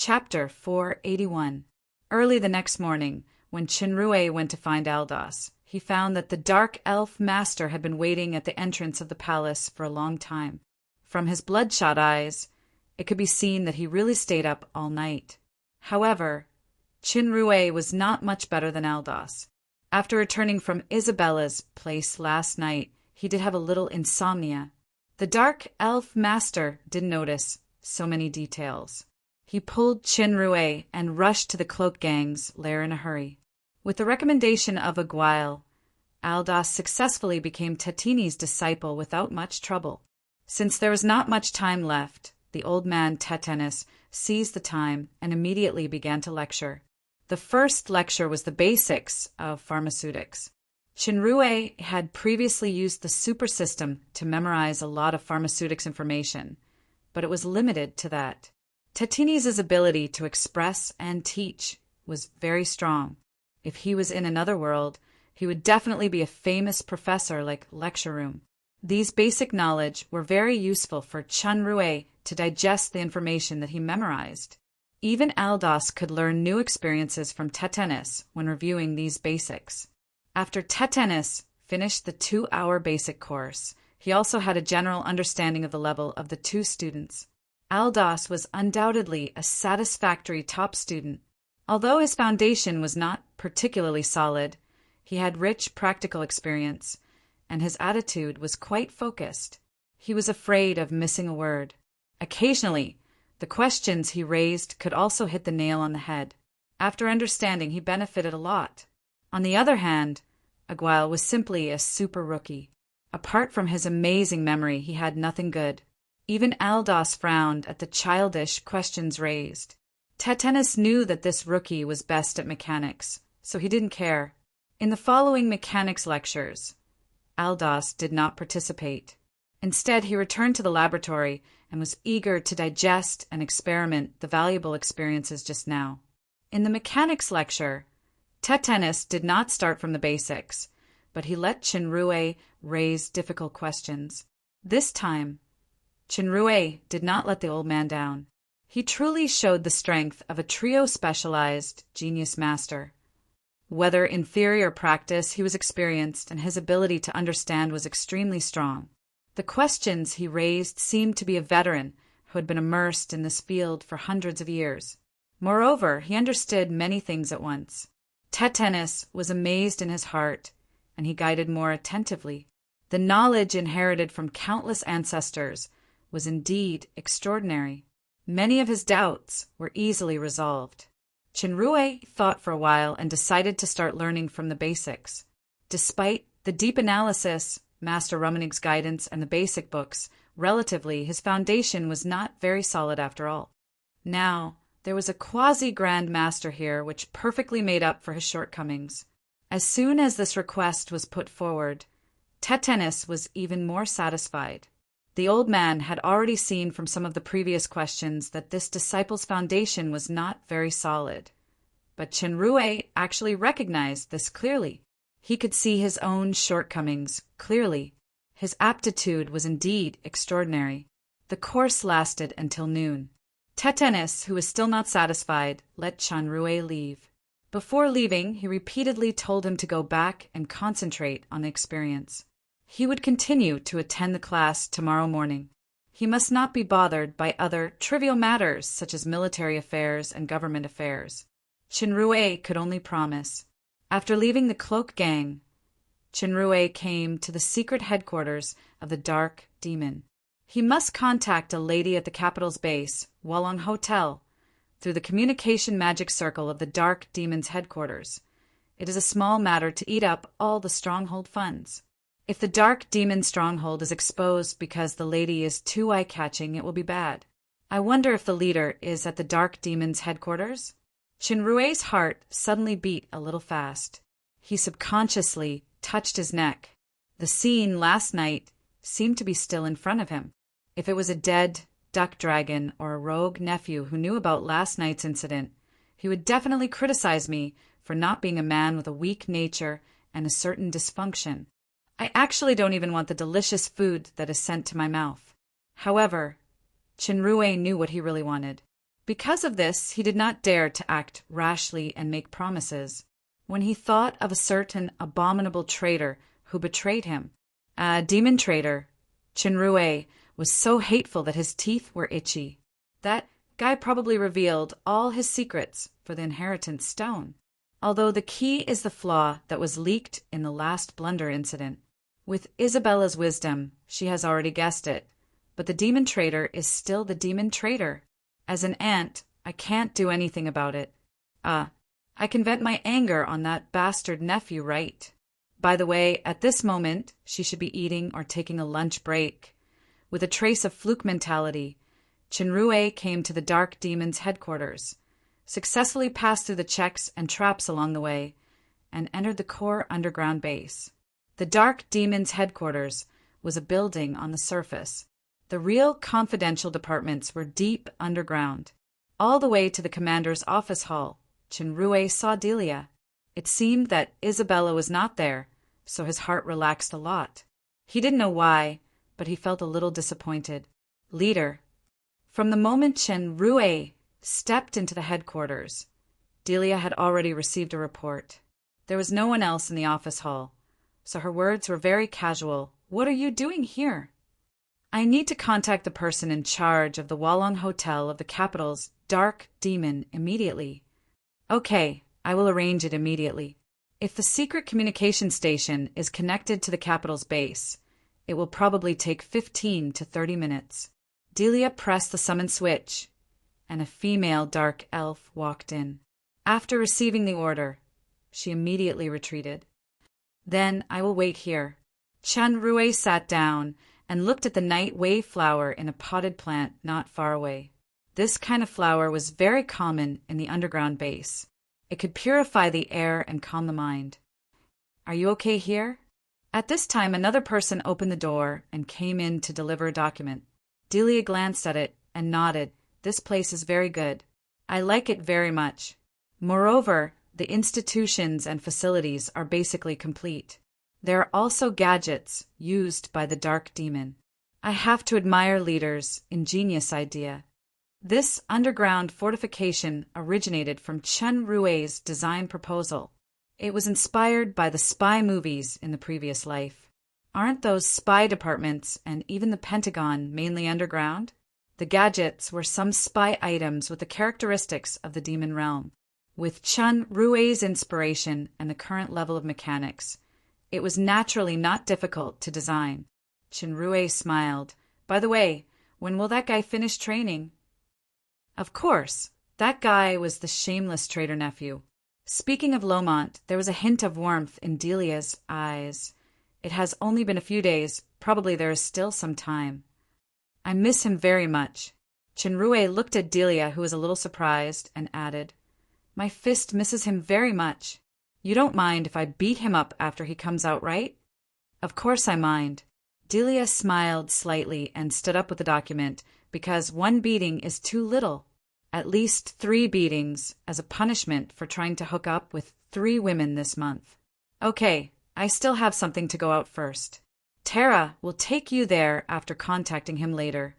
Chapter 481. Early the next morning, when Chinrue went to find Aldos, he found that the dark elf master had been waiting at the entrance of the palace for a long time. From his bloodshot eyes, it could be seen that he really stayed up all night. However, Chinrue was not much better than Aldos. After returning from Isabella's place last night, he did have a little insomnia. The dark elf master didn't notice so many details. He pulled Chinrue and rushed to the cloak gang's lair in a hurry. With the recommendation of Aguile, Aldos successfully became Tatini's disciple without much trouble. Since there was not much time left, the old man Tetanus seized the time and immediately began to lecture. The first lecture was the basics of pharmaceutics. Chinrue had previously used the super system to memorize a lot of pharmaceutics information, but it was limited to that. Tatini's ability to express and teach was very strong. If he was in another world, he would definitely be a famous professor like Lecture Room. These basic knowledge were very useful for Chinrue to digest the information that he memorized. Even Aldos could learn new experiences from Tetanus when reviewing these basics. After Tetanus finished the 2-hour basic course, he also had a general understanding of the level of the two students. Aldos was undoubtedly a satisfactory top student. Although his foundation was not particularly solid, he had rich practical experience, and his attitude was quite focused. He was afraid of missing a word. Occasionally, the questions he raised could also hit the nail on the head. After understanding, he benefited a lot. On the other hand, Aguile was simply a super rookie. Apart from his amazing memory, he had nothing good. Even Aldos frowned at the childish questions raised. Tetanus knew that this rookie was best at mechanics, so he didn't care. In the following mechanics lectures, Aldos did not participate. Instead, he returned to the laboratory and was eager to digest and experiment the valuable experiences just now. In the mechanics lecture, Tetanus did not start from the basics, but he let Chinrue raise difficult questions. This time, Chinrue did not let the old man down. He truly showed the strength of a trio-specialized genius master. Whether in theory or practice, he was experienced, and his ability to understand was extremely strong. The questions he raised seemed to be a veteran who had been immersed in this field for hundreds of years. Moreover, he understood many things at once. Tetanus was amazed in his heart, and he guided more attentively. The knowledge inherited from countless ancestors was indeed extraordinary. Many of his doubts were easily resolved. Chinrue thought for a while and decided to start learning from the basics. Despite the deep analysis, Master Rummenigge's guidance, and the basic books, relatively, his foundation was not very solid after all. Now, there was a quasi-grand master here which perfectly made up for his shortcomings. As soon as this request was put forward, Tetanus was even more satisfied. The old man had already seen from some of the previous questions that this disciple's foundation was not very solid. But Chinrue actually recognized this clearly. He could see his own shortcomings clearly. His aptitude was indeed extraordinary. The course lasted until noon. Tetanus, who was still not satisfied, let Chinrue leave. Before leaving, he repeatedly told him to go back and concentrate on the experience. He would continue to attend the class tomorrow morning. He must not be bothered by other trivial matters such as military affairs and government affairs. Chinrue could only promise. After leaving the cloak gang, Chinrue came to the secret headquarters of the Dark Demon. He must contact a lady at the capital's base, Wulong Hotel, through the communication magic circle of the Dark Demon's headquarters. It is a small matter to eat up all the stronghold funds. If the Dark Demon stronghold is exposed because the lady is too eye-catching, it will be bad. I wonder if the leader is at the Dark Demon's headquarters? Chinrue's heart suddenly beat a little fast. He subconsciously touched his neck. The scene last night seemed to be still in front of him. If it was a dead duck dragon or a rogue nephew who knew about last night's incident, he would definitely criticize me for not being a man with a weak nature and a certain dysfunction. I actually don't even want the delicious food that is sent to my mouth. However, Chinrue knew what he really wanted. Because of this, he did not dare to act rashly and make promises. When he thought of a certain abominable traitor who betrayed him, a demon traitor, Chinrue was so hateful that his teeth were itchy. That guy probably revealed all his secrets for the inheritance stone. Although the key is the flaw that was leaked in the last blunder incident. With Isabella's wisdom, she has already guessed it. But the demon traitor is still the demon traitor. As an aunt, I can't do anything about it. I can vent my anger on that bastard nephew, right? By the way, at this moment, she should be eating or taking a lunch break. With a trace of fluke mentality, Chinrue came to the Dark Demon's headquarters, successfully passed through the checks and traps along the way, and entered the core underground base. The Dark Demon's headquarters was a building on the surface. The real confidential departments were deep underground. All the way to the commander's office hall, Chinrue saw Delia. It seemed that Isabella was not there, so his heart relaxed a lot. He didn't know why, but he felt a little disappointed. Leader. From the moment Chinrue stepped into the headquarters, Delia had already received a report. There was no one else in the office hall, so her words were very casual. What are you doing here? I need to contact the person in charge of the Wallong Hotel of the capital's Dark Demon immediately. Okay, I will arrange it immediately. If the secret communication station is connected to the capital's base, it will probably take 15 to 30 minutes. Delia pressed the summon switch, and a female dark elf walked in. After receiving the order, she immediately retreated. Then I will wait here. Chinrue sat down and looked at the night wave flower in a potted plant not far away. This kind of flower was very common in the underground base. It could purify the air and calm the mind. Are you okay here? At this time, another person opened the door and came in to deliver a document. Delia glanced at it and nodded. This place is very good. I like it very much. Moreover, the institutions and facilities are basically complete. There are also gadgets used by the Dark Demon. I have to admire Leader's ingenious idea. This underground fortification originated from Chinrue's design proposal. It was inspired by the spy movies in the previous life. Aren't those spy departments and even the Pentagon mainly underground? The gadgets were some spy items with the characteristics of the demon realm. With Chinrue's inspiration and the current level of mechanics, it was naturally not difficult to design. Chinrue smiled. By the way, when will that guy finish training? Of course, that guy was the shameless traitor nephew. Speaking of Lomont, there was a hint of warmth in Delia's eyes. It has only been a few days. Probably there is still some time. I miss him very much. Chinrue looked at Delia, who was a little surprised, and added, My fist misses him very much. You don't mind if I beat him up after he comes out, right? Of course I mind. Delia smiled slightly and stood up with the document, because one beating is too little. At least 3 beatings as a punishment for trying to hook up with 3 women this month. Okay, I still have something to go out first. Tara will take you there after contacting him later.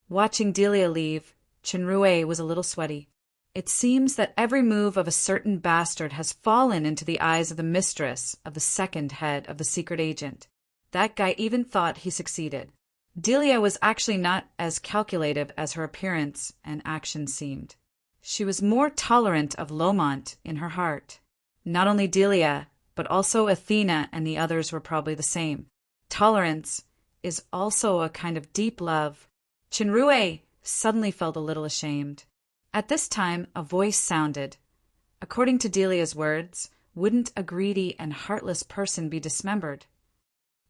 Watching Delia leave, Chinrue was a little sweaty. It seems that every move of a certain bastard has fallen into the eyes of the mistress of the second head of the secret agent. That guy even thought he succeeded. Delia was actually not as calculative as her appearance and actions seemed. She was more tolerant of Lomont in her heart. Not only Delia, but also Athena and the others were probably the same. Tolerance is also a kind of deep love. Chinrue suddenly felt a little ashamed. At this time, a voice sounded. According to Delia's words, wouldn't a greedy and heartless person be dismembered?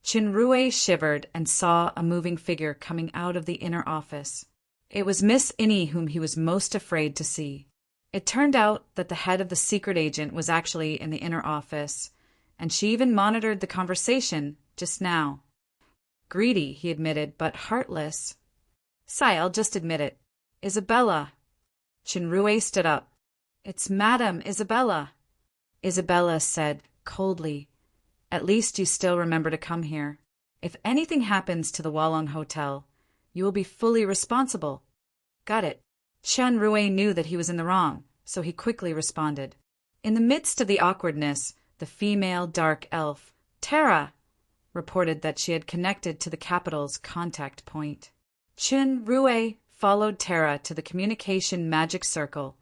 Chinrue shivered and saw a moving figure coming out of the inner office. It was Miss Innie whom he was most afraid to see. It turned out that the head of the secret agent was actually in the inner office, and she even monitored the conversation just now. Greedy, he admitted, but heartless. Sigh, I'll just admit it. Isabella. Chinrue stood up. It's Madame Isabella. Isabella said coldly, At least you still remember to come here. If anything happens to the Wallong Hotel, you will be fully responsible. Got it. Rue knew that he was in the wrong, so he quickly responded. In the midst of the awkwardness, the female dark elf, Tara, reported that she had connected to the capital's contact point. Rue followed Tara to the communication magic circle,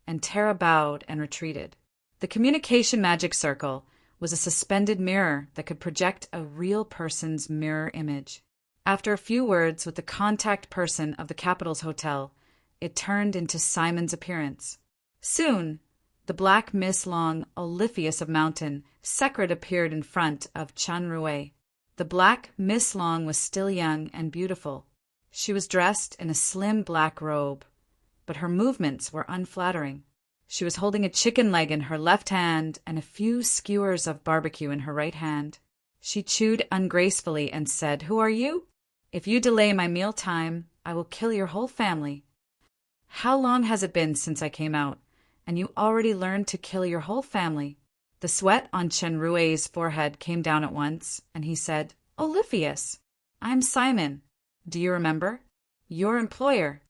and Tara bowed and retreated. The communication magic circle was a suspended mirror that could project a real person's mirror image. After a few words with the contact person of the capital's hotel, it turned into Simon's appearance. Soon, the black Miss Long Oliphius of Mountain Secret appeared in front of Rue. The black Miss Long was still young and beautiful. She was dressed in a slim black robe, but her movements were unflattering. She was holding a chicken leg in her left hand and a few skewers of barbecue in her right hand. She chewed ungracefully and said, "Who are you? If you delay my meal time, I will kill your whole family." "How long has it been since I came out, and you already learned to kill your whole family?" The sweat on Rue's forehead came down at once, and he said, "Oliphius, I'm Simon. Do you remember? Your employer."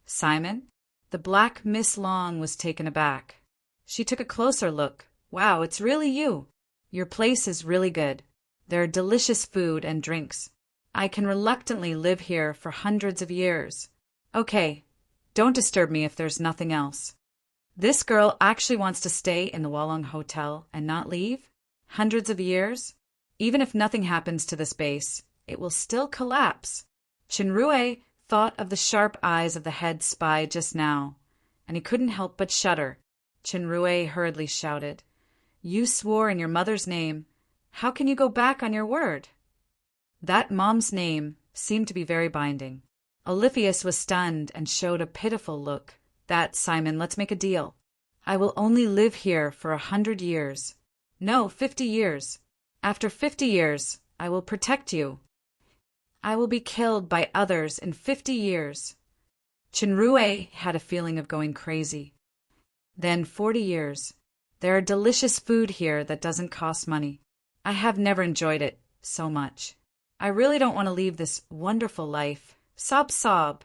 "Simon?" The black Miss Long was taken aback. She took a closer look. "Wow, it's really you. Your place is really good. There are delicious food and drinks. I can reluctantly live here for hundreds of years. Okay, don't disturb me if there's nothing else." This girl actually wants to stay in the Walong Hotel and not leave? Hundreds of years? Even if nothing happens to this base, it will still collapse. Rue thought of the sharp eyes of the head spy just now, and he couldn't help but shudder. Rue hurriedly shouted, "You swore in your mother's name. How can you go back on your word?" That mom's name seemed to be very binding. Oliphius was stunned and showed a pitiful look. "That, Simon, let's make a deal. I will only live here for 100 years. No, 50 years. After 50 years, I will protect you. I will be killed by others in 50 years. Rue had a feeling of going crazy. Then 40 years. There are delicious food here that doesn't cost money. I have never enjoyed it so much. I really don't want to leave this wonderful life. Sob, sob."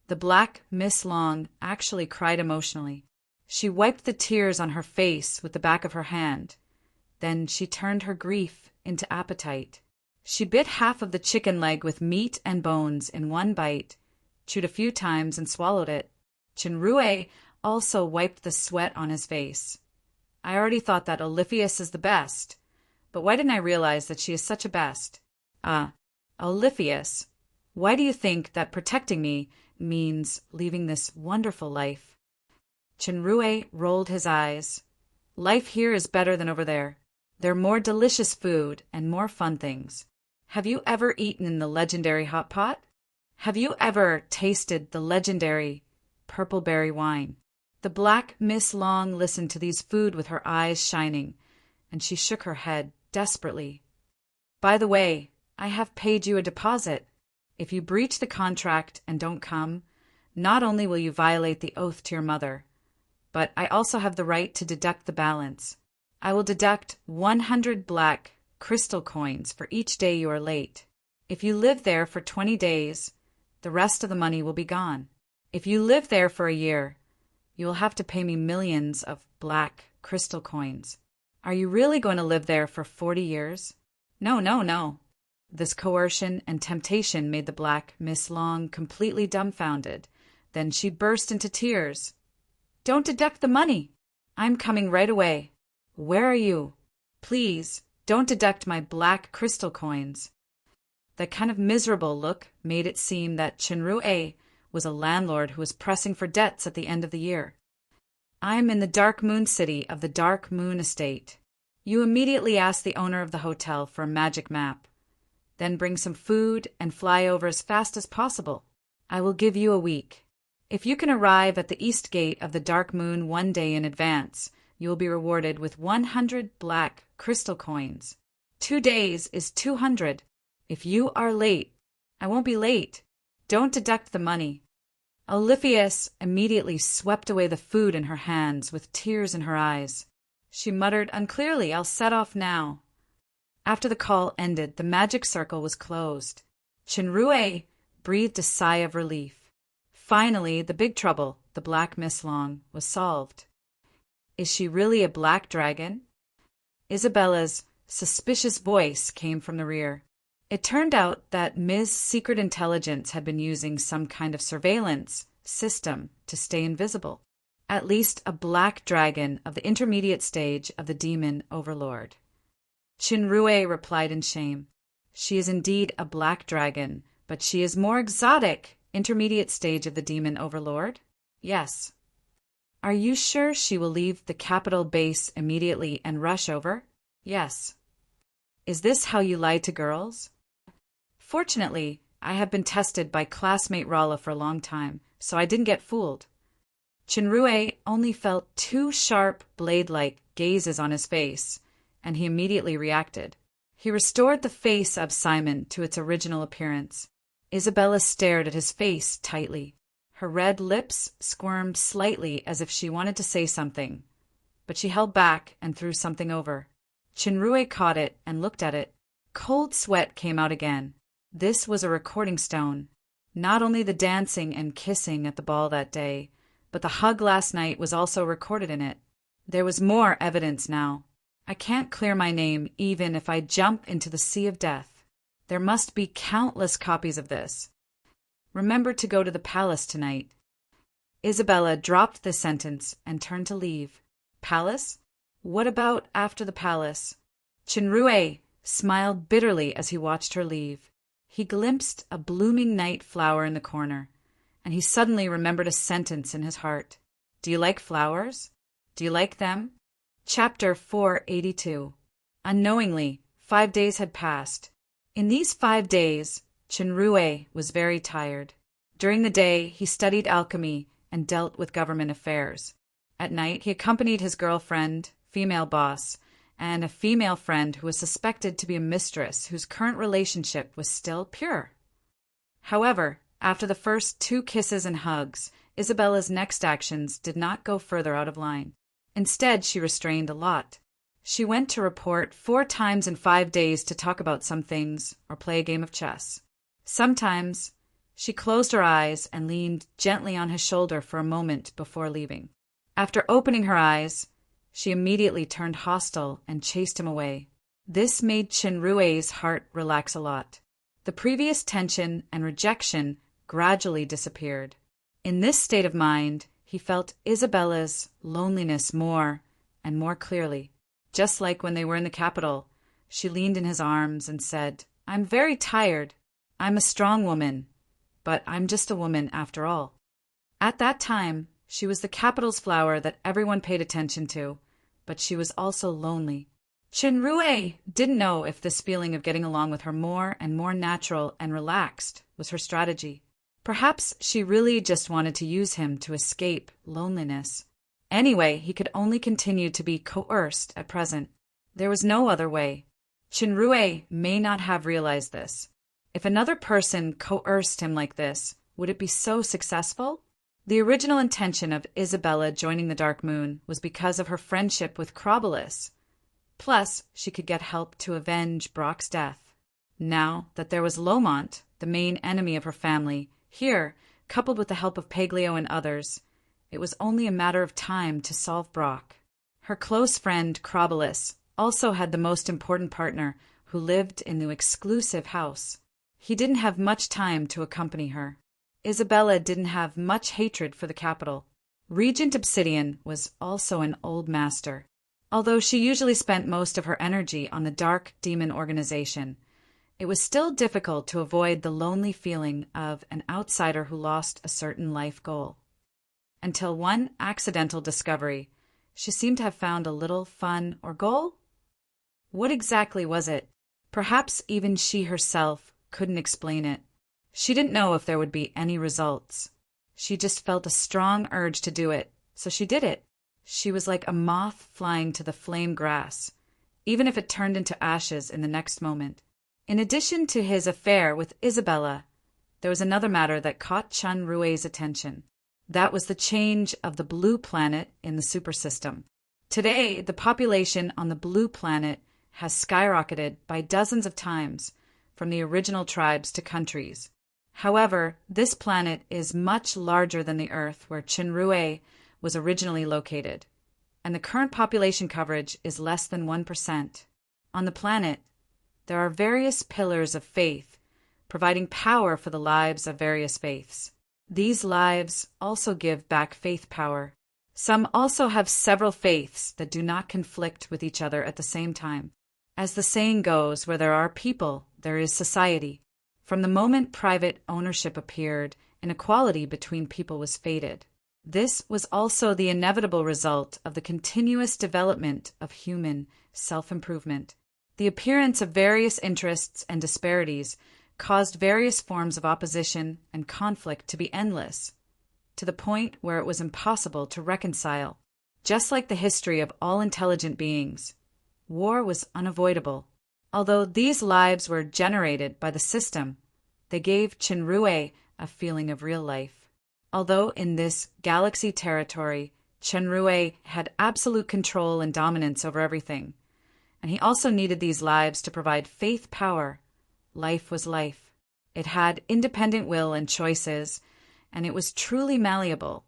The black Miss Long actually cried emotionally. She wiped the tears on her face with the back of her hand. Then she turned her grief into appetite. She bit half of the chicken leg with meat and bones in one bite, chewed a few times and swallowed it. Rue also wiped the sweat on his face. "I already thought that Oliphius is the best, but why didn't I realize that she is such a best? Oliphius, why do you think that protecting me means leaving this wonderful life?" Rue rolled his eyes. "Life here is better than over there. There are more delicious food and more fun things. Have you ever eaten in the legendary hot pot? Have you ever tasted the legendary purple berry wine?" The black Miss Long listened to these food with her eyes shining, and she shook her head desperately. "By the way, I have paid you a deposit. If you breach the contract and don't come, not only will you violate the oath to your mother, but I also have the right to deduct the balance. I will deduct 100 black crystal coins for each day you are late. If you live there for 20 days, the rest of the money will be gone. If you live there for a year, you will have to pay me millions of black crystal coins. Are you really going to live there for 40 years? No, no, no." This coercion and temptation made the black Miss Long completely dumbfounded. Then she burst into tears. "Don't deduct the money. I'm coming right away. Where are you? Please, don't deduct my black crystal coins." That kind of miserable look made it seem that Rue was a landlord who was pressing for debts at the end of the year. "I am in the Dark Moon City of the Dark Moon Estate. You immediately ask the owner of the hotel for a magic map. Then bring some food and fly over as fast as possible. I will give you a week. If you can arrive at the east gate of the Dark Moon one day in advance, you will be rewarded with 100 black crystal coins. 2 days is 200. If you are late, I won't be late. Don't deduct the money." Oliphius immediately swept away the food in her hands with tears in her eyes. She muttered unclearly, "I'll set off now." After the call ended, the magic circle was closed. Rue breathed a sigh of relief. Finally, the big trouble, the Black Miss Long, was solved. Is she really a black dragon? Isabella's suspicious voice came from the rear. It turned out that Ms. Secret Intelligence had been using some kind of surveillance system to stay invisible. At least a black dragon of the intermediate stage of the demon overlord. Chinrue replied in shame. She is indeed a black dragon, but she is more exotic, intermediate stage of the demon overlord? Yes. Are you sure she will leave the capital base immediately and rush over? Yes. Is this how you lie to girls? Fortunately, I have been tested by classmate Rala for a long time, so I didn't get fooled. Chinrue only felt 2 sharp, blade-like gazes on his face, and he immediately reacted. He restored the face of Simon to its original appearance. Isabella stared at his face tightly. Her red lips squirmed slightly as if she wanted to say something, but she held back and threw something over. Chinrue caught it and looked at it. Cold sweat came out again. This was a recording stone. Not only the dancing and kissing at the ball that day, but the hug last night was also recorded in it. There was more evidence now. I can't clear my name even if I jump into the sea of death. There must be countless copies of this. Remember to go to the palace tonight. Isabella dropped the sentence and turned to leave. Palace? What about after the palace? Chinrue smiled bitterly as he watched her leave. He glimpsed a blooming night flower in the corner, and he suddenly remembered a sentence in his heart. Do you like flowers? Do you like them? Chapter 482. Unknowingly, 5 days had passed. In these 5 days, Chinrue was very tired. During the day, he studied alchemy and dealt with government affairs. At night, he accompanied his girlfriend, female boss, and a female friend who was suspected to be a mistress whose current relationship was still pure. However, after the first 2 kisses and hugs, Isabella's next actions did not go further out of line. Instead, she restrained a lot. She went to report 4 times in 5 days to talk about some things or play a game of chess. Sometimes, she closed her eyes and leaned gently on his shoulder for a moment before leaving. After opening her eyes, she immediately turned hostile and chased him away. This made Chinrue's heart relax a lot. The previous tension and rejection gradually disappeared. In this state of mind, he felt Isabella's loneliness more and more clearly. Just like when they were in the capital, she leaned in his arms and said, "I'm very tired. I'm a strong woman, but I'm just a woman after all." At that time, she was the capital's flower that everyone paid attention to, but she was also lonely. Chinrue didn't know if this feeling of getting along with her more and more natural and relaxed was her strategy. Perhaps she really just wanted to use him to escape loneliness. Anyway, he could only continue to be coerced at present. There was no other way. Chinrue may not have realized this. If another person coerced him like this, would it be so successful? The original intention of Isabella joining the Dark Moon was because of her friendship with Crobolus. Plus, she could get help to avenge Brock's death. Now that there was Lomont, the main enemy of her family, here, coupled with the help of Paglio and others, it was only a matter of time to solve Brock. Her close friend Crobolus also had the most important partner who lived in the exclusive house. He didn't have much time to accompany her. Isabella didn't have much hatred for the capital. Regent Obsidian was also an old master. Although she usually spent most of her energy on the dark demon organization, it was still difficult to avoid the lonely feeling of an outsider who lost a certain life goal. Until one accidental discovery, she seemed to have found a little fun or goal. What exactly was it? Perhaps even she herself couldn't explain it. She didn't know if there would be any results. She just felt a strong urge to do it, so she did it. She was like a moth flying to the flame grass, even if it turned into ashes in the next moment. In addition to his affair with Isabella, there was another matter that caught Chinrue's attention. That was the change of the blue planet in the super system. Today, the population on the blue planet has skyrocketed by dozens of times, from the original tribes to countries. However, this planet is much larger than the Earth where Chinrue was originally located, and the current population coverage is less than 1%. On the planet, there are various pillars of faith, providing power for the lives of various faiths. These lives also give back faith power. Some also have several faiths that do not conflict with each other at the same time. As the saying goes, where there are people, there is society. From the moment private ownership appeared, inequality between people was fated. This was also the inevitable result of the continuous development of human self-improvement. The appearance of various interests and disparities caused various forms of opposition and conflict to be endless, to the point where it was impossible to reconcile. Just like the history of all intelligent beings, war was unavoidable. Although these lives were generated by the system, they gave Chinrue a feeling of real life. Although in this galaxy territory, Chinrue had absolute control and dominance over everything, and he also needed these lives to provide faith power. Life was life. It had independent will and choices, and it was truly malleable,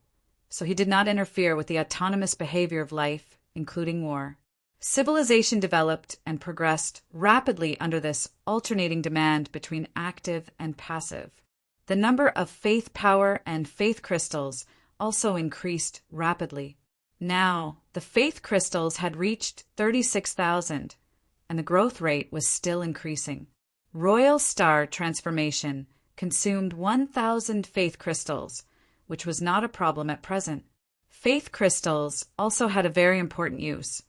so he did not interfere with the autonomous behavior of life, including war. Civilization developed and progressed rapidly under this alternating demand between active and passive. The number of faith power and faith crystals also increased rapidly. Now, the faith crystals had reached 36,000, and the growth rate was still increasing. Royal Star Transformation consumed 1,000 faith crystals, which was not a problem at present. Faith crystals also had a very important use,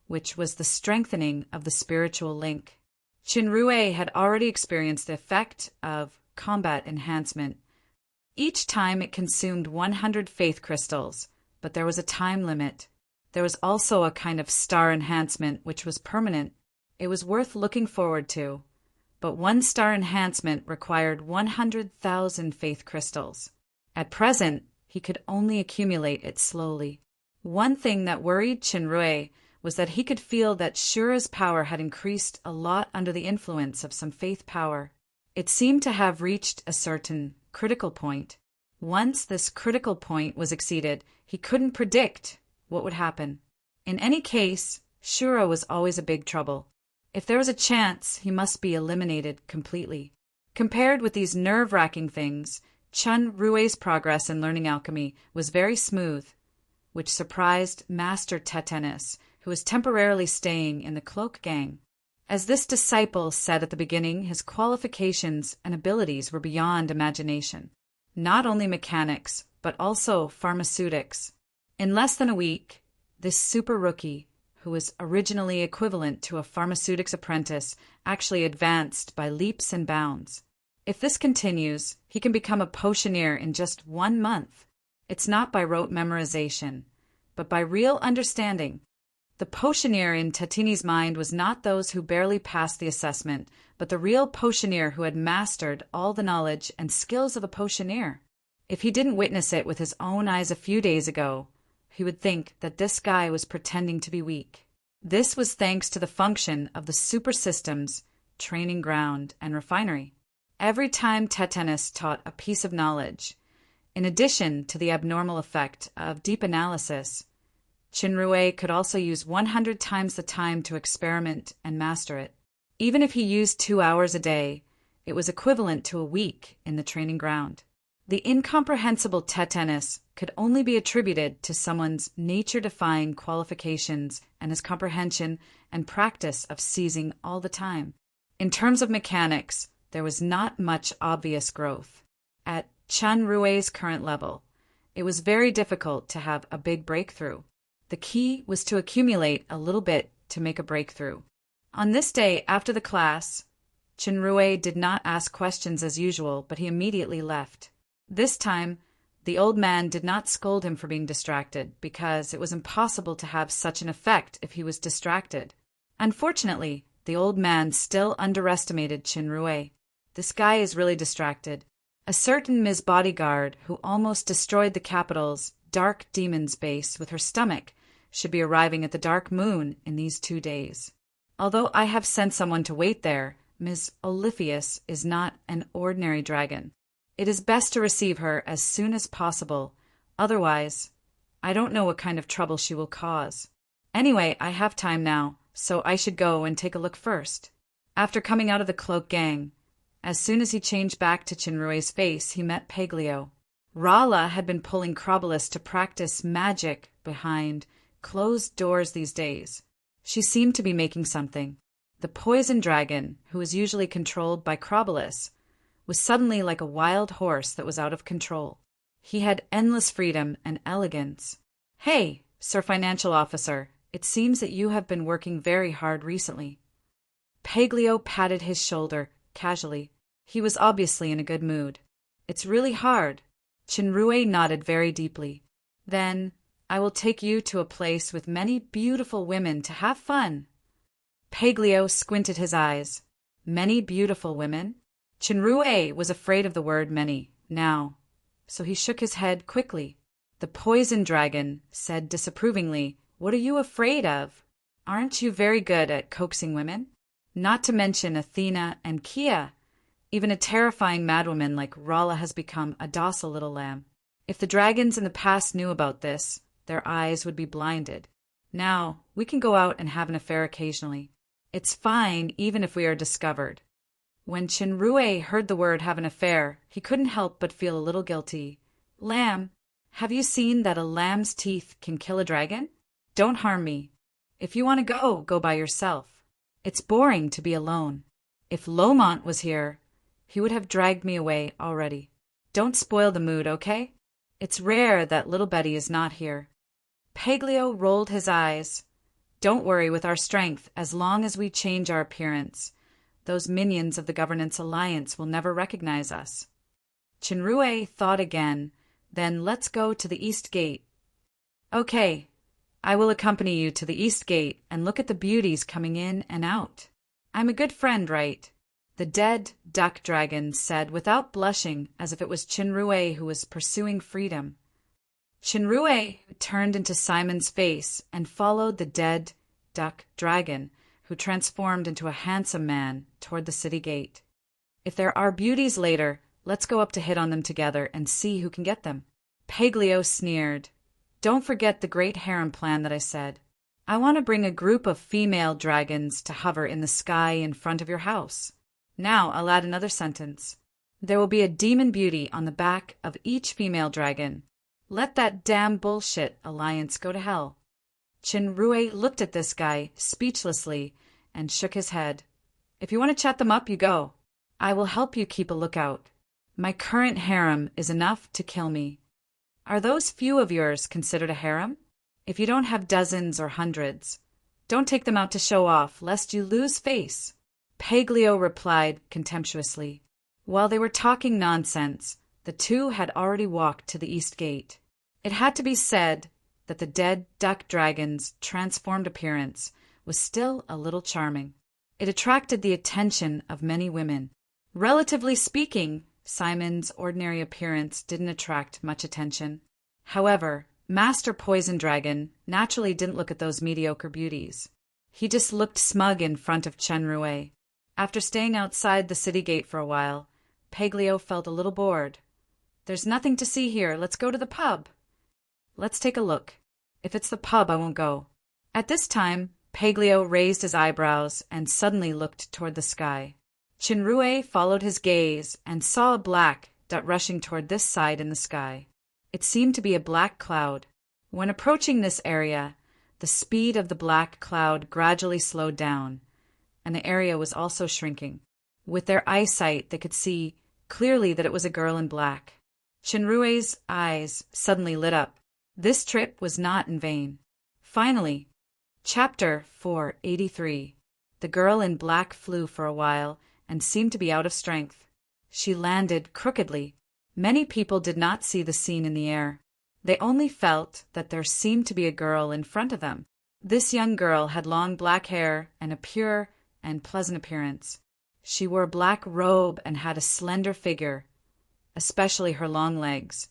which was the strengthening of the spiritual link. Chinrue had already experienced the effect of combat enhancement. Each time it consumed 100 faith crystals, but there was a time limit. There was also a kind of star enhancement which was permanent. It was worth looking forward to, but one star enhancement required 100,000 faith crystals. At present, he could only accumulate it slowly. One thing that worried Chinrue was that he could feel that Shura's power had increased a lot under the influence of some faith power. It seemed to have reached a certain critical point. Once this critical point was exceeded, he couldn't predict what would happen. In any case, Shura was always a big trouble. If there was a chance, he must be eliminated completely. Compared with these nerve-wracking things, Chinrue's progress in learning alchemy was very smooth, which surprised Master Tetanus, who was temporarily staying in the Cloak Gang. As this disciple said at the beginning, his qualifications and abilities were beyond imagination. Not only mechanics, but also pharmaceutics. In less than a week, this super rookie, who was originally equivalent to a pharmaceutics apprentice, actually advanced by leaps and bounds. If this continues, he can become a potioneer in just 1 month. It's not by rote memorization, but by real understanding. The potioneer in Tatini's mind was not those who barely passed the assessment, but the real potioneer who had mastered all the knowledge and skills of a potioneer. If he didn't witness it with his own eyes a few days ago, he would think that this guy was pretending to be weak. This was thanks to the function of the super systems, training ground, and refinery. Every time Tetanus taught a piece of knowledge, in addition to the abnormal effect of deep analysis, Chinrue could also use 100 times the time to experiment and master it. Even if he used 2 hours a day, it was equivalent to a week in the training ground. The incomprehensible Tetanus could only be attributed to someone's nature-defying qualifications and his comprehension and practice of seizing all the time. In terms of mechanics, there was not much obvious growth. At Chinrue's current level, it was very difficult to have a big breakthrough. The key was to accumulate a little bit to make a breakthrough. On this day after the class, Chinrue did not ask questions as usual, but he immediately left. This time, the old man did not scold him for being distracted, because it was impossible to have such an effect if he was distracted. Unfortunately, the old man still underestimated Chinrue. This guy is really distracted. A certain Ms. Bodyguard, who almost destroyed the capital's Dark Demon's base with her stomach, should be arriving at the Dark Moon in these 2 days. Although I have sent someone to wait there, Ms. Oliphius is not an ordinary dragon. It is best to receive her as soon as possible. Otherwise, I don't know what kind of trouble she will cause. Anyway, I have time now, so I should go and take a look first. After coming out of the cloak gang, as soon as he changed back to Chinrue's face, he met Paglio. Rala had been pulling Crobolus to practice magic behind closed doors these days. She seemed to be making something. The poison dragon, who was usually controlled by Crobolus, was suddenly like a wild horse that was out of control. He had endless freedom and elegance. "Hey, Sir Financial Officer, it seems that you have been working very hard recently." Paglio patted his shoulder casually. He was obviously in a good mood. "It's really hard." Chinrue nodded very deeply. "Then I will take you to a place with many beautiful women to have fun." Paglio squinted his eyes. Many beautiful women? Chinrue was afraid of the word many now, so he shook his head quickly. The poison dragon said disapprovingly, "What are you afraid of? Aren't you very good at coaxing women? Not to mention Athena and Kia. Even a terrifying madwoman like Rala has become a docile little lamb. If the dragons in the past knew about this, their eyes would be blinded. Now, we can go out and have an affair occasionally. It's fine even if we are discovered." When Chinrue heard the word have an affair, he couldn't help but feel a little guilty. "Lamb, have you seen that a lamb's teeth can kill a dragon? Don't harm me. If you want to go, go by yourself. It's boring to be alone. If Lomont was here, he would have dragged me away already. Don't spoil the mood, okay? It's rare that little Betty is not here." Paglio rolled his eyes. "Don't worry with our strength, as long as we change our appearance. Those minions of the Governance Alliance will never recognize us." Chinrue thought again. "Then let's go to the East Gate." "Okay, I will accompany you to the East Gate and look at the beauties coming in and out. I'm a good friend, right?" The dead duck dragon said without blushing, as if it was Chinrue who was pursuing freedom. Chinrue turned into Simon's face and followed the dead duck dragon, who transformed into a handsome man, toward the city gate. "If there are beauties later, let's go up to hit on them together and see who can get them." Paglio sneered. "Don't forget the great harem plan that I said. I want to bring a group of female dragons to hover in the sky in front of your house. Now I'll add another sentence. There will be a demon beauty on the back of each female dragon. Let that damn bullshit alliance go to hell." Chinrue looked at this guy speechlessly and shook his head. "If you want to chat them up, you go. I will help you keep a lookout. My current harem is enough to kill me." "Are those few of yours considered a harem? If you don't have dozens or hundreds, don't take them out to show off, lest you lose face." Paglio replied contemptuously. While they were talking nonsense, the two had already walked to the East Gate. It had to be said that the dead duck dragon's transformed appearance was still a little charming. It attracted the attention of many women. Relatively speaking, Simon's ordinary appearance didn't attract much attention. However, Master Poison Dragon naturally didn't look at those mediocre beauties. He just looked smug in front of Chinrue. After staying outside the city gate for a while, Paglio felt a little bored. "There's nothing to see here. Let's go to the pub." "Let's take a look. If it's the pub, I won't go." At this time, Paglio raised his eyebrows and suddenly looked toward the sky. Chinrue followed his gaze and saw a black dot rushing toward this side in the sky. It seemed to be a black cloud. When approaching this area, the speed of the black cloud gradually slowed down, and the area was also shrinking. With their eyesight, they could see clearly that it was a girl in black. Chinrue's eyes suddenly lit up. This trip was not in vain. Finally, Chapter 483. The girl in black flew for a while and seemed to be out of strength. She landed crookedly. Many people did not see the scene in the air. They only felt that there seemed to be a girl in front of them. This young girl had long black hair and a pure and pleasant appearance. She wore a black robe and had a slender figure, especially her long legs,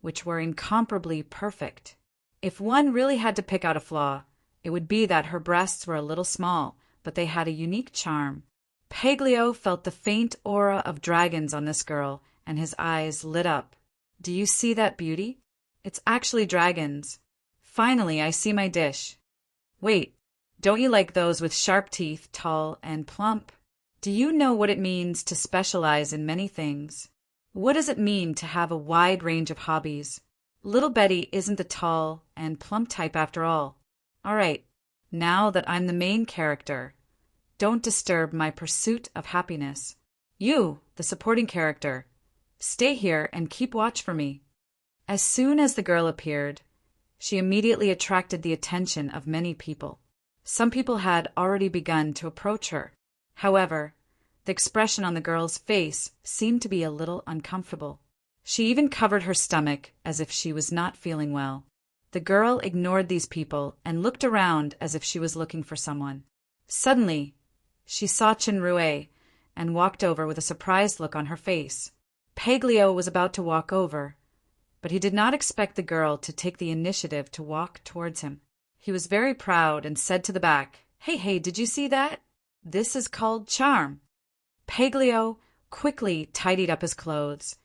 which were incomparably perfect. If one really had to pick out a flaw, it would be that her breasts were a little small, but they had a unique charm. Paglio felt the faint aura of dragons on this girl and his eyes lit up. Do you see that beauty? It's actually dragons. Finally, I see my dish. Wait, don't you like those with sharp teeth, tall and plump? Do you know what it means to specialize in many things? What does it mean to have a wide range of hobbies? Little Betty isn't the tall and plump type after all. All right, now that I'm the main character, don't disturb my pursuit of happiness. You, the supporting character, stay here and keep watch for me. As soon as the girl appeared, she immediately attracted the attention of many people. Some people had already begun to approach her. However, the expression on the girl's face seemed to be a little uncomfortable. She even covered her stomach as if she was not feeling well. The girl ignored these people and looked around as if she was looking for someone. Suddenly, she saw Chinrue and walked over with a surprised look on her face. Paglio was about to walk over, but he did not expect the girl to take the initiative to walk towards him. He was very proud and said to the back, Hey, did you see that? This is called charm. Paglio quickly tidied up his clothes,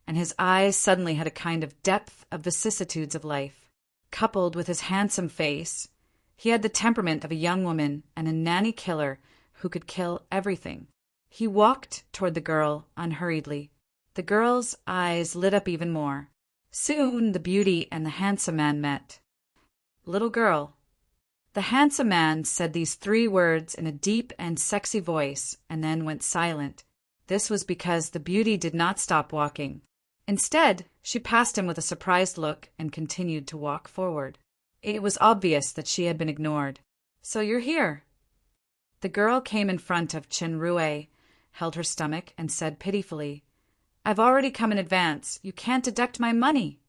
and his eyes suddenly had a kind of depth of vicissitudes of life. Coupled with his handsome face, he had the temperament of a young woman and a nanny killer who could kill everything. He walked toward the girl unhurriedly. The girl's eyes lit up even more. Soon the beauty and the handsome man met. Little girl. The handsome man said these 3 words in a deep and sexy voice and then went silent. This was because the beauty did not stop walking. Instead, she passed him with a surprised look and continued to walk forward. It was obvious that she had been ignored. So you're here. The girl came in front of Chinrue, held her stomach, and said pitifully, I've already come in advance. You can't deduct my money.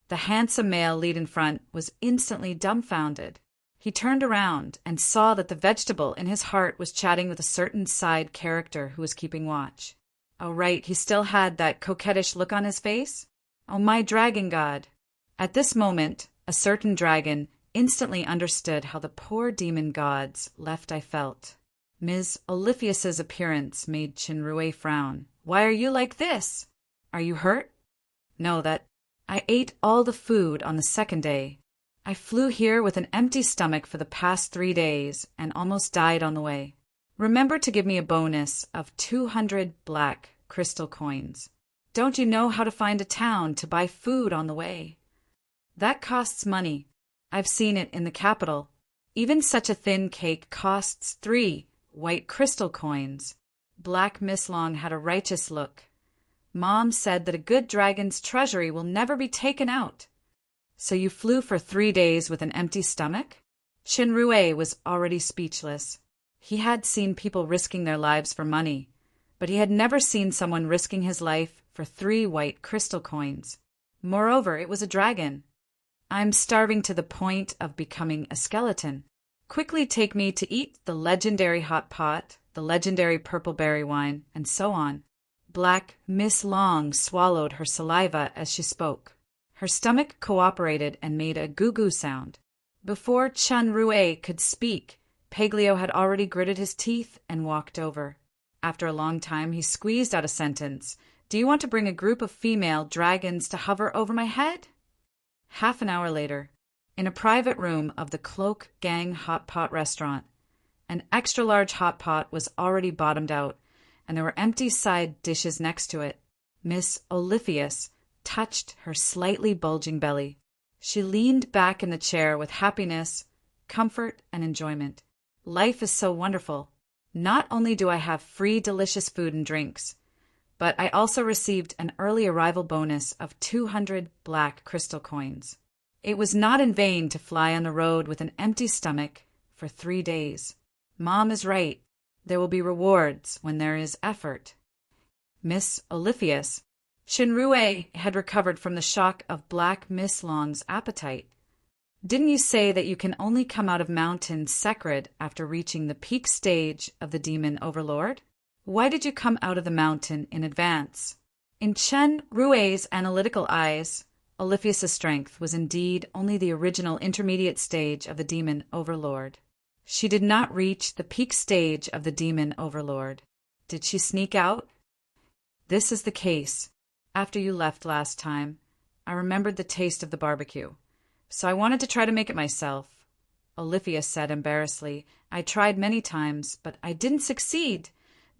The handsome male lead in front was instantly dumbfounded. He turned around and saw that the vegetable in his heart was chatting with a certain side character who was keeping watch. Oh, right, he still had that coquettish look on his face? Oh, my dragon god! At this moment, a certain dragon instantly understood how the poor demon god's left I felt. Ms. Oliphius's appearance made Chinrue frown. Why are you like this? Are you hurt? No, that I ate all the food on the second day. I flew here with an empty stomach for the past 3 days and almost died on the way. Remember to give me a bonus of 200 black crystal coins. Don't you know how to find a town to buy food on the way? That costs money. I've seen it in the capital. Even such a thin cake costs 3 white crystal coins. Black Miss Long had a righteous look. Mom said that a good dragon's treasury will never be taken out. So you flew for 3 days with an empty stomach? Chinrue was already speechless. He had seen people risking their lives for money, but he had never seen someone risking his life for 3 white crystal coins. Moreover, it was a dragon. I'm starving to the point of becoming a skeleton. Quickly take me to eat the legendary hot pot, the legendary purple berry wine, and so on. Black Miss Long swallowed her saliva as she spoke. Her stomach cooperated and made a goo-goo sound. Before Chinrue could speak, Paglio had already gritted his teeth and walked over. After a long time, he squeezed out a sentence. Do you want to bring a group of female dragons to hover over my head? Half an hour later, in a private room of the Cloak Gang Hot Pot restaurant, an extra-large hot pot was already bottomed out, and there were empty side dishes next to it. Miss Oliphius touched her slightly bulging belly. She leaned back in the chair with happiness, comfort, and enjoyment. Life is so wonderful. Not only do I have free delicious food and drinks, but I also received an early arrival bonus of 200 black crystal coins. It was not in vain to fly on the road with an empty stomach for 3 days. Mom is right. There will be rewards when there is effort. Miss Oliphius. Chinrue had recovered from the shock of Black Miss Long's appetite. Didn't you say that you can only come out of Mountain Sacred after reaching the peak stage of the demon overlord? Why did you come out of the mountain in advance? In Chinrue's analytical eyes, Oliphius' strength was indeed only the original intermediate stage of the demon overlord. She did not reach the peak stage of the demon overlord. Did she sneak out? This is the case. After you left last time, I remembered the taste of the barbecue, so I wanted to try to make it myself. Olivia said embarrassedly, I tried many times, but I didn't succeed.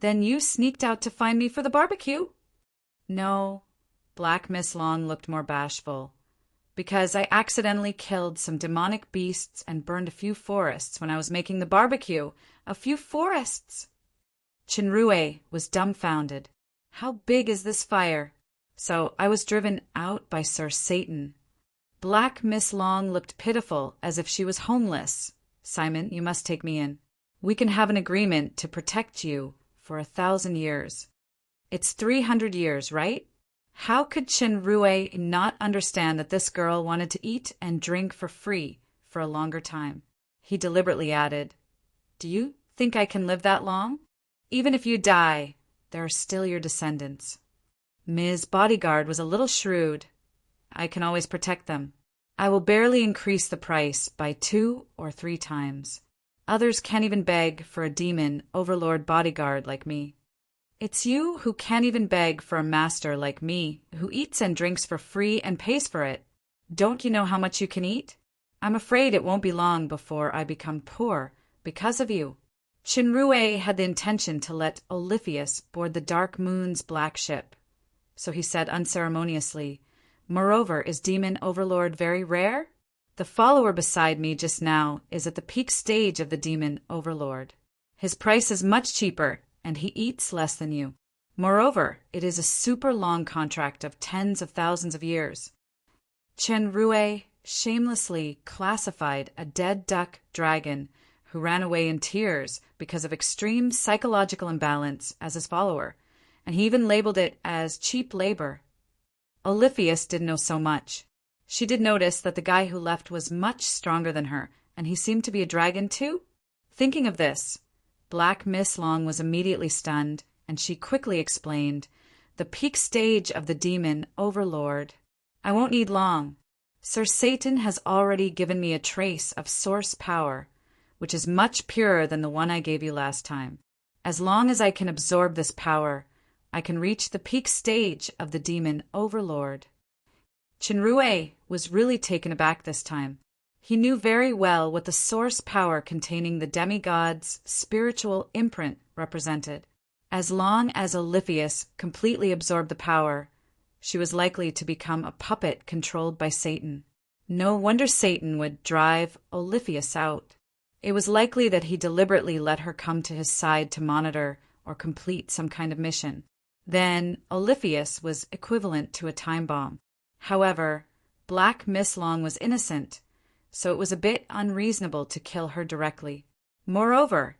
Then you sneaked out to find me for the barbecue? No. Black Miss Long looked more bashful. Because I accidentally killed some demonic beasts and burned a few forests when I was making the barbecue. A few forests! Chinrue was dumbfounded. How big is this fire? So I was driven out by Sir Satan. Black Miss Long looked pitiful, as if she was homeless. Simon, you must take me in. We can have an agreement to protect you for 1,000 years. It's 300 years, right? How could Chinrue not understand that this girl wanted to eat and drink for free for a longer time? He deliberately added, Do you think I can live that long? Even if you die, there are still your descendants. Ms. Bodyguard was a little shrewd. I can always protect them. I will barely increase the price by 2 or 3 times. Others can't even beg for a demon overlord bodyguard like me. It's you who can't even beg for a master like me, who eats and drinks for free and pays for it. Don't you know how much you can eat? I'm afraid it won't be long before I become poor because of you. Chinrue had the intention to let Olifius board the Dark Moon's black ship. So he said unceremoniously, Moreover, is Demon Overlord very rare? The follower beside me just now is at the peak stage of the Demon Overlord. His price is much cheaper, and he eats less than you. Moreover, it is a super long contract of tens of thousands of years. Chinrue shamelessly classified a dead duck dragon who ran away in tears because of extreme psychological imbalance as his follower, and he even labeled it as cheap labor. Olifius didn't know so much. She did notice that the guy who left was much stronger than her, and he seemed to be a dragon too. Thinking of this, Black Miss Long was immediately stunned, and she quickly explained, The peak stage of the demon overlord. I won't need long. Sir Satan has already given me a trace of source power, which is much purer than the one I gave you last time. As long as I can absorb this power, I can reach the peak stage of the demon overlord. Chinrue was really taken aback this time. He knew very well what the source power containing the demigod's spiritual imprint represented. As long as Olifius completely absorbed the power, she was likely to become a puppet controlled by Satan. No wonder Satan would drive Olifius out. It was likely that he deliberately let her come to his side to monitor or complete some kind of mission. Then Olifius was equivalent to a time bomb. However, Black Miss Long was innocent, so it was a bit unreasonable to kill her directly. Moreover,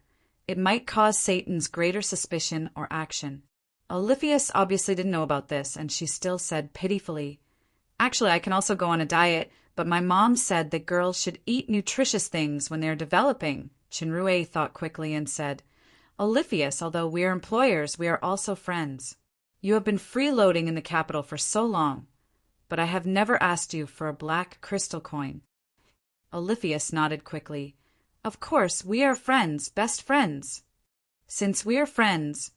it might cause Satan's greater suspicion or action. Olifius obviously didn't know about this, and she still said pitifully, Actually, I can also go on a diet, but my mom said that girls should eat nutritious things when they're developing. Chinrue thought quickly and said, Olifius, although we are employers, we are also friends. You have been freeloading in the capital for so long, but I have never asked you for a black crystal coin. Olifius nodded quickly. Of course, we are friends, best friends. Since we are friends,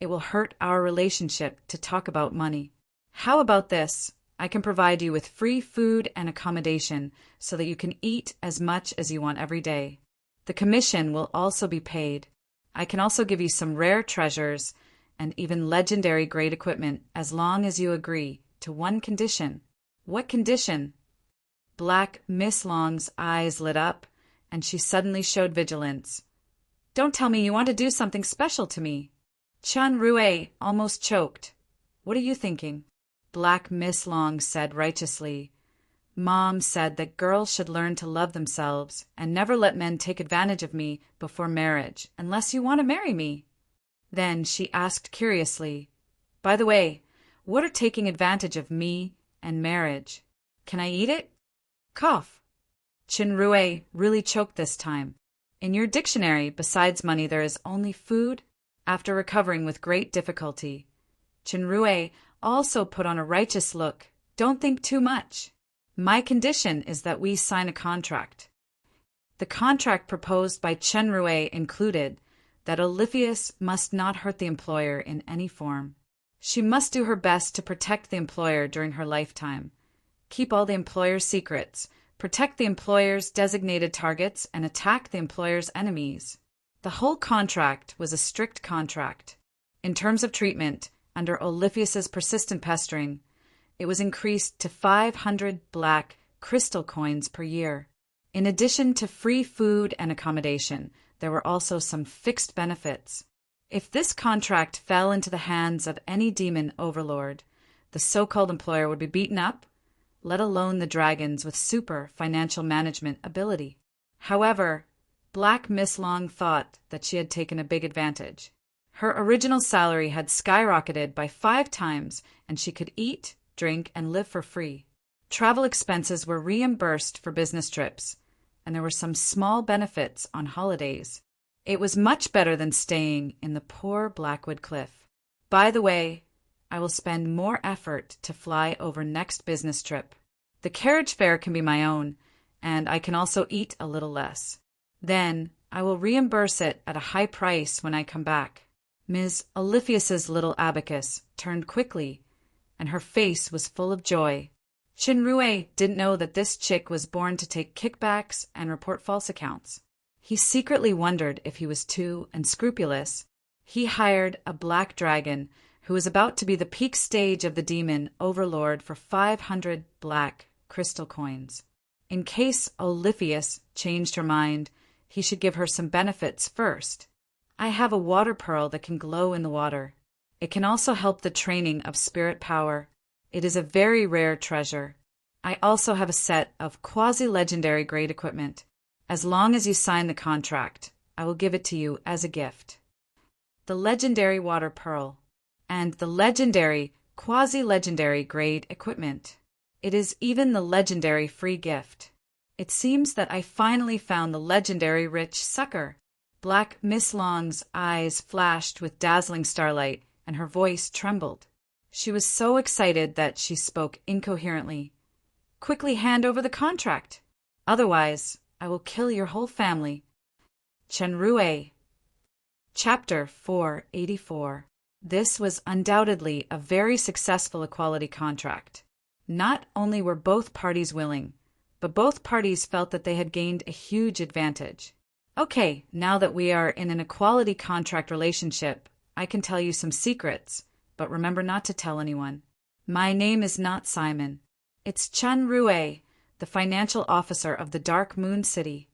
it will hurt our relationship to talk about money. How about this? I can provide you with free food and accommodation so that you can eat as much as you want every day. The commission will also be paid. I can also give you some rare treasures and even legendary grade equipment as long as you agree to one condition. What condition? Black Miss Long's eyes lit up, and she suddenly showed vigilance. Don't tell me you want to do something special to me. Chinrue almost choked. What are you thinking? Black Miss Long said righteously. Mom said that girls should learn to love themselves and never let men take advantage of me before marriage, unless you want to marry me. Then she asked curiously, By the way, what are taking advantage of me and marriage? Can I eat it? Cough. Chinrue really choked this time. In your dictionary, besides money, there is only food. After recovering with great difficulty, Chinrue also put on a righteous look. Don't think too much. My condition is that we sign a contract. The contract proposed by Chinrue included that Olifius must not hurt the employer in any form. She must do her best to protect the employer during her lifetime. Keep all the employer's secrets, protect the employer's designated targets, and attack the employer's enemies. The whole contract was a strict contract. In terms of treatment, under Oliphius's persistent pestering, it was increased to 500 black crystal coins per year. In addition to free food and accommodation, there were also some fixed benefits. If this contract fell into the hands of any demon overlord, the so-called employer would be beaten up, let alone the dragons with super financial management ability. However, Black Miss Long thought that she had taken a big advantage. Her original salary had skyrocketed by 5 times, and she could eat, drink, and live for free. Travel expenses were reimbursed for business trips, and there were some small benefits on holidays. It was much better than staying in the poor Blackwood Cliff. By the way, I will spend more effort to fly over next business trip. The carriage fare can be my own, and I can also eat a little less. Then I will reimburse it at a high price when I come back. Ms. Oliphius's little abacus turned quickly, and her face was full of joy. Chinrue didn't know that this chick was born to take kickbacks and report false accounts. He secretly wondered if he was too unscrupulous. He hired a black dragon who was about to be the peak stage of the demon overlord for 500 black crystal coins. In case Oliphius changed her mind, he should give her some benefits first. I have a water pearl that can glow in the water. It can also help the training of spirit power. It is a very rare treasure. I also have a set of quasi-legendary grade equipment. As long as you sign the contract, I will give it to you as a gift. The legendary water pearl and the legendary quasi-legendary grade equipment. It is even the legendary free gift. It seems that I finally found the legendary rich sucker. Black Miss Long's eyes flashed with dazzling starlight, and her voice trembled. She was so excited that she spoke incoherently. Quickly hand over the contract. Otherwise, I will kill your whole family. Chenrue. Chapter 484. This was undoubtedly a very successful equality contract. Not only were both parties willing, but both parties felt that they had gained a huge advantage. Okay, now that we are in an equality contract relationship, I can tell you some secrets, but remember not to tell anyone. My name is not Simon. It's Chenrue, the financial officer of the Dark Moon City.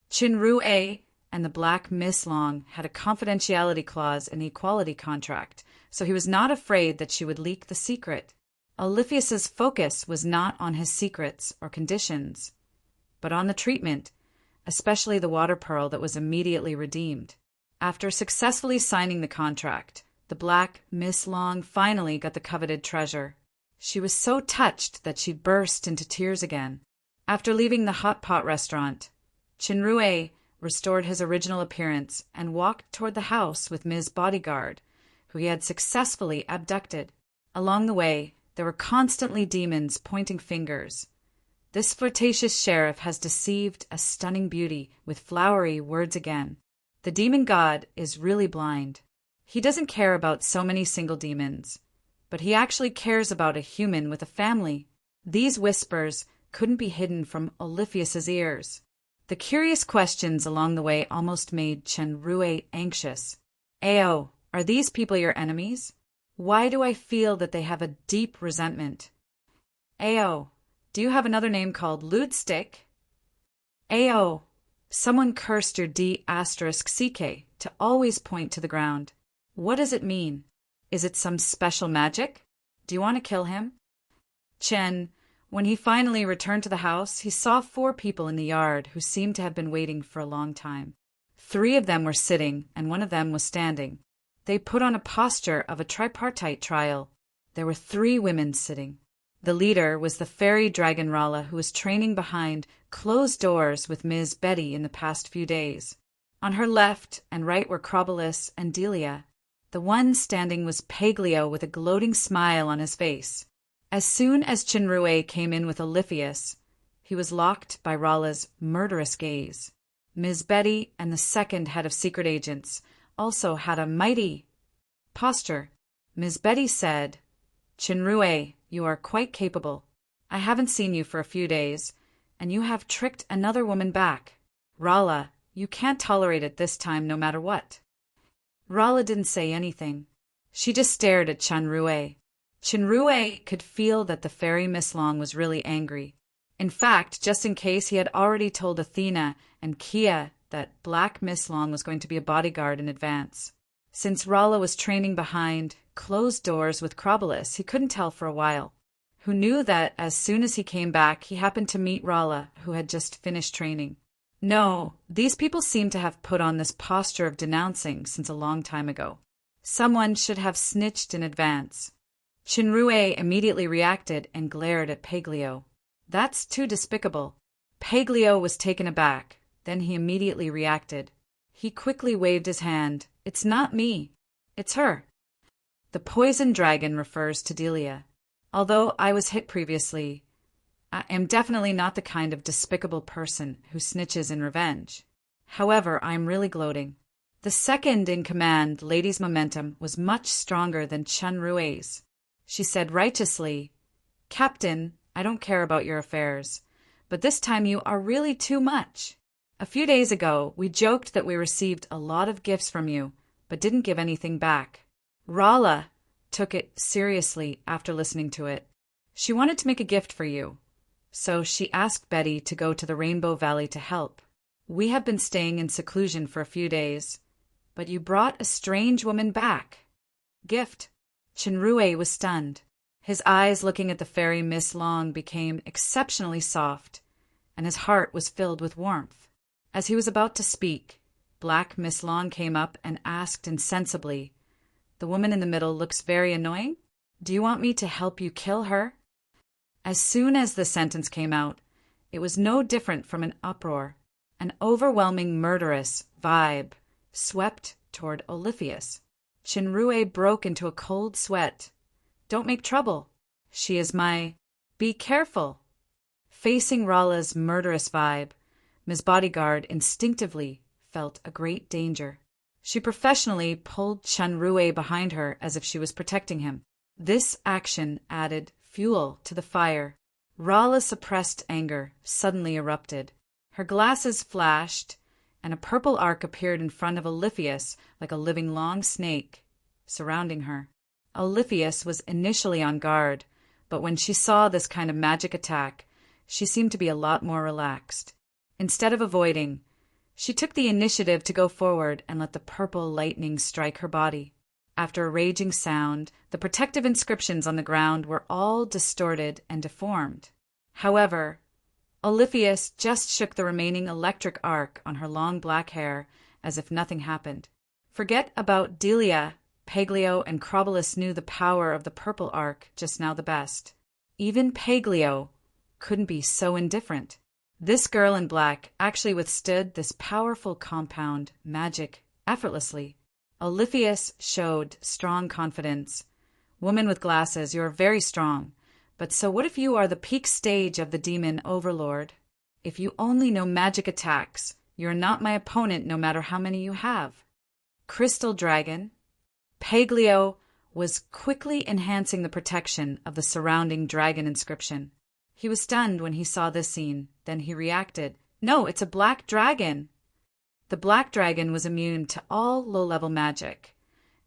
Chinrue and the Black Miss Long had a confidentiality clause in the equality contract, so he was not afraid that she would leak the secret. Oliphius's focus was not on his secrets or conditions, but on the treatment, especially the water pearl that was immediately redeemed. After successfully signing the contract, the Black Miss Long finally got the coveted treasure. She was so touched that she burst into tears again. After leaving the hot pot restaurant, Chinrue restored his original appearance and walked toward the house with Ms. Bodyguard, who he had successfully abducted. Along the way, there were constantly demons pointing fingers. This flirtatious sheriff has deceived a stunning beauty with flowery words again. The demon god is really blind. He doesn't care about so many single demons, but he actually cares about a human with a family. These whispers couldn't be hidden from Oliphius's ears. The curious questions along the way almost made Chenrue anxious. Ao, are these people your enemies? Why do I feel that they have a deep resentment? Ao, do you have another name called Lewd Stick? Ao, someone cursed your D*CK to always point to the ground. What does it mean? Is it some special magic? Do you want to kill him? Chen, when he finally returned to the house, he saw 4 people in the yard who seemed to have been waiting for a long time. 3 of them were sitting, and 1 of them was standing. They put on a posture of a tripartite trial. There were 3 women sitting. The leader was the fairy dragon Rala, who was training behind closed doors with Ms. Betty in the past few days. On her left and right were Crobolus and Delia. The one standing was Paglio with a gloating smile on his face. As soon as Chinrue came in with Oliphius, he was locked by Rala's murderous gaze. Ms. Betty and the second head of secret agents also had a mighty posture. Miss Betty said, "Chinrue, you are quite capable. I haven't seen you for a few days, and you have tricked another woman back. Rala, you can't tolerate it this time no matter what." Rala didn't say anything. She just stared at Chinrue. Chinrue could feel that the fairy Miss Long was really angry. In fact, just in case, he had already told Athena and Kia that Black Miss Long was going to be a bodyguard in advance. Since Rala was training behind closed doors with Crobolus, he couldn't tell for a while. Who knew that as soon as he came back, he happened to meet Rala, who had just finished training. No, these people seemed to have put on this posture of denouncing since a long time ago. Someone should have snitched in advance. Chinrue immediately reacted and glared at Paglio. That's too despicable. Paglio was taken aback. Then he immediately reacted. He quickly waved his hand. "It's not me. It's her." The poison dragon refers to Delia. Although I was hit previously, I am definitely not the kind of despicable person who snitches in revenge. However, I am really gloating. The second in command, Lady's momentum, was much stronger than Chinrue's. She said righteously, "Captain, I don't care about your affairs, but this time you are really too much. A few days ago, we joked that we received a lot of gifts from you, but didn't give anything back." Rala took it seriously after listening to it. She wanted to make a gift for you, so she asked Betty to go to the Rainbow Valley to help. "We have been staying in seclusion for a few days, but you brought a strange woman back." Gift. Chinrue was stunned. His eyes looking at the fairy Miss Long became exceptionally soft, and his heart was filled with warmth. As he was about to speak, Black Miss Long came up and asked insensibly, "The woman in the middle looks very annoying? Do you want me to help you kill her?" As soon as the sentence came out, it was no different from an uproar. An overwhelming murderous vibe swept toward Oliphius. Chinrue broke into a cold sweat. "Don't make trouble. She is my—" "Be careful." Facing Rala's murderous vibe, Ms. Bodyguard instinctively felt a great danger. She professionally pulled Chinrue behind her as if she was protecting him. This action added fuel to the fire. Rala's suppressed anger suddenly erupted. Her glasses flashed, and a purple arc appeared in front of Oliphius like a living long snake, surrounding her. Oliphius was initially on guard, but when she saw this kind of magic attack, she seemed to be a lot more relaxed. Instead of avoiding, she took the initiative to go forward and let the purple lightning strike her body. After a raging sound, the protective inscriptions on the ground were all distorted and deformed. However, Oliphius just shook the remaining electric arc on her long black hair as if nothing happened. Forget about Delia. Paglio and Crobolus knew the power of the purple arc just now the best. Even Paglio couldn't be so indifferent. This girl in black actually withstood this powerful compound magic effortlessly. Oliphius showed strong confidence. "Woman with glasses, you are very strong. But so what if you are the peak stage of the demon overlord? If you only know magic attacks, you are not my opponent no matter how many you have." Crystal Dragon. Paglio was quickly enhancing the protection of the surrounding dragon inscription. He was stunned when he saw this scene. Then he reacted. "No, it's a black dragon." The black dragon was immune to all low-level magic,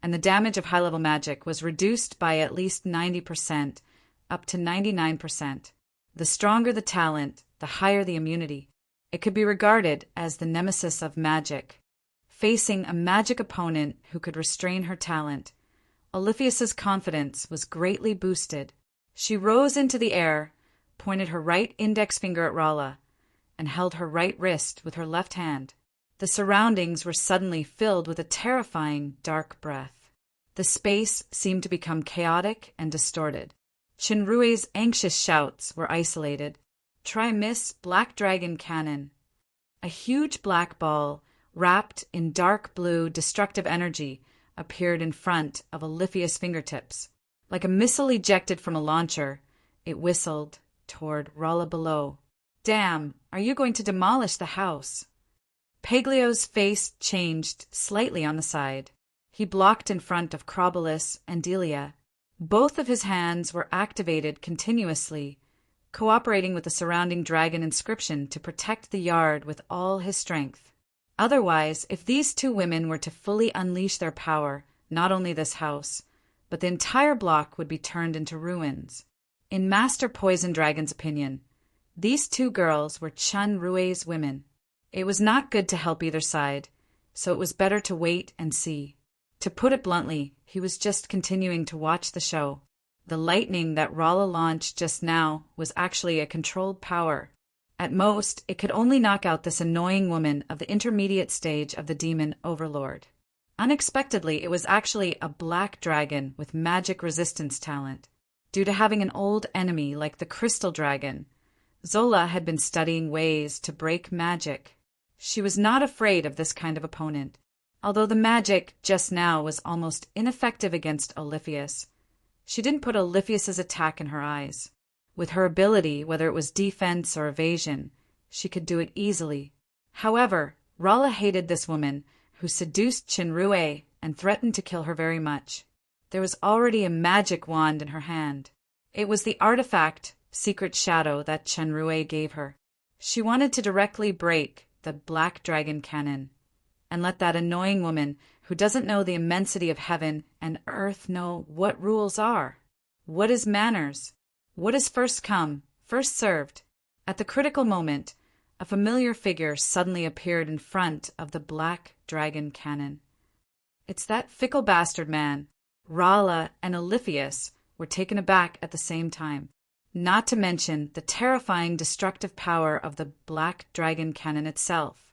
and the damage of high-level magic was reduced by at least 90%, up to 99%. The stronger the talent, the higher the immunity. It could be regarded as the nemesis of magic. Facing a magic opponent who could restrain her talent, Oliphius's confidence was greatly boosted. She rose into the air, pointed her right index finger at Rala, and held her right wrist with her left hand. The surroundings were suddenly filled with a terrifying dark breath. The space seemed to become chaotic and distorted. Chinrue's anxious shouts were isolated. "Try Miss Black Dragon Cannon." A huge black ball, wrapped in dark blue destructive energy, appeared in front of Oliphius' fingertips. Like a missile ejected from a launcher, it whistled toward Rala below. "Damn, are you going to demolish the house?" Paglio's face changed slightly on the side. He blocked in front of Crobolus and Delia. Both of his hands were activated continuously, cooperating with the surrounding dragon inscription to protect the yard with all his strength. Otherwise, if these two women were to fully unleash their power, not only this house, but the entire block would be turned into ruins. In Master Poison Dragon's opinion, these two girls were Chun Rue's women. It was not good to help either side, so it was better to wait and see. To put it bluntly, he was just continuing to watch the show. The lightning that Rala launched just now was actually a controlled power. At most, it could only knock out this annoying woman of the intermediate stage of the demon overlord. Unexpectedly, it was actually a black dragon with magic resistance talent. Due to having an old enemy like the crystal dragon, Zola had been studying ways to break magic. She was not afraid of this kind of opponent. Although the magic just now was almost ineffective against Oliphius, she didn't put Oliphius's attack in her eyes. With her ability, whether it was defense or evasion, she could do it easily. However, Rala hated this woman, who seduced Chinrue and threatened to kill her very much. There was already a magic wand in her hand. It was the artifact, Secret Shadow, that Chinrue gave her. She wanted to directly break the Black Dragon Cannon, and let that annoying woman, who doesn't know the immensity of heaven and earth, know what rules are. What is manners? What is first come, first served? At the critical moment, a familiar figure suddenly appeared in front of the Black Dragon Cannon. It's that fickle bastard man. Rala and Oliphius were taken aback at the same time, not to mention the terrifying destructive power of the Black Dragon Cannon itself.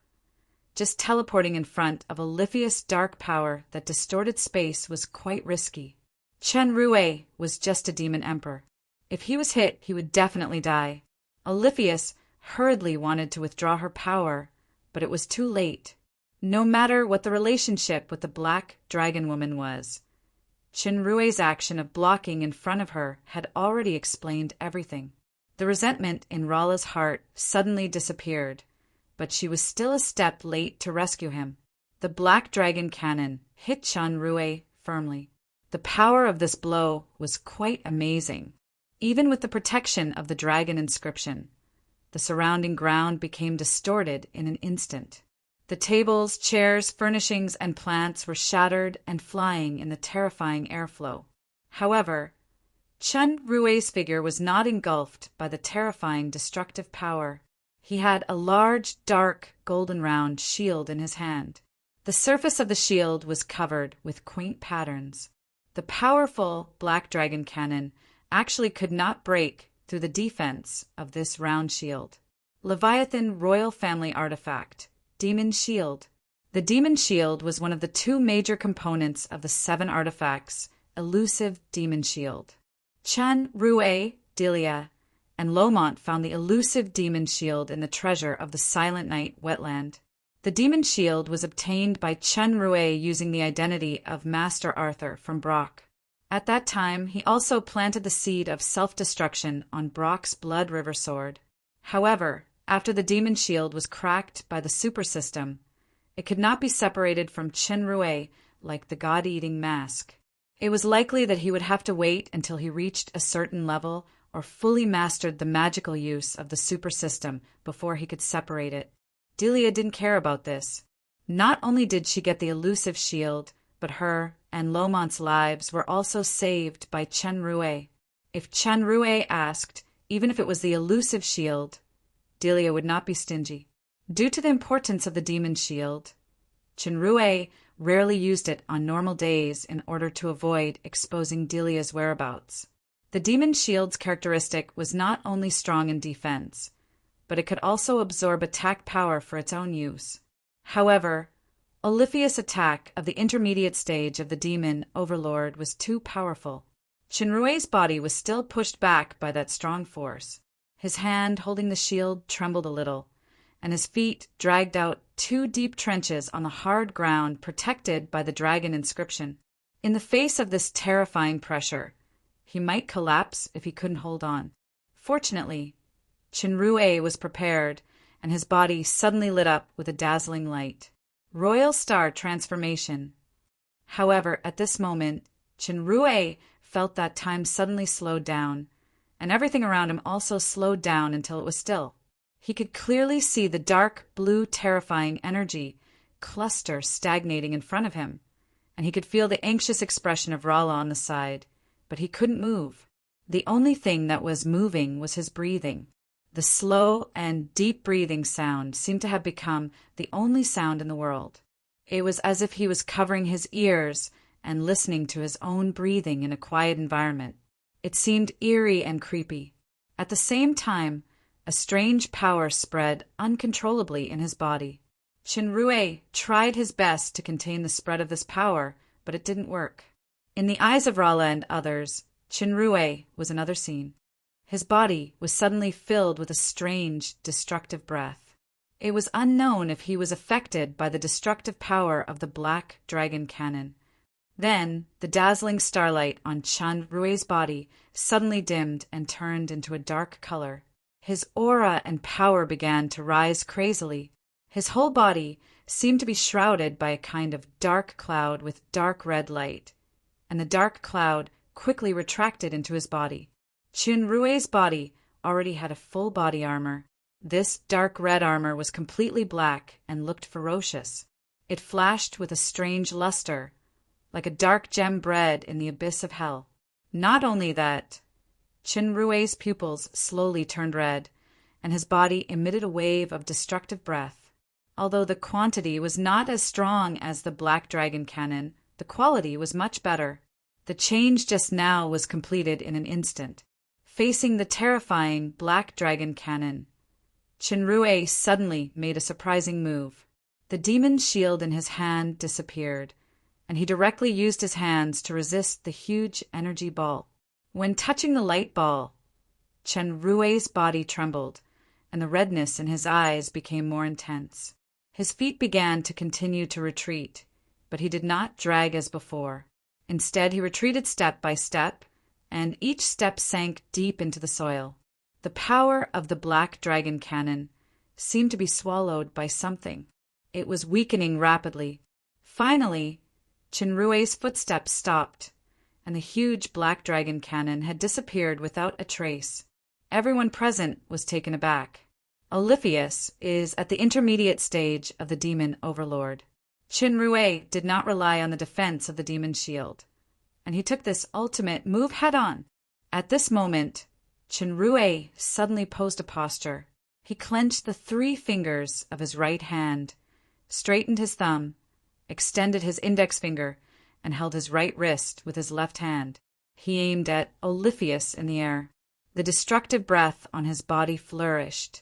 Just teleporting in front of Oliphius' dark power that distorted space was quite risky. Chenrue was just a demon emperor. If he was hit, he would definitely die. Oliphius hurriedly wanted to withdraw her power, but it was too late. No matter what the relationship with the Black Dragon Woman was, Chinrue's action of blocking in front of her had already explained everything. The resentment in Rala's heart suddenly disappeared, but she was still a step late to rescue him. The Black Dragon Cannon hit Chinrue firmly. The power of this blow was quite amazing. Even with the protection of the dragon inscription, the surrounding ground became distorted in an instant. The tables, chairs, furnishings, and plants were shattered and flying in the terrifying airflow. However, Chun Rue's figure was not engulfed by the terrifying destructive power. He had a large, dark, golden-round shield in his hand. The surface of the shield was covered with quaint patterns. The powerful Black Dragon Cannon actually could not break through the defense of this round shield. Leviathan Royal Family Artifact, Demon Shield. The Demon Shield was one of the two major components of the 7 artifacts' elusive Demon Shield. Chun Rue, Delia, and Lomont found the elusive Demon Shield in the treasure of the Silent Night wetland. The Demon Shield was obtained by Chun Rue using the identity of Master Arthur from Brock. At that time, he also planted the seed of self-destruction on Brock's Blood River sword. However, after the Demon Shield was cracked by the Super System, it could not be separated from Chinrue like the God-eating mask. It was likely that he would have to wait until he reached a certain level or fully mastered the magical use of the Super System before he could separate it. Delia didn't care about this. Not only did she get the elusive shield, but her and Lomont's lives were also saved by Chenrue. If Chenrue asked, even if it was the elusive shield, Delia would not be stingy. Due to the importance of the demon shield, Chenrue rarely used it on normal days in order to avoid exposing Delia's whereabouts. The demon shield's characteristic was not only strong in defense, but it could also absorb attack power for its own use. However, Oliphius' attack of the intermediate stage of the demon overlord was too powerful. Chinrue's body was still pushed back by that strong force. His hand holding the shield trembled a little, and his feet dragged out 2 deep trenches on the hard ground protected by the dragon inscription. In the face of this terrifying pressure, he might collapse if he couldn't hold on. Fortunately, Chinrue was prepared, and his body suddenly lit up with a dazzling light. Royal Star Transformation. However, at this moment, Chinrue felt that time suddenly slowed down, and everything around him also slowed down until it was still. He could clearly see the dark blue terrifying energy cluster stagnating in front of him, and he could feel the anxious expression of Rala on the side, but he couldn't move. The only thing that was moving was his breathing. The slow and deep breathing sound seemed to have become the only sound in the world. It was as if he was covering his ears and listening to his own breathing in a quiet environment. It seemed eerie and creepy. At the same time, a strange power spread uncontrollably in his body. Chinrue tried his best to contain the spread of this power, but it didn't work. In the eyes of Rala and others, Chinrue was another scene. His body was suddenly filled with a strange, destructive breath. It was unknown if he was affected by the destructive power of the black dragon cannon. Then, the dazzling starlight on Chinrue's body suddenly dimmed and turned into a dark color. His aura and power began to rise crazily. His whole body seemed to be shrouded by a kind of dark cloud with dark red light, and the dark cloud quickly retracted into his body. Chinrue's body already had a full body armor. This dark red armor was completely black and looked ferocious. It flashed with a strange luster, like a dark gem bred in the abyss of hell. Not only that, Chinrue's pupils slowly turned red, and his body emitted a wave of destructive breath. Although the quantity was not as strong as the black dragon cannon, the quality was much better. The change just now was completed in an instant. Facing the terrifying black dragon cannon, Chinrue suddenly made a surprising move. The demon's shield in his hand disappeared, and he directly used his hands to resist the huge energy ball. When touching the light ball, Chinrue's body trembled, and the redness in his eyes became more intense. His feet began to continue to retreat, but he did not drag as before. Instead, he retreated step by step, and each step sank deep into the soil. The power of the black dragon cannon seemed to be swallowed by something. It was weakening rapidly. Finally, Chinrue's footsteps stopped, and the huge black dragon cannon had disappeared without a trace. Everyone present was taken aback. Oliphius is at the intermediate stage of the demon overlord. Chinrue did not rely on the defense of the demon's shield, and he took this ultimate move head-on. At this moment, Chinrue suddenly posed a posture. He clenched the 3 fingers of his right hand, straightened his thumb, extended his index finger, and held his right wrist with his left hand. He aimed at Oliphius in the air. The destructive breath on his body flourished,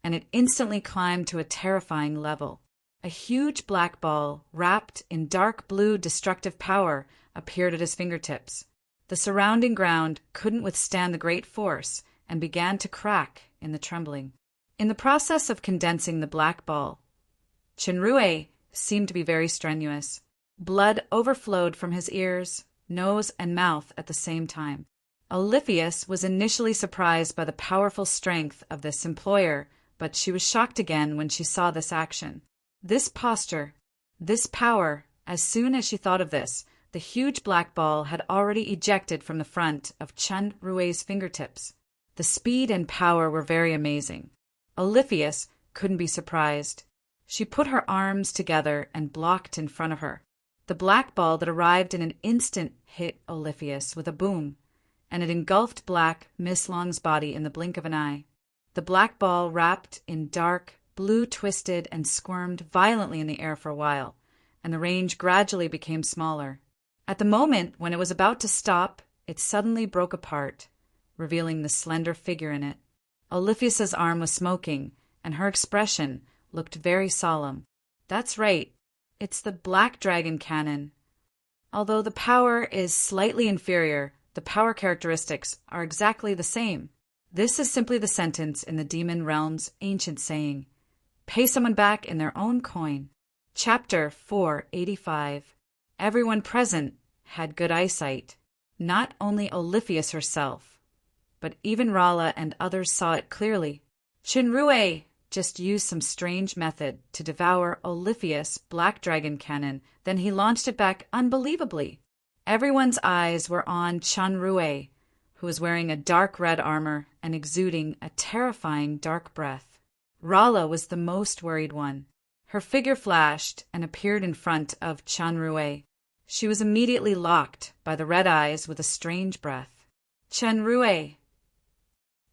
and it instantly climbed to a terrifying level. A huge black ball, wrapped in dark blue destructive power, appeared at his fingertips. The surrounding ground couldn't withstand the great force and began to crack in the trembling. In the process of condensing the black ball, Chinrue seemed to be very strenuous. Blood overflowed from his ears, nose, and mouth at the same time. Oliphius was initially surprised by the powerful strength of this employer, but she was shocked again when she saw this action. This posture, this power, as soon as she thought of this, the huge black ball had already ejected from the front of Chinrue's fingertips. The speed and power were very amazing. Oliphius couldn't be surprised. She put her arms together and blocked in front of her. The black ball that arrived in an instant hit Oliphius with a boom, and it engulfed black Miss Long's body in the blink of an eye. The black ball, wrapped in dark blue, twisted and squirmed violently in the air for a while, and the range gradually became smaller. At the moment when it was about to stop, it suddenly broke apart, revealing the slender figure in it. Oliphius's arm was smoking, and her expression looked very solemn. That's right, it's the black dragon cannon. Although the power is slightly inferior, the power characteristics are exactly the same. This is simply the sentence in the demon realm's ancient saying, "Pay someone back in their own coin." Chapter 485. Everyone present had good eyesight. Not only Oliphius herself, but even Rala and others saw it clearly. Chinrue just used some strange method to devour Oliphius' black dragon cannon, then he launched it back unbelievably. Everyone's eyes were on Chanrue, who was wearing a dark red armor and exuding a terrifying dark breath. Rala was the most worried one. Her figure flashed and appeared in front of Chanrue. She was immediately locked by the red eyes with a strange breath. Chanrue!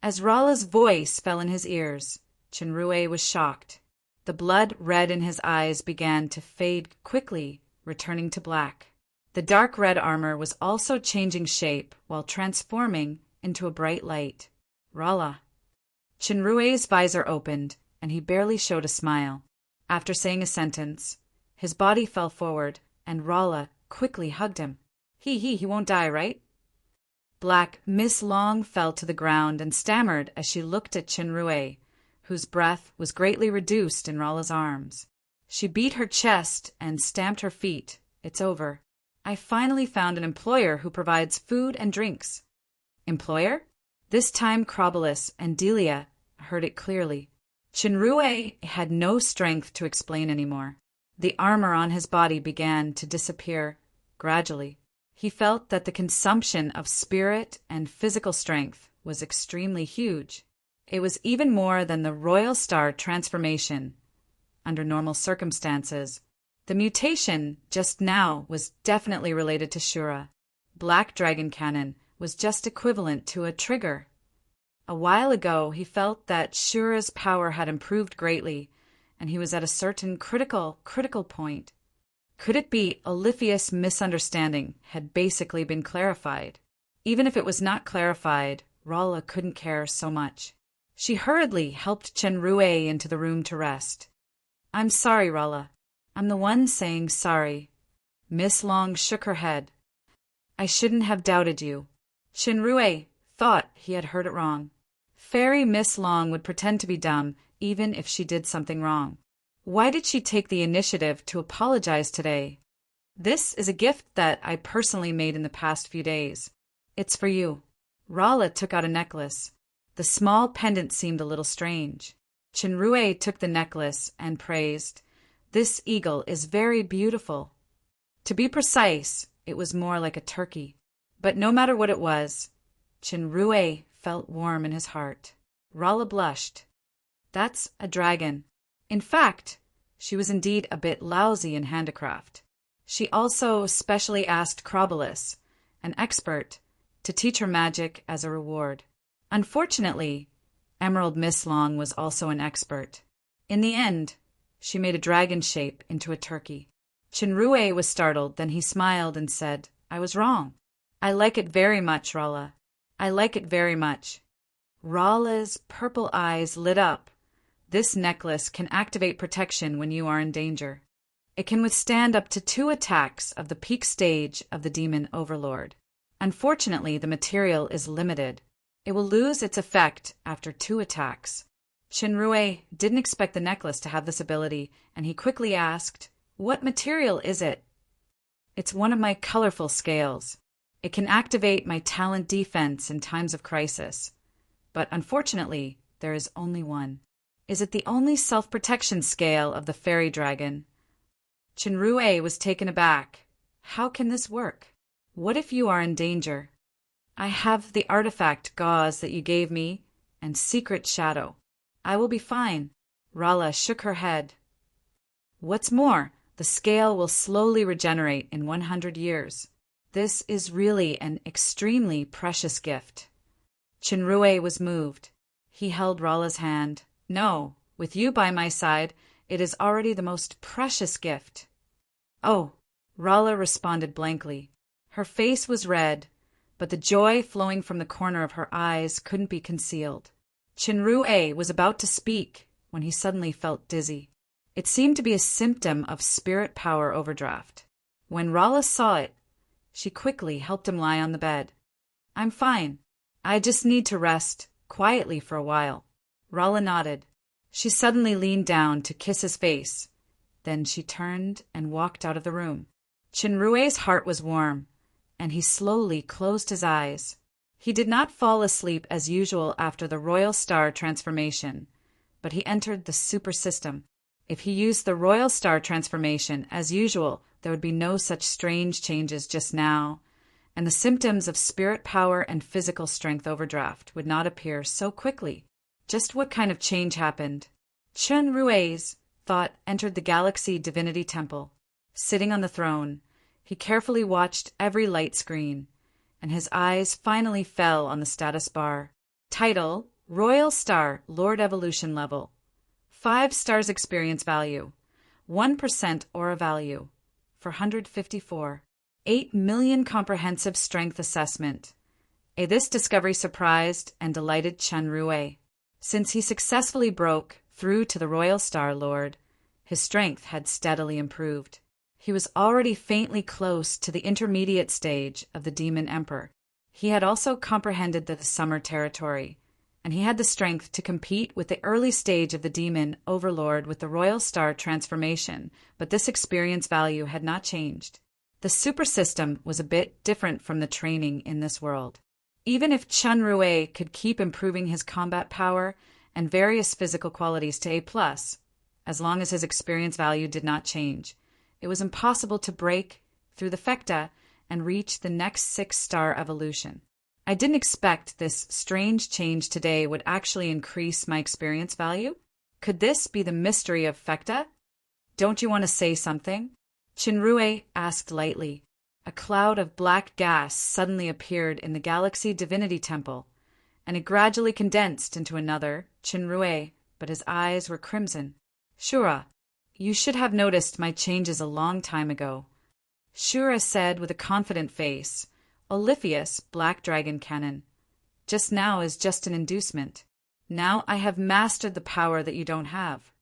As Rala's voice fell in his ears, Chanrue was shocked. The blood red in his eyes began to fade quickly, returning to black. The dark red armor was also changing shape while transforming into a bright light. Rala. Chanrue's visor opened, and he barely showed a smile. After saying a sentence, his body fell forward, and Rala quickly hugged him. He won't die, right? Black Miss Long fell to the ground and stammered as she looked at Chanrue, whose breath was greatly reduced in Rala's arms. She beat her chest and stamped her feet. It's over. I finally found an employer who provides food and drinks. Employer? This time Crobolus and Delia heard it clearly. Chanrue had no strength to explain anymore. The armor on his body began to disappear gradually. He felt that the consumption of spirit and physical strength was extremely huge. It was even more than the Royal Star transformation under normal circumstances. The mutation just now was definitely related to Shura. Black Dragon Cannon was just equivalent to a trigger. A while ago, he felt that Shura's power had improved greatly, and he was at a certain critical point. Could it be Oliphius' misunderstanding had basically been clarified? Even if it was not clarified, Rala couldn't care so much. She hurriedly helped Chanrue into the room to rest. I'm sorry, Rala. I'm the one saying sorry. Miss Long shook her head. I shouldn't have doubted you. Chanrue thought he had heard it wrong. Fairy Miss Long would pretend to be dumb even if she did something wrong. Why did she take the initiative to apologize today? This is a gift that I personally made in the past few days. It's for you. Rala took out a necklace. The small pendant seemed a little strange. Chanrue took the necklace and praised, This eagle is very beautiful. To be precise, it was more like a turkey. But no matter what it was, Chanrue felt warm in his heart. Rala blushed. That's a dragon. In fact, she was indeed a bit lousy in handicraft. She also specially asked Crobolus, an expert, to teach her magic as a reward. Unfortunately, Emerald Miss Long was also an expert. In the end, she made a dragon shape into a turkey. Chanrue was startled, then he smiled and said, I was wrong. I like it very much, Rala. I like it very much. Rala's purple eyes lit up. This necklace can activate protection when you are in danger. It can withstand up to 2 attacks of the peak stage of the demon overlord. Unfortunately, the material is limited. It will lose its effect after 2 attacks. Chanrue didn't expect the necklace to have this ability, and he quickly asked, What material is it? It's one of my colorful scales. It can activate my talent defense in times of crisis. But unfortunately, there is only one. Is it the only self-protection scale of the fairy dragon? Chanrue was taken aback. How can this work? What if you are in danger? I have the artifact gauze that you gave me, and secret shadow. I will be fine. Rala shook her head. What's more, the scale will slowly regenerate in 100 years. This is really an extremely precious gift. Chanrue was moved. He held Rala's hand. No, with you by my side, it is already the most precious gift. Oh, Rala responded blankly. Her face was red, but the joy flowing from the corner of her eyes couldn't be concealed. Chanrue was about to speak when he suddenly felt dizzy. It seemed to be a symptom of spirit power overdraft. When Rala saw it, she quickly helped him lie on the bed. I'm fine. I just need to rest quietly for a while. Rala nodded. She suddenly leaned down to kiss his face. Then she turned and walked out of the room. Chanrue's heart was warm, and he slowly closed his eyes. He did not fall asleep as usual after the Royal Star transformation, but he entered the super system. If he used the Royal Star transformation, as usual, there would be no such strange changes just now, and the symptoms of spirit power and physical strength overdraft would not appear so quickly. Just what kind of change happened? Chen Rui's thought entered the Galaxy Divinity Temple. Sitting on the throne, he carefully watched every light screen, and his eyes finally fell on the status bar. Title: Royal Star, Lord Evolution Level. 5 stars experience value. 1% aura value. 454. 8 million comprehensive strength assessment. This discovery surprised and delighted Chen Rui. Since he successfully broke through to the Royal Star Lord, his strength had steadily improved. He was already faintly close to the intermediate stage of the Demon Emperor. He had also comprehended the summer territory, and he had the strength to compete with the early stage of the Demon Overlord with the Royal Star transformation, but this experience value had not changed. The super system was a bit different from the training in this world. Even if Chen Rui could keep improving his combat power and various physical qualities to A+, as long as his experience value did not change, it was impossible to break through the Fecta and reach the next 6-star evolution. I didn't expect this strange change today would actually increase my experience value. Could this be the mystery of Fecta? Don't you want to say something? Chinrui asked lightly. A cloud of black gas suddenly appeared in the Galaxy Divinity Temple, and it gradually condensed into another Chinrui, but his eyes were crimson. Shura, you should have noticed my changes a long time ago, Shura said with a confident face. Oliphius, Black Dragon Cannon. Just now is just an inducement. Now I have mastered the power that you don't have.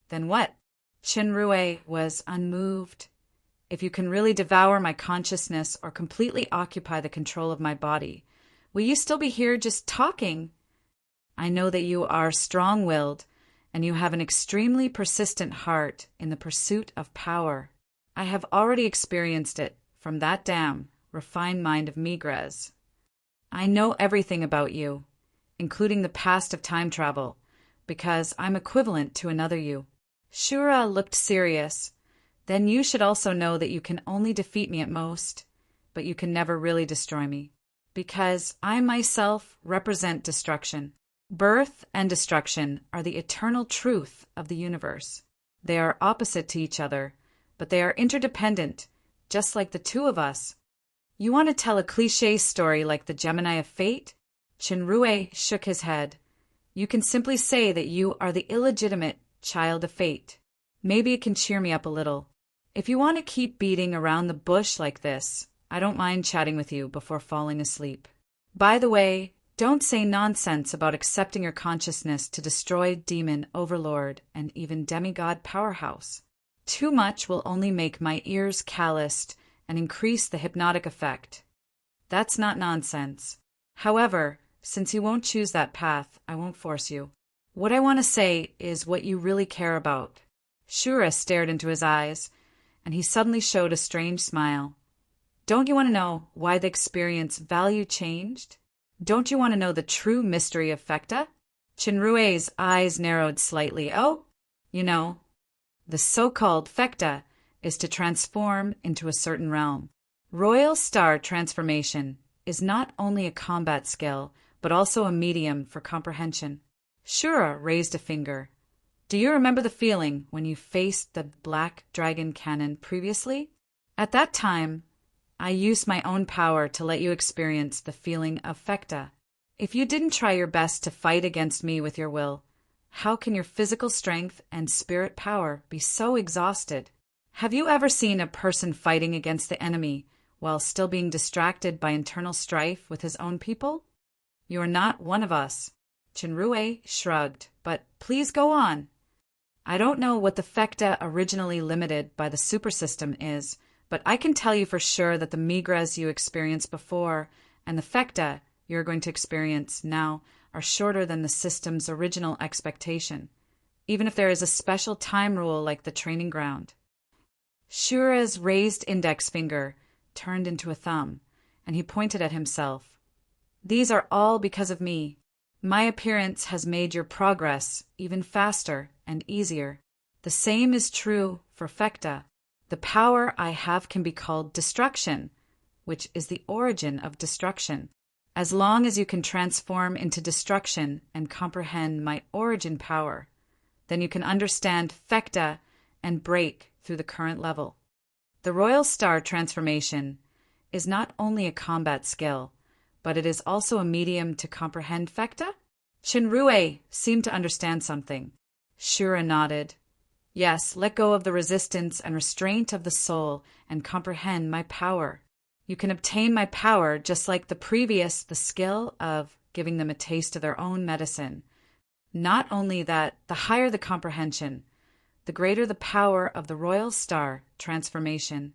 Then what? Chinrui was unmoved. If you can really devour my consciousness or completely occupy the control of my body, will you still be here just talking? I know that you are strong-willed, and you have an extremely persistent heart in the pursuit of power. I have already experienced it from that damn refined mind of Migres. I know everything about you, including the past of time travel, because I'm equivalent to another you. Shura looked serious. Then you should also know that you can only defeat me at most, but you can never really destroy me, because I myself represent destruction. Birth and destruction are the eternal truth of the universe. They are opposite to each other, but they are interdependent, just like the two of us. You want to tell a cliché story like the Gemini of Fate? Chinrui shook his head. You can simply say that you are the illegitimate child of Fate. Maybe it can cheer me up a little. If you want to keep beating around the bush like this, I don't mind chatting with you before falling asleep. By the way, don't say nonsense about accepting your consciousness to destroy Demon Overlord and even Demigod Powerhouse. Too much will only make my ears calloused and increase the hypnotic effect. That's not nonsense. However, since you won't choose that path, I won't force you. What I want to say is what you really care about. Shura stared into his eyes, and he suddenly showed a strange smile. Don't you want to know why the experience value changed? Don't you want to know the true mystery of Fecta? Chinrui's eyes narrowed slightly. Oh, you know, the so-called Fecta is to transform into a certain realm. Royal Star transformation is not only a combat skill, but also a medium for comprehension. Shura raised a finger. Do you remember the feeling when you faced the Black Dragon Cannon previously? At that time, I used my own power to let you experience the feeling of Fecta. If you didn't try your best to fight against me with your will, how can your physical strength and spirit power be so exhausted? Have you ever seen a person fighting against the enemy while still being distracted by internal strife with his own people? You are not one of us. Chinrui shrugged, but please go on. I don't know what the Fecta originally limited by the super system is, but I can tell you for sure that the Migres you experienced before and the Fecta you're going to experience now are shorter than the system's original expectation, even if there is a special time rule like the training ground. Shura's raised index finger turned into a thumb, and he pointed at himself. These are all because of me. My appearance has made your progress even faster and easier. The same is true for Fekta. The power I have can be called destruction, which is the origin of destruction. As long as you can transform into destruction and comprehend my origin power, then you can understand Fekta and break through the current level. The Royal Star transformation is not only a combat skill, but it is also a medium to comprehend Fekta? Chinrue seemed to understand something. Shura nodded. Yes, let go of the resistance and restraint of the soul and comprehend my power. You can obtain my power just like the skill of giving them a taste of their own medicine. Not only that, the higher the comprehension, the greater the power of the Royal Star transformation.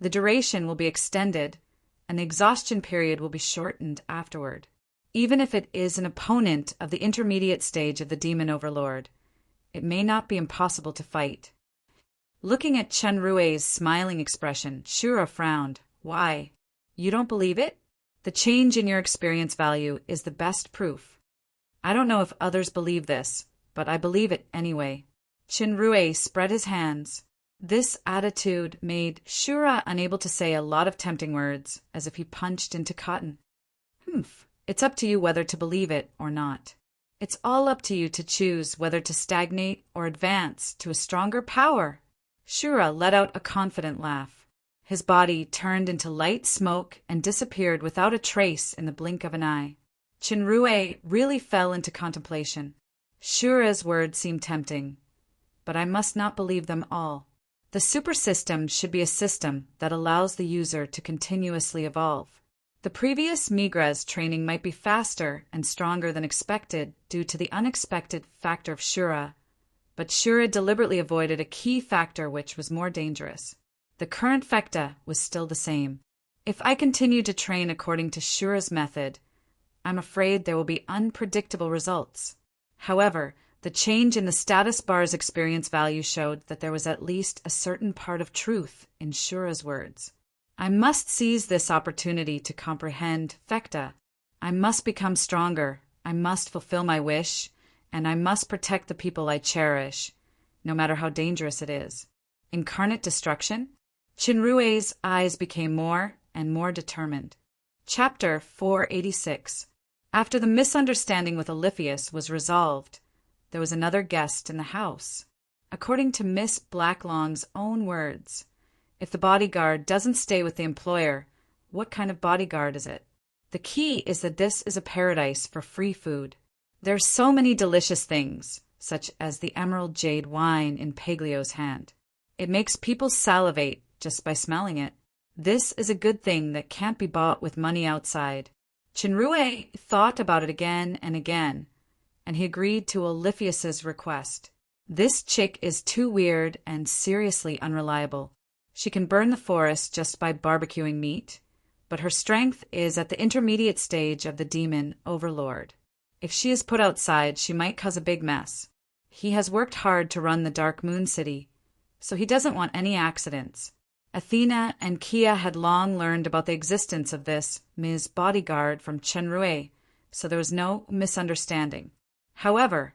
The duration will be extended, and the exhaustion period will be shortened afterward. Even if it is an opponent of the intermediate stage of the Demon Overlord, it may not be impossible to fight. Looking at Chenrue's smiling expression, Shura frowned. Why? You don't believe it? The change in your experience value is the best proof. I don't know if others believe this, but I believe it anyway. Chinrue spread his hands. This attitude made Shura unable to say a lot of tempting words, as if he punched into cotton. It's up to you whether to believe it or not. It's all up to you to choose whether to stagnate or advance to a stronger power. Shura let out a confident laugh. His body turned into light smoke and disappeared without a trace in the blink of an eye. Chinrue really fell into contemplation. Shura's words seemed tempting, but I must not believe them all. The super system should be a system that allows the user to continuously evolve. The previous Migra's training might be faster and stronger than expected due to the unexpected factor of Shura, but Shura deliberately avoided a key factor which was more dangerous. The current Fekta was still the same. If I continue to train according to Shura's method, I'm afraid there will be unpredictable results. However, the change in the status bar's experience value showed that there was at least a certain part of truth in Shura's words. I must seize this opportunity to comprehend Fekta. I must become stronger, I must fulfill my wish, and I must protect the people I cherish, no matter how dangerous it is. Incarnate destruction? Chinrue's eyes became more and more determined. Chapter 486. After the misunderstanding with Oliphius was resolved, there was another guest in the house. According to Miss Blacklong's own words, if the bodyguard doesn't stay with the employer, what kind of bodyguard is it? The key is that this is a paradise for free food. There are so many delicious things, such as the emerald jade wine in Paglio's hand. It makes people salivate just by smelling it. This is a good thing that can't be bought with money outside. Chinrue thought about it again, and he agreed to Oliphius's request. This chick is too weird and seriously unreliable. She can burn the forest just by barbecuing meat, but her strength is at the intermediate stage of the Demon Overlord. If she is put outside, she might cause a big mess. He has worked hard to run the Dark Moon City, so he doesn't want any accidents. Athena and Kia had long learned about the existence of this Ms. Bodyguard from Chenrue, so there was no misunderstanding. However,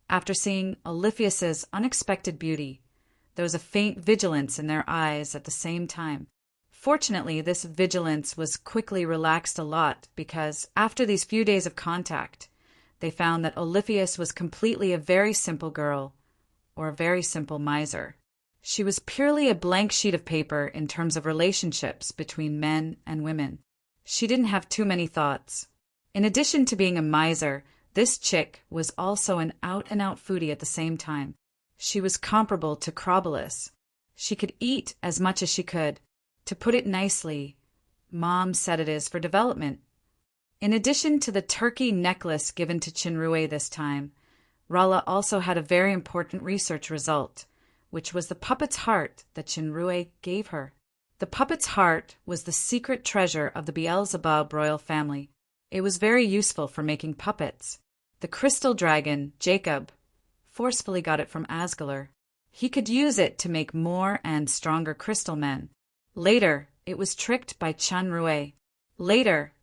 after seeing Oliphius's unexpected beauty, there was a faint vigilance in their eyes at the same time. Fortunately, this vigilance was quickly relaxed a lot because, after these few days of contact, they found that Oliphius was completely a very simple girl, or a very simple miser. She was purely a blank sheet of paper in terms of relationships between men and women. She didn't have too many thoughts. In addition to being a miser, this chick was also an out-and-out foodie at the same time. She was comparable to Crobolus. She could eat as much as she could. To put it nicely, Mom said it is for development. In addition to the turkey necklace given to Chinrue this time, Rala also had a very important research result, which was the puppet's heart that Chinrue gave her. The puppet's heart was the secret treasure of the Beelzebub royal family. It was very useful for making puppets. The crystal dragon, Jacob, forcefully got it from Asgalar. He could use it to make more and stronger crystal men. Later, it was tricked by Chinrue. Later,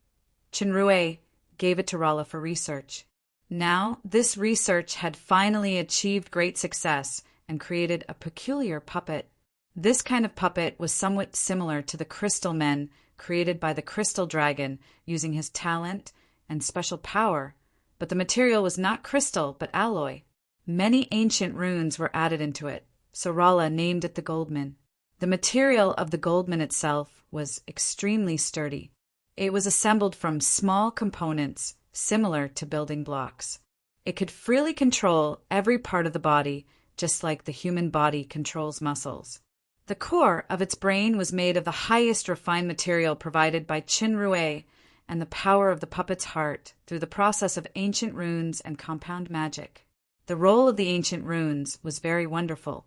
Chinrue gave it to Rala for research. Now, this research had finally achieved great success and created a peculiar puppet. This kind of puppet was somewhat similar to the crystal men created by the crystal dragon using his talent and special power, but the material was not crystal but alloy. Many ancient runes were added into it, so Rolla named it the Goldman. The material of the Goldman itself was extremely sturdy. It was assembled from small components similar to building blocks. It could freely control every part of the body, just like the human body controls muscles. The core of its brain was made of the highest refined material provided by Chinrue and the power of the puppet's heart through the process of ancient runes and compound magic. The role of the ancient runes was very wonderful.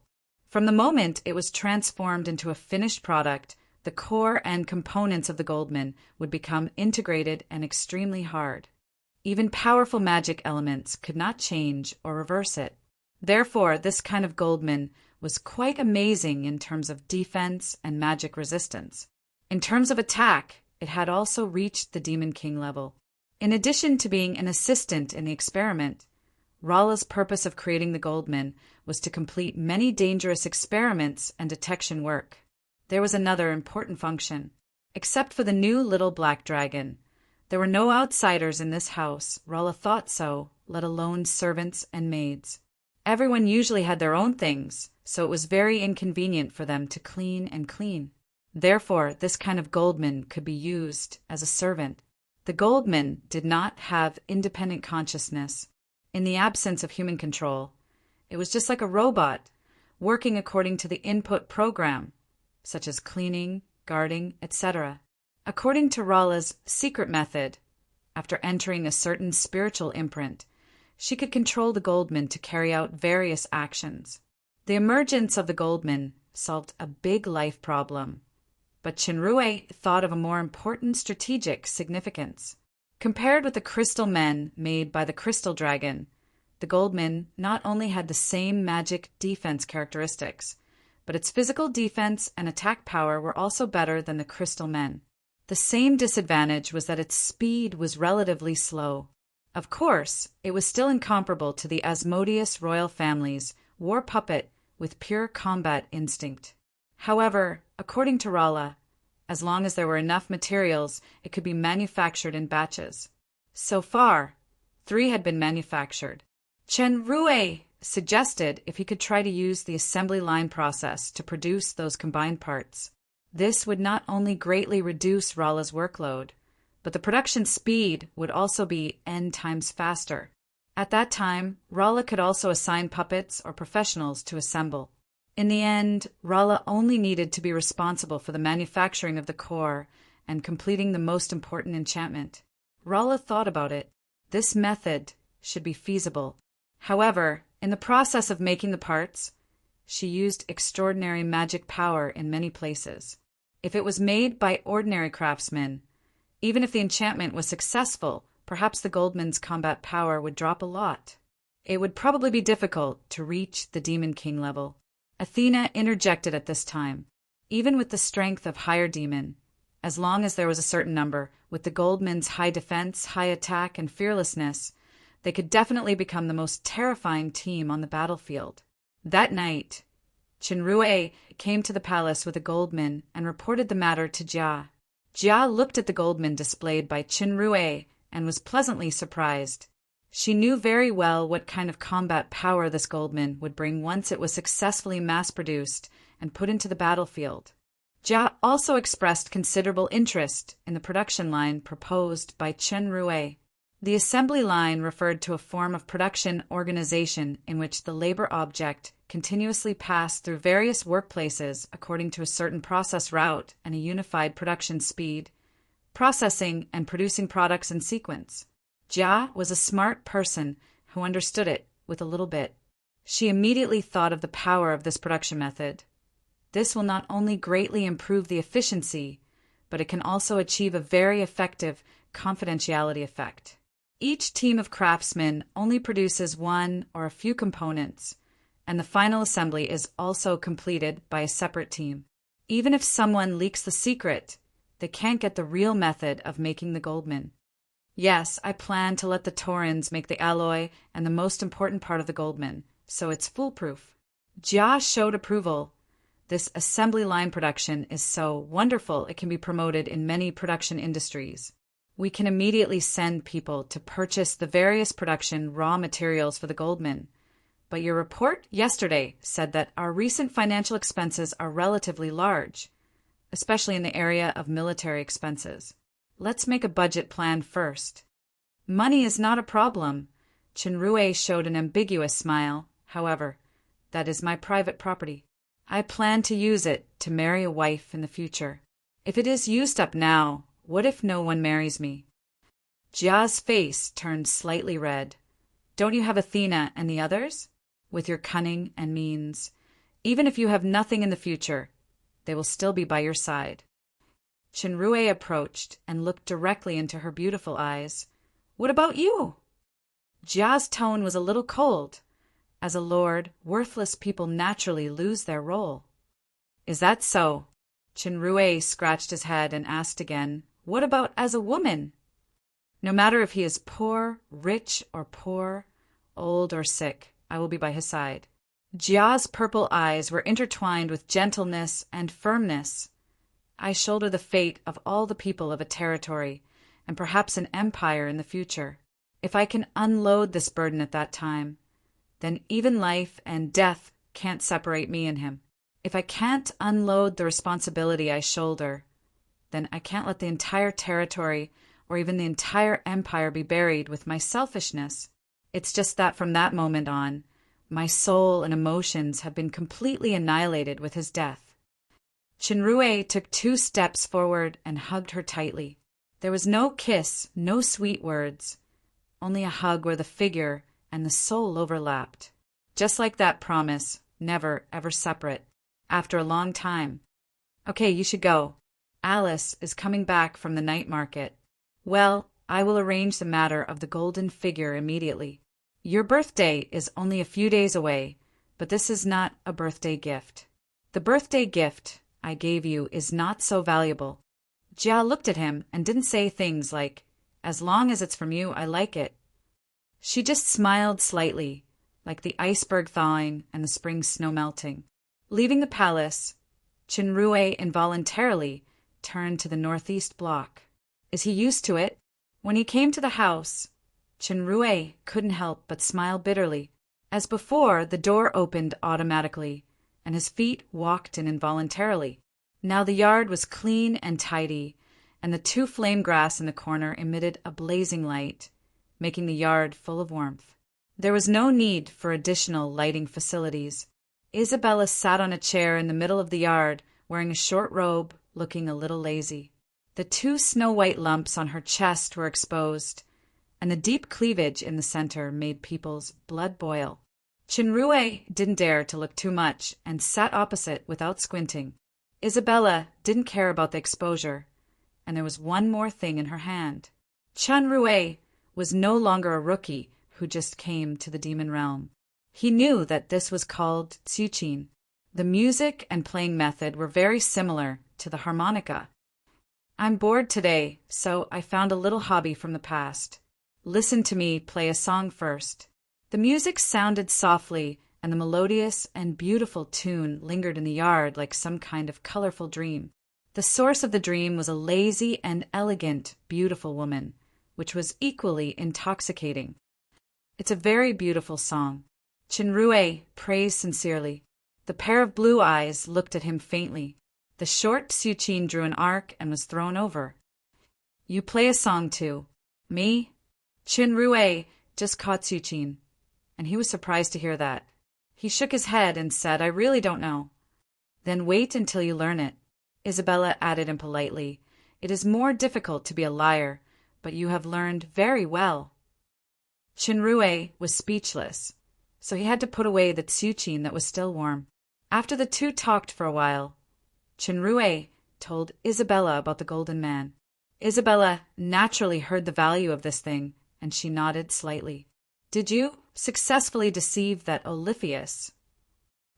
From the moment it was transformed into a finished product, the core and components of the Goldman would become integrated and extremely hard. Even powerful magic elements could not change or reverse it. Therefore, this kind of Goldman was quite amazing in terms of defense and magic resistance. In terms of attack, it had also reached the Demon King level. In addition to being an assistant in the experiment, Rolla's purpose of creating the Goldman was to complete many dangerous experiments and detection work. There was another important function. Except for the new little black dragon, there were no outsiders in this house. Rolla thought so, let alone servants and maids. Everyone usually had their own things, so it was very inconvenient for them to clean and clean. Therefore, this kind of Goldman could be used as a servant. The Goldman did not have independent consciousness. In the absence of human control, it was just like a robot, working according to the input program, such as cleaning, guarding, etc. According to Rolla's secret method, after entering a certain spiritual imprint, she could control the Goldman to carry out various actions. The emergence of the Goldman solved a big life problem, but Chinrue thought of a more important strategic significance. Compared with the crystal men made by the crystal dragon, the Goldman not only had the same magic defense characteristics, but its physical defense and attack power were also better than the crystal men. The same disadvantage was that its speed was relatively slow. Of course, it was still incomparable to the Asmodeus royal family's war puppet with pure combat instinct. However, according to Rolla, as long as there were enough materials, it could be manufactured in batches. So far, 3 had been manufactured. Chinrue suggested if he could try to use the assembly line process to produce those combined parts. This would not only greatly reduce Rolla's workload, but the production speed would also be n times faster. At that time, Rolla could also assign puppets or professionals to assemble. In the end, Rolla only needed to be responsible for the manufacturing of the core and completing the most important enchantment. Rolla thought about it. This method should be feasible. However, in the process of making the parts, she used extraordinary magic power in many places. If it was made by ordinary craftsmen, even if the enchantment was successful, perhaps the Goldman's combat power would drop a lot. It would probably be difficult to reach the Demon King level. Athena interjected at this time. Even with the strength of higher demon, as long as there was a certain number, with the Goldman's high defense, high attack, and fearlessness, they could definitely become the most terrifying team on the battlefield. That night, Chinrue came to the palace with a Goldman and reported the matter to Jia. Jia looked at the Goldman displayed by Chinrue and was pleasantly surprised. She knew very well what kind of combat power this Goldman would bring once it was successfully mass-produced and put into the battlefield. Jia also expressed considerable interest in the production line proposed by Chinrue. The assembly line referred to a form of production organization in which the labor object continuously passed through various workplaces according to a certain process route and a unified production speed, processing and producing products in sequence. Jia was a smart person who understood it with a little bit. She immediately thought of the power of this production method. This will not only greatly improve the efficiency, but it can also achieve a very effective confidentiality effect. Each team of craftsmen only produces one or a few components, and the final assembly is also completed by a separate team. Even if someone leaks the secret, they can't get the real method of making the Goldman. Yes, I plan to let the Taurans make the alloy and the most important part of the Goldman, so it's foolproof. Jia showed approval. This assembly line production is so wonderful it can be promoted in many production industries. We can immediately send people to purchase the various production raw materials for the Goldman. But your report yesterday said that our recent financial expenses are relatively large, especially in the area of military expenses. Let's make a budget plan first. Money is not a problem. Chenrue showed an ambiguous smile. However, that is my private property. I plan to use it to marry a wife in the future. If it is used up now, what if no one marries me? Jia's face turned slightly red. Don't you have Athena and the others? With your cunning and means, even if you have nothing in the future, they will still be by your side. Chenrue approached and looked directly into her beautiful eyes. What about you? Jia's tone was a little cold. As a lord, worthless people naturally lose their role. Is that so? Chenrue scratched his head and asked again, what about as a woman? No matter if he is poor, rich, or poor, old or sick, I will be by his side. Jia's purple eyes were intertwined with gentleness and firmness. I shoulder the fate of all the people of a territory, and perhaps an empire in the future. If I can unload this burden at that time, then even life and death can't separate me and him. If I can't unload the responsibility I shoulder, then I can't let the entire territory or even the entire empire be buried with my selfishness. It's just that from that moment on, my soul and emotions have been completely annihilated with his death. Chenrue took 2 steps forward and hugged her tightly. There was no kiss, no sweet words, only a hug where the figure and the soul overlapped. Just like that promise, never ever separate. After a long time. Okay, you should go. Alice is coming back from the night market. Well, I will arrange the matter of the golden figure immediately. Your birthday is only a few days away, but this is not a birthday gift. The birthday gift I gave you is not so valuable. Jia looked at him and didn't say things like, as long as it's from you, I like it. She just smiled slightly, like the iceberg thawing and the spring snow melting. Leaving the palace, Chenrue involuntarily turned to the northeast block. Is he used to it? When he came to the house, Chenrue couldn't help but smile bitterly. As before, the door opened automatically, and his feet walked in involuntarily. Now the yard was clean and tidy, and the 2 flame grass in the corner emitted a blazing light, making the yard full of warmth. There was no need for additional lighting facilities. Isabella sat on a chair in the middle of the yard, wearing a short robe, looking a little lazy. The 2 snow-white lumps on her chest were exposed, and the deep cleavage in the center made people's blood boil. Chenrue didn't dare to look too much and sat opposite without squinting. Isabella didn't care about the exposure, and there was one more thing in her hand. Chenrue was no longer a rookie who just came to the demon realm. He knew that this was called tsuchin. The music and playing method were very similar to the harmonica. I'm bored today, so I found a little hobby from the past. Listen to me play a song first. The music sounded softly, and the melodious and beautiful tune lingered in the yard like some kind of colorful dream. The source of the dream was a lazy and elegant, beautiful woman, which was equally intoxicating. It's a very beautiful song. Chenrue praised sincerely. The pair of blue eyes looked at him faintly. The short tsuchin drew an arc and was thrown over. You play a song too. Me? Chenrue just caught tsuchin, and he was surprised to hear that. He shook his head and said, I really don't know. Then wait until you learn it. Isabella added impolitely, it is more difficult to be a liar, but you have learned very well. Chenrue was speechless, so he had to put away the tsuchin that was still warm. After the 2 talked for a while, Chenrue told Isabella about the golden man. Isabella naturally heard the value of this thing, and she nodded slightly. Did you successfully deceive that Oliphius?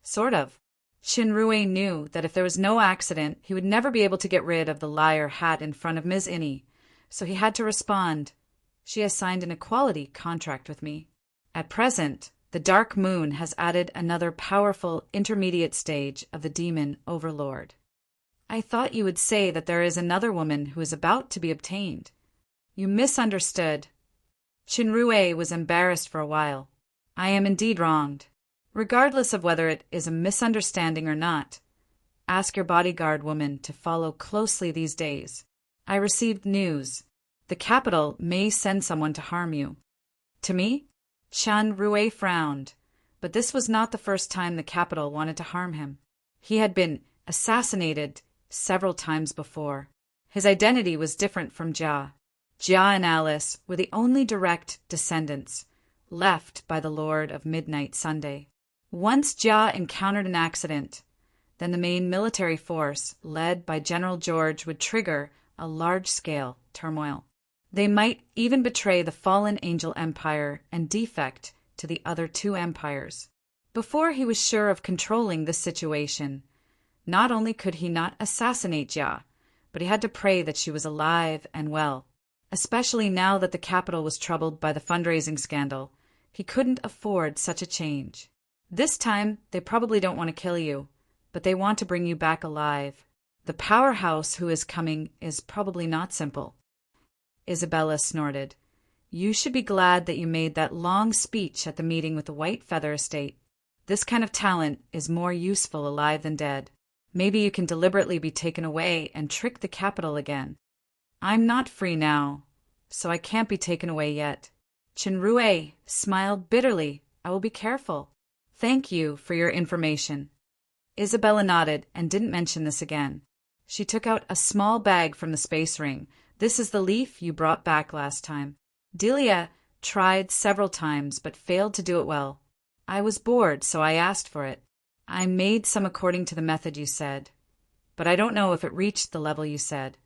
Sort of. Chenrue knew that if there was no accident, he would never be able to get rid of the liar hat in front of Ms. Innie, so he had to respond, She has signed an equality contract with me. At present, the Dark Moon has added another powerful intermediate stage of the demon overlord. I thought you would say that there is another woman who is about to be obtained. You misunderstood. Chinrue was embarrassed for a while. I am indeed wronged. Regardless of whether it is a misunderstanding or not, ask your bodyguard woman to follow closely these days. I received news. The capital may send someone to harm you. To me? Chinrue frowned, but this was not the first time the capital wanted to harm him. He had been assassinated several times before. His identity was different from Jia. Jia and Alice were the only direct descendants left by the Lord of Midnight Sunday. Once Jia encountered an accident, then the main military force, led by General George, would trigger a large-scale turmoil. They might even betray the fallen Angel Empire and defect to the other two empires. Before he was sure of controlling this situation, not only could he not assassinate Jia, but he had to pray that she was alive and well. Especially now that the capital was troubled by the fundraising scandal, he couldn't afford such a change. This time, they probably don't want to kill you, but they want to bring you back alive. The powerhouse who is coming is probably not simple. Isabella snorted. You should be glad that you made that long speech at the meeting with the White Feather Estate. This kind of talent is more useful alive than dead. Maybe you can deliberately be taken away and trick the capital again. I'm not free now, so I can't be taken away yet. Chinrue smiled bitterly. I will be careful. Thank you for your information. Isabella nodded and didn't mention this again. She took out a small bag from the space ring. This is the leaf you brought back last time. Delia tried several times but failed to do it well. I was bored, so I asked for it. I made some according to the method you said, but I don't know if it reached the level you said.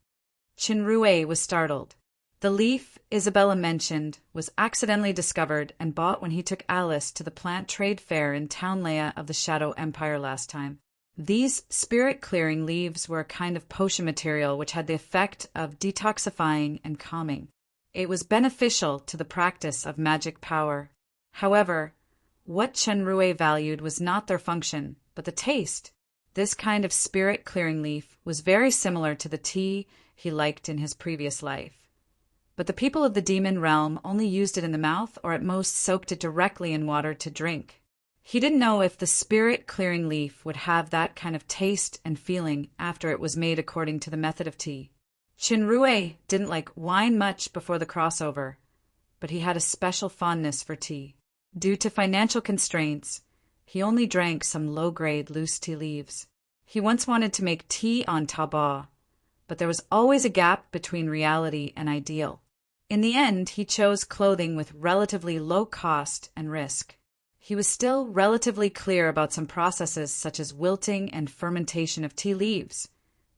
Chinrue was startled. The leaf Isabella mentioned was accidentally discovered and bought when he took Alice to the plant trade fair in Townlea of the Shadow Empire last time. These spirit-clearing leaves were a kind of potion material which had the effect of detoxifying and calming. It was beneficial to the practice of magic power. However, what Chinrue valued was not their function, but the taste. This kind of spirit-clearing leaf was very similar to the tea he liked in his previous life. But the people of the demon realm only used it in the mouth or at most soaked it directly in water to drink. He didn't know if the spirit-clearing leaf would have that kind of taste and feeling after it was made according to the method of tea. Chinrue didn't like wine much before the crossover, but he had a special fondness for tea. Due to financial constraints, he only drank some low-grade loose tea leaves. He once wanted to make tea on tabac, but there was always a gap between reality and ideal. In the end, he chose clothing with relatively low cost and risk. He was still relatively clear about some processes such as wilting and fermentation of tea leaves,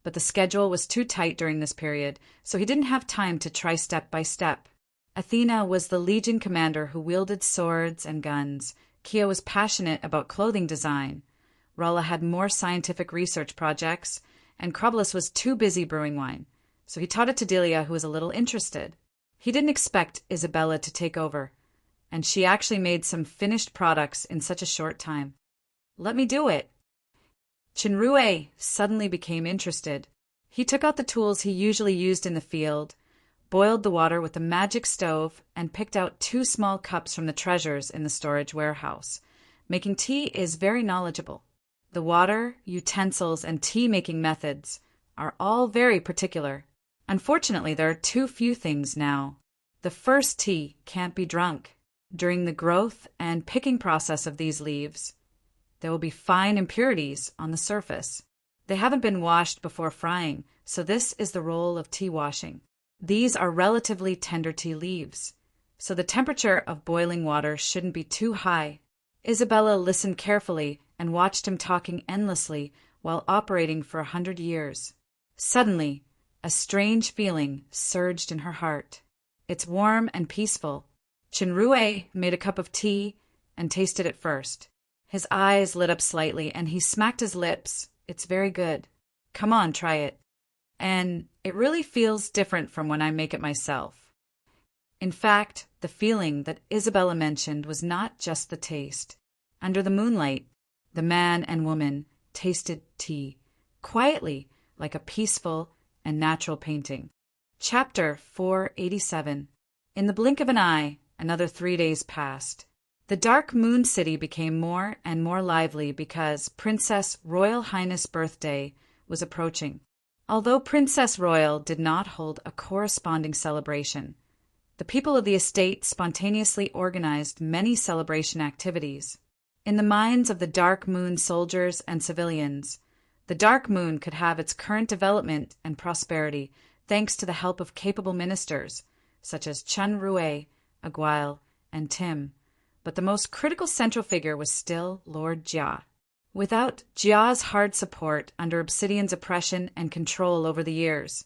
but the schedule was too tight during this period, so he didn't have time to try step by step. Athena was the legion commander who wielded swords and guns. Kia was passionate about clothing design. Rala had more scientific research projects, and Kroblis was too busy brewing wine, so he taught it to Delia, who was a little interested. He didn't expect Isabella to take over, and she actually made some finished products in such a short time. Let me do it. Chinrue suddenly became interested. He took out the tools he usually used in the field, boiled the water with the magic stove, and picked out 2 small cups from the treasures in the storage warehouse. Making tea is very knowledgeable. The water, utensils, and tea-making methods are all very particular. Unfortunately, there are too few things now. The first tea can't be drunk. During the growth and picking process of these leaves, there will be fine impurities on the surface. They haven't been washed before frying, so this is the role of tea washing. These are relatively tender tea leaves, so the temperature of boiling water shouldn't be too high. Isabella listened carefully and watched him talking endlessly while operating for 100 years. Suddenly, a strange feeling surged in her heart. It's warm and peaceful. Chinrue made a cup of tea and tasted it first. His eyes lit up slightly and he smacked his lips. It's very good. Come on, try it. And it really feels different from when I make it myself. In fact, the feeling that Isabella mentioned was not just the taste. Under the moonlight, the man and woman tasted tea, quietly, like a peaceful and natural painting. Chapter 487. In the blink of an eye, another 3 days passed. The Dark Moon City became more and more lively because Princess Royal Highness' birthday was approaching. Although Princess Royal did not hold a corresponding celebration, the people of the estate spontaneously organized many celebration activities. In the minds of the Dark Moon soldiers and civilians, the Dark Moon could have its current development and prosperity thanks to the help of capable ministers, such as Chun Rue, Aguile, and Tim. But the most critical central figure was still Lord Jia. Without Jia's hard support under Obsidian's oppression and control over the years,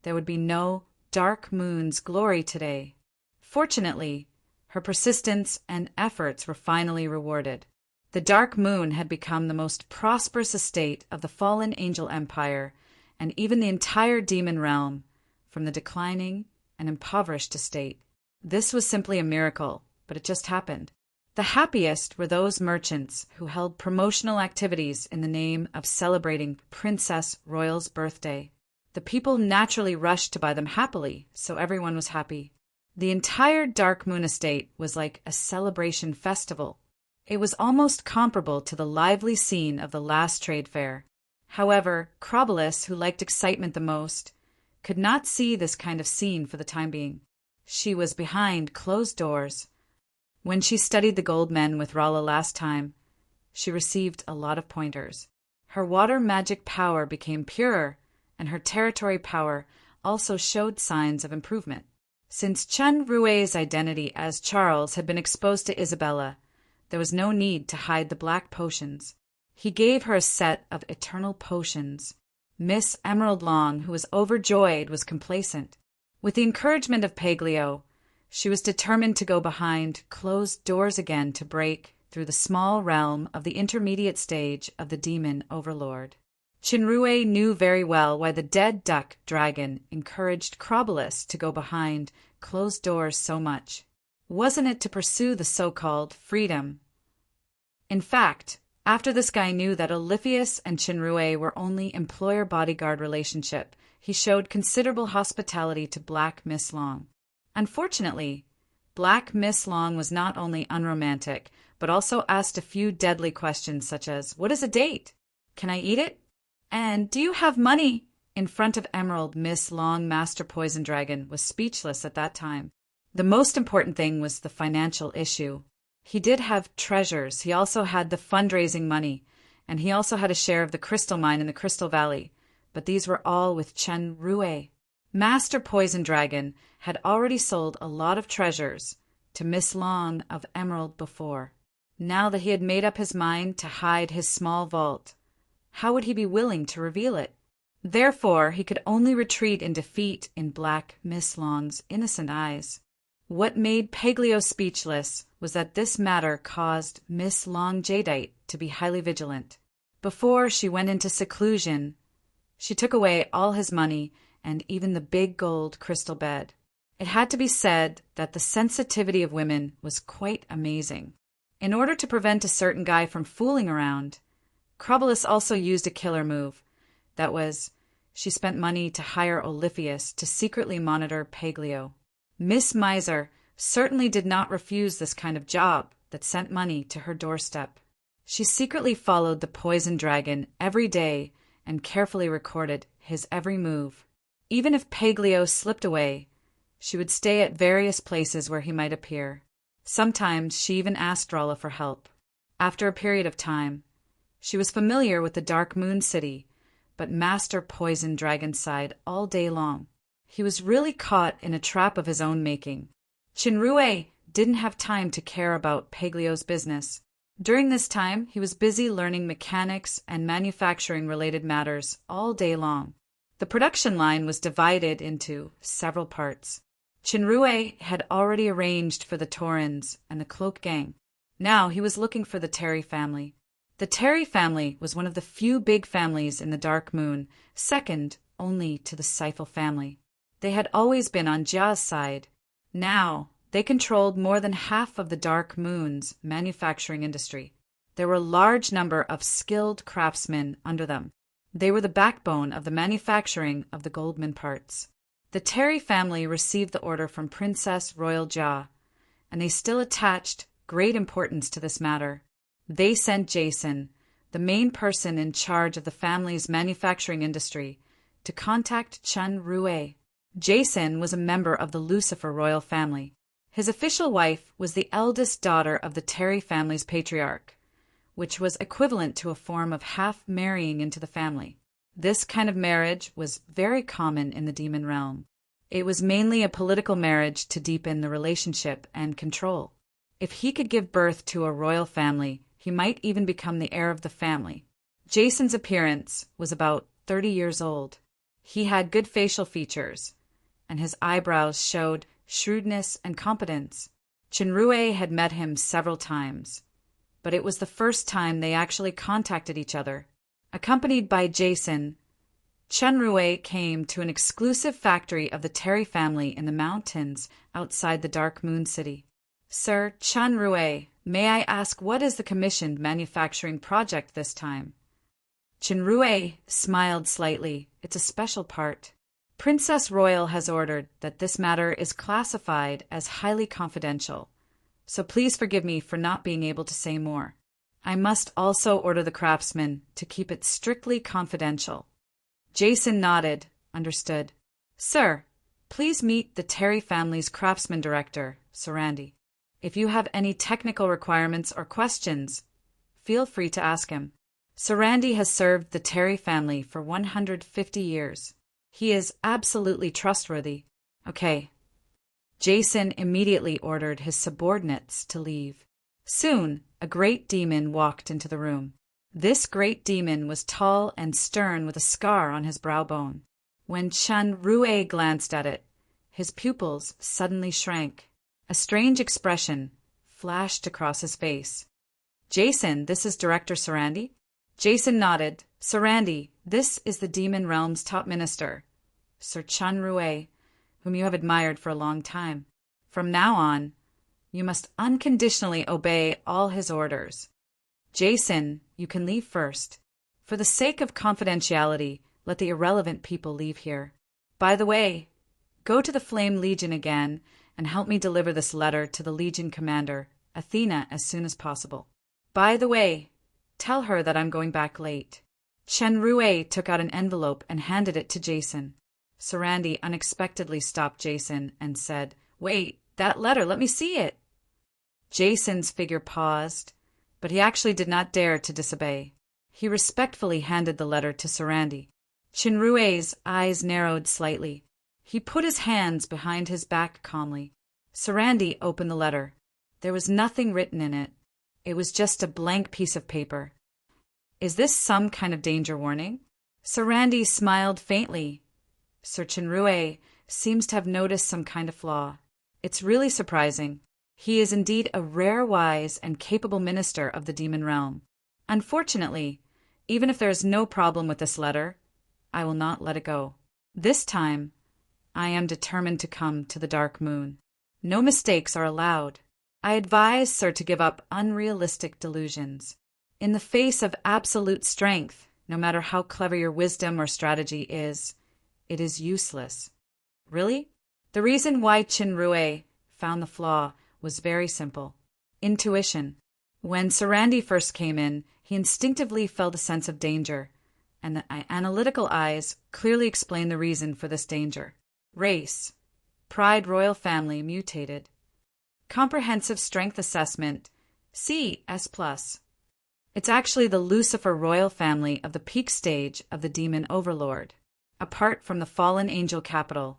there would be no Dark Moon's glory today. Fortunately, her persistence and efforts were finally rewarded. The Dark Moon had become the most prosperous estate of the fallen Angel Empire and even the entire demon realm from the declining and impoverished estate. This was simply a miracle, but it just happened. The happiest were those merchants who held promotional activities in the name of celebrating Princess Royal's birthday. The people naturally rushed to buy them happily, so everyone was happy. The entire Dark Moon estate was like a celebration festival. It was almost comparable to the lively scene of the last trade fair. However, Crobolus, who liked excitement the most, could not see this kind of scene for the time being. She was behind closed doors. When she studied the gold men with Rala last time, she received a lot of pointers. Her water magic power became purer, and her territory power also showed signs of improvement. Since Chun Rue's identity as Charles had been exposed to Isabella, there was no need to hide the black potions. He gave her a set of eternal potions. Miss Emerald Long, who was overjoyed, was complacent. With the encouragement of Paglio, she was determined to go behind closed doors again to break through the small realm of the intermediate stage of the demon overlord. Chinrue knew very well why the dead duck dragon encouraged Crobolus to go behind closed doors so much. Wasn't it to pursue the so-called freedom? In fact, after this guy knew that Oliphius and Chinrue were only employer-bodyguard relationship, he showed considerable hospitality to Black Miss Long. Unfortunately, Black Miss Long was not only unromantic, but also asked a few deadly questions such as, "What is a date? Can I eat it? And do you have money?" In front of Emerald, Miss Long, Master Poison Dragon, was speechless at that time. The most important thing was the financial issue. He did have treasures, he also had the fundraising money, and he also had a share of the crystal mine in the Crystal Valley, but these were all with Chen Rue. Master Poison Dragon had already sold a lot of treasures to Miss Long of Emerald before. Now that he had made up his mind to hide his small vault, how would he be willing to reveal it? Therefore, he could only retreat in defeat in Black Miss Long's innocent eyes. What made Paglio speechless was that this matter caused Miss Long Jadeite to be highly vigilant. Before she went into seclusion, she took away all his money and even the big gold crystal bed. It had to be said that the sensitivity of women was quite amazing. In order to prevent a certain guy from fooling around, Crobolus also used a killer move. That was, she spent money to hire Oliphius to secretly monitor Paglio. Miss Miser certainly did not refuse this kind of job that sent money to her doorstep. She secretly followed the poison dragon every day and carefully recorded his every move. Even if Paglio slipped away, she would stay at various places where he might appear. Sometimes she even asked Rala for help. After a period of time, she was familiar with the Dark Moon City, but Master Poison Dragon sighed all day long. He was really caught in a trap of his own making. Chinrue didn't have time to care about Paglio's business. During this time, he was busy learning mechanics and manufacturing-related matters all day long. The production line was divided into several parts. Chinrue had already arranged for the Taurins and the Cloak Gang. Now he was looking for the Terry family. The Terry family was one of the few big families in the Dark Moon, second only to the Seifel family. They had always been on Jia's side. Now, they controlled more than half of the Dark Moon's manufacturing industry. There were a large number of skilled craftsmen under them. They were the backbone of the manufacturing of the Goldman parts. The Terry family received the order from Princess Royal Jia, and they still attached great importance to this matter. They sent Jason, the main person in charge of the family's manufacturing industry, to contact Chen Rue. Jason was a member of the Lucifer royal family. His official wife was the eldest daughter of the Terry family's patriarch, which was equivalent to a form of half marrying into the family. This kind of marriage was very common in the demon realm. It was mainly a political marriage to deepen the relationship and control. If he could give birth to a royal family, he might even become the heir of the family. Jason's appearance was about 30 years old. He had good facial features, and his eyebrows showed shrewdness and competence. Chenrue had met him several times, but it was the first time they actually contacted each other. Accompanied by Jason, Chenrue came to an exclusive factory of the Terry family in the mountains outside the Dark Moon City. Sir Chenrue, may I ask what is the commissioned manufacturing project this time? Chenrue smiled slightly. It's a special part. Princess Royal has ordered that this matter is classified as highly confidential, so please forgive me for not being able to say more. I must also order the craftsmen to keep it strictly confidential. Jason nodded, understood. Sir, please meet the Terry family's craftsman director, Sarandi. If you have any technical requirements or questions, feel free to ask him. Sarandi has served the Terry family for 150 years. He is absolutely trustworthy. Okay. Jason immediately ordered his subordinates to leave. Soon, a great demon walked into the room. This great demon was tall and stern with a scar on his brow bone. When Chen Rue glanced at it, his pupils suddenly shrank. A strange expression flashed across his face. Jason, this is Director Sarandi? Jason nodded. Sarandi, this is the Demon Realm's top minister, Sir Chen Rue, whom you have admired for a long time. From now on, you must unconditionally obey all his orders. Jason, you can leave first. For the sake of confidentiality, let the irrelevant people leave here. By the way, go to the Flame Legion again and help me deliver this letter to the Legion commander, Athena, as soon as possible. By the way, tell her that I'm going back late. Chen Rue took out an envelope and handed it to Jason. Sarandi unexpectedly stopped Jason and said, Wait, that letter, let me see it. Jason's figure paused, but he actually did not dare to disobey. He respectfully handed the letter to Sarandi. Chenrue's eyes narrowed slightly. He put his hands behind his back calmly. Sarandi opened the letter. There was nothing written in it. It was just a blank piece of paper. Is this some kind of danger warning? Sarandi smiled faintly. Sir Chenrue seems to have noticed some kind of flaw. It's really surprising. He is indeed a rare, wise, and capable minister of the demon realm. Unfortunately, even if there is no problem with this letter, I will not let it go. This time, I am determined to come to the Dark Moon. No mistakes are allowed. I advise Sir to give up unrealistic delusions. In the face of absolute strength, no matter how clever your wisdom or strategy is, it is useless. Really? The reason why Chenrue found the flaw was very simple. Intuition. When Sarandi first came in, he instinctively felt a sense of danger, and the analytical eyes clearly explained the reason for this danger. Race. Pride royal family mutated. Comprehensive strength assessment, C S+. It's actually the Lucifer royal family of the peak stage of the demon overlord. Apart from the fallen angel capital,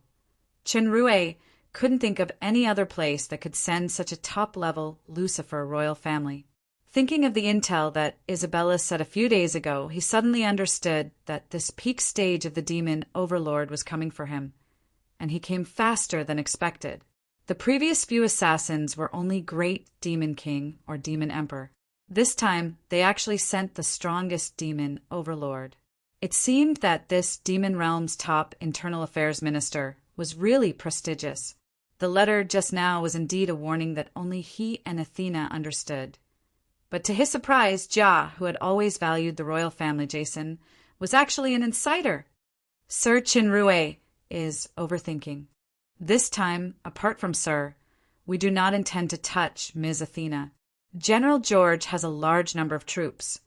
Chenrue couldn't think of any other place that could send such a top-level Lucifer royal family. Thinking of the intel that Isabella said a few days ago, he suddenly understood that this peak stage of the demon overlord was coming for him, and he came faster than expected. The previous few assassins were only great demon king or demon emperor. This time, they actually sent the strongest demon overlord. It seemed that this demon realm's top internal affairs minister was really prestigious. The letter just now was indeed a warning that only he and Athena understood. But to his surprise, Jia, who had always valued the royal family, Jason, was actually an insider. Sir Chinrue is overthinking. This time, apart from Sir, we do not intend to touch Ms. Athena. General George has a large number of troops,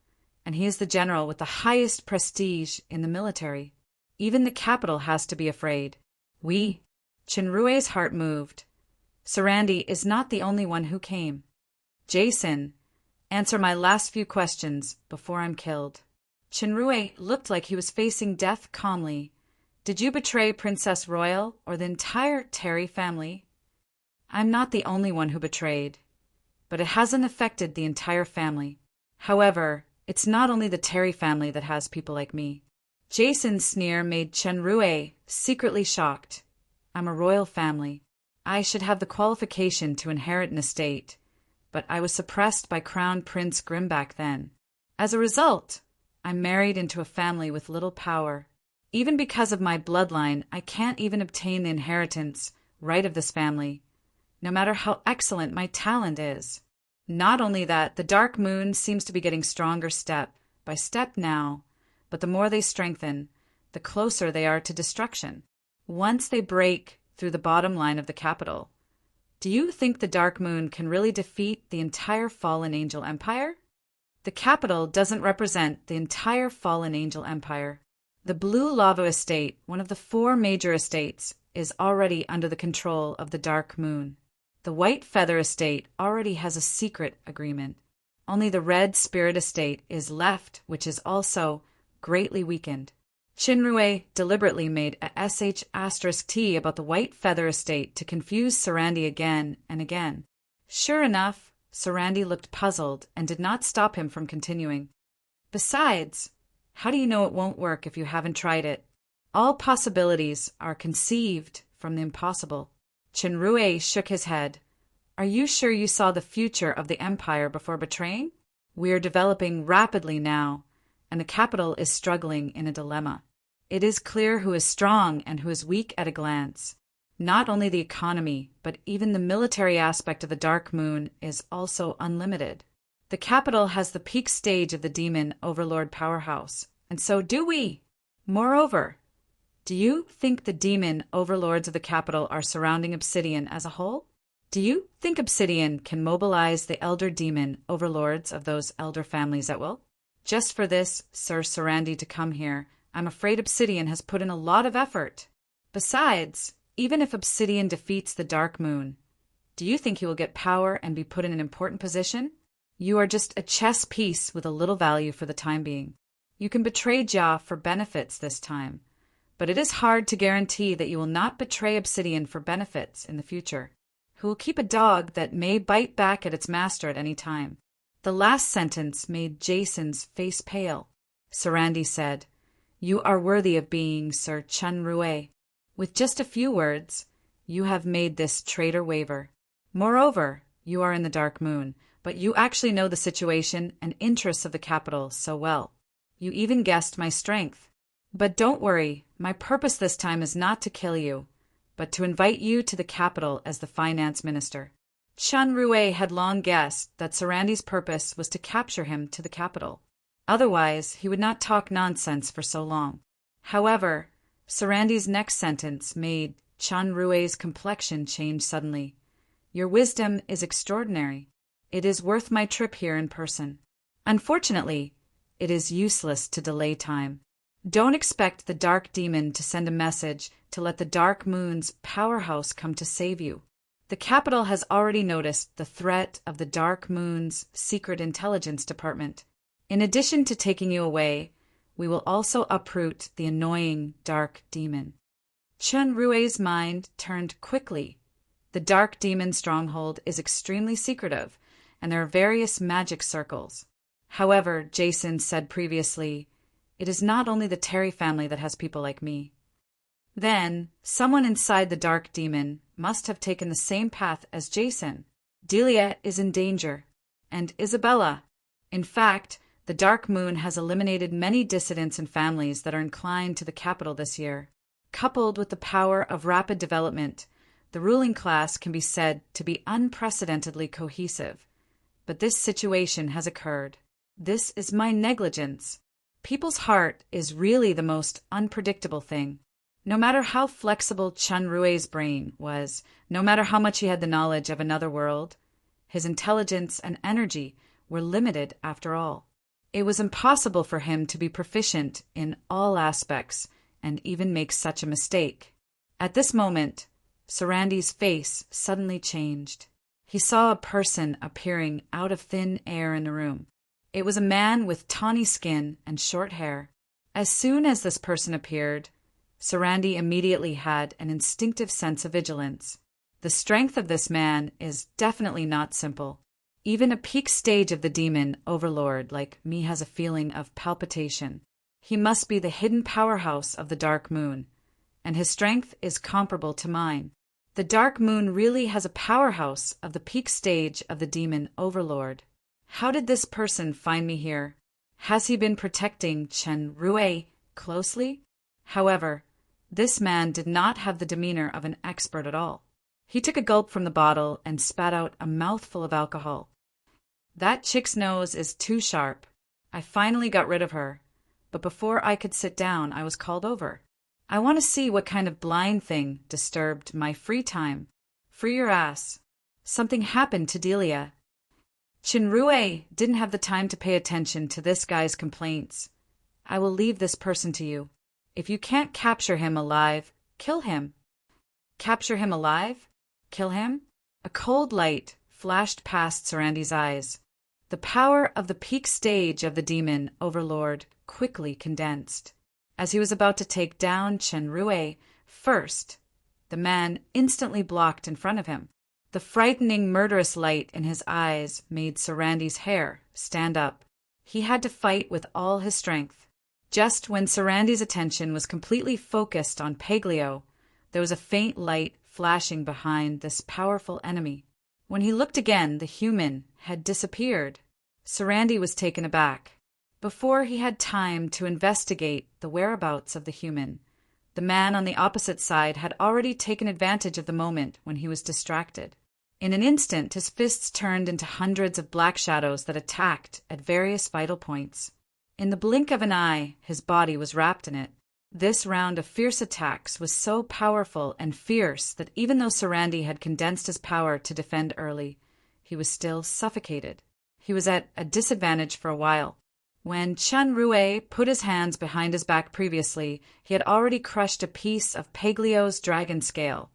and he is the general with the highest prestige in the military. Even the capital has to be afraid. Chinrue's heart moved. Sarandi is not the only one who came. Jason, answer my last few questions before I'm killed. Chinrue looked like he was facing death calmly. Did you betray Princess Royal or the entire Terry family? I'm not the only one who betrayed, but it hasn't affected the entire family. However, it's not only the Terry family that has people like me. Jason's sneer made Chinrue secretly shocked. I'm a royal family. I should have the qualification to inherit an estate, but I was suppressed by Crown Prince Groom back then. As a result, I'm married into a family with little power. Even because of my bloodline, I can't even obtain the inheritance right of this family, no matter how excellent my talent is. Not only that, the Dark Moon seems to be getting stronger step by step now, but the more they strengthen, the closer they are to destruction. Once they break through the bottom line of the capital, do you think the Dark Moon can really defeat the entire Fallen Angel Empire? The capital doesn't represent the entire Fallen Angel Empire. The Blue Lava Estate, one of the 4 major estates, is already under the control of the Dark Moon. The White Feather Estate already has a secret agreement. Only the Red Spirit Estate is left, which is also greatly weakened. Chinrue deliberately made a sh*T about the White Feather Estate to confuse Sarandi again and again. Sure enough, Sarandi looked puzzled and did not stop him from continuing. Besides, how do you know it won't work if you haven't tried it? All possibilities are conceived from the impossible. Chinrue shook his head. Are you sure you saw the future of the empire before betraying? We are developing rapidly now, and the capital is struggling in a dilemma. It is clear who is strong and who is weak at a glance. Not only the economy, but even the military aspect of the Dark Moon is also unlimited. The capital has the peak stage of the demon overlord powerhouse, and so do we. Moreover, do you think the demon overlords of the capital are surrounding Obsidian as a whole? Do you think Obsidian can mobilize the elder demon overlords of those elder families at will? Just for this, Sir Sarandi, to come here, I'm afraid Obsidian has put in a lot of effort. Besides, even if Obsidian defeats the Dark Moon, do you think he will get power and be put in an important position? You are just a chess piece with a little value for the time being. You can betray Jia for benefits this time, but it is hard to guarantee that you will not betray Obsidian for benefits in the future, who will keep a dog that may bite back at its master at any time. The last sentence made Jason's face pale. Sarandi said, You are worthy of being Sir Chinrue. With just a few words, you have made this traitor waver. Moreover, you are in the Dark Moon, but you actually know the situation and interests of the capital so well. You even guessed my strength. But don't worry, my purpose this time is not to kill you, but to invite you to the capital as the finance minister. Chinrue had long guessed that Sarandi's purpose was to capture him to the capital. Otherwise, he would not talk nonsense for so long. However, Sarandi's next sentence made Chinrue's complexion change suddenly. Your wisdom is extraordinary. It is worth my trip here in person. Unfortunately, it is useless to delay time. Don't expect the Dark Demon to send a message to let the Dark Moon's powerhouse come to save you. The capital has already noticed the threat of the Dark Moon's secret intelligence department. In addition to taking you away, we will also uproot the annoying Dark Demon. Chinrue's mind turned quickly. The Dark Demon stronghold is extremely secretive, and there are various magic circles. However, Jason said previously, it is not only the Terry family that has people like me. Then, someone inside the Dark Demon must have taken the same path as Jason. Delia is in danger, and Isabella. In fact, the Dark Moon has eliminated many dissidents and families that are inclined to the capital this year. Coupled with the power of rapid development, The ruling class can be said to be unprecedentedly cohesive. But this situation has occurred. This is my negligence. People's heart is really the most unpredictable thing. No matter how flexible Chen Rui's brain was, no matter how much he had the knowledge of another world, his intelligence and energy were limited after all. It was impossible for him to be proficient in all aspects and even make such a mistake. At this moment, Sarandi's face suddenly changed. He saw a person appearing out of thin air in the room. It was a man with tawny skin and short hair. As soon as this person appeared, Sarandi immediately had an instinctive sense of vigilance. The strength of this man is definitely not simple. Even a peak stage of the demon overlord like me has a feeling of palpitation. He must be the hidden powerhouse of the Dark Moon, and his strength is comparable to mine. The Dark Moon really has a powerhouse of the peak stage of the demon overlord. How did this person find me here? Has he been protecting Chen Rui closely? However, this man did not have the demeanor of an expert at all. He took a gulp from the bottle and spat out a mouthful of alcohol. That chick's nose is too sharp. I finally got rid of her, but before I could sit down, I was called over. I want to see what kind of blind thing disturbed my free time. Free your ass. Something happened to Delia. Chinrue didn't have the time to pay attention to this guy's complaints. I will leave this person to you. If you can't capture him alive, kill him. Capture him alive? Kill him? A cold light flashed past Sarandi's eyes. The power of the peak stage of the demon overlord quickly condensed. As he was about to take down Chenrue first, the man instantly blocked in front of him. The frightening, murderous light in his eyes made Sarandi's hair stand up. He had to fight with all his strength. Just when Sarandi's attention was completely focused on Paglio, there was a faint light flashing behind this powerful enemy. When he looked again, the human had disappeared. Sarandi was taken aback. Before he had time to investigate the whereabouts of the human, the man on the opposite side had already taken advantage of the moment when he was distracted. In an instant, his fists turned into hundreds of black shadows that attacked at various vital points. In the blink of an eye, his body was wrapped in it. This round of fierce attacks was so powerful and fierce that even though Sarandi had condensed his power to defend early, he was still suffocated. He was at a disadvantage for a while. When Chen Rue put his hands behind his back previously, he had already crushed a piece of Paglio's dragon scale,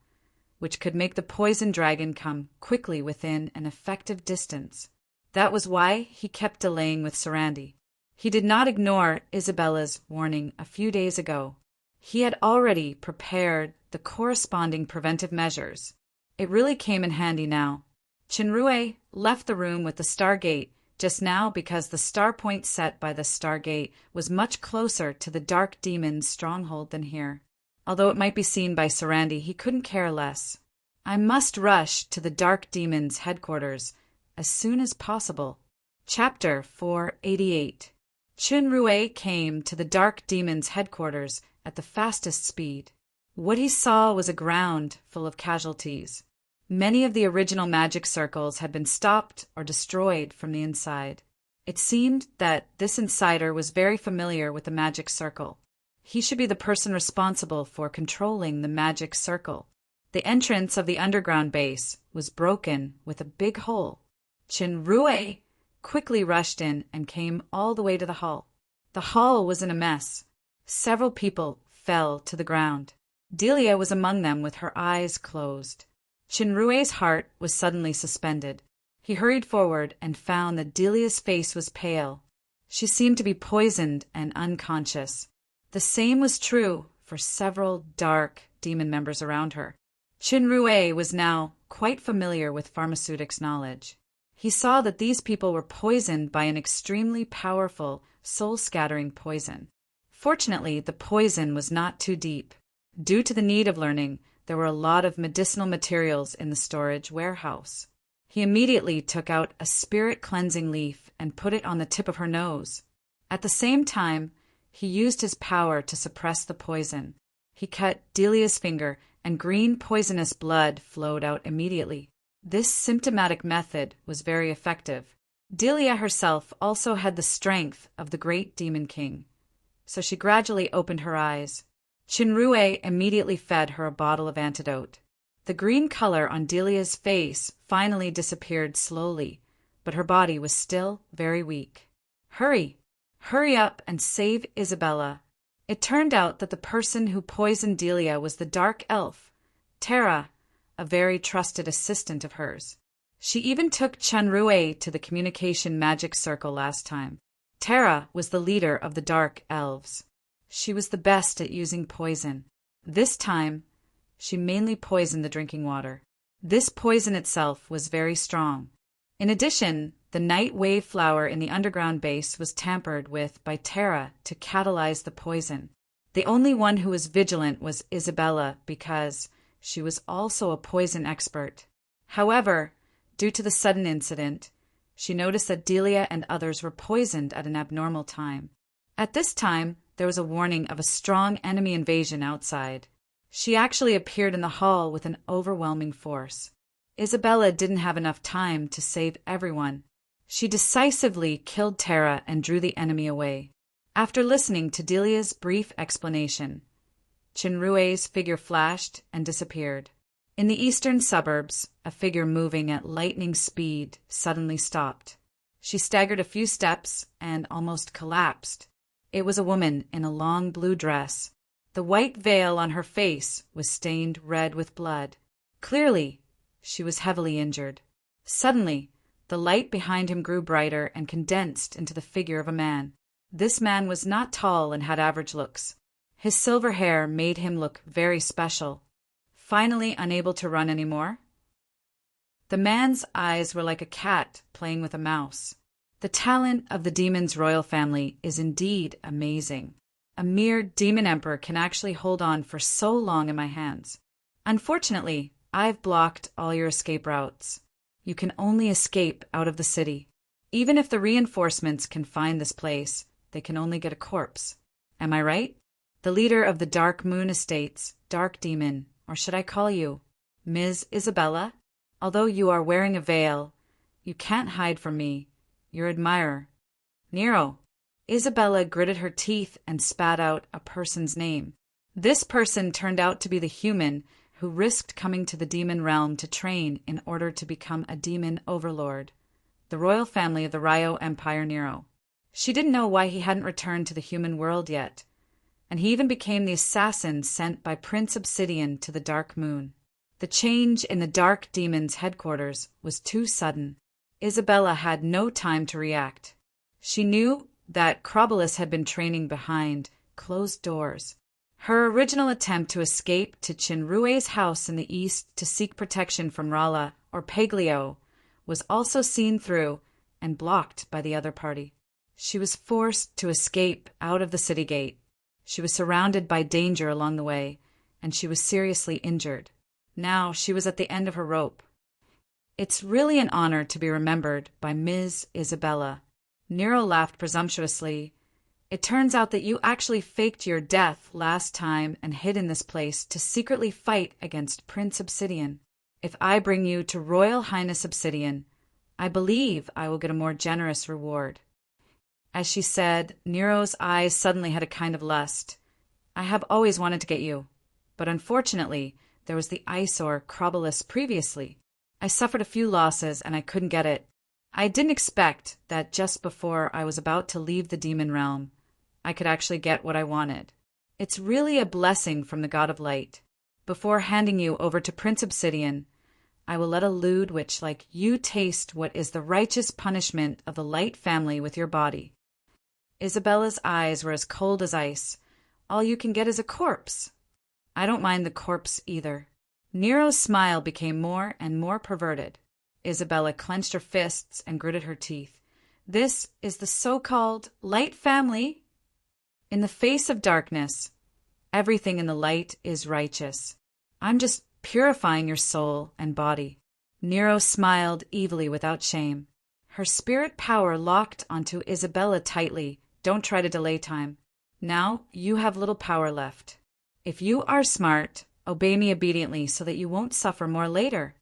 which could make the poison dragon come quickly within an effective distance. That was why he kept delaying with Sarandi. He did not ignore Isabella's warning a few days ago. He had already prepared the corresponding preventive measures. It really came in handy now. Chinrue left the room with the Stargate just now because the star point set by the Stargate was much closer to the Dark Demon's stronghold than here. Although it might be seen by Sarandi, he couldn't care less. I must rush to the Dark Demon's headquarters as soon as possible. Chapter 488. Chinrue came to the Dark Demon's headquarters at the fastest speed. What he saw was a ground full of casualties. Many of the original magic circles had been stopped or destroyed from the inside. It seemed that this insider was very familiar with the magic circle. He should be the person responsible for controlling the magic circle. The entrance of the underground base was broken with a big hole. Chinrue quickly rushed in and came all the way to the hall. The hall was in a mess. Several people fell to the ground. Delia was among them with her eyes closed. Chinrue's heart was suddenly suspended. He hurried forward and found that Delia's face was pale. She seemed to be poisoned and unconscious. The same was true for several dark demon members around her. Chinrue was now quite familiar with pharmaceutics knowledge. He saw that these people were poisoned by an extremely powerful, soul-scattering poison. Fortunately, the poison was not too deep. Due to the need of learning, there were a lot of medicinal materials in the storage warehouse. He immediately took out a spirit-cleansing leaf and put it on the tip of her nose. At the same time, he used his power to suppress the poison. He cut Delia's finger, and green poisonous blood flowed out immediately. This symptomatic method was very effective. Delia herself also had the strength of the great Demon King, so she gradually opened her eyes. Chinrue immediately fed her a bottle of antidote. The green color on Delia's face finally disappeared slowly, but her body was still very weak. Hurry! Hurry up and save Isabella. It turned out that the person who poisoned Delia was the dark elf, Tara, a very trusted assistant of hers. She even took Chinrue to the communication magic circle last time. Tara was the leader of the dark elves. She was the best at using poison. This time, she mainly poisoned the drinking water. This poison itself was very strong. In addition, the night wave flower in the underground base was tampered with by Tara to catalyze the poison. The only one who was vigilant was Isabella because she was also a poison expert. However, due to the sudden incident, she noticed that Delia and others were poisoned at an abnormal time. At this time, there was a warning of a strong enemy invasion outside. She actually appeared in the hall with an overwhelming force. Isabella didn't have enough time to save everyone. She decisively killed Tara and drew the enemy away. After listening to Delia's brief explanation, Chinrue's figure flashed and disappeared. In the eastern suburbs, a figure moving at lightning speed suddenly stopped. She staggered a few steps and almost collapsed. It was a woman in a long blue dress. The white veil on her face was stained red with blood. Clearly, she was heavily injured. Suddenly, the light behind him grew brighter and condensed into the figure of a man. This man was not tall and had average looks. His silver hair made him look very special. Finally unable to run anymore, the man's eyes were like a cat playing with a mouse. The talent of the demon's royal family is indeed amazing. A mere demon emperor can actually hold on for so long in my hands. Unfortunately, I've blocked all your escape routes. You can only escape out of the city. Even if the reinforcements can find this place, they can only get a corpse. Am I right? The leader of the Dark Moon Estates, Dark Demon, or should I call you Ms. Isabella? Although you are wearing a veil, you can't hide from me, your admirer, Nero. Isabella gritted her teeth and spat out a person's name. This person turned out to be the human who risked coming to the demon realm to train in order to become a demon overlord, the royal family of the Rio Empire Nero. She didn't know why he hadn't returned to the human world yet, and he even became the assassin sent by Prince Obsidian to the Dark Moon. The change in the Dark Demon's headquarters was too sudden. Isabella had no time to react. She knew that Crobolus had been training behind closed doors. Her original attempt to escape to Chinrue's house in the east to seek protection from Rala or Paglio was also seen through and blocked by the other party. She was forced to escape out of the city gate. She was surrounded by danger along the way, and she was seriously injured. Now she was at the end of her rope. It's really an honor to be remembered by Ms. Isabella. Nero laughed presumptuously. It turns out that you actually faked your death last time and hid in this place to secretly fight against Prince Obsidian. If I bring you to Royal Highness Obsidian, I believe I will get a more generous reward. As she said, Nero's eyes suddenly had a kind of lust. I have always wanted to get you, but unfortunately, there was the eyesore Crobolus previously. I suffered a few losses and I couldn't get it. I didn't expect that just before I was about to leave the demon realm, I could actually get what I wanted. It's really a blessing from the God of Light. Before handing you over to Prince Obsidian, I will let a lewd witch like you taste what is the righteous punishment of the Light family with your body. Isabella's eyes were as cold as ice. All you can get is a corpse. I don't mind the corpse either. Nero's smile became more and more perverted. Isabella clenched her fists and gritted her teeth. This is the so-called Light family. In the face of darkness, everything in the light is righteous. I'm just purifying your soul and body. Nero smiled evilly without shame. Her spirit power locked onto Isabella tightly. Don't try to delay time. Now you have little power left. If you are smart, obey me obediently so that you won't suffer more later."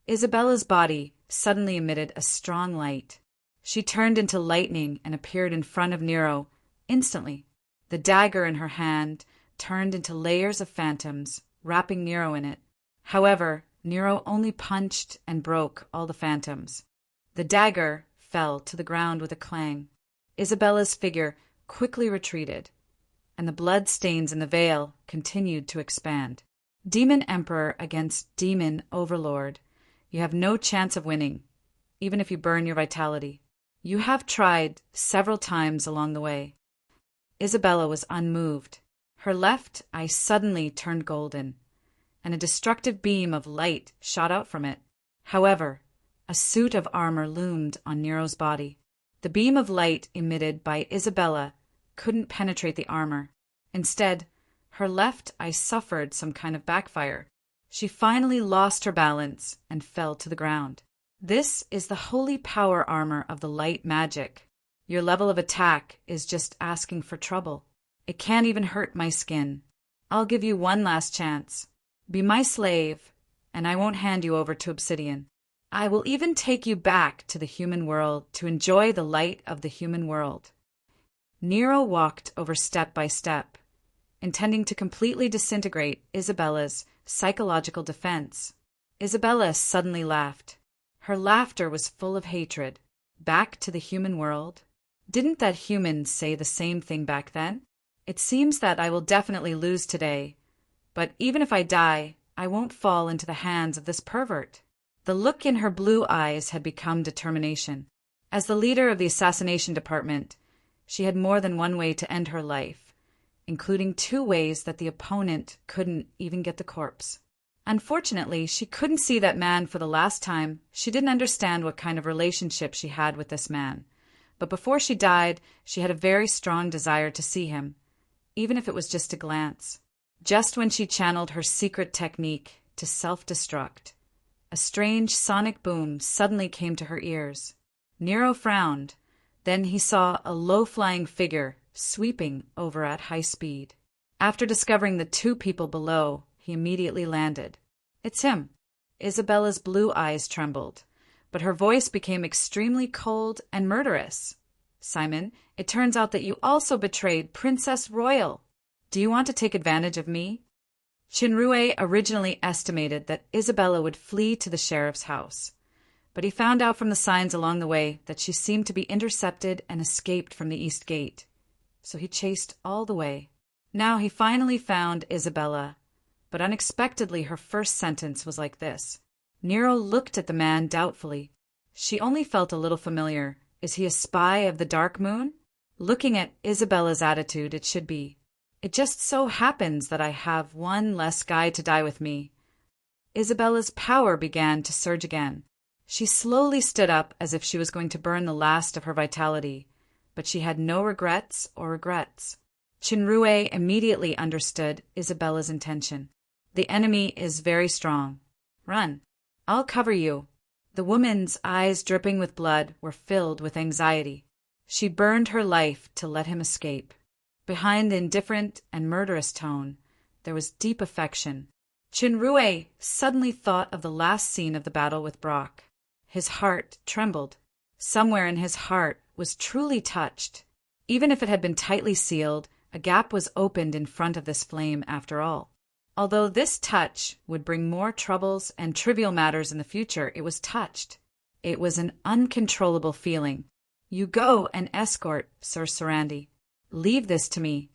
Isabella's body suddenly emitted a strong light. She turned into lightning and appeared in front of Nero instantly. The dagger in her hand turned into layers of phantoms, wrapping Nero in it. However, Nero only punched and broke all the phantoms. The dagger fell to the ground with a clang. Isabella's figure quickly retreated, and the blood stains in the veil continued to expand. Demon Emperor against Demon Overlord. You have no chance of winning, even if you burn your vitality. You have tried several times along the way. Isabella was unmoved. Her left eye suddenly turned golden, and a destructive beam of light shot out from it. However, a suit of armor loomed on Nero's body. The beam of light emitted by Isabella couldn't penetrate the armor. Instead, her left eye suffered some kind of backfire. She finally lost her balance and fell to the ground. This is the holy power armor of the light magic. Your level of attack is just asking for trouble. It can't even hurt my skin. I'll give you one last chance. Be my slave, and I won't hand you over to Obsidian. I will even take you back to the human world to enjoy the light of the human world. Nero walked over step by step, intending to completely disintegrate Isabella's psychological defense. Isabella suddenly laughed. Her laughter was full of hatred. Back to the human world? Didn't that human say the same thing back then? It seems that I will definitely lose today, but even if I die, I won't fall into the hands of this pervert. The look in her blue eyes had become determination. As the leader of the assassination department, she had more than one way to end her life, including 2 ways that the opponent couldn't even get the corpse. Unfortunately, she couldn't see that man for the last time. She didn't understand what kind of relationship she had with this man. But before she died, she had a very strong desire to see him, even if it was just a glance. Just when she channeled her secret technique to self-destruct, a strange sonic boom suddenly came to her ears. Nero frowned. Then he saw a low-flying figure sweeping over at high speed. After discovering the 2 people below, he immediately landed. "It's him." Isabella's blue eyes trembled, but her voice became extremely cold and murderous. "Simon, it turns out that you also betrayed Princess Royal. Do you want to take advantage of me?" Chinrue originally estimated that Isabella would flee to the sheriff's house, but he found out from the signs along the way that she seemed to be intercepted and escaped from the East Gate, so he chased all the way. Now he finally found Isabella, but unexpectedly her first sentence was like this. Nero looked at the man doubtfully. She only felt a little familiar. Is he a spy of the Dark Moon? Looking at Isabella's attitude, it should be. It just so happens that I have one less guy to die with me. Isabella's power began to surge again. She slowly stood up as if she was going to burn the last of her vitality, but she had no regrets or regrets. Chinrue immediately understood Isabella's intention. The enemy is very strong. Run. I'll cover you. The woman's eyes dripping with blood were filled with anxiety. She burned her life to let him escape. Behind the indifferent and murderous tone, there was deep affection. Chinrue suddenly thought of the last scene of the battle with Brock. His heart trembled. Somewhere in his heart was truly touched. Even if it had been tightly sealed, a gap was opened in front of this flame after all. Although this touch would bring more troubles and trivial matters in the future, it was touched. It was an uncontrollable feeling. You go and escort Sir Sarandi. Leave this to me.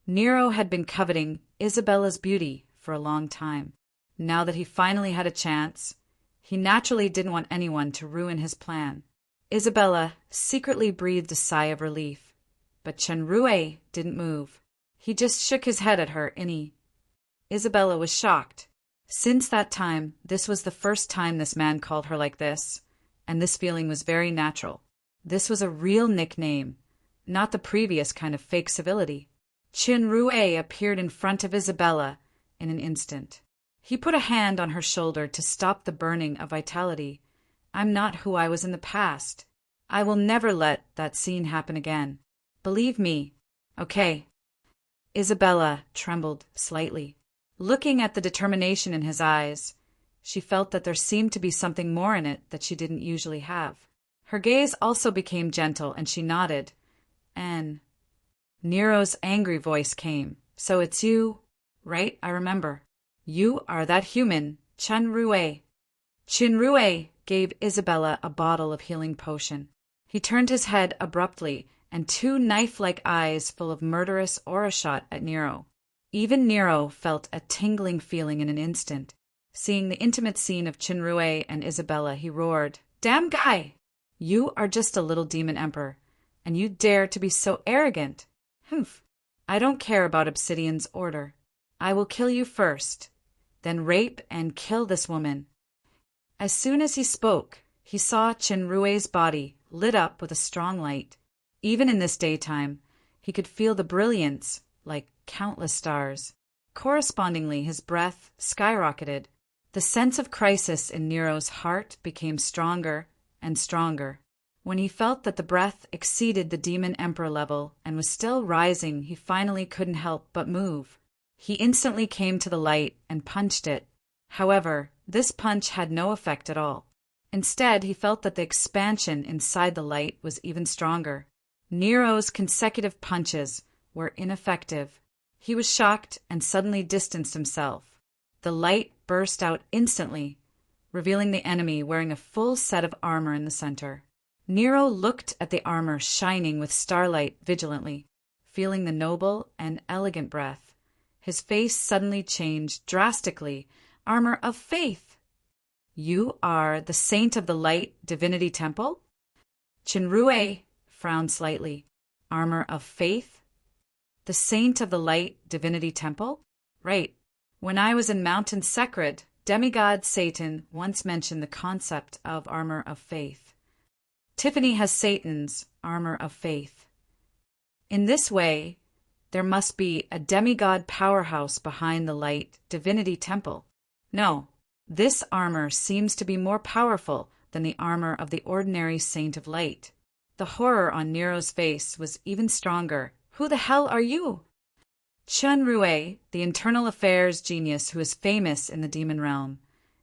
Nero had been coveting Isabella's beauty for a long time. Now that he finally had a chance, he naturally didn't want anyone to ruin his plan. Isabella secretly breathed a sigh of relief, but Chinrue didn't move. He just shook his head at her, Isabella was shocked. Since that time, this was the first time this man called her like this, and this feeling was very natural. This was a real nickname, not the previous kind of fake civility. Chinrue appeared in front of Isabella in an instant. He put a hand on her shoulder to stop the burning of vitality. I'm not who I was in the past. I will never let that scene happen again. Believe me. Okay. Isabella trembled slightly. Looking at the determination in his eyes, she felt that there seemed to be something more in it that she didn't usually have. Her gaze also became gentle, and she nodded. And Nero's angry voice came. So it's you, right? I remember. You are that human, Chunrue. Chunrue gave Isabella a bottle of healing potion. He turned his head abruptly, and two knife-like eyes full of murderous aura shot at Nero. Even Nero felt a tingling feeling in an instant. Seeing the intimate scene of Chunrue and Isabella, he roared, "Damn guy! You are just a little demon emperor, and you dare to be so arrogant! Humph! I don't care about Obsidian's order. I will kill you first, then rape and kill this woman." As soon as he spoke, he saw Chunrue's body lit up with a strong light. Even in this daytime, he could feel the brilliance like countless stars. Correspondingly, his breath skyrocketed. The sense of crisis in Nero's heart became stronger and stronger. When he felt that the breath exceeded the demon emperor level and was still rising, he finally couldn't help but move. He instantly came to the light and punched it. However, this punch had no effect at all. Instead, he felt that the expansion inside the light was even stronger. Nero's consecutive punches were ineffective. He was shocked and suddenly distanced himself. The light burst out instantly, revealing the enemy wearing a full set of armor in the center. Nero looked at the armor shining with starlight vigilantly, feeling the noble and elegant breath. His face suddenly changed drastically. Armor of faith! You are the Saint of the Light Divinity Temple? Chunrue frowned slightly. Armor of faith? The Saint of the Light Divinity Temple? Right. When I was in Mountain Secret, demigod Satan once mentioned the concept of armor of faith. Tiffany has Satan's armor of faith. In this way, there must be a demigod powerhouse behind the Light Divinity Temple. No, this armor seems to be more powerful than the armor of the ordinary Saint of Light. The horror on Nero's face was even stronger. Who the hell are you? Chunrue, the internal affairs genius who is famous in the demon realm,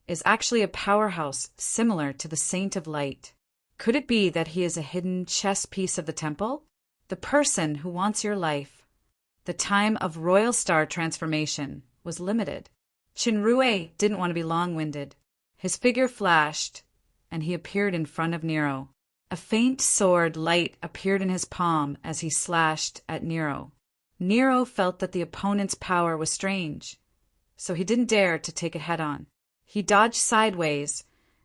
is actually a powerhouse similar to the Saint of Light. Could it be that he is a hidden chess piece of the temple? The person who wants your life. The time of royal star transformation was limited. Chunrue didn't want to be long-winded. His figure flashed, and he appeared in front of Nero. A faint sword light appeared in his palm as he slashed at Nero. Nero felt that the opponent's power was strange, so he didn't dare to take it head-on. He dodged sideways,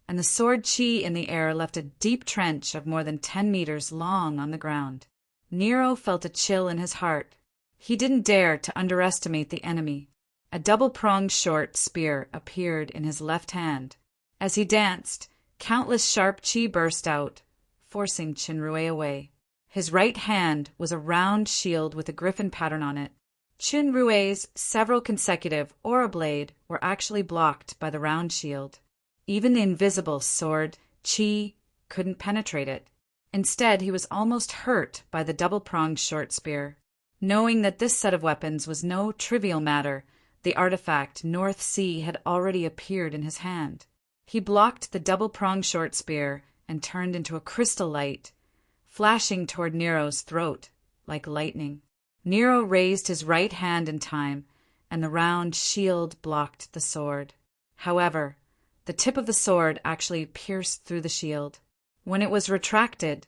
and the sword chi in the air left a deep trench of more than 10 meters long on the ground. Nero felt a chill in his heart. He didn't dare to underestimate the enemy. A double-pronged short spear appeared in his left hand. As he danced, countless sharp chi burst out, forcing Chunrue away. His right hand was a round shield with a griffin pattern on it. Chunrue's several consecutive aura blade were actually blocked by the round shield. Even the invisible sword chi couldn't penetrate it. Instead, he was almost hurt by the double-pronged short spear. Knowing that this set of weapons was no trivial matter, the artifact North Sea had already appeared in his hand. He blocked the double-pronged short spear and turned into a crystal light, flashing toward Nero's throat like lightning. Nero raised his right hand in time, and the round shield blocked the sword. However, the tip of the sword actually pierced through the shield. When it was retracted,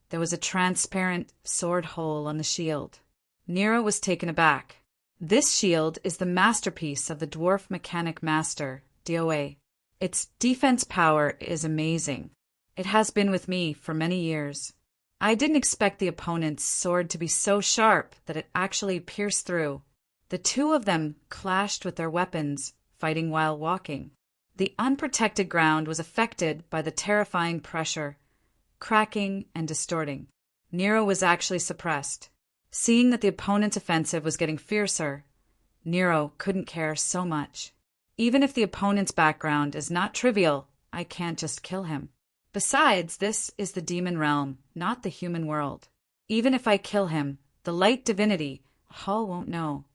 there was a transparent sword hole on the shield. Nero was taken aback. This shield is the masterpiece of the dwarf mechanic master, DOA. Its defense power is amazing. It has been with me for many years. I didn't expect the opponent's sword to be so sharp that it actually pierced through. The two of them clashed with their weapons, fighting while walking. The unprotected ground was affected by the terrifying pressure, cracking and distorting. Nero was actually suppressed. Seeing that the opponent's offensive was getting fiercer, Nero couldn't care so much. Even if the opponent's background is not trivial, I can't just kill him. Besides, this is the demon realm, not the human world. Even if I kill him, the light divinity Hall won't know.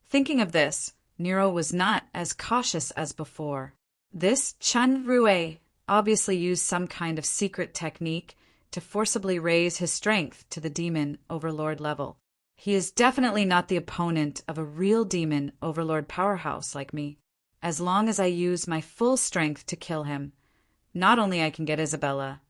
Thinking of this, Nero was not as cautious as before. This Chun Rue obviously used some kind of secret technique to forcibly raise his strength to the demon overlord level. He is definitely not the opponent of a real demon overlord powerhouse like me. As long as I use my full strength to kill him, not only I can get Isabella,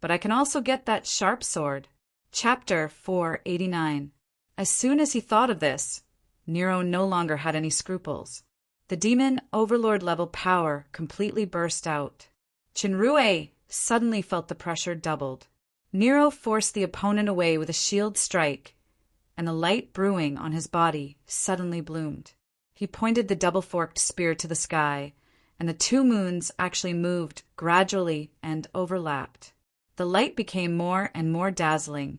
but I can also get that sharp sword. Chapter 489. As soon as he thought of this, Nero no longer had any scruples. The demon overlord level power completely burst out. Chinrue suddenly felt the pressure doubled. Nero forced the opponent away with a shield strike, and the light brewing on his body suddenly bloomed. He pointed the double-forked spear to the sky, and the two moons actually moved gradually and overlapped. The light became more and more dazzling,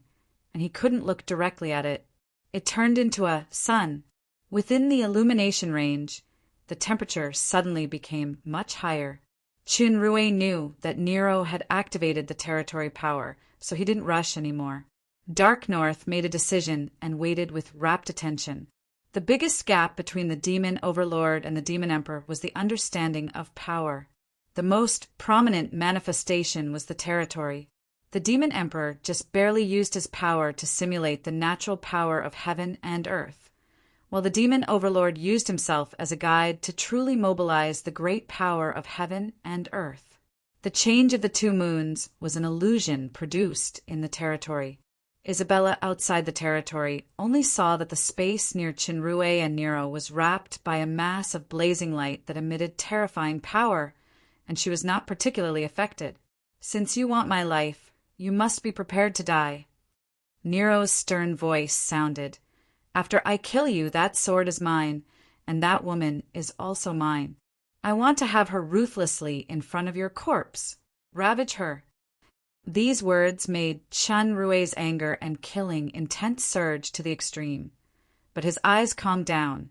and he couldn't look directly at it. It turned into a sun. Within the illumination range, the temperature suddenly became much higher. Chunrue knew that Nero had activated the territory power, so he didn't rush anymore. Dark North made a decision and waited with rapt attention. The biggest gap between the demon overlord and the demon emperor was the understanding of power. The most prominent manifestation was the territory. The demon emperor just barely used his power to simulate the natural power of heaven and earth, while the demon overlord used himself as a guide to truly mobilize the great power of heaven and earth. The change of the two moons was an illusion produced in the territory. Isabella, outside the territory, only saw that the space near Chinrue and Nero was wrapped by a mass of blazing light that emitted terrifying power, and she was not particularly affected. "Since you want my life, you must be prepared to die." Nero's stern voice sounded. "After I kill you, that sword is mine, and that woman is also mine. I want to have her ruthlessly in front of your corpse. Ravage her." These words made Chun Rue's anger and killing intent surge to the extreme, but his eyes calmed down,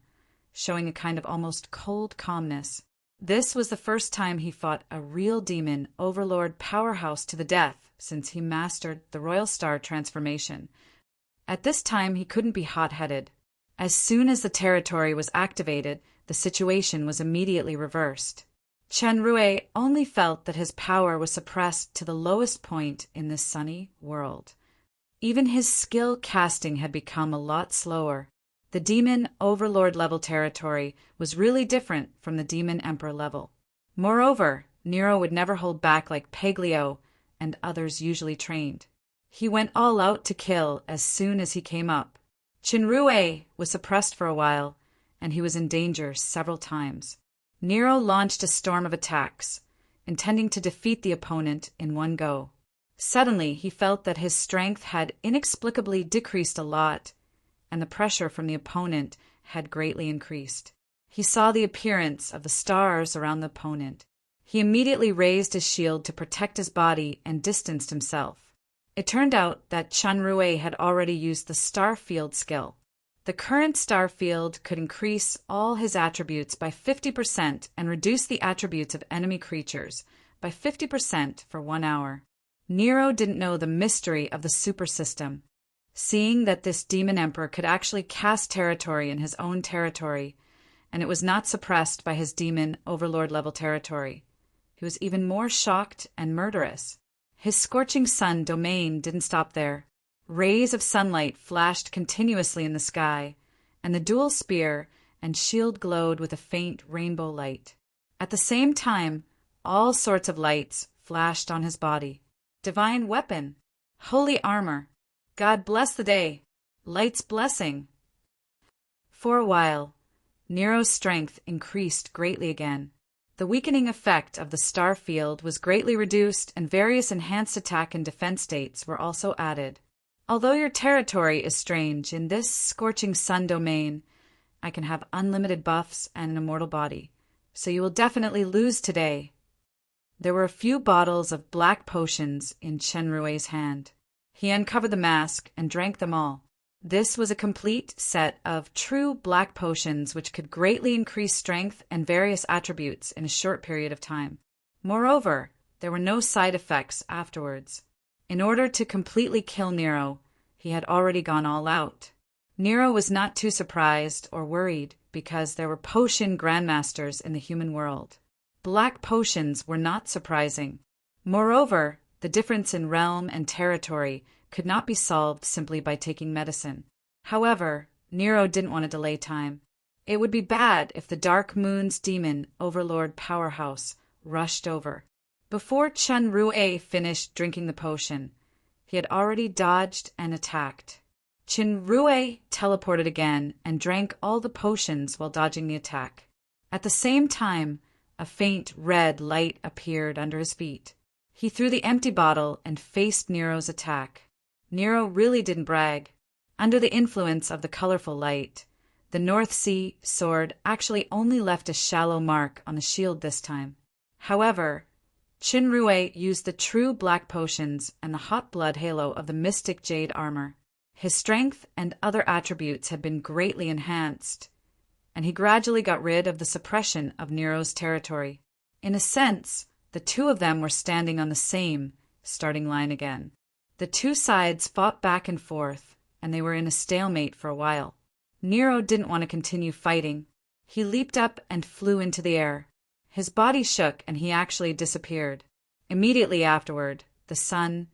showing a kind of almost cold calmness. This was the first time he fought a real demon overlord powerhouse to the death since he mastered the Royal Star transformation. At this time he couldn't be hot-headed. As soon as the territory was activated, the situation was immediately reversed. Chunrue only felt that his power was suppressed to the lowest point in this sunny world. Even his skill casting had become a lot slower. The demon overlord level territory was really different from the demon emperor level. Moreover, Nero would never hold back like Paglio and others usually trained. He went all out to kill as soon as he came up. Chinrue was suppressed for a while, and he was in danger several times. Nero launched a storm of attacks, intending to defeat the opponent in one go. Suddenly, he felt that his strength had inexplicably decreased a lot, and the pressure from the opponent had greatly increased. He saw the appearance of the stars around the opponent. He immediately raised his shield to protect his body and distanced himself. It turned out that Chunrue had already used the star field skill. The current star field could increase all his attributes by 50% and reduce the attributes of enemy creatures by 50% for 1 hour. Nero didn't know the mystery of the super system. Seeing that this demon emperor could actually cast territory in his own territory, and it was not suppressed by his demon overlord level territory, he was even more shocked and murderous. His scorching sun domain didn't stop there. Rays of sunlight flashed continuously in the sky, and the dual spear and shield glowed with a faint rainbow light. At the same time, all sorts of lights flashed on his body. Divine weapon, holy armor, God bless the day, light's blessing. For a while, Nero's strength increased greatly again. The weakening effect of the star field was greatly reduced, and various enhanced attack and defense states were also added. Although your territory is strange, in this scorching sun domain, I can have unlimited buffs and an immortal body, so you will definitely lose today. There were a few bottles of black potions in Chenrue's hand. He uncovered the mask and drank them all. This was a complete set of true black potions which could greatly increase strength and various attributes in a short period of time. Moreover, there were no side effects afterwards. In order to completely kill Nero, he had already gone all out. Nero was not too surprised or worried because there were potion grandmasters in the human world. Black potions were not surprising. Moreover, the difference in realm and territory could not be solved simply by taking medicine. However, Nero didn't want to delay time. It would be bad if the Dark Moon's demon overlord powerhouse rushed over. Before Chun-Rui finished drinking the potion, he had already dodged and attacked. Chun-Rui teleported again and drank all the potions while dodging the attack. At the same time, a faint red light appeared under his feet. He threw the empty bottle and faced Nero's attack. Nero really didn't brag. Under the influence of the colorful light, the North Sea sword actually only left a shallow mark on the shield this time. However, Chun-Rui used the true black potions and the hot blood halo of the mystic jade armor. His strength and other attributes had been greatly enhanced, and he gradually got rid of the suppression of Nero's territory. In a sense, the two of them were standing on the same starting line again. The two sides fought back and forth, and they were in a stalemate for a while. Nero didn't want to continue fighting. He leaped up and flew into the air. His body shook and he actually disappeared. Immediately afterward, the sun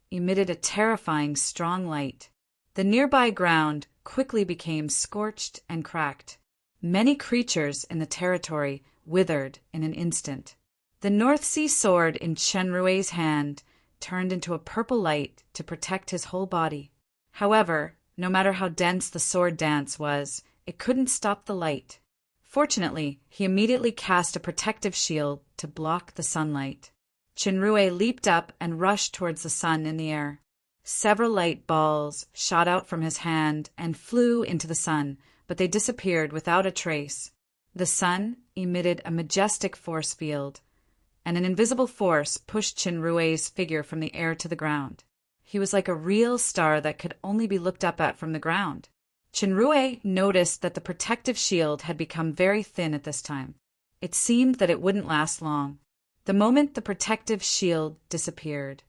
emitted a terrifying strong light. The nearby ground quickly became scorched and cracked. Many creatures in the territory withered in an instant. The North Sea sword in Chun-Rui's hand turned into a purple light to protect his whole body. However, no matter how dense the sword dance was, it couldn't stop the light. Fortunately, he immediately cast a protective shield to block the sunlight. Chun-Rui leaped up and rushed towards the sun in the air. Several light balls shot out from his hand and flew into the sun, but they disappeared without a trace. The sun emitted a majestic force field, and an invisible force pushed Chun-Rui's figure from the air to the ground. He was like a real star that could only be looked up at from the ground. Chun-Rui noticed that the protective shield had become very thin at this time. It seemed that it wouldn't last long. The moment the protective shield disappeared,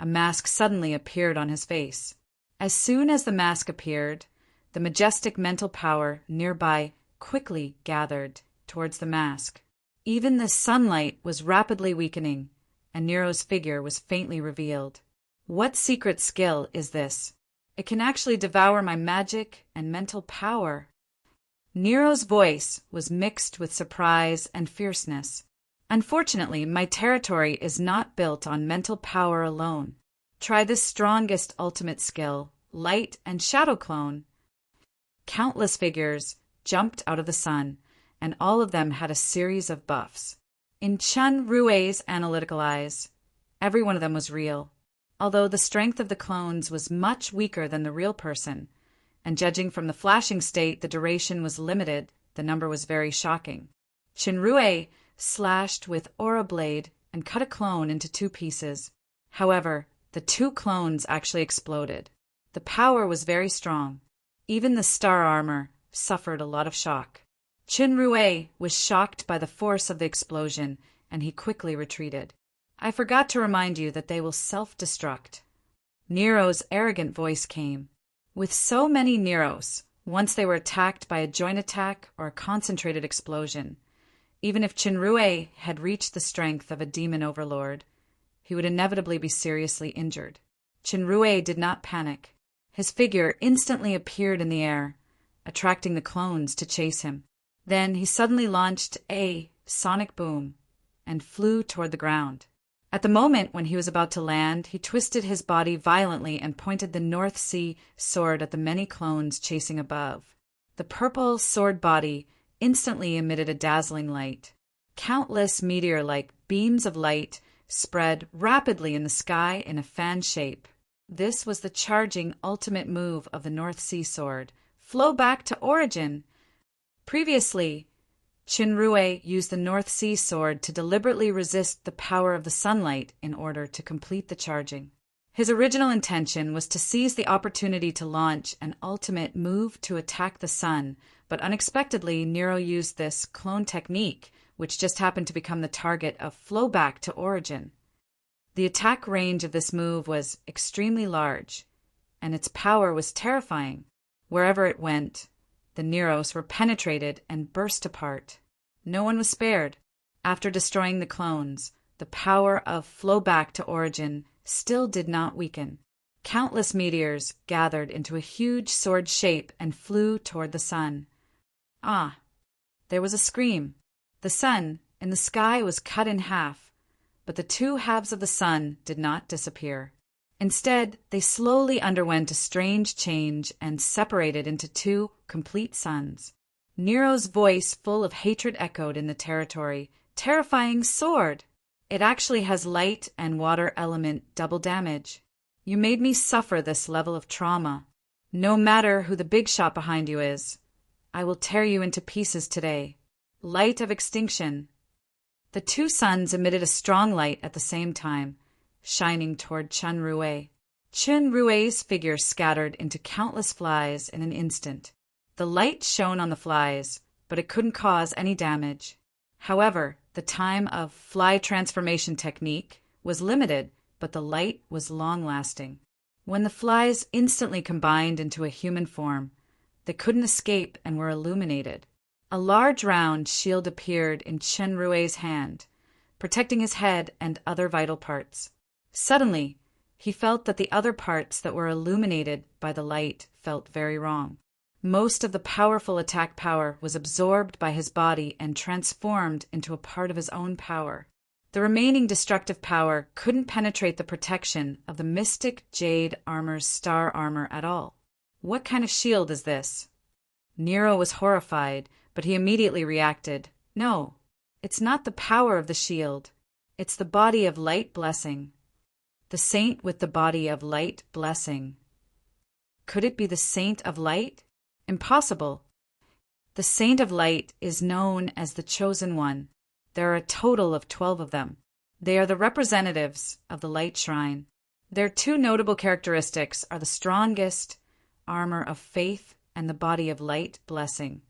a mask suddenly appeared on his face. As soon as the mask appeared, the majestic mental power nearby quickly gathered towards the mask. Even the sunlight was rapidly weakening, and Nero's figure was faintly revealed. What secret skill is this? It can actually devour my magic and mental power. Nero's voice was mixed with surprise and fierceness. Unfortunately, my territory is not built on mental power alone. Try this strongest ultimate skill, light and shadow clone. Countless figures jumped out of the sun, and all of them had a series of buffs. In Chun-Rui's analytical eyes, every one of them was real, although the strength of the clones was much weaker than the real person, and judging from the flashing state the duration was limited, the number was very shocking. Chun-Rui slashed with Aura Blade and cut a clone into 2 pieces. However, the 2 clones actually exploded. The power was very strong. Even the star armor suffered a lot of shock. Chun-Rui was shocked by the force of the explosion, and he quickly retreated. I forgot to remind you that they will self-destruct. Nero's arrogant voice came. With so many Neros, once they were attacked by a joint attack or a concentrated explosion, even if Chun-Rui had reached the strength of a demon overlord, he would inevitably be seriously injured. Chun-Rui did not panic. His figure instantly appeared in the air, attracting the clones to chase him. Then he suddenly launched a sonic boom and flew toward the ground. At the moment when he was about to land, he twisted his body violently and pointed the North Sea sword at the many clones chasing above. The purple sword body instantly emitted a dazzling light. Countless meteor-like beams of light spread rapidly in the sky in a fan shape. This was the charging ultimate move of the North Sea sword. Flow back to origin. Previously, Chun-Rui used the North Sea sword to deliberately resist the power of the sunlight in order to complete the charging. His original intention was to seize the opportunity to launch an ultimate move to attack the sun, but unexpectedly Nero used this clone technique, which just happened to become the target of flow back to origin. The attack range of this move was extremely large, and its power was terrifying. Wherever it went, the Neros were penetrated and burst apart. No one was spared. After destroying the clones, the power of flow back to origin still did not weaken. Countless meteors gathered into a huge sword shape and flew toward the sun. Ah! There was a scream. The sun in the sky was cut in half, but the two halves of the sun did not disappear. Instead, they slowly underwent a strange change and separated into two complete suns. Nero's voice full of hatred echoed in the territory. Terrifying sword! It actually has light and water element double damage. You made me suffer this level of trauma. No matter who the big shot behind you is, I will tear you into pieces today. Light of extinction. The two suns emitted a strong light at the same time, shining toward Chunrui. Chunrui's figure scattered into countless flies in an instant. The light shone on the flies, but it couldn't cause any damage. However, the time of fly transformation technique was limited, but the light was long-lasting. When the flies instantly combined into a human form, they couldn't escape and were illuminated. A large round shield appeared in Chunrui's hand, protecting his head and other vital parts. Suddenly, he felt that the other parts that were illuminated by the light felt very wrong. Most of the powerful attack power was absorbed by his body and transformed into a part of his own power. The remaining destructive power couldn't penetrate the protection of the mystic jade armor's star armor at all. What kind of shield is this? Nero was horrified, but he immediately reacted. No, it's not the power of the shield. It's the body of light blessing. The saint with the body of light blessing. Could it be the saint of light? Impossible. The saint of light is known as the chosen one. There are a total of 12 of them. They are the representatives of the light shrine. Their two notable characteristics are the strongest armor of faith and the body of light blessing.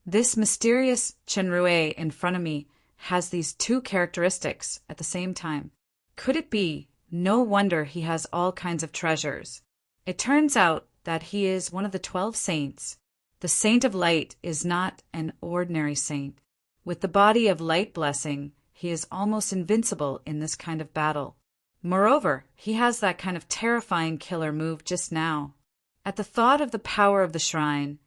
This mysterious Chunrui in front of me has these two characteristics at the same time. Could it be? No wonder he has all kinds of treasures. It turns out that he is one of the 12 saints. The saint of light is not an ordinary saint. With the body of light blessing, he is almost invincible in this kind of battle. Moreover, he has that kind of terrifying killer move just now. At the thought of the power of the shrine,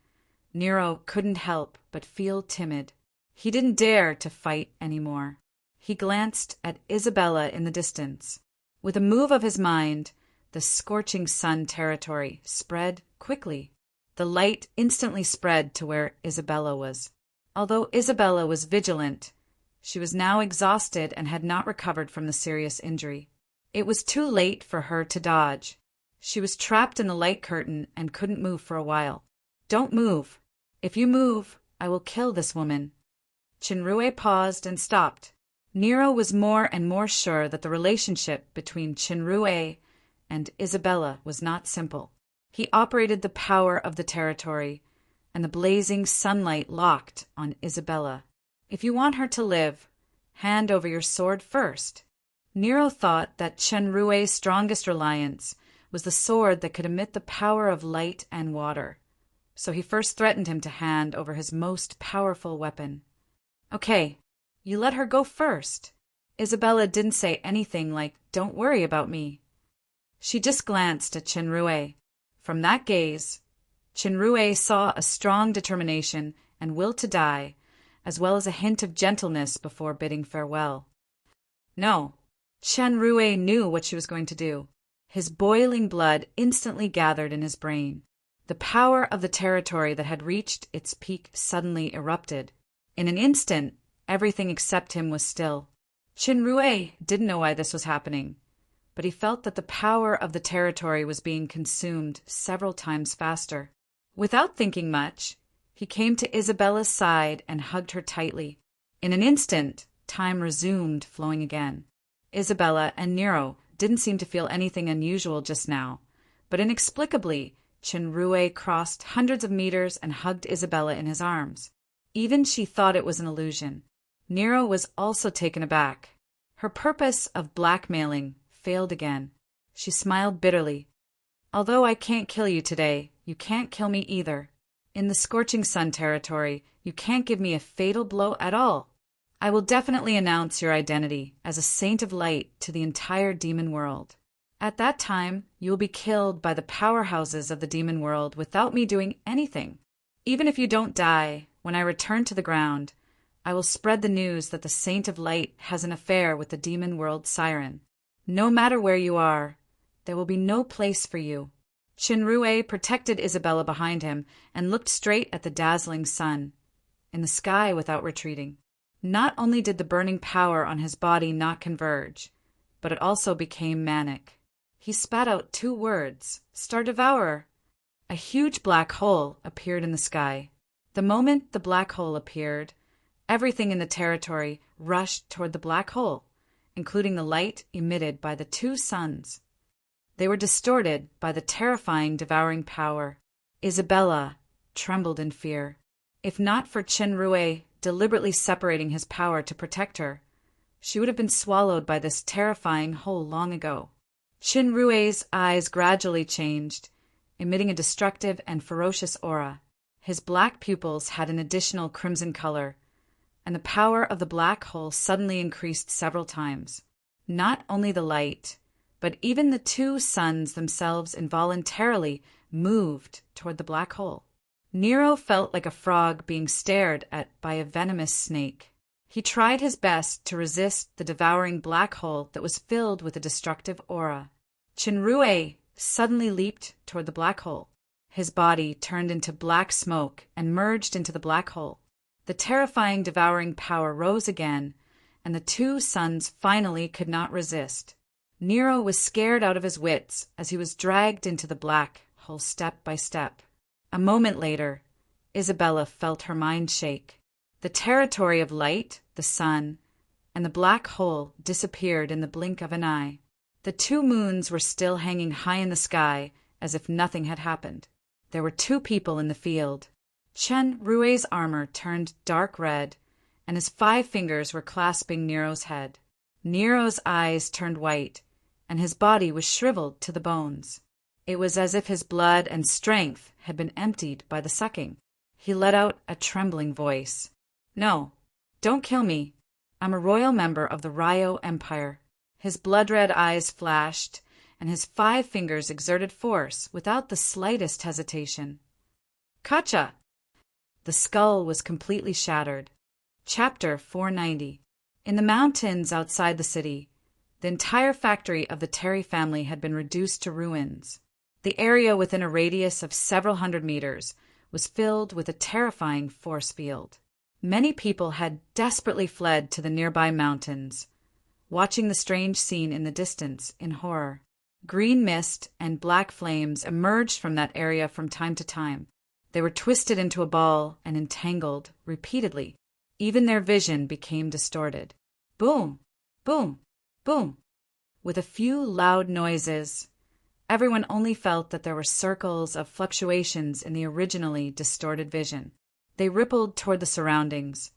Nero couldn't help but feel timid. He didn't dare to fight anymore. He glanced at Isabella in the distance. With a move of his mind, the scorching sun territory spread quickly. The light instantly spread to where Isabella was. Although Isabella was vigilant, she was now exhausted and had not recovered from the serious injury. It was too late for her to dodge. She was trapped in the light curtain and couldn't move for a while. Don't move. If you move, I will kill this woman. Chunrui paused and stopped. Nero was more and more sure that the relationship between Chunrui and Isabella was not simple. He operated the power of the territory, and the blazing sunlight locked on Isabella. If you want her to live, hand over your sword first. Nero thought that Chunrui's strongest reliance was the sword that could emit the power of light and water, so he first threatened him to hand over his most powerful weapon. Okay, you let her go first. Isabella didn't say anything like, "Don't worry about me." She just glanced at Chunrui. From that gaze, Chunrui saw a strong determination and will to die, as well as a hint of gentleness before bidding farewell. No, Chunrui knew what she was going to do. His boiling blood instantly gathered in his brain. The power of the territory that had reached its peak suddenly erupted. In an instant, everything except him was still. Chunrui didn't know why this was happening, but he felt that the power of the territory was being consumed several times faster. Without thinking much, he came to Isabella's side and hugged her tightly. In an instant, time resumed flowing again. Isabella and Nero didn't seem to feel anything unusual just now, but inexplicably, Chunrui crossed hundreds of meters and hugged Isabella in his arms. Even she thought it was an illusion. Nero was also taken aback. Her purpose of blackmailing failed again. She smiled bitterly. Although I can't kill you today, you can't kill me either. In the Scorching Sun territory, you can't give me a fatal blow at all. I will definitely announce your identity as a saint of light to the entire demon world. At that time, you will be killed by the powerhouses of the demon world without me doing anything. Even if you don't die, when I return to the ground, I will spread the news that the Saint of Light has an affair with the demon world siren. No matter where you are, there will be no place for you. Chinrue protected Isabella behind him and looked straight at the dazzling sun, in the sky without retreating. Not only did the burning power on his body not converge, but it also became manic. He spat out 2 words, Star Devourer. A huge black hole appeared in the sky. The moment the black hole appeared, everything in the territory rushed toward the black hole, including the light emitted by the 2 suns. They were distorted by the terrifying devouring power. Isabella trembled in fear. If not for Chinrue deliberately separating his power to protect her, she would have been swallowed by this terrifying hole long ago. Chinrue's eyes gradually changed, emitting a destructive and ferocious aura. His black pupils had an additional crimson color, and the power of the black hole suddenly increased several times. Not only the light, but even the 2 suns themselves involuntarily moved toward the black hole. Nero felt like a frog being stared at by a venomous snake. He tried his best to resist the devouring black hole that was filled with a destructive aura. Chinrue suddenly leaped toward the black hole. His body turned into black smoke and merged into the black hole. The terrifying devouring power rose again, and the 2 suns finally could not resist. Nero was scared out of his wits as he was dragged into the black hole step by step. A moment later, Isabella felt her mind shake. The territory of light, the sun, and the black hole disappeared in the blink of an eye. The 2 moons were still hanging high in the sky as if nothing had happened. There were 2 people in the field. Chinrue's armor turned dark red, and his 5 fingers were clasping Nero's head. Nero's eyes turned white, and his body was shriveled to the bones. It was as if his blood and strength had been emptied by the sucking. He let out a trembling voice. No, don't kill me. I'm a royal member of the Ryo Empire. His blood-red eyes flashed, and his 5 fingers exerted force without the slightest hesitation. Kacha! The skull was completely shattered. Chapter 490. In the mountains outside the city, the entire factory of the Terry family had been reduced to ruins. The area within a radius of several hundred meters was filled with a terrifying force field. Many people had desperately fled to the nearby mountains, watching the strange scene in the distance in horror. Green mist and black flames emerged from that area from time to time. They were twisted into a ball and entangled repeatedly. Even their vision became distorted. Boom! Boom! Boom! With a few loud noises, everyone only felt that there were circles of fluctuations in the originally distorted vision. They rippled toward the surroundings.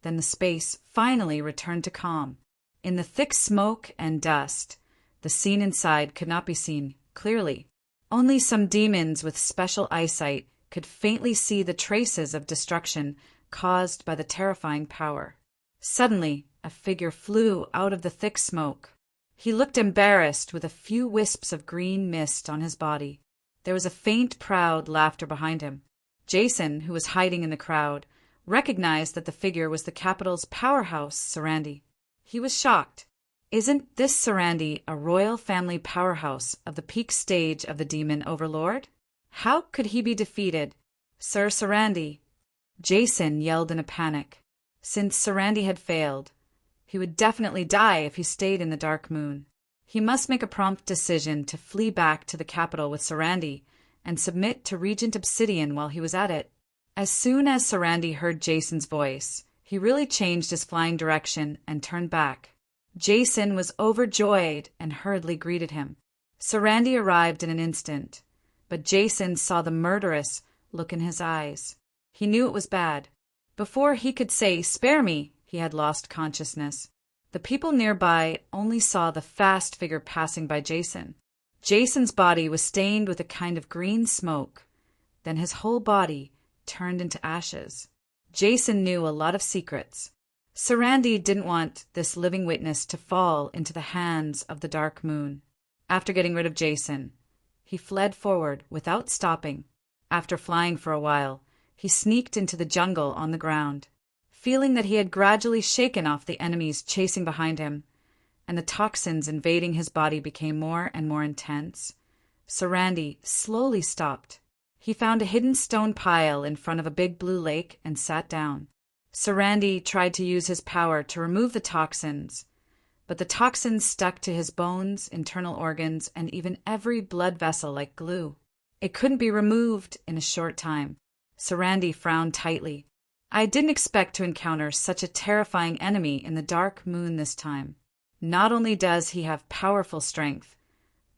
Then the space finally returned to calm. In the thick smoke and dust, the scene inside could not be seen clearly. Only some demons with special eyesight could faintly see the traces of destruction caused by the terrifying power. Suddenly, a figure flew out of the thick smoke. He looked embarrassed with a few wisps of green mist on his body. There was a faint, proud laughter behind him. Jason, who was hiding in the crowd, recognized that the figure was the capital's powerhouse, Sarandi. He was shocked. Isn't this Sarandi a royal family powerhouse of the peak stage of the demon overlord? How could he be defeated? Sir Sarandi! Jason yelled in a panic. Since Sarandi had failed, he would definitely die if he stayed in the Dark Moon. He must make a prompt decision to flee back to the capital with Sarandi and submit to Regent Obsidian while he was at it. As soon as Sarandi heard Jason's voice, he really changed his flying direction and turned back. Jason was overjoyed and hurriedly greeted him. Sarandi arrived in an instant, but Jason saw the murderous look in his eyes. He knew it was bad. Before he could say, "Spare me," he had lost consciousness. The people nearby only saw the fast figure passing by Jason. Jason's body was stained with a kind of green smoke. Then his whole body turned into ashes. Jason knew a lot of secrets. Sarandi didn't want this living witness to fall into the hands of the Dark Moon. After getting rid of Jason, he fled forward without stopping. After flying for a while, he sneaked into the jungle on the ground. Feeling that he had gradually shaken off the enemies chasing behind him, and the toxins invading his body became more and more intense, Sarandi slowly stopped. He found a hidden stone pile in front of a big blue lake and sat down. Sarandi tried to use his power to remove the toxins, but the toxins stuck to his bones, internal organs, and even every blood vessel like glue. It couldn't be removed in a short time. Sarandi frowned tightly. I didn't expect to encounter such a terrifying enemy in the Dark Moon this time. Not only does he have powerful strength,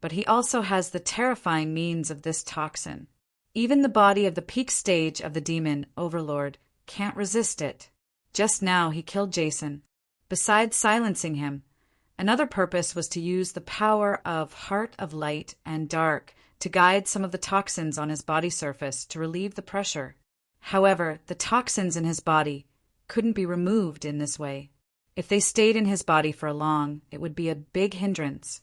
but he also has the terrifying means of this toxin. Even the body of the peak stage of the demon overlord can't resist it. Just now he killed Jason. Besides silencing him, another purpose was to use the power of Heart of Light and Dark to guide some of the toxins on his body surface to relieve the pressure. However, the toxins in his body couldn't be removed in this way. If they stayed in his body for long, it would be a big hindrance.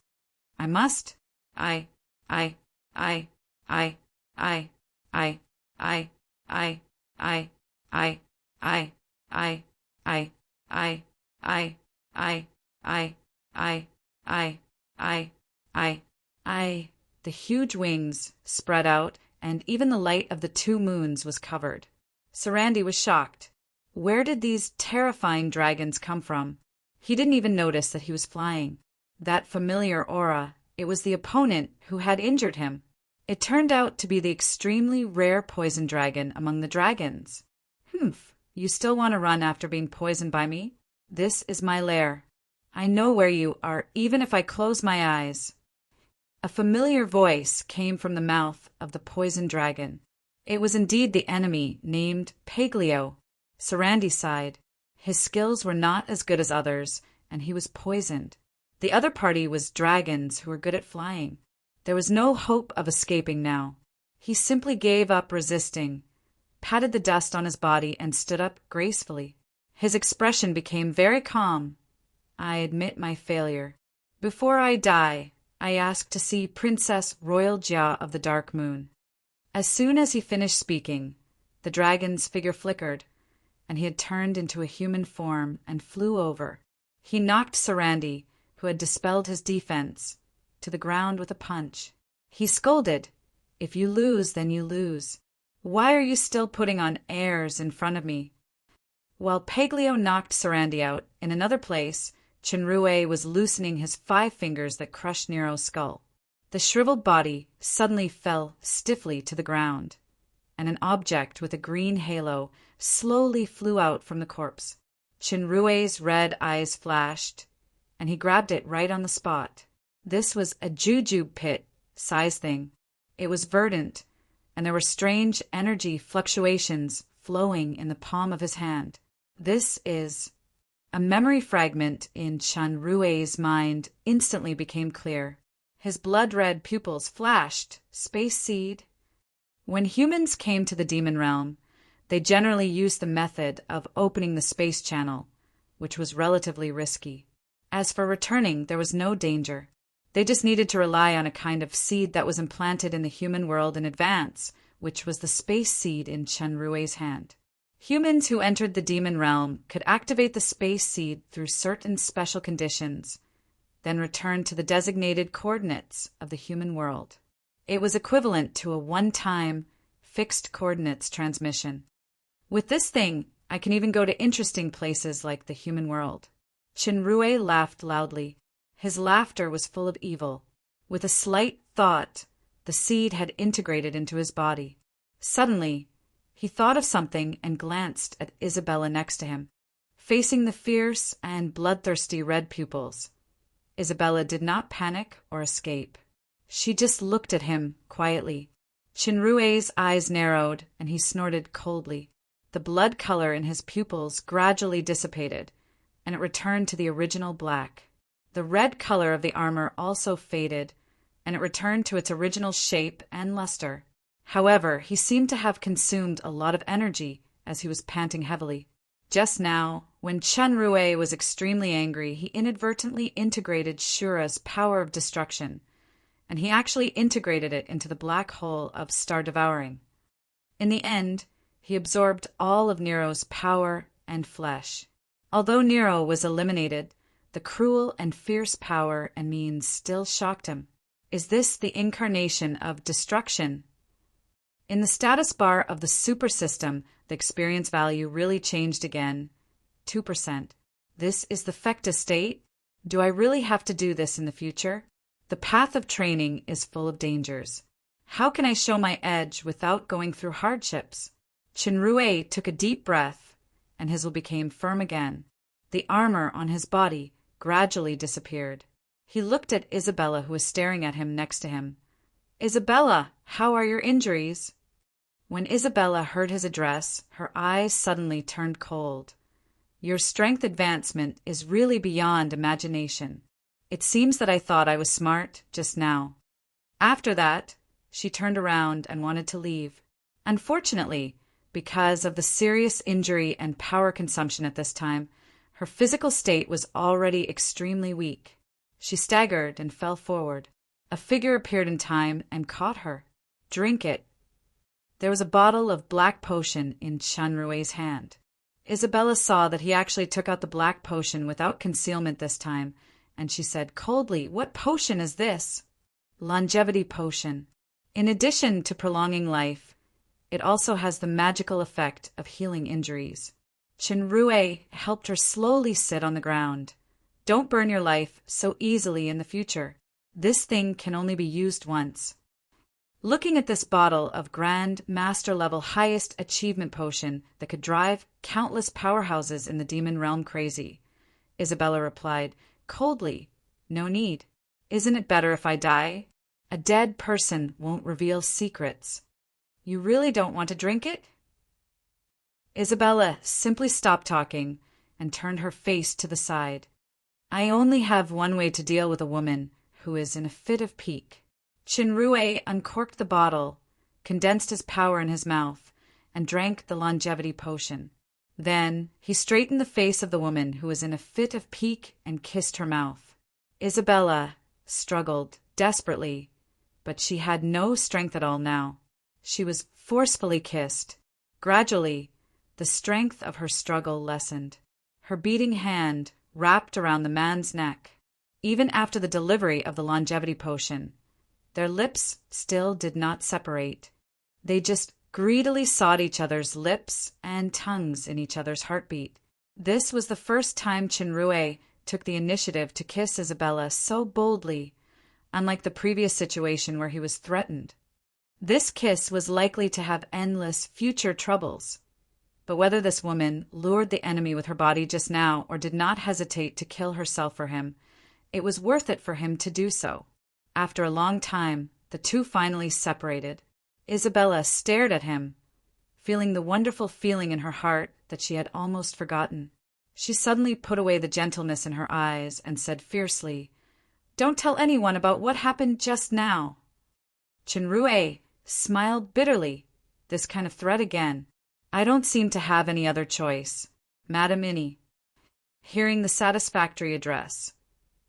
The huge wings spread out, and even the light of the 2 moons was covered. Sarandi was shocked. Where did these terrifying dragons come from? He didn't even notice that he was flying. That familiar aura, it was the opponent who had injured him. It turned out to be the extremely rare poison dragon among the dragons. Humph, you still want to run after being poisoned by me? This is my lair. I know where you are even if I close my eyes. A familiar voice came from the mouth of the poison dragon. It was indeed the enemy named Paglio. Sarandi sighed. His skills were not as good as others, and he was poisoned. The other party was dragons who were good at flying. There was no hope of escaping now. He simply gave up resisting, patted the dust on his body, and stood up gracefully. His expression became very calm. I admit my failure. Before I die, I ask to see Princess Royal Jia of the Dark Moon. As soon as he finished speaking, the dragon's figure flickered, and he had turned into a human form and flew over. He knocked Sarandi, who had dispelled his defense, to the ground with a punch. He scolded, "If you lose, then you lose. Why are you still putting on airs in front of me?" While Paglio knocked Sarandi out, in another place, Chinrue was loosening his 5 fingers that crushed Nero's skull. The shriveled body suddenly fell stiffly to the ground, and an object with a green halo slowly flew out from the corpse. Chinrue's red eyes flashed, and he grabbed it right on the spot. This was a jujube pit size thing. It was verdant, and there were strange energy fluctuations flowing in the palm of his hand. This is... A memory fragment in Chinrue's mind instantly became clear. His blood-red pupils flashed. Space seed. When humans came to the demon realm, they generally used the method of opening the space channel, which was relatively risky. As for returning, there was no danger. They just needed to rely on a kind of seed that was implanted in the human world in advance, which was the space seed in Chinrue's hand. Humans who entered the demon realm could activate the space seed through certain special conditions, then return to the designated coordinates of the human world. It was equivalent to a one-time, fixed coordinates transmission. With this thing, I can even go to interesting places like the human world. Chinrue laughed loudly. His laughter was full of evil. With a slight thought, the seed had integrated into his body. Suddenly, he thought of something and glanced at Isabella next to him. Facing the fierce and bloodthirsty red pupils, Isabella did not panic or escape. She just looked at him quietly. Chinrue's eyes narrowed, and he snorted coldly. The blood color in his pupils gradually dissipated, and it returned to the original black. The red color of the armor also faded, and it returned to its original shape and luster. However, he seemed to have consumed a lot of energy as he was panting heavily. Just now, when Chunrui was extremely angry, he inadvertently integrated Shura's power of destruction, and he actually integrated it into the black hole of Star Devouring. In the end, he absorbed all of Nero's power and flesh. Although Nero was eliminated, the cruel and fierce power and means still shocked him. Is this the incarnation of destruction? In the status bar of the super system, the experience value really changed again. 2%. This is the Fecta state? Do I really have to do this in the future? The path of training is full of dangers. How can I show my edge without going through hardships? Chunrui took a deep breath, and his will became firm again. The armor on his body gradually disappeared. He looked at Isabella, who was staring at him next to him. "Isabella, how are your injuries?" When Isabella heard his address, her eyes suddenly turned cold. "Your strength advancement is really beyond imagination. It seems that I thought I was smart just now." After that, she turned around and wanted to leave. Unfortunately, because of the serious injury and power consumption at this time, her physical state was already extremely weak. She staggered and fell forward. A figure appeared in time and caught her. "Drink it." There was a bottle of black potion in Chunrui's hand. Isabella saw that he actually took out the black potion without concealment this time, and she said coldly, "What potion is this?" "Longevity potion. In addition to prolonging life, it also has the magical effect of healing injuries." Chunrui helped her slowly sit on the ground. "Don't burn your life so easily in the future. This thing can only be used once." Looking at this bottle of Grand Master level highest achievement potion that could drive countless powerhouses in the demon realm crazy, Isabella replied coldly, "No need. Isn't it better if I die? A dead person won't reveal secrets." "You really don't want to drink it?" Isabella simply stopped talking and turned her face to the side. "I only have one way to deal with a woman who is in a fit of pique." Chunrui uncorked the bottle, condensed his power in his mouth, and drank the longevity potion. Then he straightened the face of the woman who was in a fit of pique and kissed her mouth. Isabella struggled desperately, but she had no strength at all now. She was forcefully kissed. Gradually, the strength of her struggle lessened. Her beating hand wrapped around the man's neck. Even after the delivery of the longevity potion, their lips still did not separate. They just greedily sought each other's lips and tongues in each other's heartbeat. This was the first time Chunrui took the initiative to kiss Isabella so boldly, unlike the previous situation where he was threatened. This kiss was likely to have endless future troubles. But whether this woman lured the enemy with her body just now or did not hesitate to kill herself for him, it was worth it for him to do so. After a long time, the two finally separated. Isabella stared at him, feeling the wonderful feeling in her heart that she had almost forgotten. She suddenly put away the gentleness in her eyes and said fiercely, "Don't tell anyone about what happened just now." Chunrui smiled bitterly. This kind of threat again. "I don't seem to have any other choice, Madam Innie." Hearing the satisfactory address,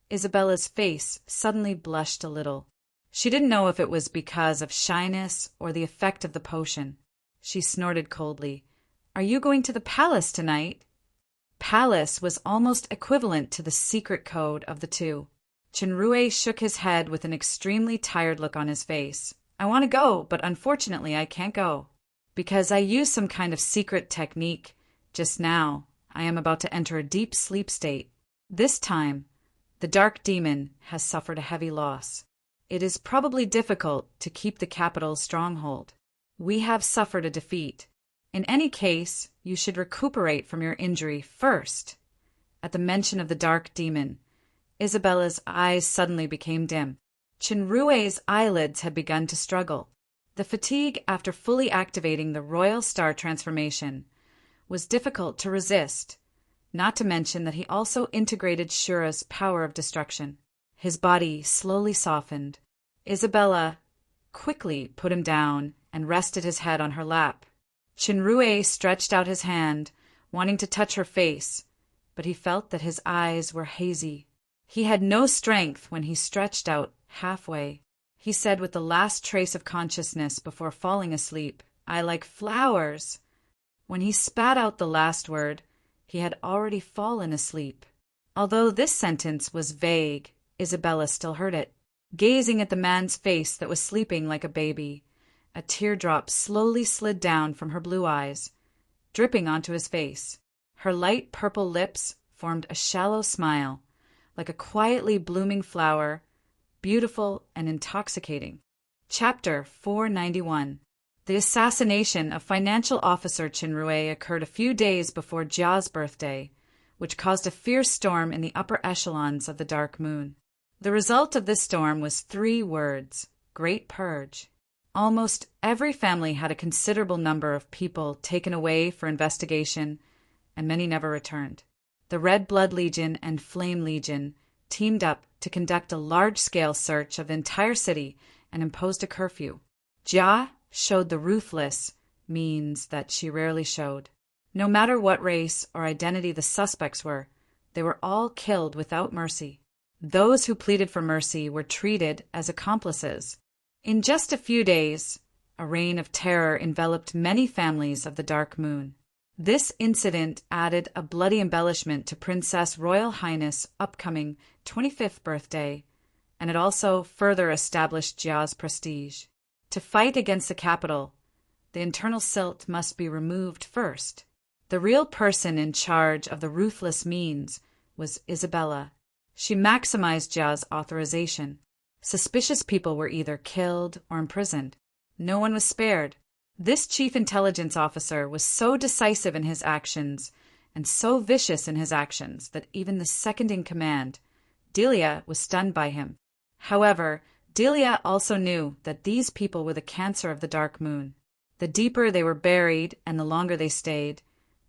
Isabella's face suddenly blushed a little. She didn't know if it was because of shyness or the effect of the potion. She snorted coldly, "Are you going to the palace tonight?" Palace was almost equivalent to the secret code of the two. Chunrui shook his head with an extremely tired look on his face. "I want to go, but unfortunately I can't go. Because I used some kind of secret technique. Just now, I am about to enter a deep sleep state. This time, the dark demon has suffered a heavy loss. It is probably difficult to keep the capital's stronghold. We have suffered a defeat. In any case, you should recuperate from your injury first." At the mention of the dark demon, Isabella's eyes suddenly became dim. Chunrui's eyelids had begun to struggle. The fatigue after fully activating the Royal Star transformation was difficult to resist, not to mention that he also integrated Shura's power of destruction. His body slowly softened. Isabella quickly put him down and rested his head on her lap. Chinrue stretched out his hand, wanting to touch her face, but he felt that his eyes were hazy. He had no strength when he stretched out halfway. He said with the last trace of consciousness before falling asleep, "I like flowers." When he spat out the last word, he had already fallen asleep. Although this sentence was vague, Isabella still heard it. Gazing at the man's face that was sleeping like a baby, a teardrop slowly slid down from her blue eyes, dripping onto his face. Her light purple lips formed a shallow smile, like a quietly blooming flower, beautiful and intoxicating. Chapter 491. The assassination of financial officer Chinrue occurred a few days before Jia's birthday, which caused a fierce storm in the upper echelons of the Dark Moon. The result of this storm was 3 words: Great Purge. Almost every family had a considerable number of people taken away for investigation, and many never returned. The Red Blood Legion and Flame Legion teamed up to conduct a large-scale search of the entire city and imposed a curfew. Jia showed the ruthless means that she rarely showed. No matter what race or identity the suspects were, they were all killed without mercy. Those who pleaded for mercy were treated as accomplices. In just a few days, a reign of terror enveloped many families of the Dark Moon. This incident added a bloody embellishment to Princess Royal Highness' upcoming 25th birthday, and it also further established Jia's prestige. To fight against the capital, the internal silt must be removed first. The real person in charge of the ruthless means was Isabella. She maximized Jia's authorization. Suspicious people were either killed or imprisoned. No one was spared. This chief intelligence officer was so decisive in his actions and so vicious in his actions that even the second in command, Delia, was stunned by him. However, Delia also knew that these people were the cancer of the Dark Moon. The deeper they were buried and the longer they stayed,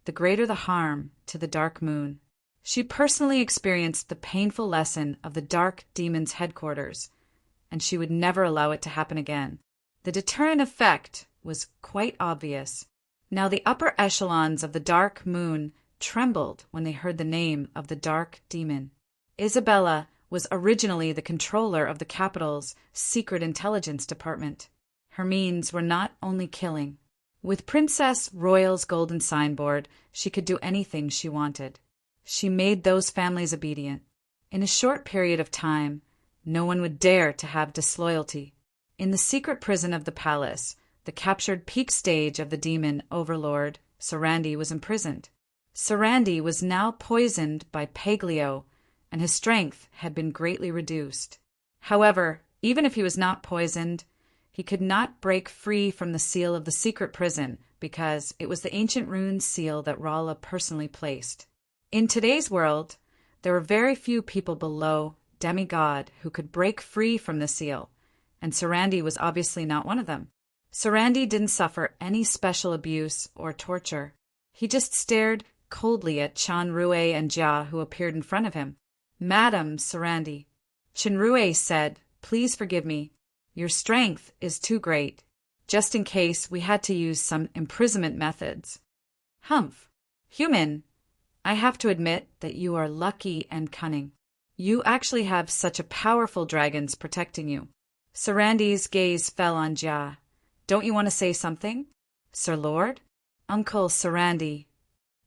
the greater the harm to the Dark Moon. She personally experienced the painful lesson of the Dark Demon's headquarters, and she would never allow it to happen again. The deterrent effect was quite obvious. Now the upper echelons of the Dark Moon trembled when they heard the name of the Dark Demon. Isabella was originally the controller of the capital's secret intelligence department. Her means were not only killing. With Princess Royal's golden signboard, she could do anything she wanted. She made those families obedient. In a short period of time, no one would dare to have disloyalty. In the secret prison of the palace, the captured peak stage of the demon overlord, Sarandi, was imprisoned. Sarandi was now poisoned by Paglio, and his strength had been greatly reduced. However, even if he was not poisoned, he could not break free from the seal of the secret prison because it was the ancient rune seal that Rala personally placed. In today's world, there were very few people below demigod who could break free from the seal, and Sarandi was obviously not one of them. Sarandi didn't suffer any special abuse or torture. He just stared coldly at Chinrue and Jia, who appeared in front of him. "Madam Sarandi," Chinrue said, "please forgive me. Your strength is too great. Just in case we had to use some imprisonment methods." "Humph. Human, I have to admit that you are lucky and cunning. You actually have such a powerful dragons protecting you." Sarandi's gaze fell on Jia. "Don't you want to say something?" "Sir Lord?" "Uncle Sarandi."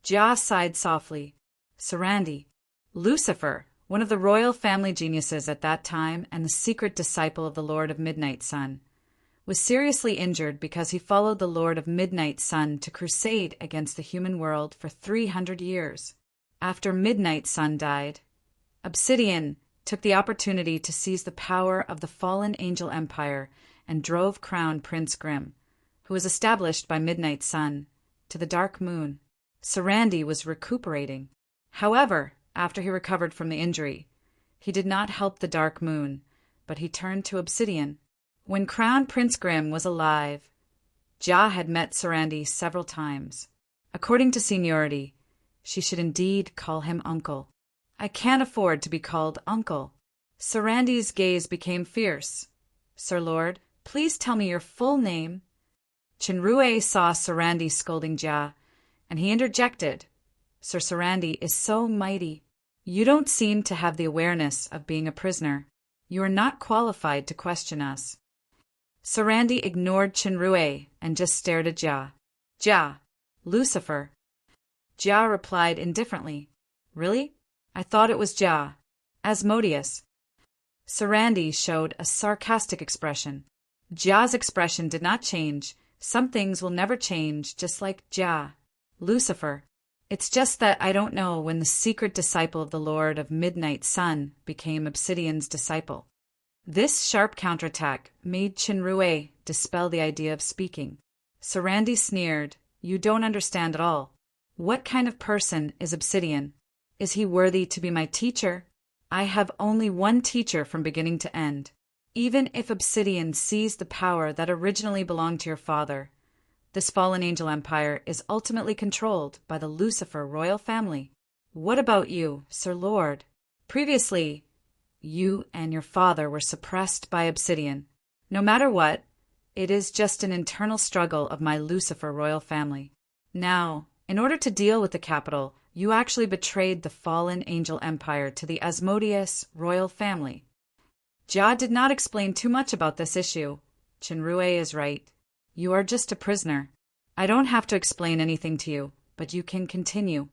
Jia sighed softly. "Sarandi, Lucifer, one of the royal family geniuses at that time and the secret disciple of the Lord of Midnight Sun, was seriously injured because he followed the Lord of Midnight Sun to crusade against the human world for 300 years. After Midnight Sun died, Obsidian took the opportunity to seize the power of the fallen angel empire and drove Crown Prince Grimm, who was established by Midnight Sun, to the Dark Moon. Sarandi was recuperating. However, after he recovered from the injury, he did not help the Dark Moon, but he turned to Obsidian. When Crown Prince Grimm was alive, Jia had met Sarandi several times. According to seniority, she should indeed call him uncle. "I can't afford to be called uncle." Sarandi's gaze became fierce. Sir Lord, please tell me your full name. Chinrue saw Sarandi scolding Jia, and he interjected, Sir Sarandi is so mighty. You don't seem to have the awareness of being a prisoner. You are not qualified to question us. Sarandi ignored Chinrue and just stared at Jia. Jia, Lucifer. Jia replied indifferently. Really? I thought it was Jia. Asmodeus. Sarandi showed a sarcastic expression. Jia's expression did not change. Some things will never change, just like Jia. Lucifer. It's just that I don't know when the secret disciple of the Lord of Midnight Sun became Obsidian's disciple. This sharp counterattack made Chinrue dispel the idea of speaking. Sarandi sneered, You don't understand at all. What kind of person is Obsidian? Is he worthy to be my teacher? I have only one teacher from beginning to end. Even if Obsidian seized the power that originally belonged to your father, this fallen angel empire is ultimately controlled by the Lucifer royal family. What about you, Sir Lord? Previously, you and your father were suppressed by Obsidian. No matter what, it is just an internal struggle of my Lucifer royal family. Now, in order to deal with the capital, you actually betrayed the fallen angel empire to the Asmodeus royal family. Jia did not explain too much about this issue. Chinrue is right. You are just a prisoner. I don't have to explain anything to you, but you can continue.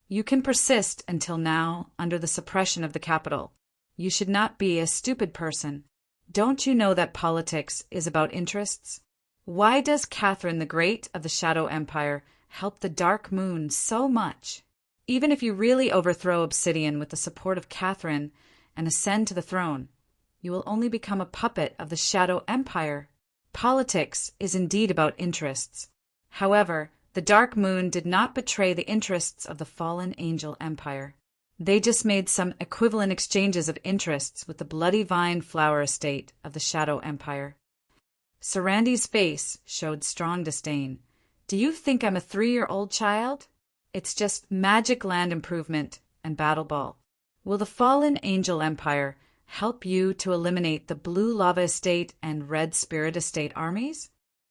You can persist until now under the suppression of the capital. You should not be a stupid person. Don't you know that politics is about interests? Why does Catherine the Great of the Shadow Empire help the Dark Moon so much? Even if you really overthrow Obsidian with the support of Catherine and ascend to the throne, you will only become a puppet of the Shadow Empire. Politics is indeed about interests. However, the Dark Moon did not betray the interests of the fallen angel empire. They just made some equivalent exchanges of interests with the Bloody Vine Flower Estate of the Shadow Empire. Sarandi's face showed strong disdain. Do you think I'm a 3-year-old child? It's just magic land improvement and battle ball. Will the fallen angel empire help you to eliminate the Blue Lava Estate and Red Spirit Estate armies?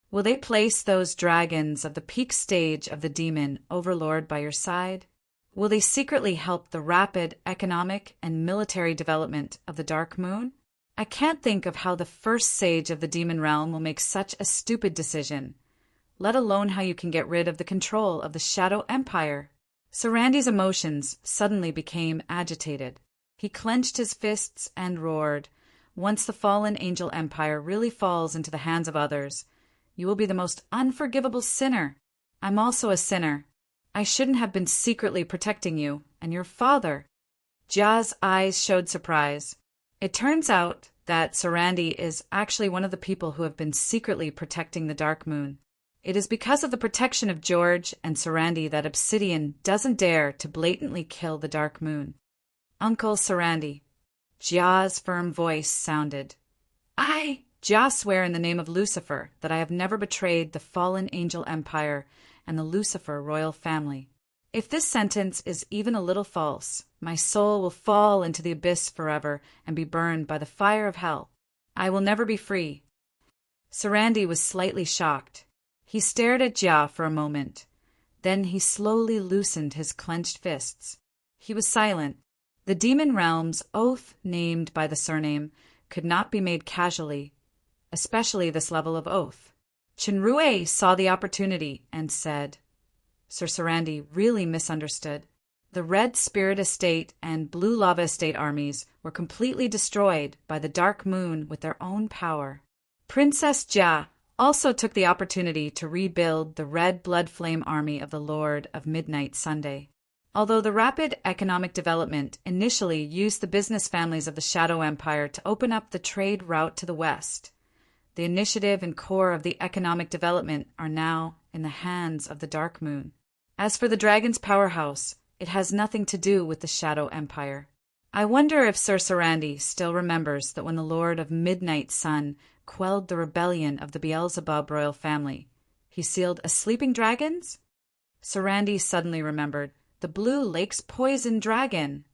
Will they place those dragons of the peak stage of the demon overlord by your side? Will they secretly help the rapid economic and military development of the Dark Moon? I can't think of how the first sage of the demon realm will make such a stupid decision, let alone how you can get rid of the control of the Shadow Empire. Sarandi's emotions suddenly became agitated. He clenched his fists and roared, Once the fallen angel empire really falls into the hands of others, you will be the most unforgivable sinner. I'm also a sinner. I shouldn't have been secretly protecting you and your father. Jia's eyes showed surprise. It turns out that Sarandi is actually one of the people who have been secretly protecting the Dark Moon. It is because of the protection of George and Sarandi that Obsidian doesn't dare to blatantly kill the Dark Moon. Uncle Sarandi. Jia's firm voice sounded. Jia swear in the name of Lucifer that I have never betrayed the fallen angel empire and the Lucifer royal family. If this sentence is even a little false, my soul will fall into the abyss forever and be burned by the fire of hell. I will never be free. Sarandi was slightly shocked. He stared at Jia for a moment. Then he slowly loosened his clenched fists. He was silent. The demon realm's oath, named by the surname, could not be made casually, especially this level of oath. Chinrue saw the opportunity and said, Sir Sarandi really misunderstood. The Red Spirit Estate and Blue Lava Estate armies were completely destroyed by the Dark Moon with their own power. Princess Jia also took the opportunity to rebuild the Red Blood Flame army of the Lord of Midnight Sunday. Although the rapid economic development initially used the business families of the Shadow Empire to open up the trade route to the west, the initiative and core of the economic development are now in the hands of the Dark Moon. As for the Dragon's powerhouse, it has nothing to do with the Shadow Empire. I wonder if Sir Sarandi still remembers that when the Lord of Midnight Sun quelled the rebellion of the Beelzebub royal family, he sealed a sleeping dragons? Sarandi suddenly remembered. The Blue Lake's poison dragon.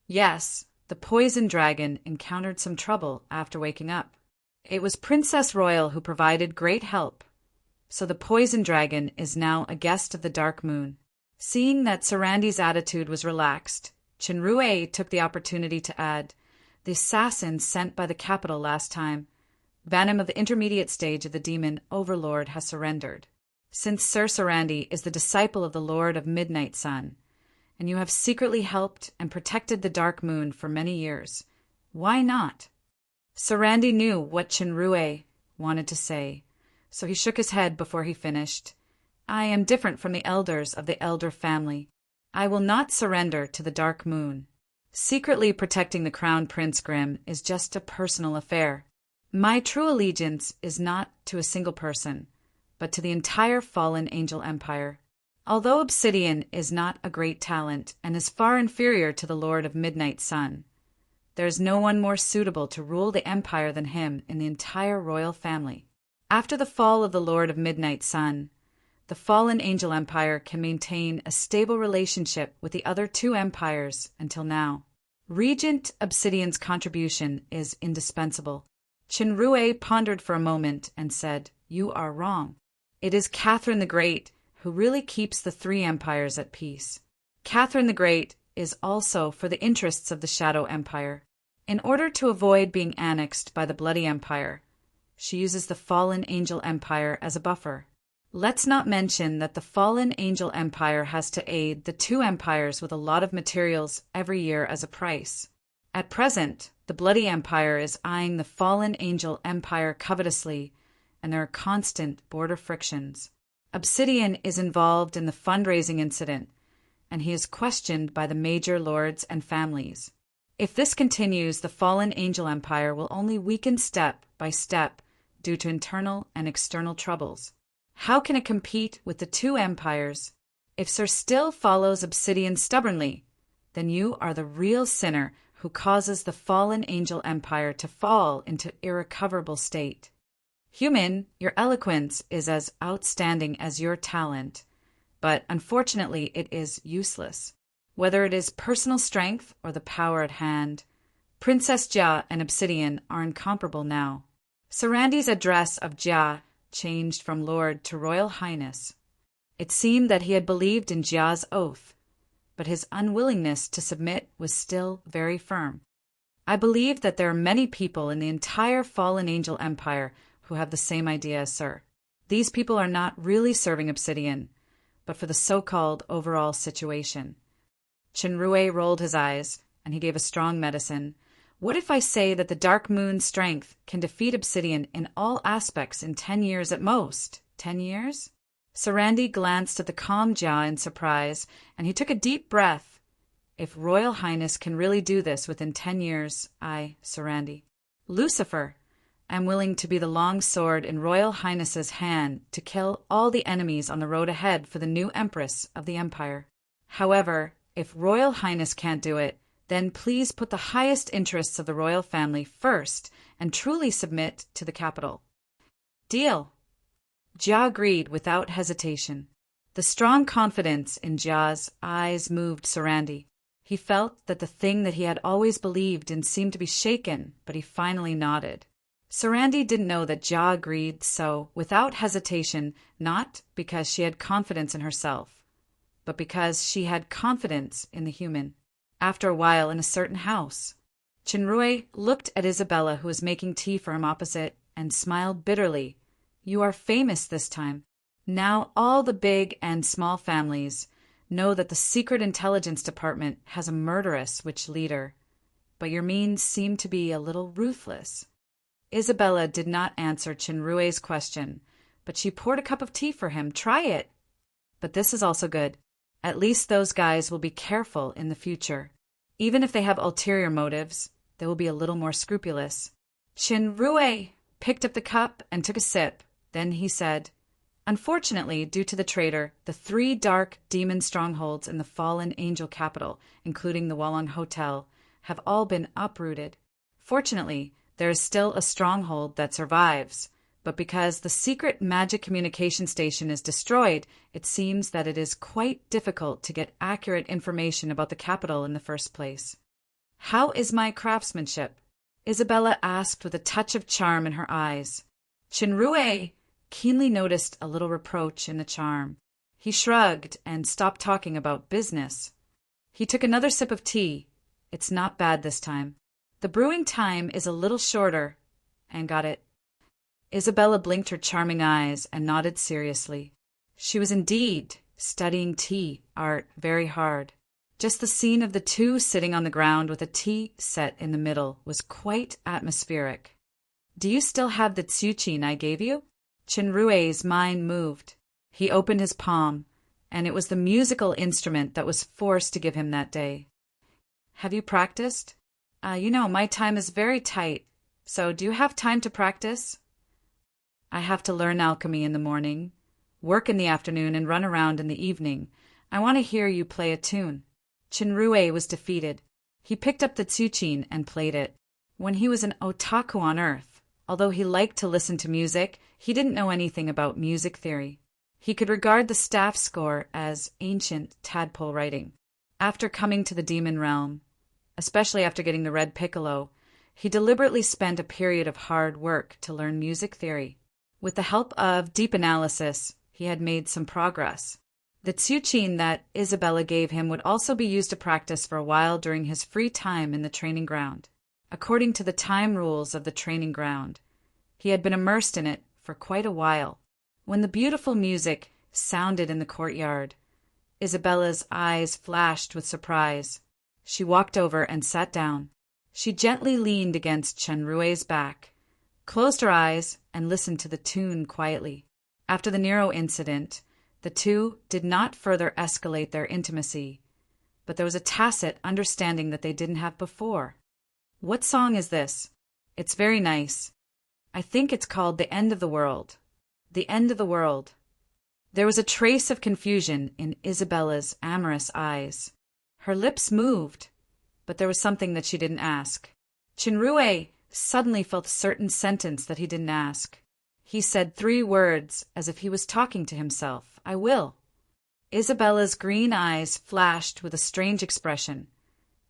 Yes, the poison dragon encountered some trouble after waking up. It was Princess Royal who provided great help, so the poison dragon is now a guest of the Dark Moon. Seeing that Sarandi's attitude was relaxed, Chinrue took the opportunity to add, "The assassin sent by the capital last time, Venom of the intermediate stage of the demon overlord has surrendered. Since Sir Sarandi is the disciple of the Lord of Midnight Sun, and you have secretly helped and protected the Dark Moon for many years, why not?" Sarandi knew what Chinrue wanted to say, so he shook his head before he finished. "I am different from the elders of the elder family. I will not surrender to the Dark Moon. Secretly protecting the Crown Prince Grimm is just a personal affair. My true allegiance is not to a single person, but to the entire fallen angel empire. Although Obsidian is not a great talent and is far inferior to the Lord of Midnight Sun, there is no one more suitable to rule the empire than him in the entire royal family. After the fall of the Lord of Midnight Sun, the fallen angel empire can maintain a stable relationship with the other two empires until now. Regent Obsidian's contribution is indispensable." Chinrue pondered for a moment and said, "You are wrong. It is Catherine the Great who really keeps the three empires at peace. Catherine the Great is also for the interests of the Shadow Empire. In order to avoid being annexed by the Bloody Empire, she uses the Fallen Angel Empire as a buffer. Let's not mention that the Fallen Angel Empire has to aid the two empires with a lot of materials every year as a price. At present, the Bloody Empire is eyeing the Fallen Angel Empire covetously, and there are constant border frictions. Obsidian is involved in the fundraising incident, and he is questioned by the major lords and families. If this continues, the Fallen Angel Empire will only weaken step by step due to internal and external troubles. How can it compete with the two empires? If Sir Still follows Obsidian stubbornly, then you are the real sinner who causes the Fallen Angel Empire to fall into irrecoverable state. Human, your eloquence is as outstanding as your talent, but unfortunately it is useless. Whether it is personal strength or the power at hand, Princess Jia and Obsidian are incomparable now. Sarandi's address of Jia changed from Lord to Royal Highness. It seemed that he had believed in Jia's oath, but his unwillingness to submit was still very firm. "I believe that there are many people in the entire Fallen Angel Empire who have the same idea as Sir. These people are not really serving Obsidian, but for the so-called overall situation." Chinrue rolled his eyes, and he gave a strong medicine. "What if I say that the Dark Moon's strength can defeat Obsidian in all aspects in 10 years at most? 10 years? Sarandi glanced at the calm Jia in surprise, and he took a deep breath. "If Royal Highness can really do this within 10 years, Sarandi, Lucifer, am willing to be the long sword in Royal Highness's hand to kill all the enemies on the road ahead for the new Empress of the Empire. However, if Royal Highness can't do it, then please put the highest interests of the royal family first and truly submit to the capital." "Deal." Jia agreed without hesitation. The strong confidence in Jia's eyes moved Sarandi. He felt that the thing that he had always believed in seemed to be shaken, but he finally nodded. Sarandi didn't know that Jia agreed so, without hesitation, not because she had confidence in herself, but because she had confidence in the human. After a while, in a certain house, Chinrue looked at Isabella, who was making tea for him opposite, and smiled bitterly. "You are famous this time. Now all the big and small families know that the Secret Intelligence Department has a murderous witch leader, but your means seem to be a little ruthless." Isabella did not answer Chinrue's question, but she poured a cup of tea for him. "Try it." "But this is also good. At least those guys will be careful in the future. Even if they have ulterior motives, they will be a little more scrupulous." Chinrue picked up the cup and took a sip. Then he said, "Unfortunately, due to the traitor, the 3 dark demon strongholds in the fallen angel capital, including the Walong Hotel, have all been uprooted. Fortunately, there is still a stronghold that survives, but because the secret magic communication station is destroyed, it seems that it is quite difficult to get accurate information about the capital in the first place." "How is my craftsmanship?" Isabella asked with a touch of charm in her eyes. Chinrue keenly noticed a little reproach in the charm. He shrugged and stopped talking about business. He took another sip of tea. It's not bad this time. The brewing time is a little shorter. And got it. Isabella blinked her charming eyes and nodded seriously. She was indeed studying tea art very hard. Just the scene of the two sitting on the ground with a tea set in the middle was quite atmospheric. Do you still have the tsuchin I gave you? Chinrue's mind moved. He opened his palm, and it was the musical instrument that was forced to give him that day. Have you practiced? My time is very tight, so do you have time to practice? I have to learn alchemy in the morning, work in the afternoon, and run around in the evening. I want to hear you play a tune. Chinrue was defeated. He picked up the tsuchin and played it. When he was an otaku on Earth, although he liked to listen to music, he didn't know anything about music theory. He could regard the staff score as ancient tadpole writing. After coming to the demon realm, especially after getting the red piccolo, he deliberately spent a period of hard work to learn music theory. With the help of deep analysis, he had made some progress. The tsuchin that Isabella gave him would also be used to practice for a while during his free time in the training ground. According to the time rules of the training ground, he had been immersed in it for quite a while. When the beautiful music sounded in the courtyard, Isabella's eyes flashed with surprise. She walked over and sat down. She gently leaned against Chinrue's back, closed her eyes, and listened to the tune quietly. After the Nero incident, the two did not further escalate their intimacy, but there was a tacit understanding that they didn't have before. What song is this? It's very nice. I think it's called The End of the World. The End of the World. There was a trace of confusion in Isabella's amorous eyes. Her lips moved, but there was something that she didn't ask. Chinrue suddenly felt a certain sentence that he didn't ask. He said 3 words as if he was talking to himself. I will. Isabella's green eyes flashed with a strange expression,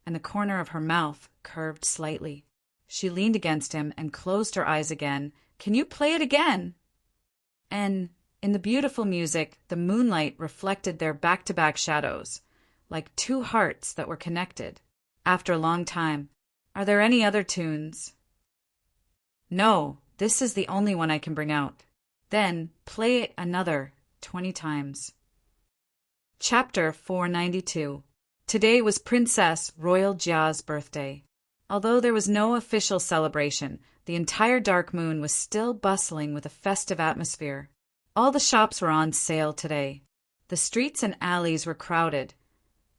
and the corner of her mouth curved slightly. She leaned against him and closed her eyes again. Can you play it again? And in the beautiful music, the moonlight reflected their back-to-back shadows, like 2 hearts that were connected. After a long time, are there any other tunes? No, this is the only one I can bring out. Then play it another 20 times. Chapter 492. Today was Princess Royal Jia's birthday. Although there was no official celebration, the entire dark moon was still bustling with a festive atmosphere. All the shops were on sale today. The streets and alleys were crowded,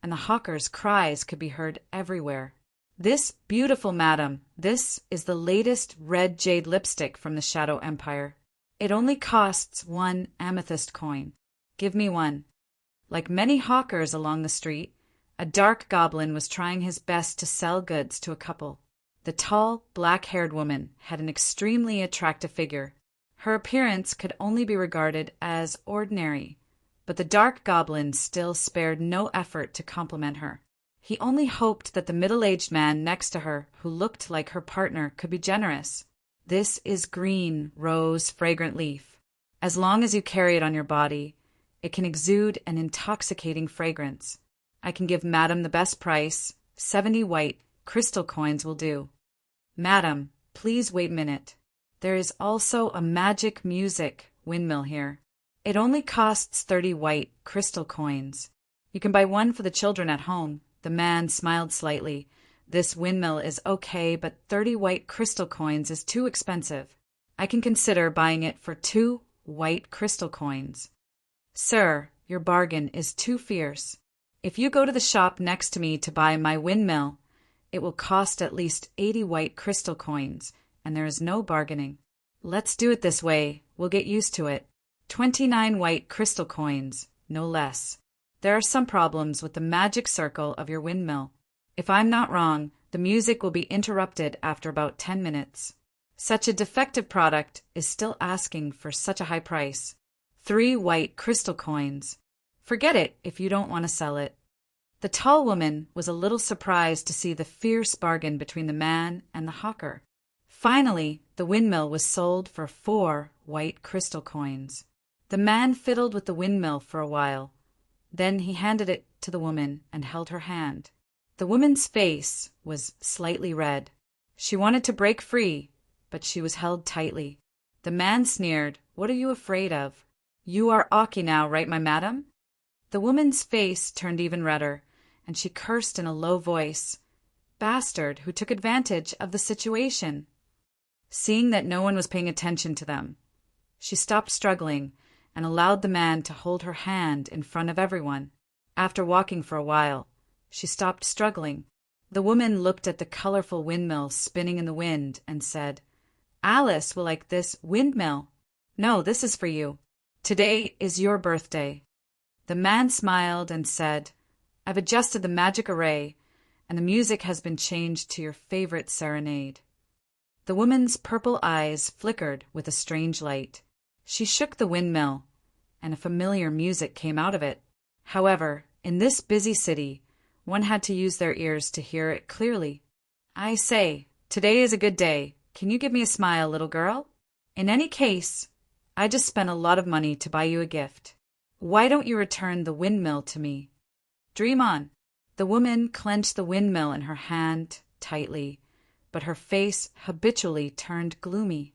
and the hawkers' cries could be heard everywhere. This beautiful madam, this is the latest red jade lipstick from the Shadow Empire. It only costs 1 amethyst coin. Give me one. Like many hawkers along the street, a dark goblin was trying his best to sell goods to a couple. The tall, black-haired woman had an extremely attractive figure. Her appearance could only be regarded as ordinary, but the dark goblin still spared no effort to compliment her. He only hoped that the middle-aged man next to her, who looked like her partner, could be generous. This is green, rose, fragrant leaf. As long as you carry it on your body, it can exude an intoxicating fragrance. I can give Madam the best price. 70 white crystal coins will do. Madam, please wait a minute. There is also a magic music windmill here. It only costs 30 white crystal coins. You can buy one for the children at home. The man smiled slightly. This windmill is okay, but 30 white crystal coins is too expensive. I can consider buying it for 2 white crystal coins. Sir, your bargain is too fierce. If you go to the shop next to me to buy my windmill, it will cost at least 80 white crystal coins, and there is no bargaining. Let's do it this way. We'll get used to it. 29 white crystal coins, no less. There are some problems with the magic circle of your windmill. If I'm not wrong, the music will be interrupted after about 10 minutes. Such a defective product is still asking for such a high price. 3 white crystal coins. Forget it if you don't want to sell it. The tall woman was a little surprised to see the fierce bargain between the man and the hawker. Finally, the windmill was sold for 4 white crystal coins. The man fiddled with the windmill for a while. Then he handed it to the woman and held her hand. The woman's face was slightly red. She wanted to break free, but she was held tightly. The man sneered, "What are you afraid of? You are Aki now, right, my madam?" The woman's face turned even redder, and she cursed in a low voice. Bastard who took advantage of the situation. Seeing that no one was paying attention to them, she stopped struggling and allowed the man to hold her hand in front of everyone. After walking for a while, she stopped struggling. The woman looked at the colorful windmill spinning in the wind and said, "Alice will like this windmill. No, this is for you. Today is your birthday." The man smiled and said, "I've adjusted the magic array, and the music has been changed to your favorite serenade." The woman's purple eyes flickered with a strange light. She shook the windmill, and a familiar music came out of it. However, in this busy city, one had to use their ears to hear it clearly. "I say, today is a good day. Can you give me a smile, little girl? In any case, I just spent a lot of money to buy you a gift. Why don't you return the windmill to me? Dream on." The woman clenched the windmill in her hand tightly, but her face habitually turned gloomy.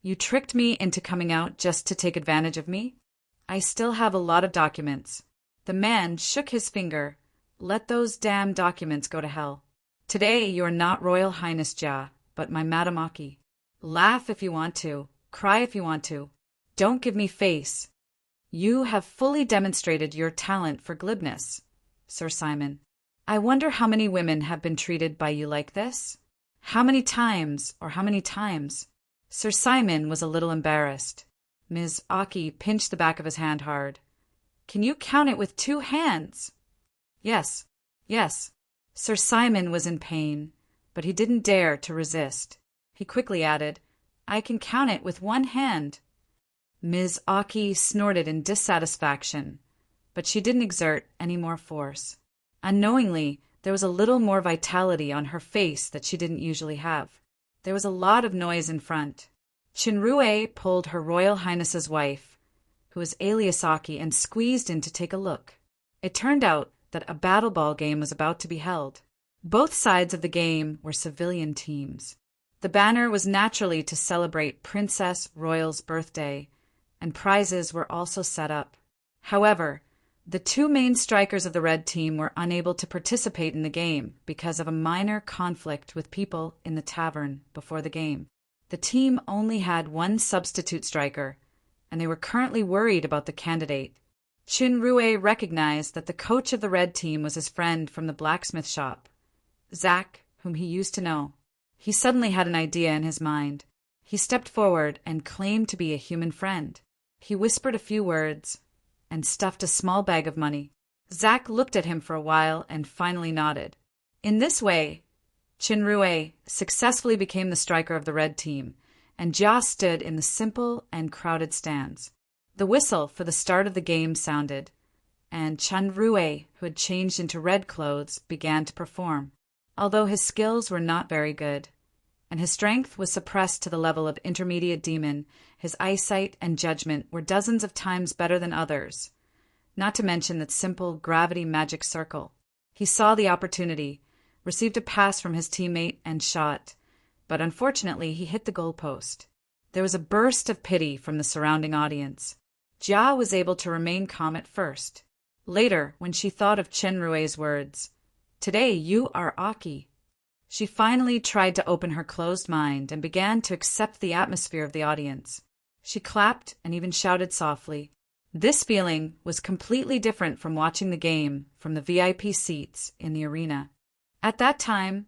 "You tricked me into coming out just to take advantage of me? I still have a lot of documents." The man shook his finger. "Let those damn documents go to hell. Today you are not Royal Highness Jia, but my Madam Aki. Laugh if you want to, cry if you want to. Don't give me face. You have fully demonstrated your talent for glibness, Sir Simon. I wonder how many women have been treated by you like this? How many times, or how many times?" Sir Simon was a little embarrassed. Ms. Aki pinched the back of his hand hard. "Can you count it with 2 hands?" Yes. Sir Simon was in pain, but he didn't dare to resist. He quickly added, "I can count it with 1 hand." Ms. Aki snorted in dissatisfaction, but she didn't exert any more force. Unknowingly, there was a little more vitality on her face that she didn't usually have. There was a lot of noise in front. Chinrue pulled her Royal Highness's wife, who was alias Aki, and squeezed in to take a look. It turned out that a battle ball game was about to be held. Both sides of the game were civilian teams. The banner was naturally to celebrate Princess Royal's birthday, and prizes were also set up. However, the 2 main strikers of the red team were unable to participate in the game because of a minor conflict with people in the tavern before the game. The team only had 1 substitute striker, and they were currently worried about the candidate. Chinrue recognized that the coach of the red team was his friend from the blacksmith shop, Zach, whom he used to know. He suddenly had an idea in his mind. He stepped forward and claimed to be a human friend. He whispered a few words and stuffed a small bag of money. Zach looked at him for a while and finally nodded. In this way, Chinrue successfully became the striker of the red team, and Jia stood in the simple and crowded stands. The whistle for the start of the game sounded, and Chinrue, who had changed into red clothes, began to perform. Although his skills were not very good, and his strength was suppressed to the level of intermediate demon, his eyesight and judgment were dozens of times better than others, not to mention that simple gravity magic circle. He saw the opportunity, received a pass from his teammate, and shot, but unfortunately he hit the goalpost. There was a burst of pity from the surrounding audience. Jia was able to remain calm at first. Later, when she thought of Chenrue's words, "Today you are Aki," she finally tried to open her closed mind and began to accept the atmosphere of the audience. She clapped and even shouted softly. This feeling was completely different from watching the game from the VIP seats in the arena. At that time,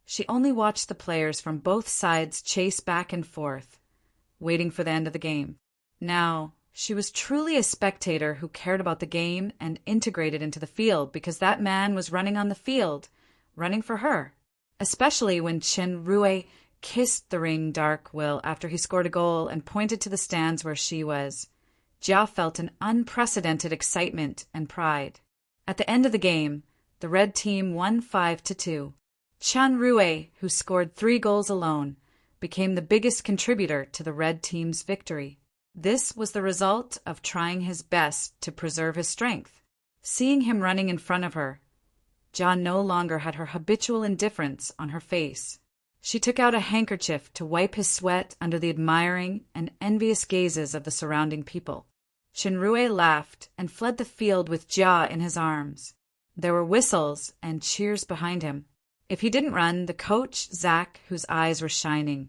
she only watched the players from both sides chase back and forth, waiting for the end of the game. Now, she was truly a spectator who cared about the game and integrated into the field because that man was running on the field, running for her. Especially when Chenrue kissed the ring Dark Will after he scored a goal and pointed to the stands where she was. Jia felt an unprecedented excitement and pride. At the end of the game, The red team won 5-2. Chan Rue, who scored 3 goals alone, became the biggest contributor to the red team's victory. This was the result of trying his best to preserve his strength. Seeing him running in front of her, Ja no longer had her habitual indifference on her face. She took out a handkerchief to wipe his sweat under the admiring and envious gazes of the surrounding people. Chinrue laughed and fled the field with Ja in his arms. There were whistles and cheers behind him. If he didn't run, the coach, Zach, whose eyes were shining,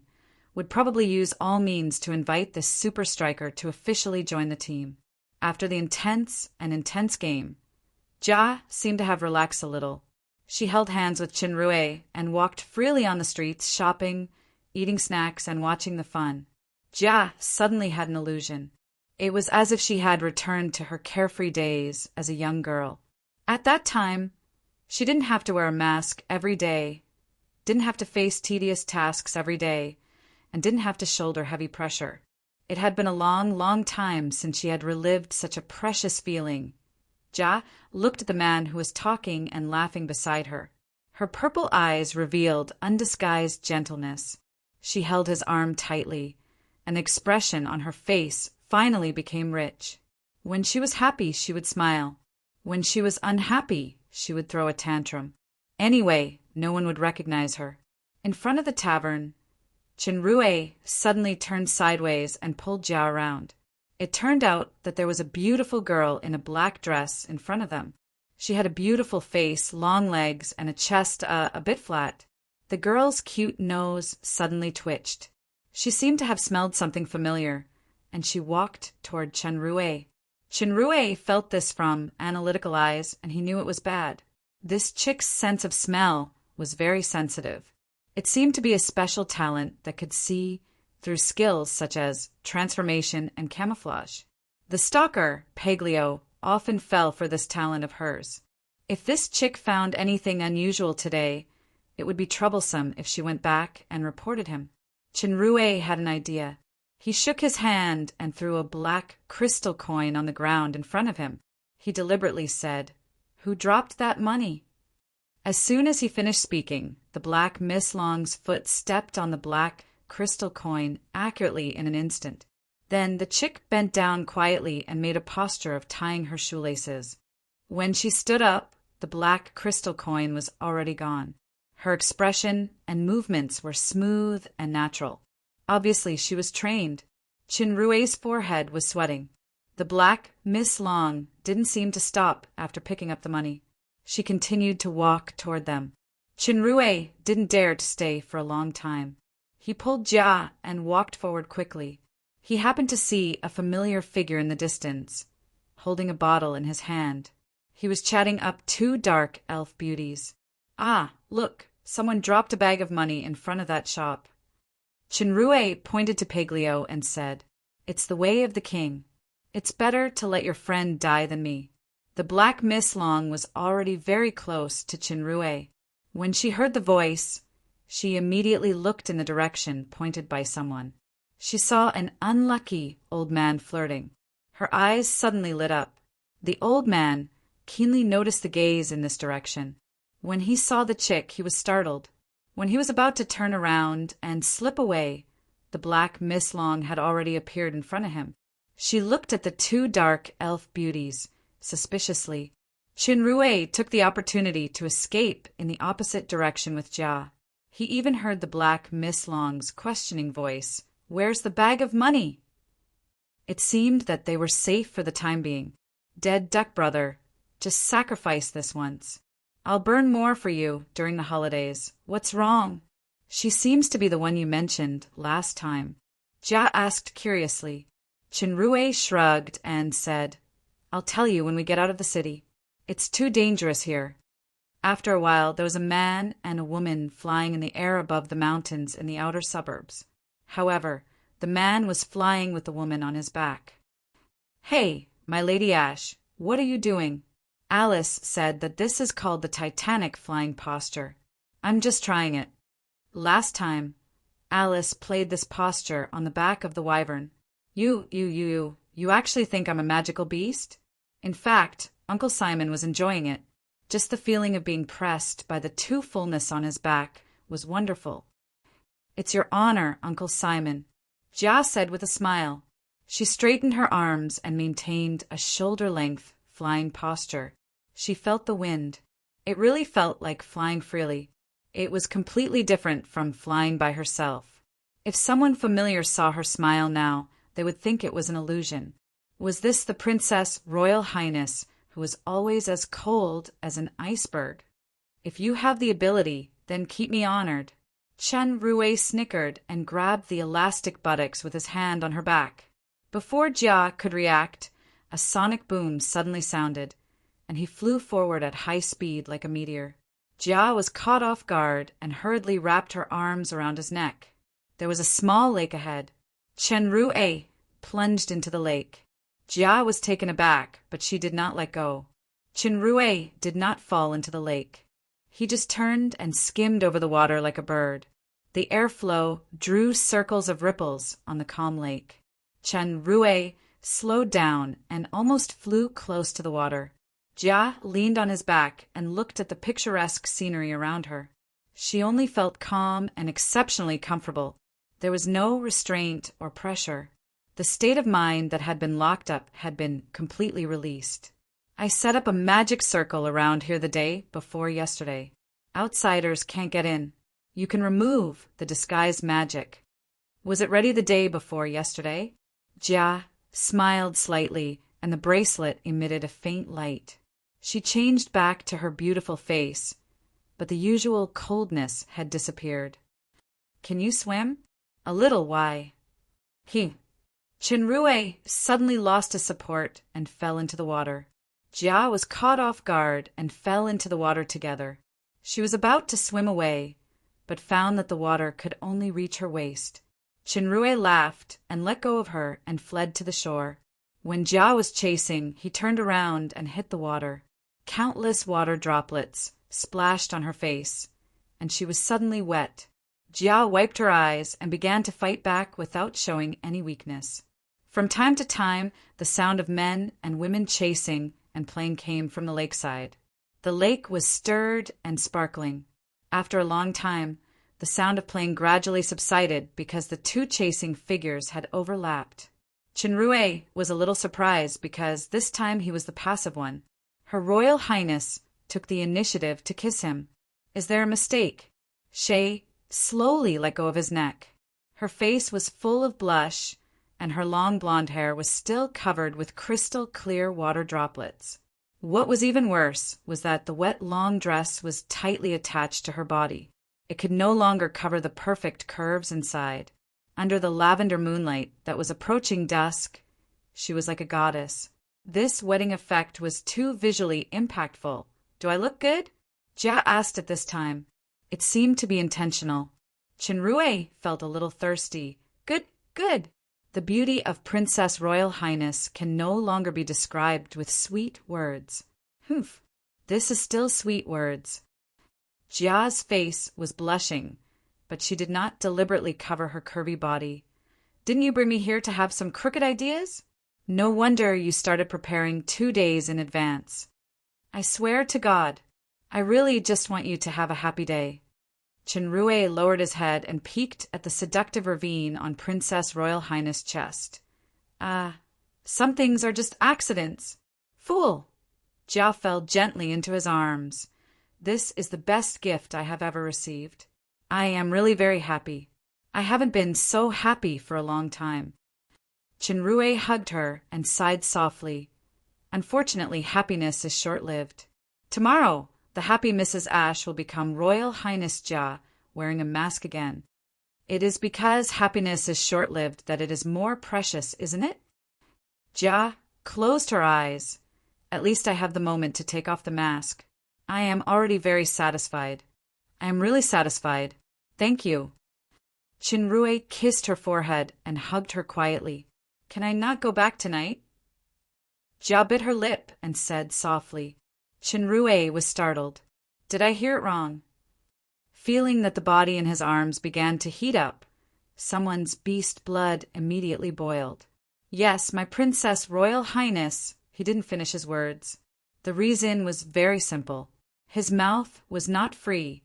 would probably use all means to invite this super striker to officially join the team. After the intense game, Ja seemed to have relaxed a little. She held hands with Chinrue and walked freely on the streets, shopping, eating snacks, and watching the fun. Ja suddenly had an illusion. It was as if she had returned to her carefree days as a young girl. At that time, she didn't have to wear a mask every day, didn't have to face tedious tasks every day, and didn't have to shoulder heavy pressure. It had been a long time since she had relived such a precious feeling. Ja looked at the man who was talking and laughing beside her. Her purple eyes revealed undisguised gentleness. She held his arm tightly, and the expression on her face finally became rich. When she was happy, she would smile. When she was unhappy, she would throw a tantrum. Anyway, no one would recognize her. In front of the tavern, Chinrue suddenly turned sideways and pulled Ja around. It turned out that there was a beautiful girl in a black dress in front of them. She had a beautiful face, long legs, and a chest a bit flat. The girl's cute nose suddenly twitched. She seemed to have smelled something familiar, and she walked toward Chinrue. Chinrue felt this from analytical eyes, and he knew it was bad. This chick's sense of smell was very sensitive. It seemed to be a special talent that could see through skills such as transformation and camouflage. The stalker, Paglio, often fell for this talent of hers. If this chick found anything unusual today, it would be troublesome if she went back and reported him. Chinrue had an idea. He shook his hand and threw a black crystal coin on the ground in front of him. He deliberately said, "Who dropped that money?" As soon as he finished speaking, the black Miss Long's foot stepped on the black crystal coin accurately in an instant. Then the chick bent down quietly and made a posture of tying her shoelaces. When she stood up, the black crystal coin was already gone. Her expression and movements were smooth and natural. Obviously, she was trained. Chinrue's forehead was sweating. The black Miss Long didn't seem to stop after picking up the money. She continued to walk toward them. Chinrue didn't dare to stay for a long time. He pulled Ja and walked forward quickly. He happened to see a familiar figure in the distance, holding a bottle in his hand. He was chatting up 2 dark elf beauties. "Ah, look, someone dropped a bag of money in front of that shop." Chinrue pointed to Paglio and said, "It's the way of the king. It's better to let your friend die than me." The black Miss Long was already very close to Chinrue. When she heard the voice, she immediately looked in the direction pointed by someone. She saw an unlucky old man flirting. Her eyes suddenly lit up. The old man keenly noticed the gaze in this direction. When he saw the chick, he was startled. When he was about to turn around and slip away, the black Miss Long had already appeared in front of him. She looked at the 2 dark elf beauties suspiciously. Chinrue took the opportunity to escape in the opposite direction with Ja. He even heard the black Miss Long's questioning voice, "Where's the bag of money?" It seemed that they were safe for the time being. "Dead duck brother, just sacrifice this once. I'll burn more for you during the holidays. What's wrong?" "She seems to be the one you mentioned last time," Ja asked curiously. Chinrue shrugged and said, "I'll tell you when we get out of the city. It's too dangerous here." After a while, there was a man and a woman flying in the air above the mountains in the outer suburbs. However, the man was flying with the woman on his back. "Hey, my Lady Ash, what are you doing?" Alice said that this is called the Titanic flying posture. "I'm just trying it." Last time, Alice played this posture on the back of the wyvern. You actually think I'm a magical beast?" In fact, Uncle Simon was enjoying it. Just the feeling of being pressed by the two fullness on his back was wonderful. "It's your honor, Uncle Simon," Jia said with a smile. She straightened her arms and maintained a shoulder-length flying posture. She felt the wind. It really felt like flying freely. It was completely different from flying by herself. If someone familiar saw her smile now, they would think it was an illusion. Was this the Princess Royal Highness, who was always as cold as an iceberg? "If you have the ability, then keep me honored." Chen Rui snickered and grabbed the elastic buttocks with his hand on her back. Before Jia could react, a sonic boom suddenly sounded, and he flew forward at high speed like a meteor. Jia was caught off guard and hurriedly wrapped her arms around his neck. There was a small lake ahead. Chen Rui plunged into the lake. Jia was taken aback, but she did not let go. Chen Rui did not fall into the lake. He just turned and skimmed over the water like a bird. The airflow drew circles of ripples on the calm lake. Chen Rui slowed down and almost flew close to the water. Jia leaned on his back and looked at the picturesque scenery around her. She only felt calm and exceptionally comfortable. There was no restraint or pressure. The state of mind that had been locked up had been completely released. "I set up a magic circle around here the day before yesterday. Outsiders can't get in. You can remove the disguise magic." "Was it ready the day before yesterday?" Jia smiled slightly, and the bracelet emitted a faint light. She changed back to her beautiful face, but the usual coldness had disappeared. "Can you swim?" "A little, why?" Chen Rui suddenly lost his support and fell into the water. Jia was caught off guard and fell into the water together. She was about to swim away, but found that the water could only reach her waist. Chen Rui laughed and let go of her and fled to the shore. When Jia was chasing, he turned around and hit the water. Countless water droplets splashed on her face, and she was suddenly wet. Jia wiped her eyes and began to fight back without showing any weakness. From time to time, the sound of men and women chasing and playing came from the lakeside. The lake was stirred and sparkling. After a long time, the sound of playing gradually subsided because the two chasing figures had overlapped. Chen Rui was a little surprised because this time he was the passive one. Her Royal Highness took the initiative to kiss him. "Is there a mistake?" Shay slowly let go of his neck. Her face was full of blush, and her long blonde hair was still covered with crystal-clear water droplets. What was even worse was that the wet long dress was tightly attached to her body. It could no longer cover the perfect curves inside. Under the lavender moonlight that was approaching dusk, she was like a goddess. This wedding effect was too visually impactful. "Do I look good?" Jia asked at this time. It seemed to be intentional. Chen Rui felt a little thirsty. "Good, good." The beauty of Princess Royal Highness can no longer be described with sweet words. Humph, this is still sweet words. Jia's face was blushing, but she did not deliberately cover her curvy body. "Didn't you bring me here to have some crooked ideas? No wonder you started preparing 2 days in advance." "I swear to God, I really just want you to have a happy day." Chen Rui lowered his head and peeked at the seductive ravine on Princess Royal Highness' chest. Some things are just accidents." "Fool!" Jia fell gently into his arms. "This is the best gift I have ever received. I am really very happy. I haven't been so happy for a long time." Chen Rui hugged her and sighed softly. Unfortunately, happiness is short-lived. Tomorrow, the happy Mrs. Ash will become Royal Highness Jia, wearing a mask again. It is because happiness is short-lived that it is more precious, isn't it? Jia closed her eyes. "At least I have the moment to take off the mask. I am already very satisfied. I am really satisfied. Thank you." Chen Rui kissed her forehead and hugged her quietly. "Can I not go back tonight?" Jia bit her lip and said softly. Chen Rui was startled. "Did I hear it wrong?" Feeling that the body in his arms began to heat up, someone's beast blood immediately boiled. "Yes, my Princess Royal Highness," he didn't finish his words. The reason was very simple. His mouth was not free,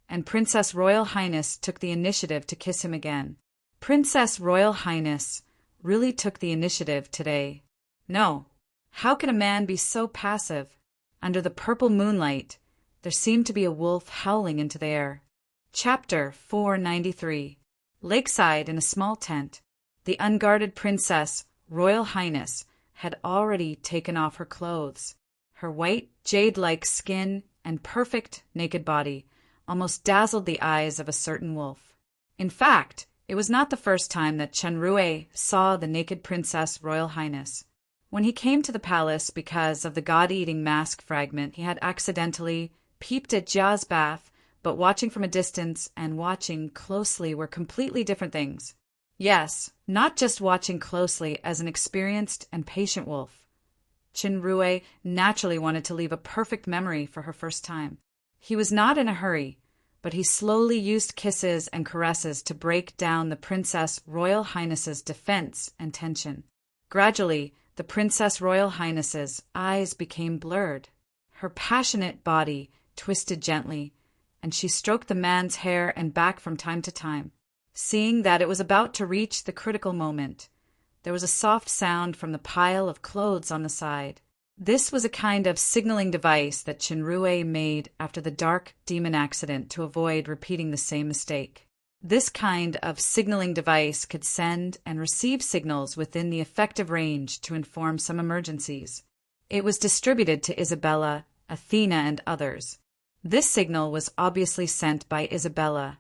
and Princess Royal Highness took the initiative to kiss him again. Princess Royal Highness really took the initiative today. No, how could a man be so passive? Under the purple moonlight, there seemed to be a wolf howling into the air. Chapter 493. Lakeside in a small tent, the unguarded Princess Royal Highness had already taken off her clothes. Her white, jade-like skin and perfect naked body almost dazzled the eyes of a certain wolf. In fact, it was not the first time that Chenrue saw the naked Princess Royal Highness. When he came to the palace because of the god-eating mask fragment, he had accidentally peeped at Jia's bath, but watching from a distance and watching closely were completely different things. Yes, not just watching closely as an experienced and patient wolf. Chenrue naturally wanted to leave a perfect memory for her first time. He was not in a hurry, but he slowly used kisses and caresses to break down the Princess Royal Highness's defense and tension. Gradually, the Princess Royal Highness's eyes became blurred. Her passionate body twisted gently, and she stroked the man's hair and back from time to time. Seeing that it was about to reach the critical moment, there was a soft sound from the pile of clothes on the side. This was a kind of signaling device that Chenrue made after the dark demon accident to avoid repeating the same mistake. This kind of signaling device could send and receive signals within the effective range to inform some emergencies. It was distributed to Isabella, Athena, and others. This signal was obviously sent by Isabella,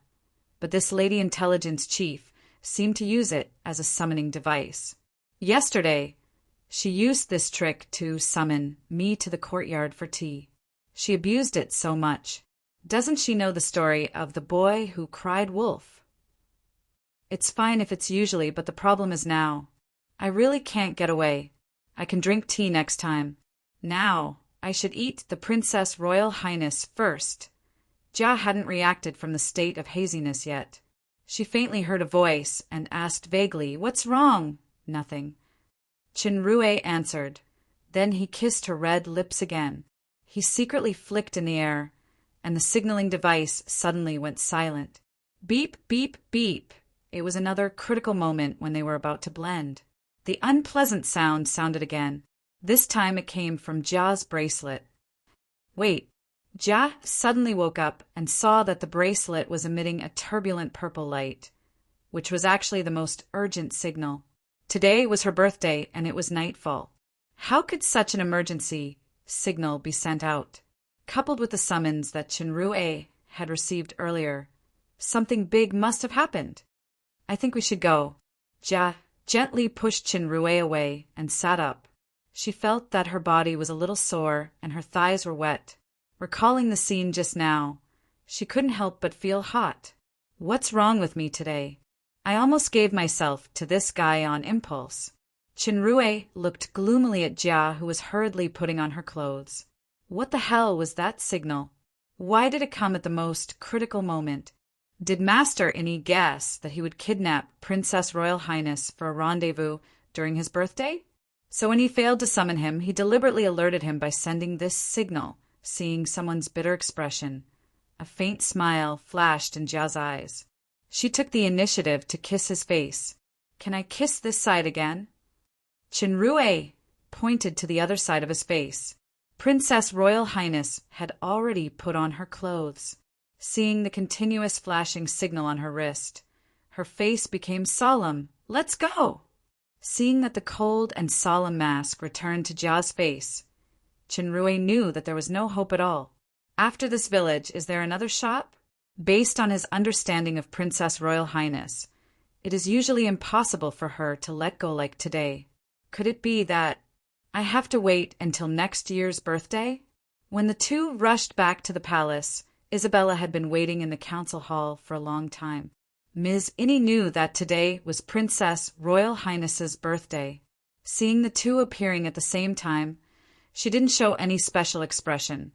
but this Lady Intelligence chief seemed to use it as a summoning device. Yesterday, she used this trick to summon me to the courtyard for tea. She abused it so much. Doesn't she know the story of the boy who cried wolf? It's fine if it's usually, but the problem is now. I really can't get away. I can drink tea next time. Now, I should eat the Princess Royal Highness first. Jia hadn't reacted from the state of haziness yet. She faintly heard a voice and asked vaguely, "What's wrong?" "Nothing." Chenrue answered. Then he kissed her red lips again. He secretly flicked in the air, and the signaling device suddenly went silent. Beep, beep, beep. It was another critical moment when they were about to blend. The unpleasant sound sounded again. This time it came from Jia's bracelet. Wait. Jia suddenly woke up and saw that the bracelet was emitting a turbulent purple light, which was actually the most urgent signal. Today was her birthday, and it was nightfall. How could such an emergency signal be sent out? Coupled with the summons that Chenrue had received earlier, something big must have happened. I think we should go. Jia gently pushed Chenrue away and sat up. She felt that her body was a little sore and her thighs were wet. Recalling the scene just now, she couldn't help but feel hot. What's wrong with me today? I almost gave myself to this guy on impulse. Chenrue looked gloomily at Jia, who was hurriedly putting on her clothes. What the hell was that signal? Why did it come at the most critical moment? Did Master any guess that he would kidnap Princess Royal Highness for a rendezvous during his birthday? So when he failed to summon him, he deliberately alerted him by sending this signal. Seeing someone's bitter expression, a faint smile flashed in Jia's eyes. She took the initiative to kiss his face. "Can I kiss this side again?" Chenrue pointed to the other side of his face. Princess Royal Highness had already put on her clothes. Seeing the continuous flashing signal on her wrist, her face became solemn. "Let's go!" Seeing that the cold and solemn mask returned to Jia's face, Chenrue knew that there was no hope at all. After this village, is there another shop? Based on his understanding of Princess Royal Highness, it is usually impossible for her to let go like today. Could it be that I have to wait until next year's birthday? When the two rushed back to the palace, Isabella had been waiting in the council hall for a long time. Ms. Innie knew that today was Princess Royal Highness's birthday. Seeing the two appearing at the same time, she didn't show any special expression,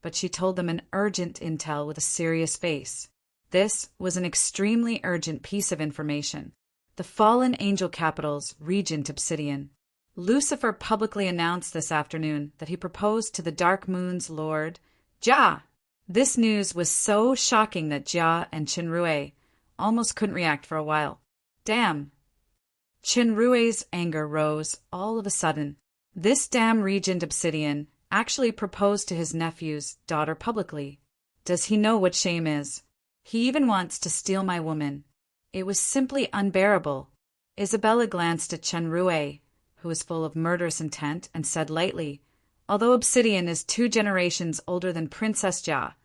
but she told them an urgent intel with a serious face. This was an extremely urgent piece of information. The fallen angel capital's regent Obsidian. Lucifer publicly announced this afternoon that he proposed to the Dark Moon's lord, Jia! This news was so shocking that Jia and Qinrui almost couldn't react for a while. Damn! Qinrui's anger rose all of a sudden. This damn Regent Obsidian actually proposed to his nephew's daughter publicly. Does he know what shame is? He even wants to steal my woman. It was simply unbearable. Isabella glanced at Qinrui, who was full of murderous intent, and said lightly, "Although Obsidian is 2 generations older than Princess Jia,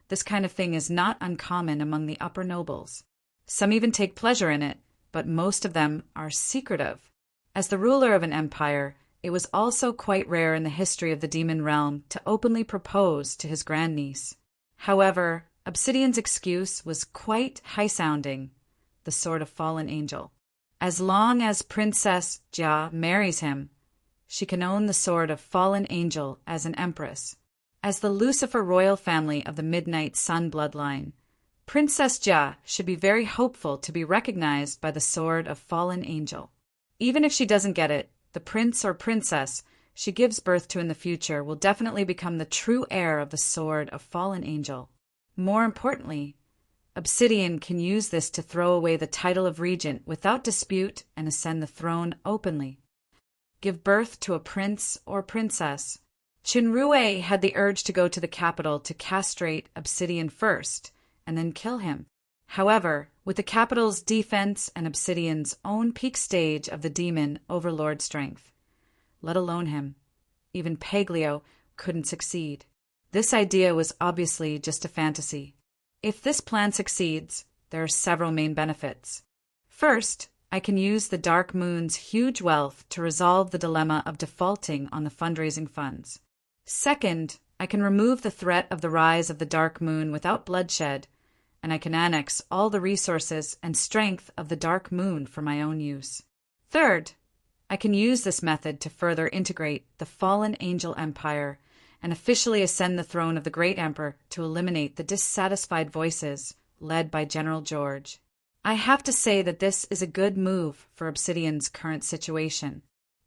this kind of thing is not uncommon among the upper nobles. Some even take pleasure in it, but most of them are secretive. As the ruler of an empire, it was also quite rare in the history of the demon realm to openly propose to his grandniece. However, Obsidian's excuse was quite high-sounding, the sword of fallen angel. As long as Princess Jia marries him, she can own the sword of fallen angel as an empress. As the Lucifer royal family of the Midnight Sun bloodline, Princess Jia should be very hopeful to be recognized by the sword of fallen angel. Even if she doesn't get it, the prince or princess she gives birth to in the future will definitely become the true heir of the sword of fallen angel. More importantly, Obsidian can use this to throw away the title of regent without dispute and ascend the throne openly. Give birth to a prince or princess. Qinrui had the urge to go to the capital to castrate Obsidian first, and then kill him. However, with the capital's defense and Obsidian's own peak stage of the demon overlord strength, let alone him, even Paglio couldn't succeed. This idea was obviously just a fantasy. If this plan succeeds, there are several main benefits. First, I can use the Dark Moon's huge wealth to resolve the dilemma of defaulting on the fundraising funds. Second, I can remove the threat of the rise of the Dark Moon without bloodshed, and I can annex all the resources and strength of the Dark Moon for my own use. Third, I can use this method to further integrate the fallen angel empire and officially ascend the throne of the great emperor to eliminate the dissatisfied voices led by General George. I have to say that this is a good move for Obsidian's current situation.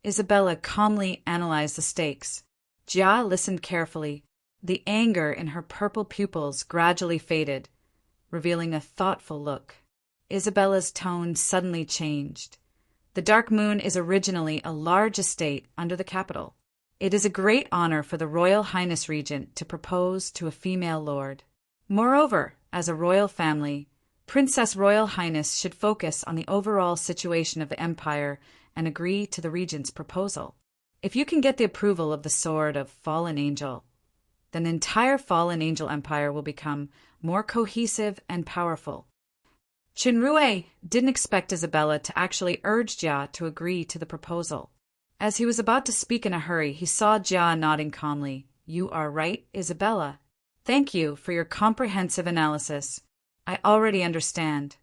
Isabella calmly analyzed the stakes. Jia listened carefully. The anger in her purple pupils gradually faded, revealing a thoughtful look. Isabella's tone suddenly changed. The Dark Moon is originally a large estate under the capital. It is a great honor for the Royal Highness Regent to propose to a female lord. Moreover, as a royal family, Princess Royal Highness should focus on the overall situation of the empire and agree to the regent's proposal. If you can get the approval of the sword of Fallen Angel, then the entire Fallen Angel empire will become more cohesive and powerful. Qinrui didn't expect Isabella to actually urge Jia to agree to the proposal. As he was about to speak in a hurry, he saw Jia nodding calmly. "You are right, Isabella. Thank you for your comprehensive analysis. I already understand."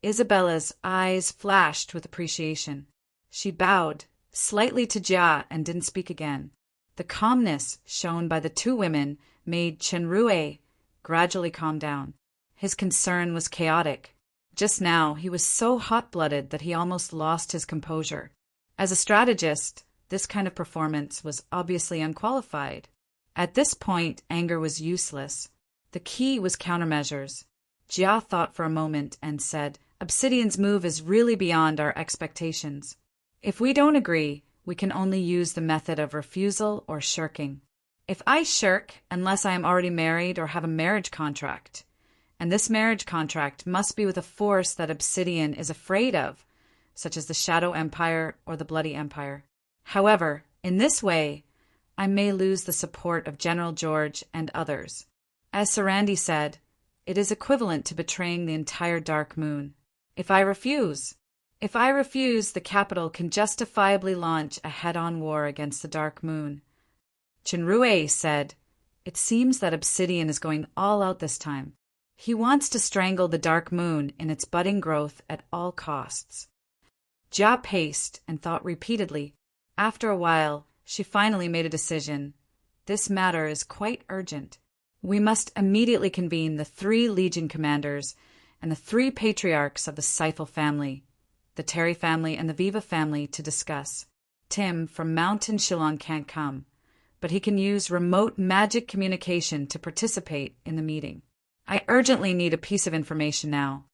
Isabella's eyes flashed with appreciation. She bowed slightly to Jia and didn't speak again. The calmness shown by the 2 women made Qinrui gradually calm down. His concern was chaotic. Just now, he was so hot-blooded that he almost lost his composure. As a strategist, this kind of performance was obviously unqualified. At this point, anger was useless. The key was countermeasures. Jia thought for a moment and said, "Obsidian's move is really beyond our expectations. If we don't agree, we can only use the method of refusal or shirking. If I shirk unless I am already married or have a marriage contract, and this marriage contract must be with a force that Obsidian is afraid of, such as the Shadow Empire or the Bloody Empire. However, in this way, I may lose the support of General George and others. As Sarandi said, it is equivalent to betraying the entire Dark Moon. If I refuse, the capital can justifiably launch a head-on war against the Dark Moon." Qinrui said, "It seems that Obsidian is going all out this time. He wants to strangle the Dark Moon in its budding growth at all costs." Jia paced and thought repeatedly. After a while, she finally made a decision. "This matter is quite urgent. We must immediately convene the 3 Legion commanders and the 3 patriarchs of the Seifel family, the Terry family and the Viva family to discuss. Tim from Mountain Shillong can't come. but he can use remote magic communication to participate in the meeting. I urgently need a piece of information now.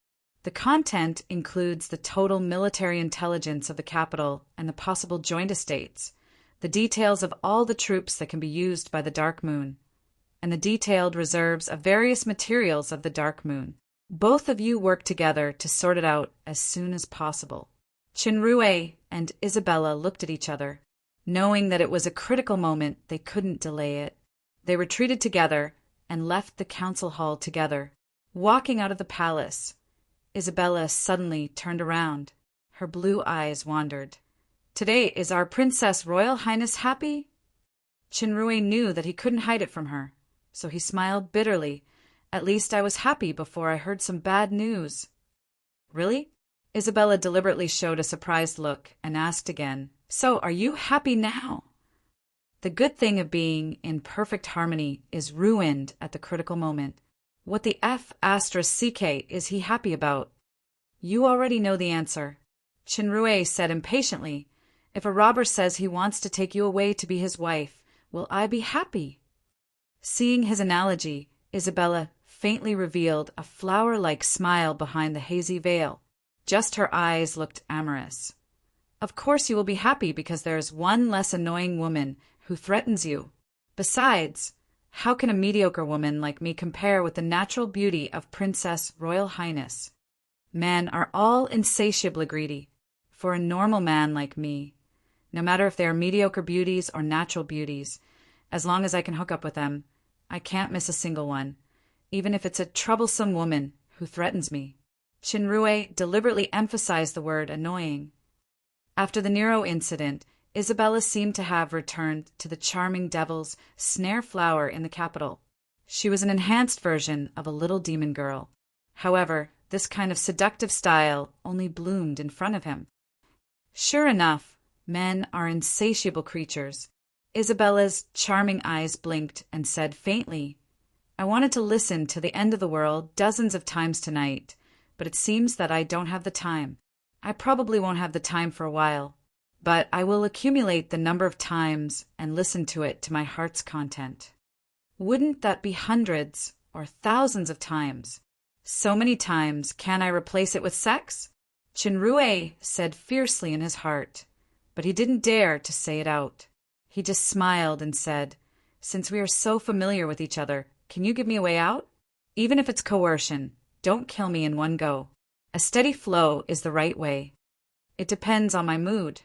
The content includes the total military intelligence of the capital and the possible joint estates, the details of all the troops that can be used by the Dark Moon, and the detailed reserves of various materials of the Dark Moon. Both of you work together to sort it out as soon as possible. Chinrue and Isabella looked at each other. Knowing that it was a critical moment, they couldn't delay it. They retreated together and left the council hall together. Walking out of the palace, Isabella suddenly turned around. Her blue eyes wandered. "Today is our Princess Royal Highness happy?" Chinrue knew that he couldn't hide it from her, so he smiled bitterly. "At least I was happy before I heard some bad news." "Really?" Isabella deliberately showed a surprised look and asked again, "So are you happy now?" The good thing of being in perfect harmony is ruined at the critical moment. What the F***ck is he happy about? You already know the answer. Chinrue said impatiently, "If a robber says he wants to take you away to be his wife, will I be happy?" Seeing his analogy, Isabella faintly revealed a flower-like smile behind the hazy veil. Just her eyes looked amorous. "Of course you will be happy because there is one less annoying woman who threatens you. Besides, how can a mediocre woman like me compare with the natural beauty of Princess Royal Highness? Men are all insatiably greedy. For a normal man like me, no matter if they are mediocre beauties or natural beauties, as long as I can hook up with them, I can't miss a single one, even if it's a troublesome woman who threatens me." Chinrue deliberately emphasized the word annoying. After the Nero incident, Isabella seemed to have returned to the charming devil's snare flower in the capital. She was an enhanced version of a little demon girl. However, this kind of seductive style only bloomed in front of him. Sure enough, men are insatiable creatures. Isabella's charming eyes blinked and said faintly, "I wanted to listen to the end of the world dozens of times tonight, but it seems that I don't have the time. I probably won't have the time for a while, but I will accumulate the number of times and listen to it to my heart's content." Wouldn't that be hundreds or thousands of times? So many times, can I replace it with sex? Chinrue said fiercely in his heart, but he didn't dare to say it out. He just smiled and said, "Since we are so familiar with each other, can you give me a way out? Even if it's coercion, don't kill me in one go. A steady flow is the right way. It depends on my mood."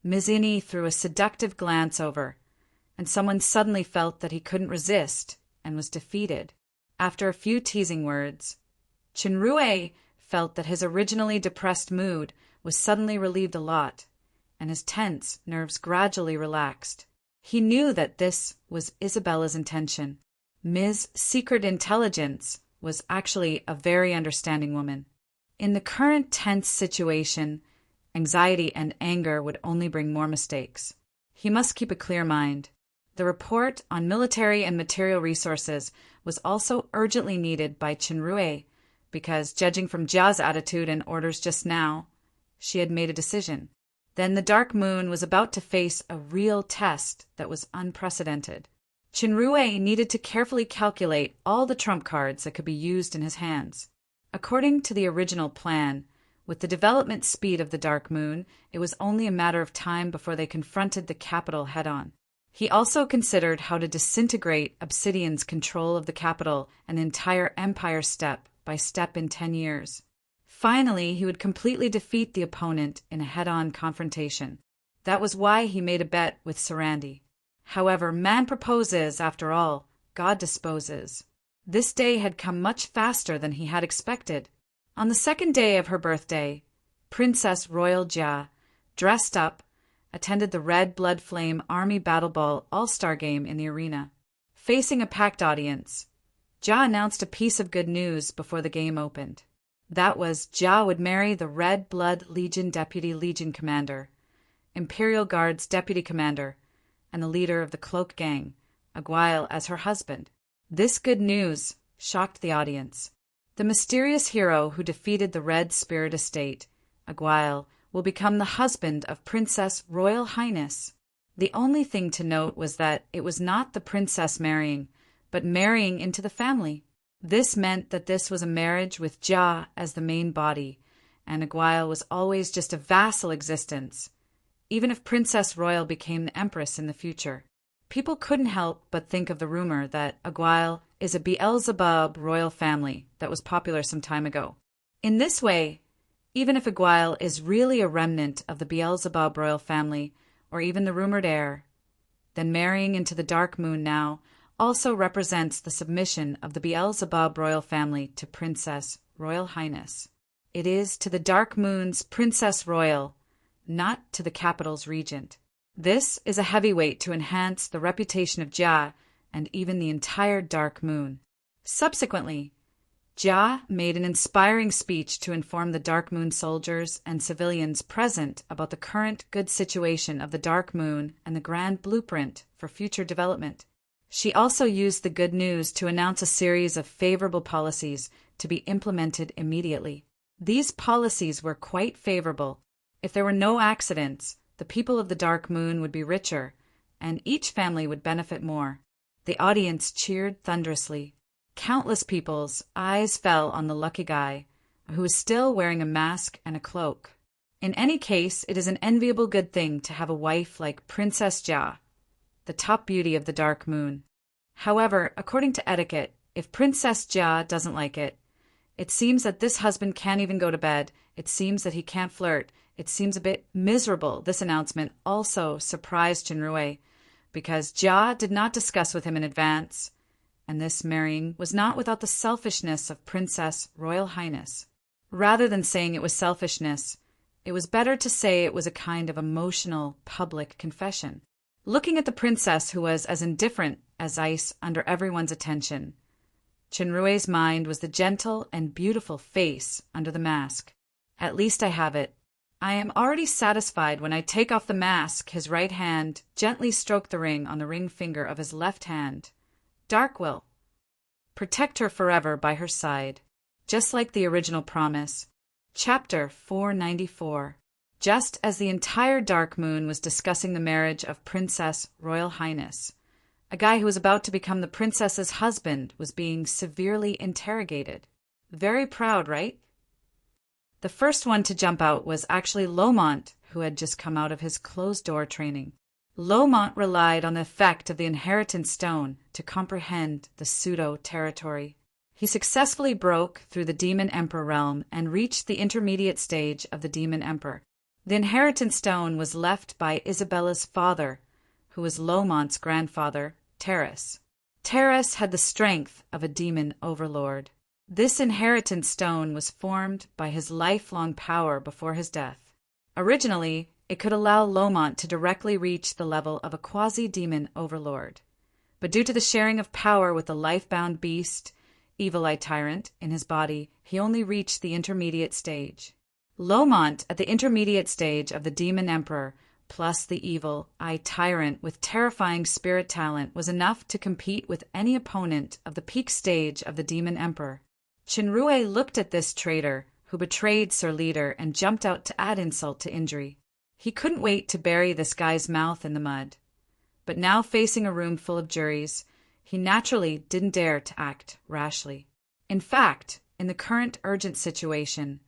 Mazzini threw a seductive glance over, and someone suddenly felt that he couldn't resist and was defeated. After a few teasing words, Chinrue felt that his originally depressed mood was suddenly relieved a lot, and his tense nerves gradually relaxed. He knew that this was Isabella's intention. Ms. Secret Intelligence was actually a very understanding woman. In the current tense situation, anxiety and anger would only bring more mistakes. He must keep a clear mind. The report on military and material resources was also urgently needed by Chinrue because, judging from Jia's attitude and orders just now, she had made a decision. Then the Dark Moon was about to face a real test that was unprecedented. Chinrue needed to carefully calculate all the trump cards that could be used in his hands. According to the original plan, with the development speed of the Dark Moon, it was only a matter of time before they confronted the capital head-on. He also considered how to disintegrate Obsidian's control of the capital and the entire empire step by step in 10 years. Finally, he would completely defeat the opponent in a head-on confrontation. That was why he made a bet with Sarandi. However, man proposes, after all, God disposes. This day had come much faster than he had expected. On the second day of her birthday, Princess Royal Jia, dressed up, attended the Red Blood Flame Army Battle Ball All-Star Game in the arena. Facing a packed audience, Jia announced a piece of good news before the game opened. That was Jia would marry the Red Blood Legion Deputy Legion Commander, Imperial Guard's Deputy Commander, and the leader of the Cloak Gang, Aguile, as her husband. This good news shocked the audience. The mysterious hero who defeated the Red Spirit Estate, Aguile, will become the husband of Princess Royal Highness. The only thing to note was that it was not the princess marrying, but marrying into the family. This meant that this was a marriage with Jia as the main body, and Aguail was always just a vassal existence, even if Princess Royal became the empress in the future. People couldn't help but think of the rumor that Aguail is a Beelzebub royal family that was popular some time ago. In this way, even if Aguail is really a remnant of the Beelzebub royal family, or even the rumored heir, then marrying into the Dark Moon now also represents the submission of the Beelzebub royal family to Princess Royal Highness. It is to the Dark Moon's Princess Royal, not to the capital's regent. This is a heavyweight to enhance the reputation of Jia and even the entire Dark Moon. Subsequently, Jia made an inspiring speech to inform the Dark Moon soldiers and civilians present about the current good situation of the Dark Moon and the grand blueprint for future development. She also used the good news to announce a series of favorable policies to be implemented immediately. These policies were quite favorable. If there were no accidents, the people of the Dark Moon would be richer, and each family would benefit more. The audience cheered thunderously. Countless people's eyes fell on the lucky guy, who was still wearing a mask and a cloak. In any case, it is an enviable good thing to have a wife like Princess Jia, the top beauty of the Dark Moon. However, according to etiquette, if Princess Jia doesn't like it, it seems that this husband can't even go to bed. It seems that he can't flirt. It seems a bit miserable. This announcement also surprised Chenrue, because Jia did not discuss with him in advance, and this marrying was not without the selfishness of Princess Royal Highness. Rather than saying it was selfishness, it was better to say it was a kind of emotional public confession. Looking at the princess, who was as indifferent as ice under everyone's attention, Chenrue's mind was the gentle and beautiful face under the mask. At least I have it. I am already satisfied when I take off the mask. His right hand gently stroked the ring on the ring finger of his left hand. Dark will protect her forever by her side, just like the original promise. Chapter 494. Just as the entire Dark Moon was discussing the marriage of Princess Royal Highness, a guy who was about to become the princess's husband was being severely interrogated. Very proud, right? The first one to jump out was actually Lomont, who had just come out of his closed-door training. Lomont relied on the effect of the inheritance stone to comprehend the pseudo-territory. He successfully broke through the Demon Emperor realm and reached the intermediate stage of the Demon Emperor. The inheritance stone was left by Isabella's father, who was Lomont's grandfather, Terrace. Terrace had the strength of a demon overlord. This inheritance stone was formed by his lifelong power before his death. Originally, it could allow Lomont to directly reach the level of a quasi-demon overlord. But due to the sharing of power with the life-bound beast, Evil Eye Tyrant, in his body, he only reached the intermediate stage. Lomont, at the intermediate stage of the Demon Emperor, plus the Evil Eye Tyrant with terrifying spirit talent, was enough to compete with any opponent of the peak stage of the Demon Emperor. Chenrue looked at this traitor, who betrayed Sir Leader and jumped out to add insult to injury. He couldn't wait to bury this guy's mouth in the mud. But now facing a room full of juries, he naturally didn't dare to act rashly. In fact, in the current urgent situation,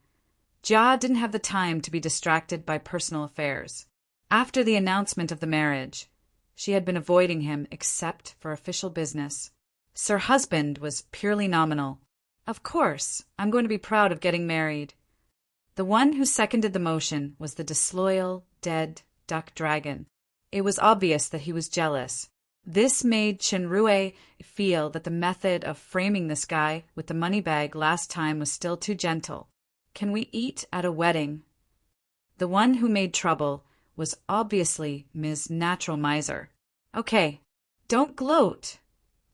Jia didn't have the time to be distracted by personal affairs. After the announcement of the marriage, she had been avoiding him except for official business. Sir Husband was purely nominal. Of course, I'm going to be proud of getting married. The one who seconded the motion was the disloyal, dead duck dragon. It was obvious that he was jealous. This made Chenrue feel that the method of framing this guy with the money bag last time was still too gentle. Can we eat at a wedding? The one who made trouble was obviously Ms. Natural Miser. Okay, don't gloat,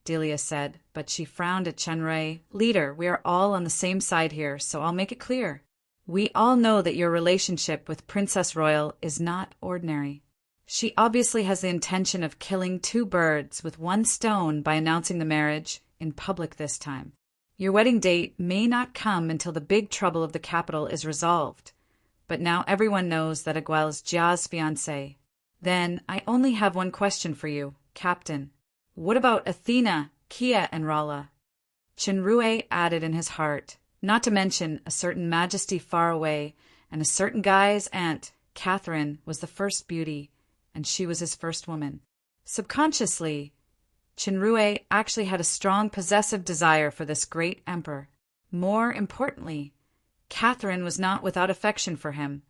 Delia said, but she frowned at Chenrue. Leader, we are all on the same side here, so I'll make it clear. We all know that your relationship with Princess Royal is not ordinary. She obviously has the intention of killing two birds with one stone by announcing the marriage in public this time. Your wedding date may not come until the big trouble of the capital is resolved, but now everyone knows that Aguail is Jia's fiancé. Then I only have one question for you, Captain. What about Athena, Kia, and Rala? Chinrue added in his heart, not to mention a certain majesty far away, and a certain guy's aunt, Catherine, was the first beauty, and she was his first woman. Subconsciously, Chinrue actually had a strong possessive desire for this great emperor. More importantly, Catherine was not without affection for him,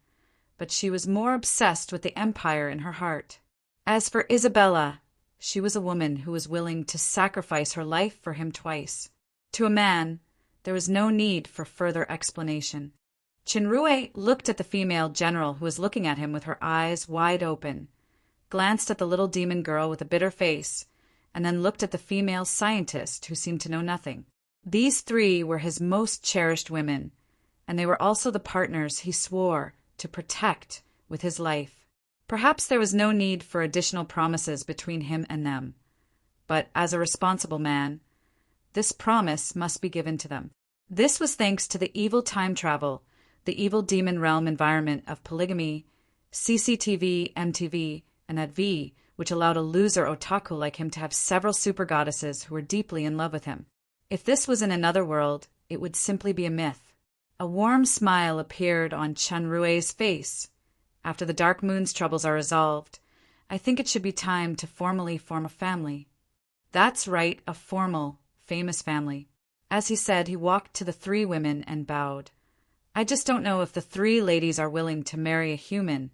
but she was more obsessed with the empire in her heart. As for Isabella, she was a woman who was willing to sacrifice her life for him twice. To a man, there was no need for further explanation. Chinrue looked at the female general who was looking at him with her eyes wide open, glanced at the little demon girl with a bitter face, and then looked at the female scientist who seemed to know nothing. These three were his most cherished women, and they were also the partners he swore to protect with his life. Perhaps there was no need for additional promises between him and them, but as a responsible man, this promise must be given to them. This was thanks to the evil time travel, the evil demon realm environment of polygamy, CCTV, MTV, and ADV, which allowed a loser otaku like him to have several super goddesses who were deeply in love with him. If this was in another world, it would simply be a myth. A warm smile appeared on Chinrue's face. After the Dark Moon's troubles are resolved, I think it should be time to formally form a family. That's right, a formal, famous family. As he said, he walked to the three women and bowed. I just don't know if the three ladies are willing to marry a human,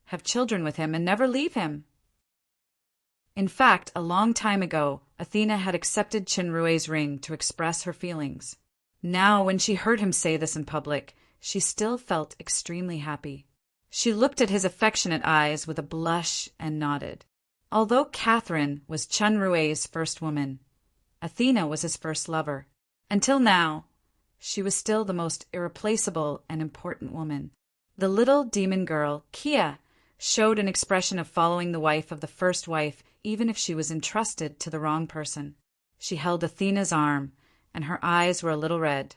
have children with him, and never leave him. In fact, a long time ago, Athena had accepted Chinrue's ring to express her feelings. Now, when she heard him say this in public, she still felt extremely happy. She looked at his affectionate eyes with a blush and nodded. Although Catherine was Chinrue's first woman, Athena was his first lover. Until now, she was still the most irreplaceable and important woman. The little demon girl, Kia, showed an expression of following the wife of the first wife, even if she was entrusted to the wrong person. She held Athena's arm, and her eyes were a little red.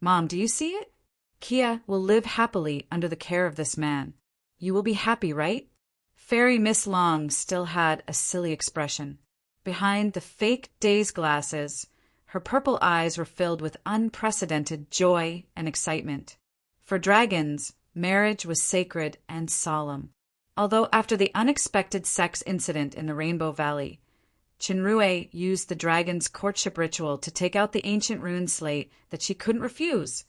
Mom, do you see it? Kia will live happily under the care of this man. You will be happy, right? Fairy Miss Long still had a silly expression. Behind the fake dazed glasses, her purple eyes were filled with unprecedented joy and excitement. For dragons, marriage was sacred and solemn. Although after the unexpected sex incident in the Rainbow Valley, Chinrue used the dragon's courtship ritual to take out the ancient rune slate that she couldn't refuse,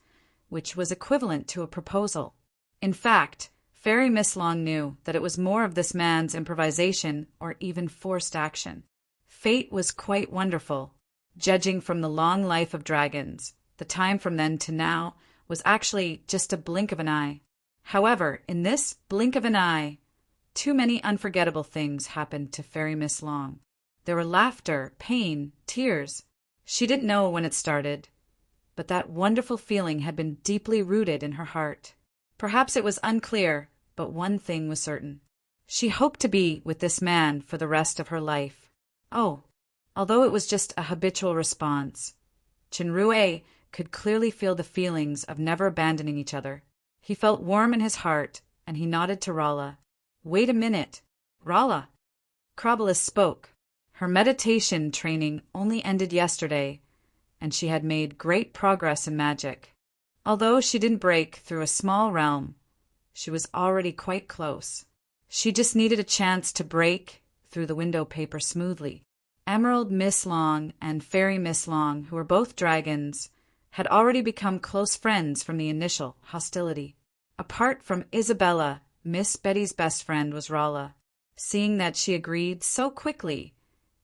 which was equivalent to a proposal. In fact, Fairy Miss Long knew that it was more of this man's improvisation or even forced action. Fate was quite wonderful. Judging from the long life of dragons, the time from then to now was actually just a blink of an eye. However, in this blink of an eye, too many unforgettable things happened to Fairy Miss Long. There were laughter, pain, tears. She didn't know when it started, but that wonderful feeling had been deeply rooted in her heart. Perhaps it was unclear, but one thing was certain. She hoped to be with this man for the rest of her life. Oh, although it was just a habitual response, Chinrue could clearly feel the feelings of never abandoning each other. He felt warm in his heart, and he nodded to Rala. Wait a minute. Rala. Krabalis spoke. Her meditation training only ended yesterday, and she had made great progress in magic. Although she didn't break through a small realm, she was already quite close. She just needed a chance to break through the window paper smoothly. Emerald Miss Long and Fairy Miss Long, who were both dragons, had already become close friends from the initial hostility. Apart from Isabella, Miss Betty's best friend was Rala. Seeing that she agreed so quickly,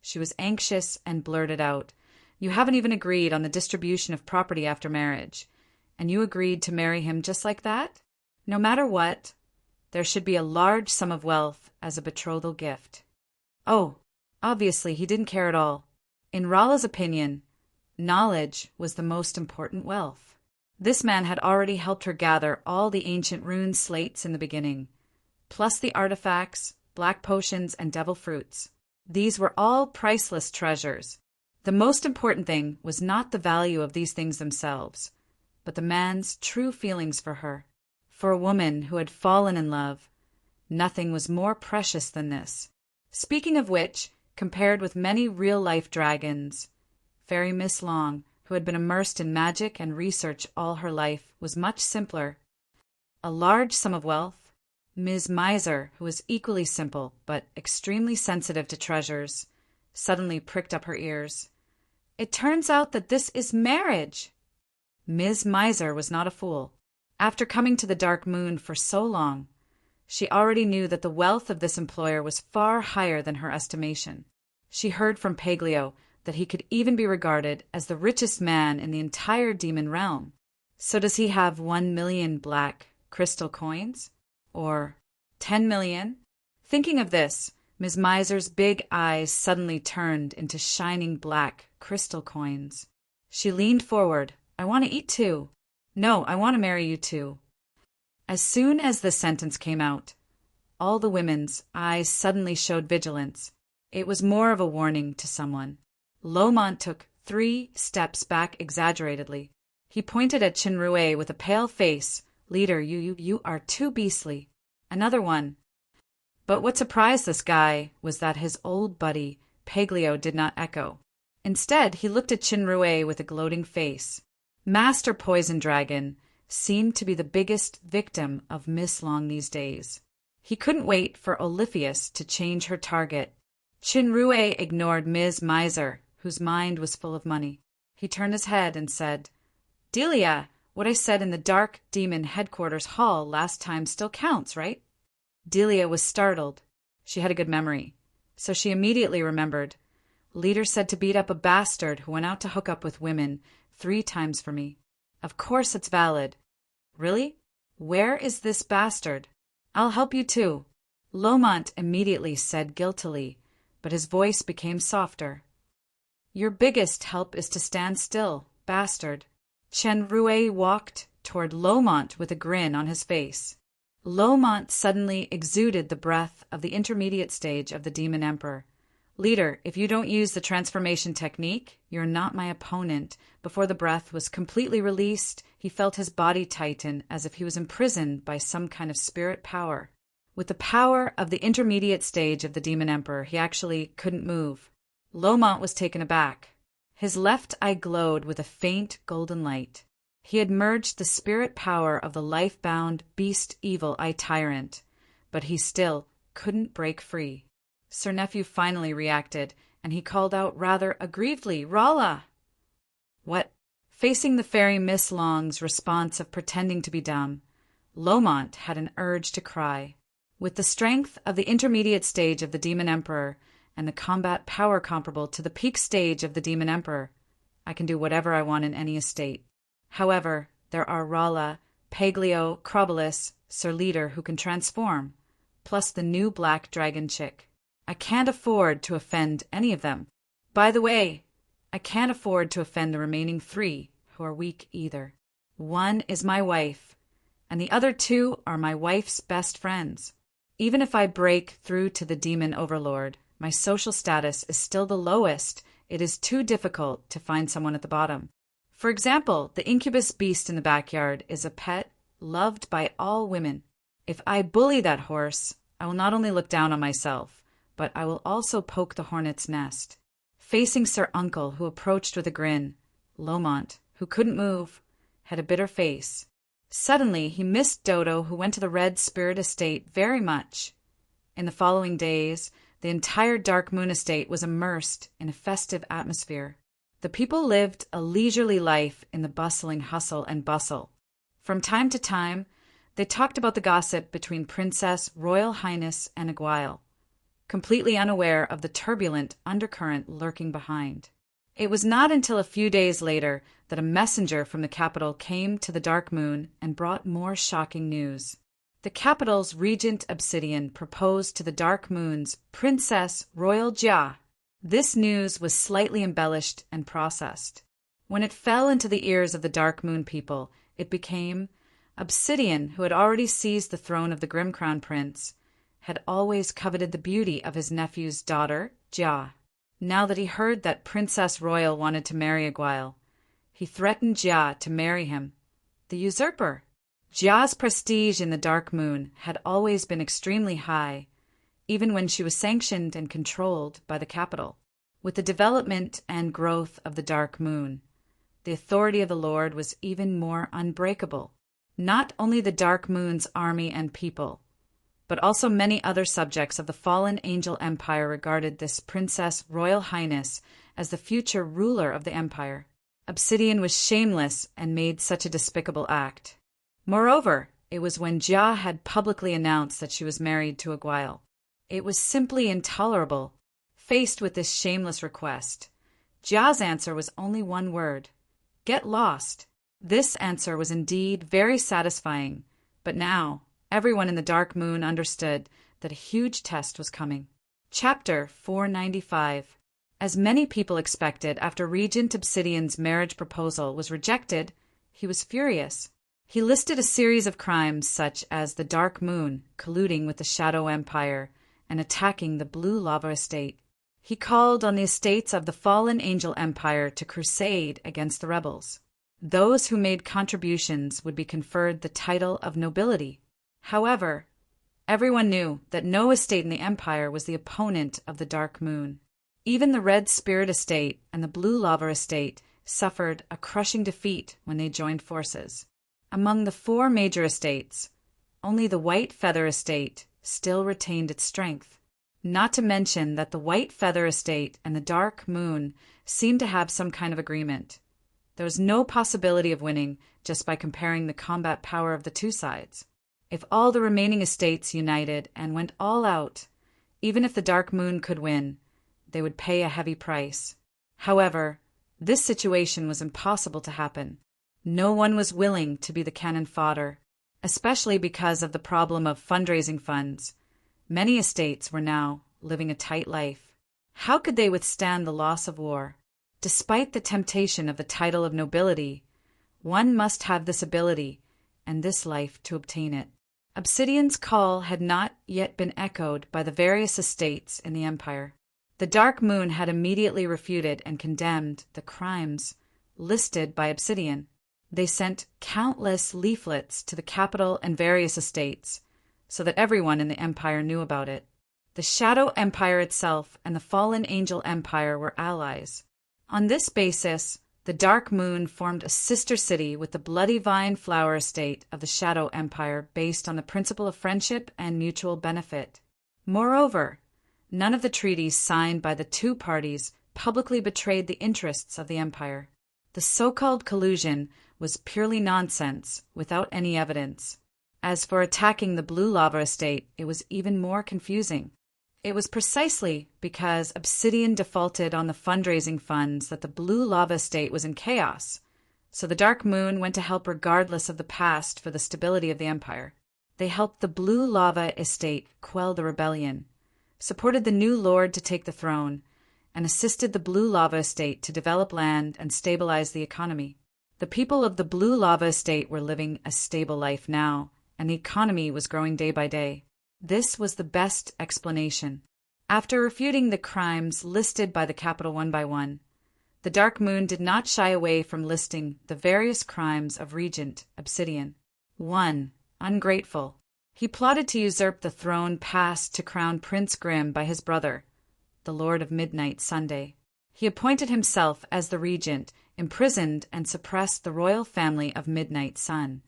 she was anxious and blurted out, "You haven't even agreed on the distribution of property after marriage, and you agreed to marry him just like that? No matter what, there should be a large sum of wealth as a betrothal gift." Oh, obviously he didn't care at all. In Rala's opinion, knowledge was the most important wealth. This man had already helped her gather all the ancient rune slates in the beginning, plus the artifacts, black potions, and devil fruits. These were all priceless treasures. The most important thing was not the value of these things themselves, but the man's true feelings for her. For a woman who had fallen in love, Nothing was more precious than this. Speaking of which, compared with many real-life dragons, Fairy Miss Long, who had been immersed in magic and research all her life, was much simpler. A large sum of wealth, Ms. Miser, who was equally simple but extremely sensitive to treasures, suddenly pricked up her ears. "It turns out that this is marriage!" Ms. Miser was not a fool. After coming to the Dark Moon for so long, she already knew that the wealth of this employer was far higher than her estimation. She heard from Paglio that he could even be regarded as the richest man in the entire demon realm. So does he have 1,000,000 black crystal coins? Or 10,000,000? Thinking of this, Ms. Miser's big eyes suddenly turned into shining black crystal coins. She leaned forward. "I want to eat too." "No, I want to marry you too." As soon as the sentence came out, all the women's eyes suddenly showed vigilance. It was more of a warning to someone. Lomont took 3 steps back exaggeratedly. He pointed at Chinrue with a pale face. "Leader, you are too beastly." Another one. But what surprised this guy was that his old buddy, Paglio, did not echo. Instead, he looked at Chinrue with a gloating face. Master Poison Dragon seemed to be the biggest victim of Miss Long these days. He couldn't wait for Oliphius to change her target. Chinrue ignored Ms. Miser, whose mind was full of money. He turned his head and said, "Delia, what I said in the Dark Demon Headquarters Hall last time still counts, right?" Delia was startled. She had a good memory, so she immediately remembered. "Leader said to beat up a bastard who went out to hook up with women 3 times for me. Of course it's valid." "Really? Where is this bastard?" "I'll help you too," Lomont immediately said guiltily, but his voice became softer. "Your biggest help is to stand still, bastard." Chenrue walked toward Lomont with a grin on his face. Lomont suddenly exuded the breath of the intermediate stage of the Demon Emperor. "Leader, if you don't use the transformation technique, you're not my opponent." Before the breath was completely released, he felt his body tighten as if he was imprisoned by some kind of spirit power. With the power of the intermediate stage of the Demon Emperor, he actually couldn't move. Lomont was taken aback. His left eye glowed with a faint golden light. He had merged the spirit power of the life-bound, beast-evil Eye Tyrant, but he still couldn't break free. Sir Nephew finally reacted, and he called out rather aggrievedly, "Rolla!" "What?" Facing the Fairy Miss Long's response of pretending to be dumb, Lomont had an urge to cry. With the strength of the intermediate stage of the Demon Emperor and the combat power comparable to the peak stage of the Demon Emperor, I can do whatever I want in any estate. However, there are Rolla, Paglio, Crobolus, Sir Leader who can transform, plus the new black dragon chick. I can't afford to offend any of them. By the way, I can't afford to offend the remaining 3 who are weak either. One is my wife, and the other 2 are my wife's best friends. Even if I break through to the demon overlord, my social status is still the lowest. It is too difficult to find someone at the bottom. For example, the incubus beast in the backyard is a pet loved by all women. If I bully that horse, I will not only look down on myself, but I will also poke the hornet's nest. Facing Sir Uncle, who approached with a grin, Lomont, who couldn't move, had a bitter face. Suddenly, he missed Dodo, who went to the Red Spirit Estate, very much. In the following days, the entire Dark Moon Estate was immersed in a festive atmosphere. The people lived a leisurely life in the bustling hustle and bustle. From time to time, they talked about the gossip between Princess, Royal Highness, and Aguile, completely unaware of the turbulent undercurrent lurking behind. It was not until a few days later that a messenger from the capital came to the Dark Moon and brought more shocking news. The capital's Regent Obsidian proposed to the Dark Moon's Princess Royal Jia. This news was slightly embellished and processed. When it fell into the ears of the Dark Moon people, it became Obsidian, who had already seized the throne of the Grim Crown Prince, had always coveted the beauty of his nephew's daughter, Jia. Now that he heard that Princess Royal wanted to marry Aguile, he threatened Jia to marry him. The usurper! Jia's prestige in the Dark Moon had always been extremely high, even when she was sanctioned and controlled by the capital. With the development and growth of the Dark Moon, the authority of the Lord was even more unbreakable. Not only the Dark Moon's army and people, but also many other subjects of the fallen angel empire regarded this Princess Royal Highness as the future ruler of the empire. Obsidian was shameless and made such a despicable act. Moreover, it was when Jia had publicly announced that she was married to a Guile. It was simply intolerable. Faced with this shameless request, Jia's answer was only one word: get lost. This answer was indeed very satisfying, but now everyone in the Dark Moon understood that a huge test was coming. Chapter 495. As many people expected, after Regent Obsidian's marriage proposal was rejected, he was furious. He listed a series of crimes such as the Dark Moon colluding with the Shadow Empire and attacking the Blue Lava Estate. He called on the estates of the fallen Angel Empire to crusade against the rebels. Those who made contributions would be conferred the title of nobility. However, everyone knew that no estate in the empire was the opponent of the Dark Moon. Even the Red Spirit Estate and the Blue Lava Estate suffered a crushing defeat when they joined forces. Among the 4 major estates, only the White Feather Estate still retained its strength. Not to mention that the White Feather Estate and the Dark Moon seemed to have some kind of agreement. There was no possibility of winning just by comparing the combat power of the two sides. If all the remaining estates united and went all out, even if the Dark Moon could win, they would pay a heavy price. However, this situation was impossible to happen. No one was willing to be the cannon fodder, especially because of the problem of fundraising funds. Many estates were now living a tight life. How could they withstand the loss of war? Despite the temptation of the title of nobility, one must have this ability and this life to obtain it. Obsidian's call had not yet been echoed by the various estates in the empire. The Dark Moon had immediately refuted and condemned the crimes listed by Obsidian. They sent countless leaflets to the capital and various estates, so that everyone in the empire knew about it. The Shadow Empire itself and the Fallen Angel Empire were allies. On this basis, the Dark Moon formed a sister city with the Bloody Vine Flower Estate of the Shadow Empire based on the principle of friendship and mutual benefit. Moreover, none of the treaties signed by the two parties publicly betrayed the interests of the empire. The so-called collusion was purely nonsense, without any evidence. As for attacking the Blue Lava Estate, it was even more confusing. It was precisely because Obsidian defaulted on the fundraising funds that the Blue Lava Estate was in chaos, so the Dark Moon went to help regardless of the past for the stability of the empire. They helped the Blue Lava Estate quell the rebellion, supported the new lord to take the throne, and assisted the Blue Lava Estate to develop land and stabilize the economy. The people of the Blue Lava Estate were living a stable life now, and the economy was growing day by day. This was the best explanation. After refuting the crimes listed by the capital one by one, the Dark Moon did not shy away from listing the various crimes of Regent Obsidian. 1. Ungrateful. He plotted to usurp the throne passed to Crown Prince Grimm by his brother, the Lord of Midnight Sunday. He appointed himself as the regent, imprisoned and suppressed the royal family of Midnight Sun.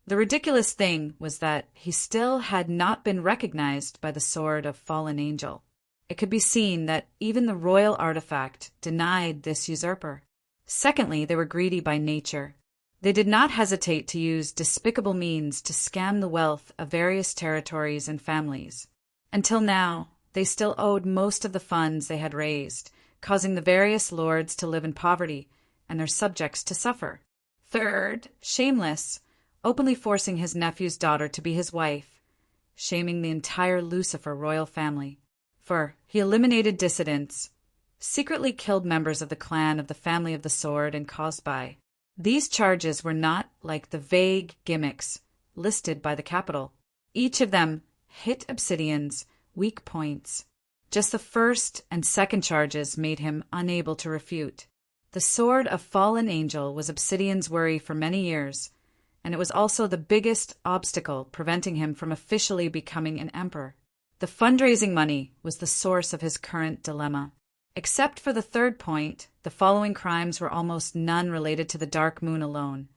The ridiculous thing was that he still had not been recognized by the Sword of Fallen Angel. It could be seen that even the royal artifact denied this usurper. Secondly, they were greedy by nature. They did not hesitate to use despicable means to scam the wealth of various territories and families. Until now, they still owed most of the funds they had raised, causing the various lords to live in poverty and their subjects to suffer. Third, shameless, openly forcing his nephew's daughter to be his wife, shaming the entire Lucifer royal family. For he eliminated dissidents, secretly killed members of the clan of the Family of the Sword, and caused by. These charges were not like the vague gimmicks listed by the capital. Each of them hit Obsidian's weak points. Just the first and second charges made him unable to refute. The Sword of Fallen Angel was Obsidian's worry for many years, and it was also the biggest obstacle preventing him from officially becoming an emperor. The fundraising money was the source of his current dilemma. Except for the third point, the following crimes were almost none related to the Dark Moon alone,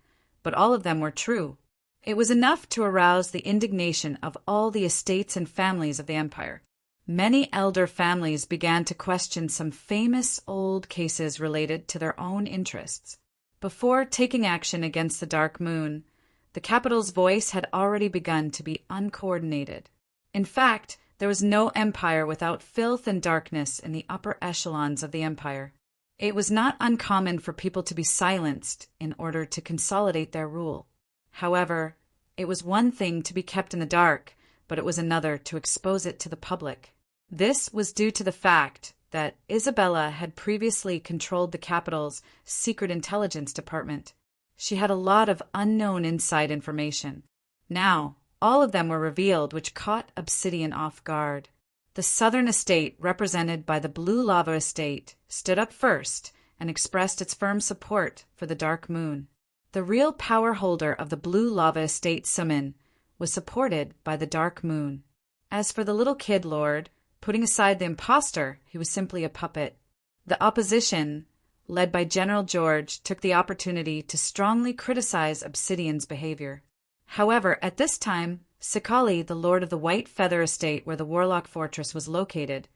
but all of them were true. It was enough to arouse the indignation of all the estates and families of the empire. Many elder families began to question some famous old cases related to their own interests. Before taking action against the Dark Moon, the capital's voice had already begun to be uncoordinated. In fact, there was no empire without filth and darkness in the upper echelons of the empire. It was not uncommon for people to be silenced in order to consolidate their rule. However, it was one thing to be kept in the dark, but it was another to expose it to the public. This was due to the fact that Isabella had previously controlled the capital's secret intelligence department. She had a lot of unknown inside information. Now, all of them were revealed, which caught Obsidian off guard. The southern estate, represented by the Blue Lava Estate, stood up first and expressed its firm support for the Dark Moon. The real power holder of the Blue Lava Estate, Sumin, was supported by the Dark Moon. As for the little kid lord, putting aside the impostor, he was simply a puppet. The opposition, led by General George, took the opportunity to strongly criticize Obsidian's behavior. However, at this time, Sakali, the lord of the White Feather Estate where the Warlock Fortress was located,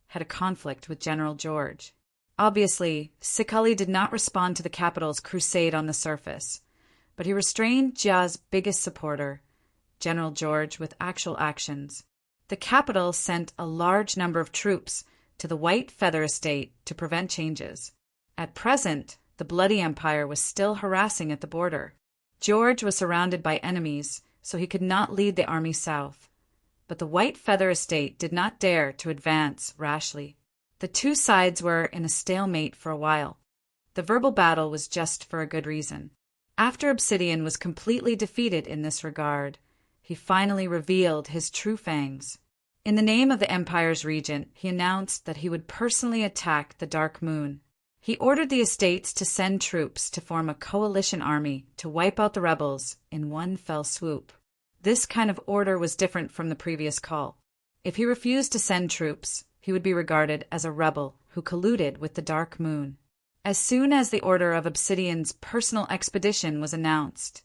had a conflict with General George. Obviously, Sakali did not respond to the capital's crusade on the surface, but he restrained Jia's biggest supporter, General George, with actual actions. The capital sent a large number of troops to the White Feather Estate to prevent changes. At present, the Bloody Empire was still harassing at the border. George was surrounded by enemies, so he could not lead the army south. But the White Feather Estate did not dare to advance rashly. The two sides were in a stalemate for a while. The verbal battle was just for a good reason. After Obsidian was completely defeated in this regard, he finally revealed his true fangs. In the name of the Empire's regent, he announced that he would personally attack the Dark Moon. He ordered the estates to send troops to form a coalition army to wipe out the rebels in one fell swoop. This kind of order was different from the previous call. If he refused to send troops, he would be regarded as a rebel who colluded with the Dark Moon. As soon as the order of Obsidian's personal expedition was announced,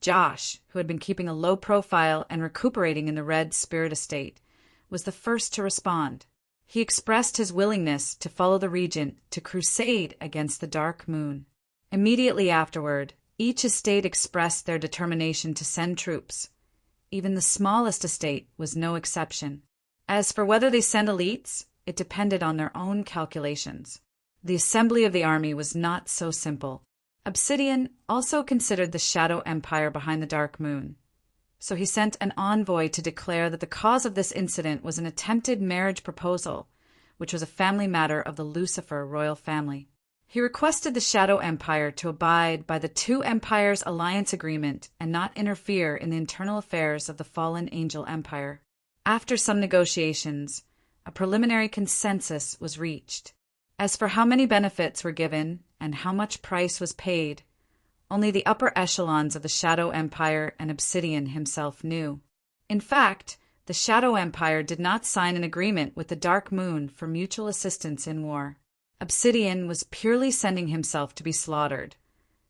Josh, who had been keeping a low profile and recuperating in the Red Spirit Estate, was the first to respond. He expressed his willingness to follow the regent to crusade against the Dark Moon. Immediately afterward, each estate expressed their determination to send troops. Even the smallest estate was no exception. As for whether they sent elites, it depended on their own calculations. The assembly of the army was not so simple. Obsidian also considered the Shadow Empire behind the Dark Moon, so he sent an envoy to declare that the cause of this incident was an attempted marriage proposal, which was a family matter of the Lucifer royal family. He requested the Shadow Empire to abide by the Two Empires Alliance Agreement and not interfere in the internal affairs of the fallen Angel Empire. After some negotiations, a preliminary consensus was reached. As for how many benefits were given and how much price was paid, only the upper echelons of the Shadow Empire and Obsidian himself knew. In fact, the Shadow Empire did not sign an agreement with the Dark Moon for mutual assistance in war. Obsidian was purely sending himself to be slaughtered,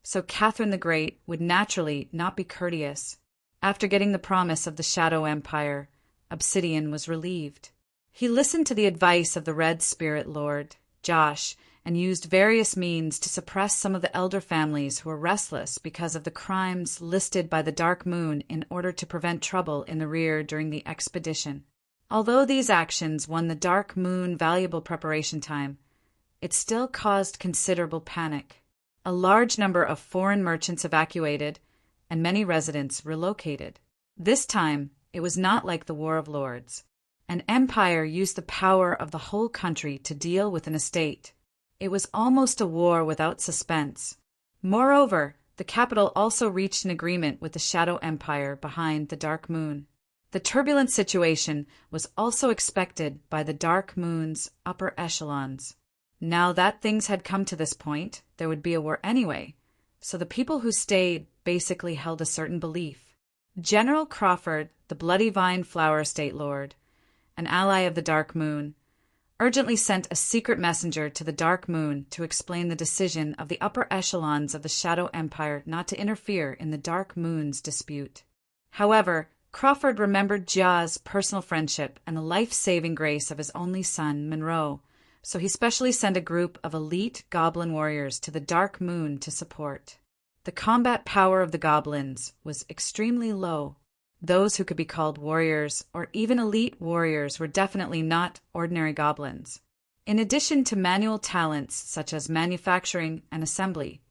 so Catherine the Great would naturally not be courteous. After getting the promise of the Shadow Empire, Obsidian was relieved. He listened to the advice of the Red Spirit Lord, Josh, and used various means to suppress some of the elder families who were restless because of the crimes listed by the Dark Moon in order to prevent trouble in the rear during the expedition. Although these actions won the Dark Moon valuable preparation time, it still caused considerable panic. A large number of foreign merchants evacuated, and many residents relocated. This time, it was not like the War of Lords. An empire used the power of the whole country to deal with an estate. It was almost a war without suspense. Moreover, the capital also reached an agreement with the Shadow Empire behind the Dark Moon. The turbulent situation was also expected by the Dark Moon's upper echelons. Now that things had come to this point, there would be a war anyway, so the people who stayed basically held a certain belief. General Crawford, the Bloody Vine Flower Estate Lord, an ally of the Dark Moon, urgently sent a secret messenger to the Dark Moon to explain the decision of the upper echelons of the Shadow Empire not to interfere in the Dark Moon's dispute. However, Crawford remembered Jia's personal friendship and the life-saving grace of his only son, Monroe, so he specially sent a group of elite goblin warriors to the Dark Moon to support. The combat power of the goblins was extremely low. Those who could be called warriors or even elite warriors were definitely not ordinary goblins. In addition to manual talents such as manufacturing and assembly,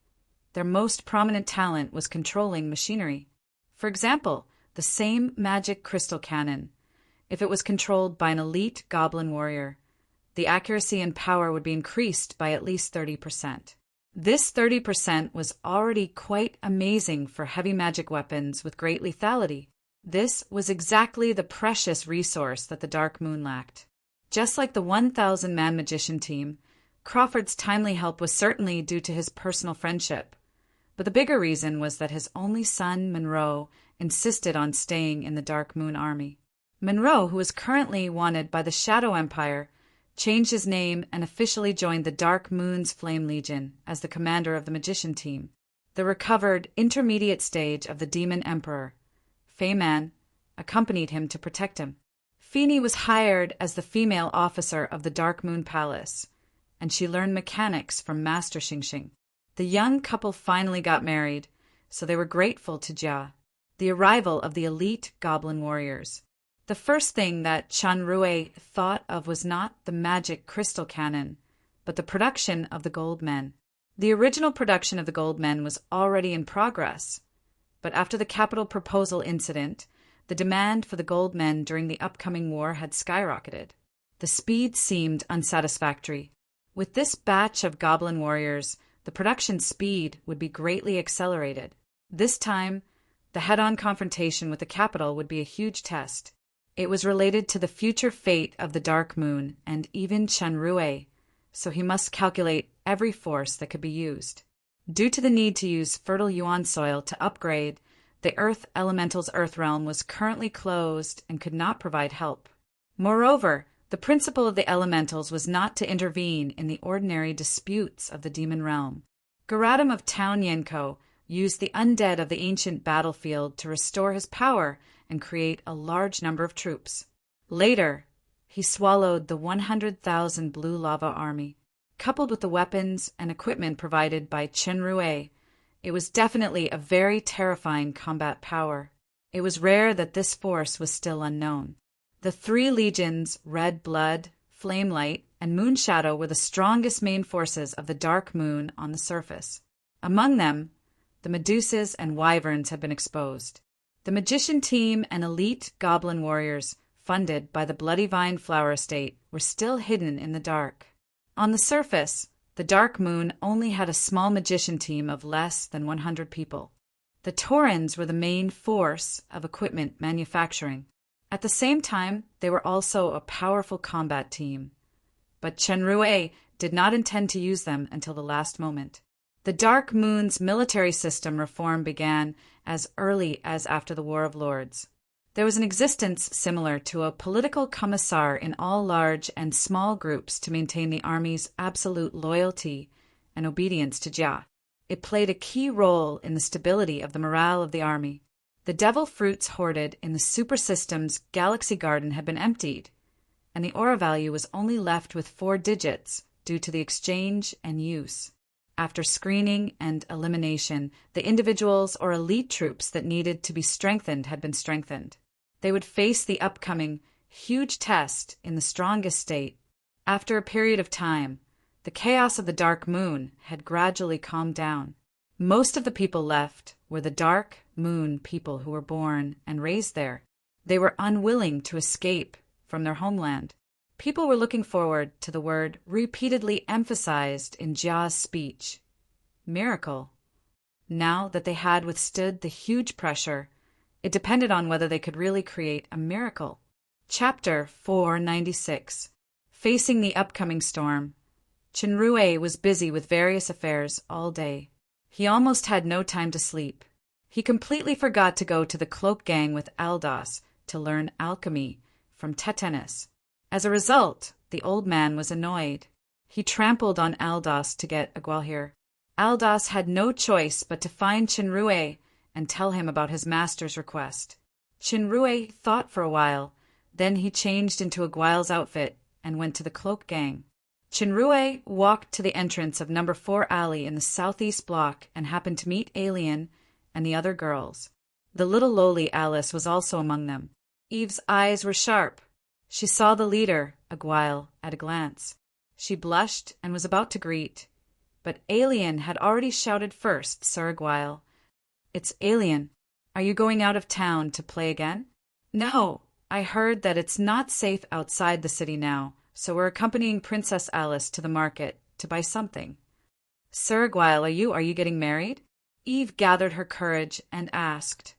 their most prominent talent was controlling machinery. For example, the same magic crystal cannon. If it was controlled by an elite goblin warrior, the accuracy and power would be increased by at least 30%. This 30% was already quite amazing for heavy magic weapons with great lethality. This was exactly the precious resource that the Dark Moon lacked. Just like the 1,000-man magician team, Crawford's timely help was certainly due to his personal friendship. But the bigger reason was that his only son, Monroe, insisted on staying in the Dark Moon army. Monroe, who is currently wanted by the Shadow Empire, changed his name and officially joined the Dark Moon's Flame Legion as the commander of the magician team, the recovered intermediate stage of the Demon Emperor. Fei Man accompanied him to protect him. Feeny was hired as the female officer of the Dark Moon Palace, and she learned mechanics from Master Xingxing. The young couple finally got married, so they were grateful to Jia. The arrival of the elite goblin warriors. The first thing that Chen Rui thought of was not the magic crystal cannon, but the production of the gold men. The original production of the gold men was already in progress, but after the capital proposal incident, the demand for the gold men during the upcoming war had skyrocketed. The speed seemed unsatisfactory. With this batch of goblin warriors, the production speed would be greatly accelerated. This time, the head-on confrontation with the capital would be a huge test. It was related to the future fate of the Dark Moon and even Chen Rui, so he must calculate every force that could be used. Due to the need to use fertile yuan soil to upgrade, the Earth Elemental's Earth Realm was currently closed and could not provide help. Moreover, the principle of the elementals was not to intervene in the ordinary disputes of the demon realm. Garadam of Town Yenko used the undead of the ancient battlefield to restore his power and create a large number of troops. Later, he swallowed the 100,000 Blue Lava Army. Coupled with the weapons and equipment provided by Chen Rui, it was definitely a very terrifying combat power. It was rare that this force was still unknown. The three legions, Red Blood, Flame Light, and Moon Shadow, were the strongest main forces of the Dark Moon on the surface. Among them, the Medusas and Wyverns had been exposed. The magician team and elite goblin warriors, funded by the Bloody Vine Flower Estate, were still hidden in the dark. On the surface, the Dark Moon only had a small magician team of less than 100 people. The Taurens were the main force of equipment manufacturing. At the same time, they were also a powerful combat team. But Chen Rui did not intend to use them until the last moment. The Dark Moon's military system reform began as early as after the War of Lords. There was an existence similar to a political commissar in all large and small groups to maintain the army's absolute loyalty and obedience to Jia. It played a key role in the stability of the morale of the army. The devil fruits hoarded in the super system's galaxy garden had been emptied, and the aura value was only left with 4 digits due to the exchange and use. After screening and elimination, the individuals or elite troops that needed to be strengthened had been strengthened. They would face the upcoming huge test in the strongest state. After a period of time, the chaos of the Dark Moon had gradually calmed down. Most of the people left were the Dark Moon people who were born and raised there. They were unwilling to escape from their homeland. People were looking forward to the word repeatedly emphasized in Jia's speech: miracle. Now that they had withstood the huge pressure, it depended on whether they could really create a miracle. Chapter 496. Facing the upcoming storm. Chen Rui was busy with various affairs all day. He almost had no time to sleep. He completely forgot to go to the cloak gang with Aldous to learn alchemy from Tetanus. As a result, the old man was annoyed. He trampled on Aldous to get Agualhir. Aldous had no choice but to find Chinrue and tell him about his master's request. Chinrue thought for a while, then he changed into Aguil's outfit and went to the cloak gang. Chinrue walked to the entrance of number 4 alley in the southeast block and happened to meet Alien and the other girls. The little lowly Alice was also among them. Eve's eyes were sharp. She saw the leader, Aguil, at a glance. She blushed and was about to greet, but Alien had already shouted first, Sir Aguil. "It's Alien. Are you going out of town to play again?" "No. I heard that it's not safe outside the city now, so we're accompanying Princess Alice to the market to buy something." "Sir Aguil, are you getting married?" Eve gathered her courage and asked.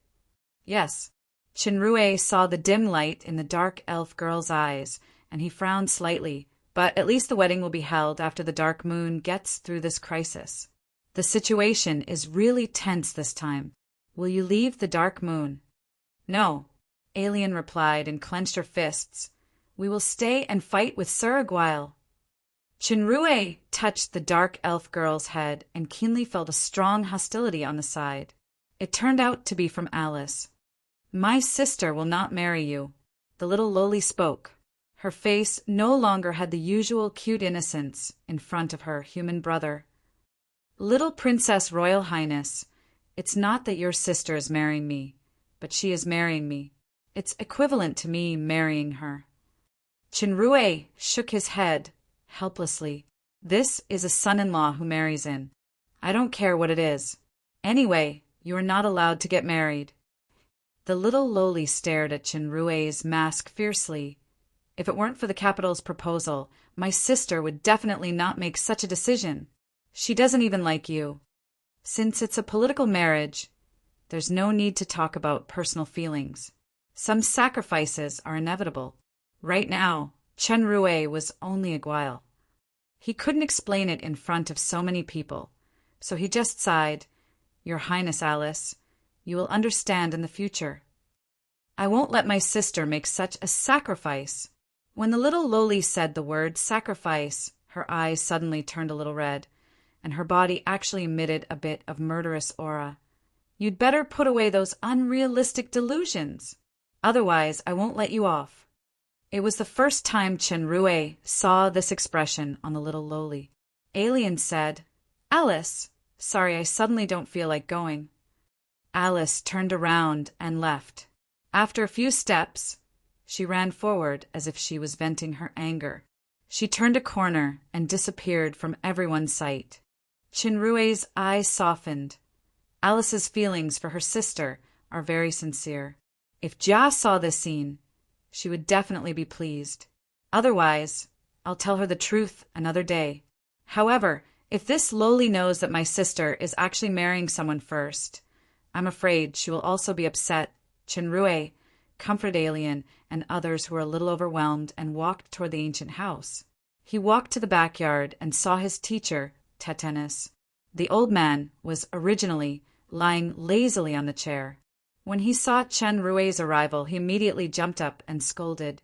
"Yes." Chinrue saw the dim light in the dark elf girl's eyes, and he frowned slightly, but at least the wedding will be held after the Dark Moon gets through this crisis. The situation is really tense this time. Will you leave the Dark Moon? "No," Alien replied and clenched her fists. "We will stay and fight with Sir Aguil." Chinrue touched the dark elf girl's head and keenly felt a strong hostility on the side. It turned out to be from Alice. "My sister will not marry you," the little lowly spoke. Her face no longer had the usual cute innocence in front of her human brother. "Little Princess Royal Highness, it's not that your sister is marrying me, but she is marrying me. It's equivalent to me marrying her." Chinrue shook his head helplessly. "This is a son-in-law who marries in. I don't care what it is. Anyway, you are not allowed to get married." The little lowly stared at Chinrue's mask fiercely. "If it weren't for the capital's proposal, my sister would definitely not make such a decision. She doesn't even like you. Since it's a political marriage, there's no need to talk about personal feelings. Some sacrifices are inevitable." Right now, Chinrue was only Aguil. He couldn't explain it in front of so many people, so he just sighed. "Your Highness Alice, you will understand in the future. I won't let my sister make such a sacrifice." When the little lowly said the word sacrifice, her eyes suddenly turned a little red, and her body actually emitted a bit of murderous aura. "You'd better put away those unrealistic delusions. Otherwise, I won't let you off." It was the first time Chinrue saw this expression on the little lowly. Alien said, "Alice, sorry, I suddenly don't feel like going." Alice turned around and left. After a few steps, she ran forward as if she was venting her anger. She turned a corner and disappeared from everyone's sight. Chinrue's eyes softened. Alice's feelings for her sister are very sincere. If Jia saw this scene, she would definitely be pleased. Otherwise, I'll tell her the truth another day. However, if this lowly knows that my sister is actually marrying someone first, I'm afraid she will also be upset. Chinrue comforted Alien and others who were a little overwhelmed and walked toward the ancient house. He walked to the backyard and saw his teacher, Tetanus. The old man was originally lying lazily on the chair. When he saw Chinrue's arrival, he immediately jumped up and scolded.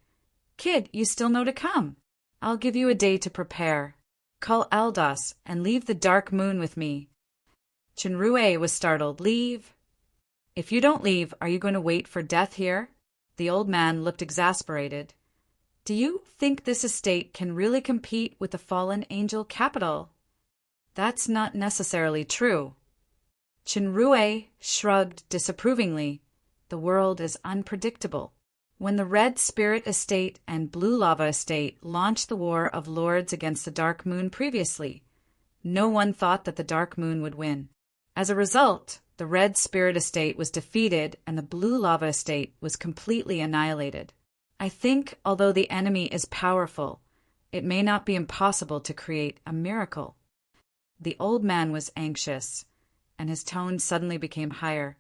"Kid, you still know to come. I'll give you a day to prepare. Call Aldous and leave the Dark Moon with me." Chinrue was startled. "Leave? If you don't leave, are you going to wait for death here?" The old man looked exasperated. "Do you think this estate can really compete with the fallen angel capital?" "That's not necessarily true." Chinrue shrugged disapprovingly. "The world is unpredictable. When the Red Spirit Estate and Blue Lava Estate launched the War of Lords against the Dark Moon previously, no one thought that the Dark Moon would win. As a result, the Red Spirit Estate was defeated and the Blue Lava Estate was completely annihilated. I think, although the enemy is powerful, it may not be impossible to create a miracle." The old man was anxious, and his tone suddenly became higher.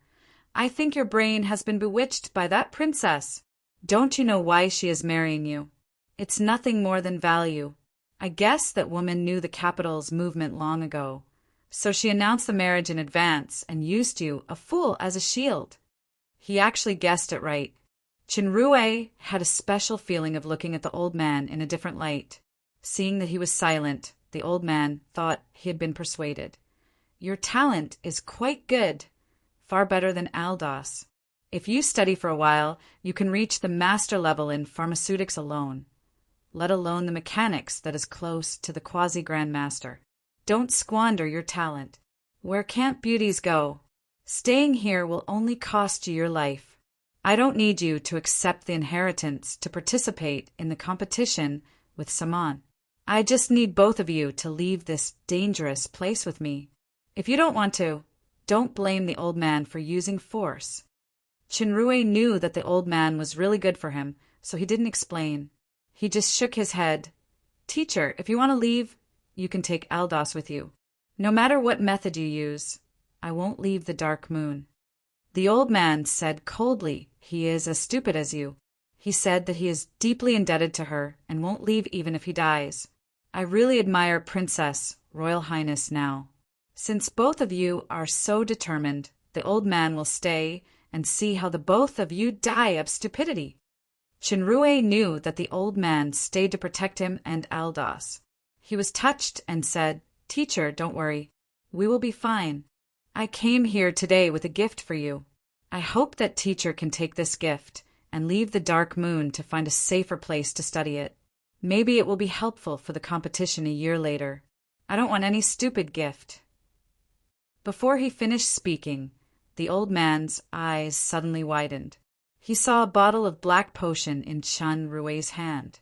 "I think your brain has been bewitched by that princess. Don't you know why she is marrying you? It's nothing more than value. I guess that woman knew the capital's movement long ago, So she announced the marriage in advance and used you, a fool, as a shield. He actually guessed it right. Chinrue had a special feeling of looking at the old man in a different light. Seeing that he was silent, the old man thought he had been persuaded. Your talent is quite good, far better than Aldos. If you study for a while, you can reach the master level in pharmaceutics alone, let alone the mechanics that is close to the quasi-grandmaster. Don't squander your talent. Where can't beauties go? Staying here will only cost you your life. I don't need you to accept the inheritance to participate in the competition with Saman. I just need both of you to leave this dangerous place with me. If you don't want to, don't blame the old man for using force. Chinrue knew that the old man was really good for him, so he didn't explain. He just shook his head. Teacher, if you want to leave, you can take Aldos with you. No matter what method you use, I won't leave the dark moon. The old man said coldly, he is as stupid as you. He said that he is deeply indebted to her and won't leave even if he dies. I really admire Princess, Royal Highness now. Since both of you are so determined, the old man will stay and see how the both of you die of stupidity. Chinrue knew that the old man stayed to protect him and Aldos. He was touched and said, Teacher, don't worry. We will be fine. I came here today with a gift for you. I hope that teacher can take this gift and leave the dark moon to find a safer place to study it. Maybe it will be helpful for the competition a year later. I don't want any stupid gift. Before he finished speaking, the old man's eyes suddenly widened. He saw a bottle of black potion in Chinrue's hand.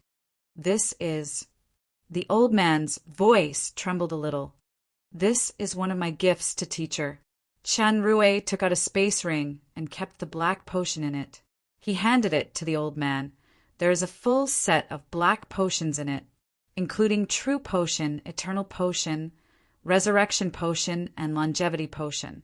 This is... The old man's voice trembled a little. This is one of my gifts to teacher. Chinrue took out a space ring and kept the black potion in it. He handed it to the old man. There is a full set of black potions in it, including True Potion, Eternal Potion, Resurrection Potion, and Longevity Potion.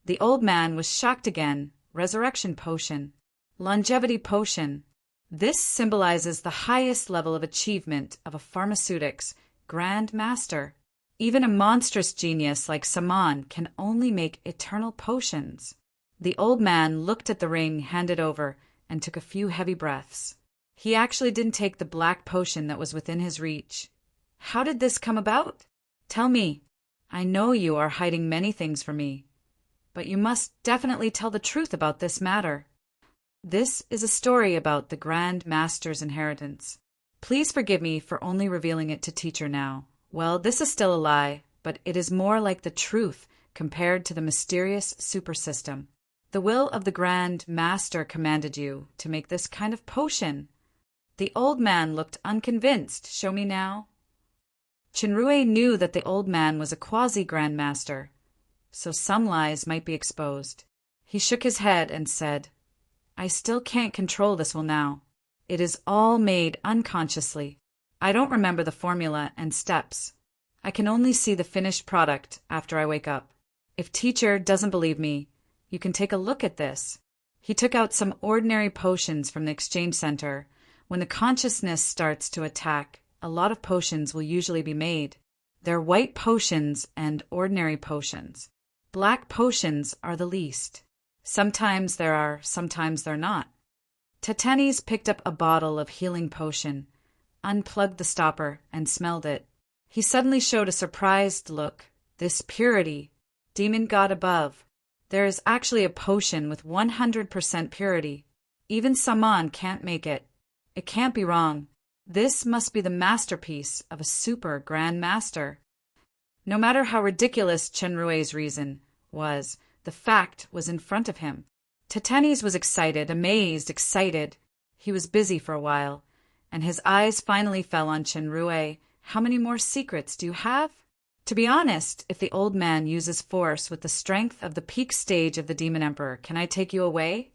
The old man was shocked again. Resurrection Potion. Longevity Potion. This symbolizes the highest level of achievement of a pharmaceutics Grand Master. Even a monstrous genius like Saman can only make eternal potions. The old man looked at the ring handed over and took a few heavy breaths. He actually didn't take the black potion that was within his reach. How did this come about? Tell me. I know you are hiding many things from me, but you must definitely tell the truth about this matter. This is a story about the Grand Master's inheritance. Please forgive me for only revealing it to teacher now. Well, this is still a lie, but it is more like the truth compared to the mysterious super system. The will of the Grand Master commanded you to make this kind of potion. The old man looked unconvinced. Show me now. Chinrue knew that the old man was a quasi-Grand Master, so some lies might be exposed. He shook his head and said, I still can't control this will now. It is all made unconsciously. I don't remember the formula and steps. I can only see the finished product after I wake up. If teacher doesn't believe me, you can take a look at this. He took out some ordinary potions from the exchange center. When the consciousness starts to attack, a lot of potions will usually be made. They're white potions and ordinary potions. Black potions are the least. Sometimes there are, sometimes there not. Tatanis picked up a bottle of healing potion, unplugged the stopper, and smelled it. He suddenly showed a surprised look. This purity, demon god above. There is actually a potion with 100% purity. Even Saman can't make it. It can't be wrong. This must be the masterpiece of a super grand master. No matter how ridiculous Chenrue's reason was, the fact was in front of him. Tatanis was excited, amazed, excited. He was busy for a while, and his eyes finally fell on Chenrue. How many more secrets do you have? To be honest, if the old man uses force with the strength of the peak stage of the Demon Emperor, can I take you away?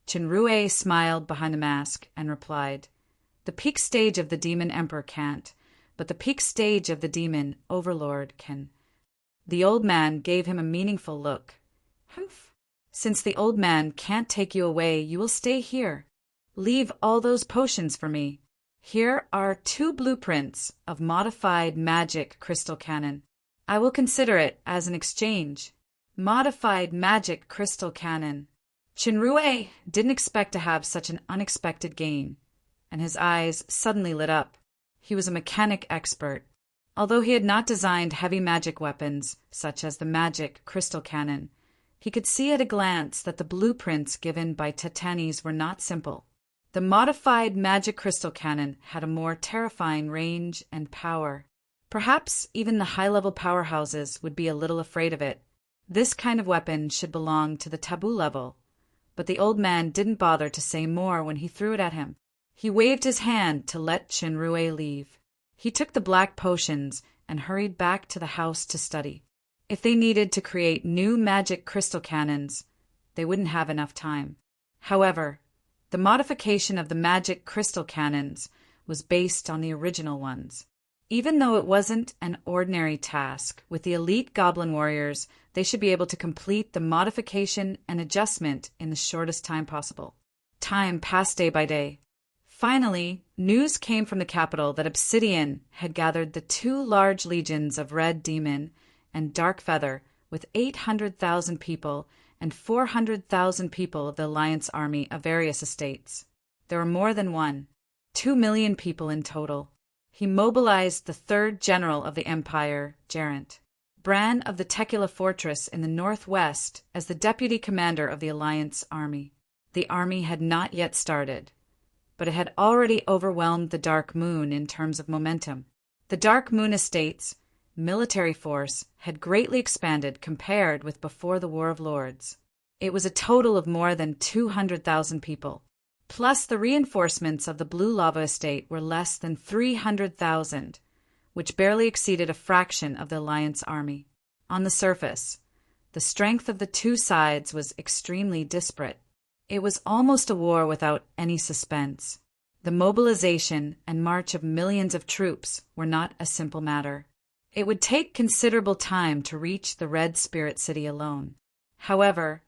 Chenrue smiled behind the mask and replied, The peak stage of the Demon Emperor can't, but the peak stage of the Demon Overlord can. The old man gave him a meaningful look. Humph. Since the old man can't take you away, you will stay here. Leave all those potions for me. Here are 2 blueprints of modified magic crystal cannon. I will consider it as an exchange. Modified magic crystal cannon. Chinrue didn't expect to have such an unexpected gain, and his eyes suddenly lit up. He was a mechanic expert. Although he had not designed heavy magic weapons, such as the magic crystal cannon, he could see at a glance that the blueprints given by Titanes were not simple. The modified magic crystal cannon had a more terrifying range and power. Perhaps even the high-level powerhouses would be a little afraid of it. This kind of weapon should belong to the taboo level. But the old man didn't bother to say more when he threw it at him. He waved his hand to let Chinrue leave. He took the black potions and hurried back to the house to study. If they needed to create new magic crystal cannons, they wouldn't have enough time. However, the modification of the magic crystal cannons was based on the original ones. Even though it wasn't an ordinary task, with the elite goblin warriors, they should be able to complete the modification and adjustment in the shortest time possible. Time passed day by day. Finally, news came from the capital that Obsidian had gathered the 2 large legions of Red Demon and Dark Feather with 800,000 people and 400,000 people of the Alliance army of various estates. There were more than one, 2 million people in total. He mobilized the 3rd general of the empire, Gerant, Bran of the Tequila Fortress in the northwest, as the deputy commander of the Alliance army. The army had not yet started, but it had already overwhelmed the Dark Moon in terms of momentum. The Dark Moon estate's military force had greatly expanded compared with before the War of Lords. It was a total of more than 200,000 people. Plus, the reinforcements of the Blue Lava Estate were less than 300,000, which barely exceeded a fraction of the Alliance army. On the surface, the strength of the 2 sides was extremely disparate. It was almost a war without any suspense. The mobilization and march of millions of troops were not a simple matter. It would take considerable time to reach the Red Spirit City alone. However,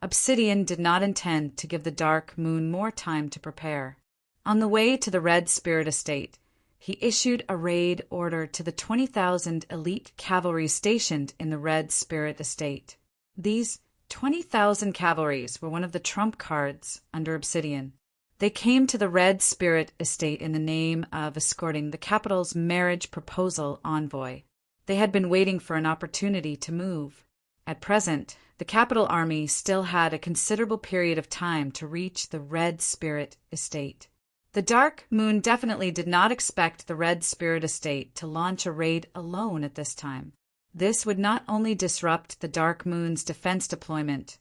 Obsidian did not intend to give the Dark Moon more time to prepare. On the way to the Red Spirit Estate, he issued a raid order to the 20,000 elite cavalry stationed in the Red Spirit Estate. These 20,000 cavalries were one of the trump cards under Obsidian. They came to the Red Spirit Estate in the name of escorting the capital's marriage proposal envoy. They had been waiting for an opportunity to move. At present, the capital army still had a considerable period of time to reach the Red Spirit Estate. The Dark Moon definitely did not expect the Red Spirit Estate to launch a raid alone at this time. This would not only disrupt the Dark Moon's defense deployment,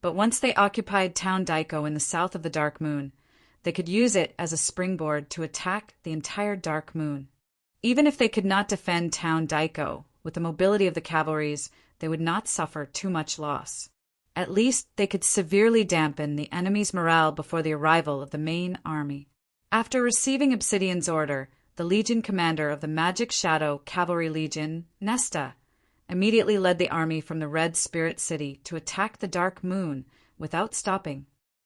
but once they occupied Town Daiko in the south of the Dark Moon, they could use it as a springboard to attack the entire Dark Moon. Even if they could not defend Town Daiko, with the mobility of the cavalries, they would not suffer too much loss. At least they could severely dampen the enemy's morale before the arrival of the main army. After receiving Obsidian's order, the Legion commander of the Magic Shadow Cavalry Legion, Nesta, immediately led the army from the Red Spirit City to attack the Dark Moon without stopping.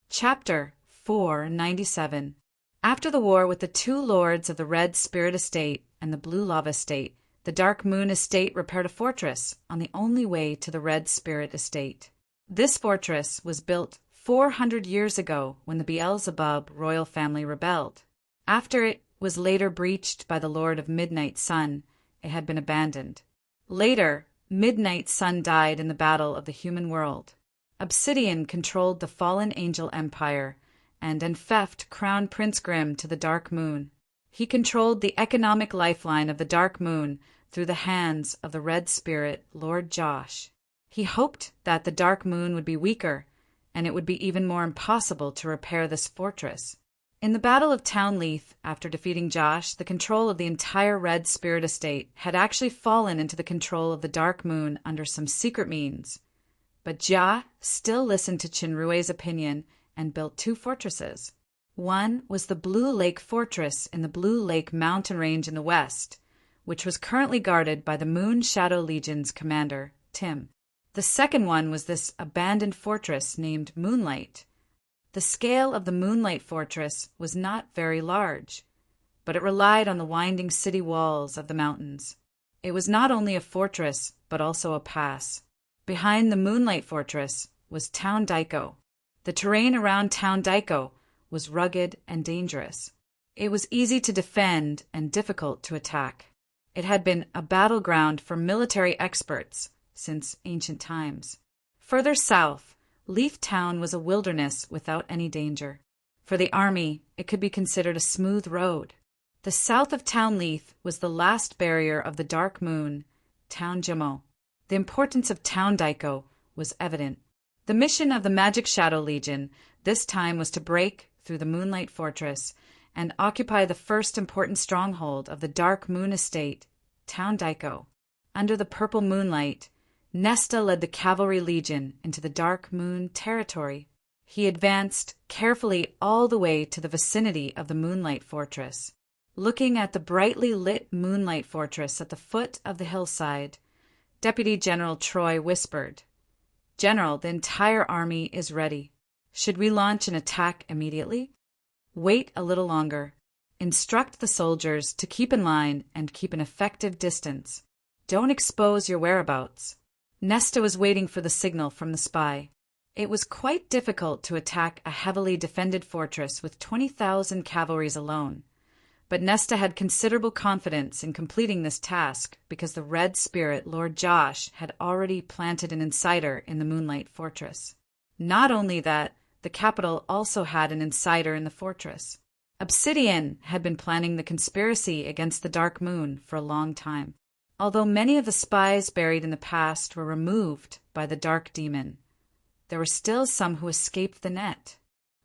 Chapter 497. After the war with the 2 lords of the Red Spirit Estate and the Blue Lava Estate, the Dark Moon Estate repaired a fortress on the only way to the Red Spirit Estate. This fortress was built 400 years ago when the Beelzebub royal family rebelled. After it was later breached by the Lord of Midnight Sun, it had been abandoned. Later, Midnight Sun died in the Battle of the Human World. Obsidian controlled the fallen angel empire and enfeoffed Crown Prince Grimm to the Dark Moon. He controlled the economic lifeline of the Dark Moon through the hands of the Red Spirit, Lord Josh. He hoped that the Dark Moon would be weaker, and it would be even more impossible to repair this fortress. In the Battle of Townleith, after defeating Josh, the control of the entire Red Spirit Estate had actually fallen into the control of the Dark Moon under some secret means. But Jia still listened to Chinrue's opinion and built 2 fortresses. One was the Blue Lake Fortress in the Blue Lake mountain range in the west, which was currently guarded by the Moon Shadow Legion's commander, Tim. The second one was this abandoned fortress named Moonlight. The scale of the Moonlight Fortress was not very large, but it relied on the winding city walls of the mountains. It was not only a fortress, but also a pass. Behind the Moonlight Fortress was Town Daiko. The terrain around Town Daiko was rugged and dangerous. It was easy to defend and difficult to attack. It had been a battleground for military experts since ancient times. Further south, Leaf Town was a wilderness without any danger. For the army, it could be considered a smooth road. The south of Town Leaf was the last barrier of the Dark Moon, Town Jimo. The importance of Town Daiko was evident. The mission of the Magic Shadow Legion this time was to break through the Moonlight Fortress and occupy the first important stronghold of the Dark Moon Estate, Town Daiko. Under the purple moonlight, Nesta led the Cavalry Legion into the Dark Moon territory. He advanced carefully all the way to the vicinity of the Moonlight Fortress. Looking at the brightly lit Moonlight Fortress at the foot of the hillside, Deputy General Troy whispered, "General, the entire army is ready. Should we launch an attack immediately? Wait a little longer. Instruct the soldiers to keep in line and keep an effective distance. Don't expose your whereabouts." Nesta was waiting for the signal from the spy. It was quite difficult to attack a heavily defended fortress with 20,000 cavalries alone. But Nesta had considerable confidence in completing this task because the Red Spirit Lord Josh had already planted an insider in the Moonlight Fortress. Not only that, the capital also had an insider in the fortress. Obsidian had been planning the conspiracy against the Dark Moon for a long time. Although many of the spies buried in the past were removed by the Dark Demon, there were still some who escaped the net.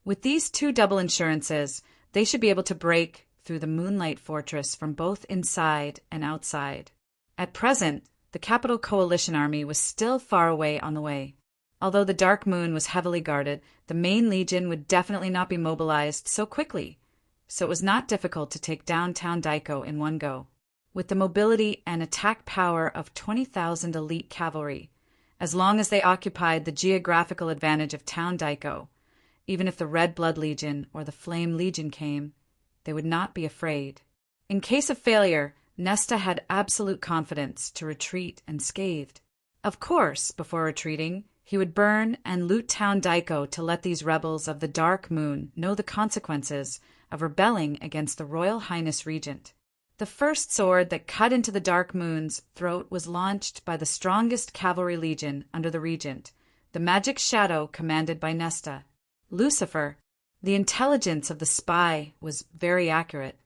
With these two double insurances, they should be able to break through the Moonlight Fortress from both inside and outside. At present, the Capital Coalition Army was still far away on the way. Although the Dark Moon was heavily guarded, the main legion would definitely not be mobilized so quickly, so it was not difficult to take down Town Daiko in one go. With the mobility and attack power of 20,000 elite cavalry, as long as they occupied the geographical advantage of Town Daiko, even if the Red Blood Legion or the Flame Legion came, they would not be afraid. In case of failure, Nesta had absolute confidence to retreat unscathed. Of course, before retreating, he would burn and loot Town Daiko to let these rebels of the Dark Moon know the consequences of rebelling against the Royal Highness Regent. The first sword that cut into the Dark Moon's throat was launched by the strongest cavalry legion under the Regent, the Magic Shadow commanded by Nesta. Lucifer. The intelligence of the spy was very accurate.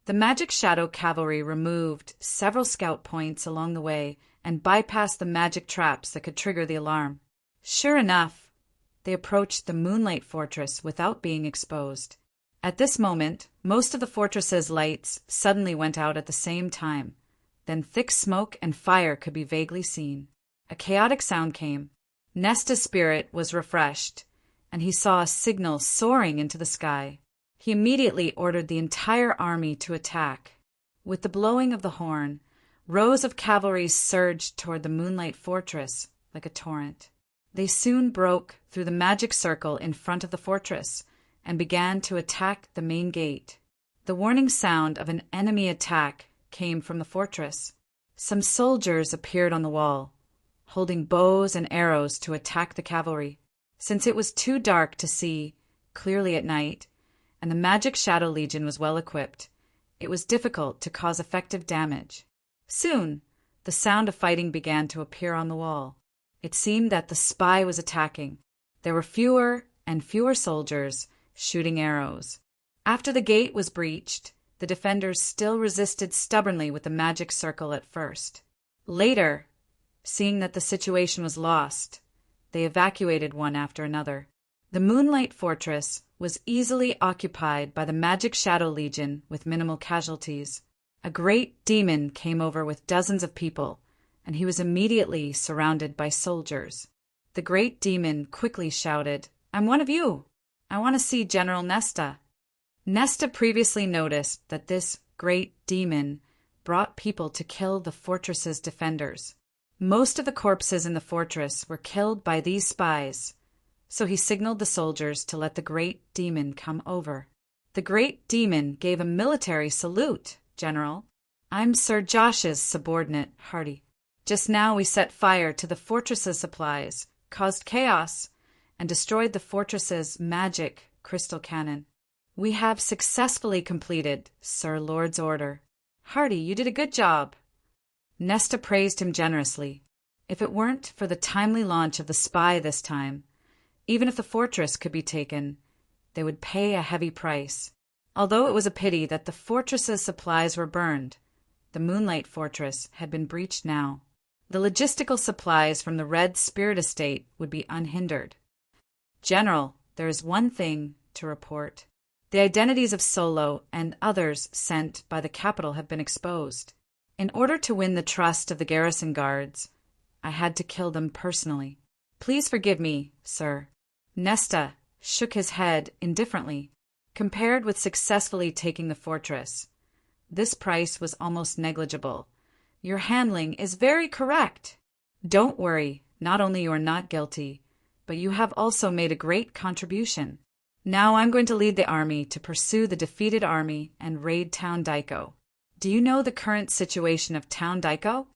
The Magic Shadow cavalry removed several scout points along the way and bypassed the magic traps that could trigger the alarm. Sure enough, they approached the Moonlight Fortress without being exposed. At this moment, most of the fortress's lights suddenly went out at the same time. Then thick smoke and fire could be vaguely seen. A chaotic sound came. Nesta's spirit was refreshed, and he saw a signal soaring into the sky. He immediately ordered the entire army to attack. With the blowing of the horn, rows of cavalry surged toward the Moonlight Fortress like a torrent. They soon broke through the magic circle in front of the fortress and began to attack the main gate. The warning sound of an enemy attack came from the fortress. Some soldiers appeared on the wall, holding bows and arrows to attack the cavalry. Since it was too dark to see clearly at night, and the Magic Shadow Legion was well equipped, it was difficult to cause effective damage. Soon, the sound of fighting began to appear on the wall. It seemed that the spy was attacking. There were fewer and fewer soldiers shooting arrows. After the gate was breached, the defenders still resisted stubbornly with the magic circle at first. Later, seeing that the situation was lost, they evacuated one after another. The Moonlight Fortress was easily occupied by the Magic Shadow Legion with minimal casualties. A great demon came over with dozens of people, and he was immediately surrounded by soldiers. The great demon quickly shouted, "I'm one of you. I want to see General Nesta." Nesta previously noticed that this great demon brought people to kill the fortress's defenders. Most of the corpses in the fortress were killed by these spies, so he signaled the soldiers to let the great demon come over. The great demon gave a military salute. "General, I'm Sir Josh's subordinate, Hardy. Just now we set fire to the fortress's supplies, caused chaos, and destroyed the fortress's magic crystal cannon. We have successfully completed Sir Lord's order. Hardy, you did a good job. Nesta praised him generously. If it weren't for the timely launch of the spy this time, even if the fortress could be taken, they would pay a heavy price. Although it was a pity that the fortress's supplies were burned, the Moonlight Fortress had been breached now. The logistical supplies from the Red Spirit Estate would be unhindered. General, there is one thing to report. The identities of Solo and others sent by the capital have been exposed. In order to win the trust of the garrison guards, I had to kill them personally. Please forgive me, sir. Nesta shook his head indifferently. Compared with successfully taking the fortress, this price was almost negligible. Your handling is very correct. Don't worry, not only you are not guilty, but you have also made a great contribution. Now I'm going to lead the army to pursue the defeated army and raid Town Daiko. Do you know the current situation of Town Daiko?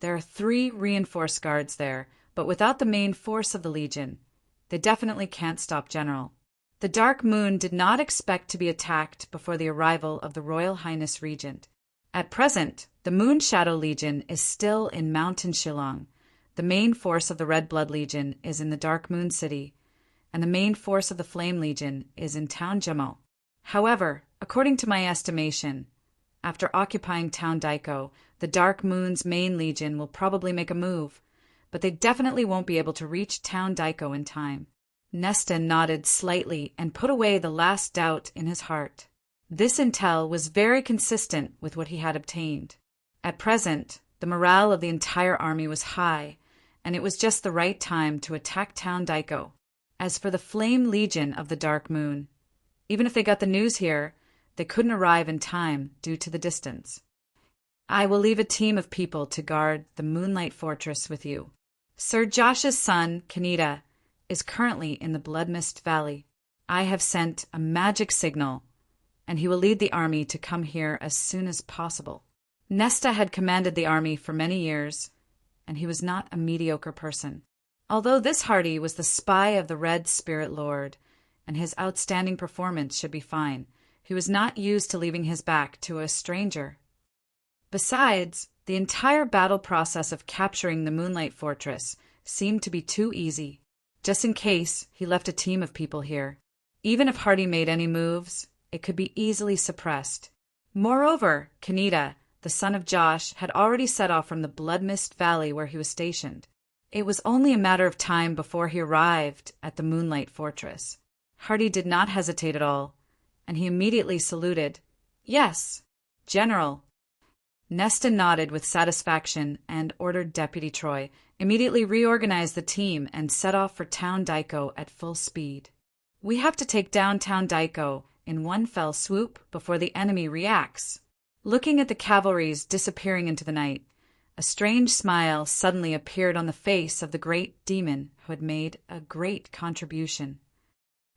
There are 3 reinforced guards there, but without the main force of the Legion, they definitely can't stop General. The Dark Moon did not expect to be attacked before the arrival of the Royal Highness Regent. At present, the Moon Shadow Legion is still in Mountain Shillong. The main force of the Red Blood Legion is in the Dark Moon City, and the main force of the Flame Legion is in Town Jamo. However, according to my estimation, after occupying Town Daiko, the Dark Moon's main legion will probably make a move, but they definitely won't be able to reach Town Daiko in time. Nesta nodded slightly and put away the last doubt in his heart. This intel was very consistent with what he had obtained. At present, the morale of the entire army was high, and it was just the right time to attack Town Daiko. As for the Flame Legion of the Dark Moon, even if they got the news here, they couldn't arrive in time due to the distance. I will leave a team of people to guard the Moonlight Fortress with you. Sir Josh's son, Kaneda, is currently in the Bloodmist Valley. I have sent a magic signal, and he will lead the army to come here as soon as possible. Nesta had commanded the army for many years, and he was not a mediocre person. Although this Hardy was the spy of the Red Spirit Lord, and his outstanding performance should be fine, he was not used to leaving his back to a stranger. Besides, the entire battle process of capturing the Moonlight Fortress seemed to be too easy. Just in case, he left a team of people here. Even if Hardy made any moves, it could be easily suppressed. Moreover, Kaneda, the son of Josh, had already set off from the Bloodmist Valley where he was stationed. It was only a matter of time before he arrived at the Moonlight Fortress. Hardy did not hesitate at all, and he immediately saluted. Yes, General. Nesta nodded with satisfaction and ordered Deputy Troy immediately reorganize the team and set off for Town Daiko at full speed. We have to take down Town Daiko in one fell swoop before the enemy reacts. Looking at the cavalries disappearing into the night, a strange smile suddenly appeared on the face of the great demon who had made a great contribution.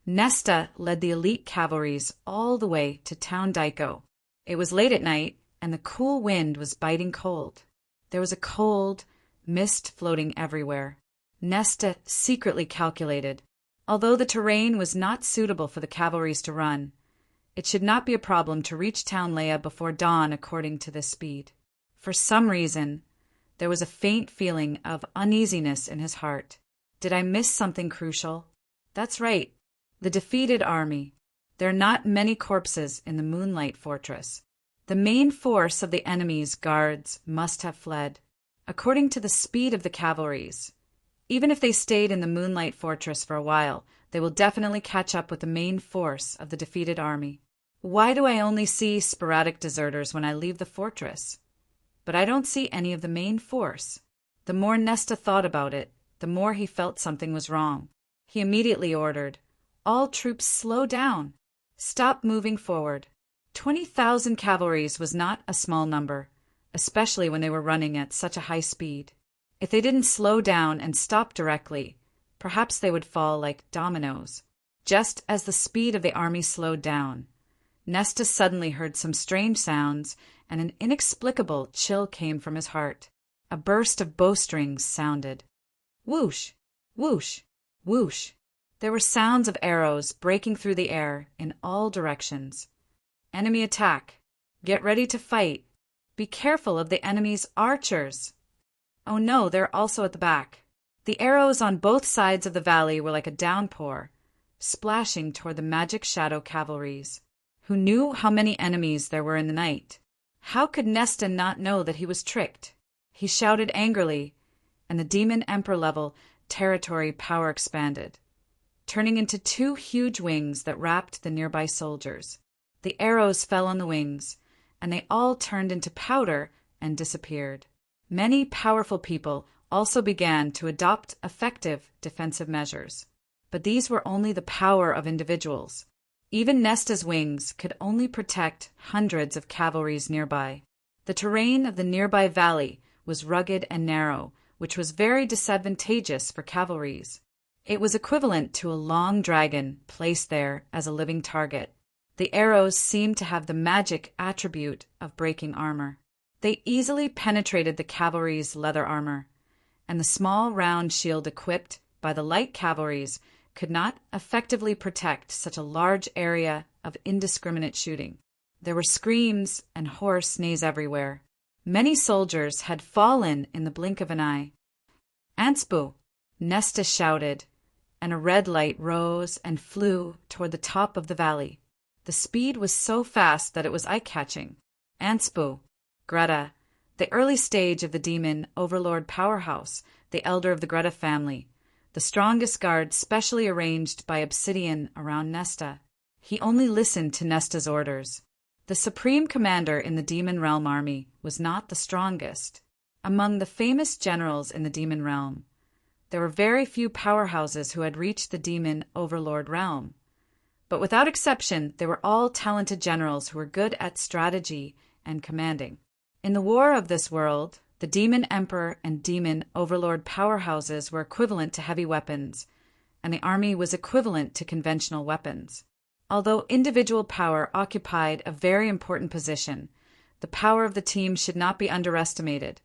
Nesta led the elite cavalries all the way to Town Daiko. It was late at night, and the cool wind was biting cold. There was a cold mist floating everywhere. Nesta secretly calculated, although the terrain was not suitable for the cavalries to run, it should not be a problem to reach Town Leia before dawn according to this speed. For some reason, there was a faint feeling of uneasiness in his heart. Did I miss something crucial? That's right, the defeated army. There are not many corpses in the Moonlight Fortress. The main force of the enemy's guards must have fled. According to the speed of the cavalries, even if they stayed in the Moonlight Fortress for a while, they will definitely catch up with the main force of the defeated army. Why do I only see sporadic deserters when I leave the fortress? But I don't see any of the main force. The more Nesta thought about it, the more he felt something was wrong. He immediately ordered, "All troops slow down. Stop moving forward." 20,000 cavalries was not a small number, especially when they were running at such a high speed. If they didn't slow down and stop directly, perhaps they would fall like dominoes. Just as the speed of the army slowed down, Nesta suddenly heard some strange sounds and an inexplicable chill came from his heart. A burst of bowstrings sounded. Whoosh! Whoosh! Whoosh! There were sounds of arrows breaking through the air in all directions. Enemy attack! Get ready to fight! Be careful of the enemy's archers! Oh no, they're also at the back. The arrows on both sides of the valley were like a downpour, splashing toward the magic shadow cavalries. Who knew how many enemies there were in the night? How could Nesta not know that he was tricked? He shouted angrily, and the demon emperor level territory power expanded, turning into two huge wings that wrapped the nearby soldiers. The arrows fell on the wings, and they all turned into powder and disappeared. Many powerful people also began to adopt effective defensive measures. But these were only the power of individuals. Even Nesta's wings could only protect hundreds of cavalries nearby. The terrain of the nearby valley was rugged and narrow, which was very disadvantageous for cavalries. It was equivalent to a long dragon placed there as a living target. The arrows seemed to have the magic attribute of breaking armor. They easily penetrated the cavalry's leather armor, and the small round shield equipped by the light cavalries could not effectively protect such a large area of indiscriminate shooting. There were screams and hoarse neighs everywhere. Many soldiers had fallen in the blink of an eye. "Anspu!" Nesta shouted, and a red light rose and flew toward the top of the valley. The speed was so fast that it was eye-catching. Anspu, Greta, the early stage of the demon overlord powerhouse, the elder of the Greta family, the strongest guard specially arranged by Obsidian around Nesta. He only listened to Nesta's orders. The supreme commander in the demon realm army was not the strongest. Among the famous generals in the demon realm, there were very few powerhouses who had reached the demon overlord realm. But without exception, they were all talented generals who were good at strategy and commanding. In the war of this world, the demon emperor and demon overlord powerhouses were equivalent to heavy weapons, and the army was equivalent to conventional weapons. Although individual power occupied a very important position, the power of the team should not be underestimated,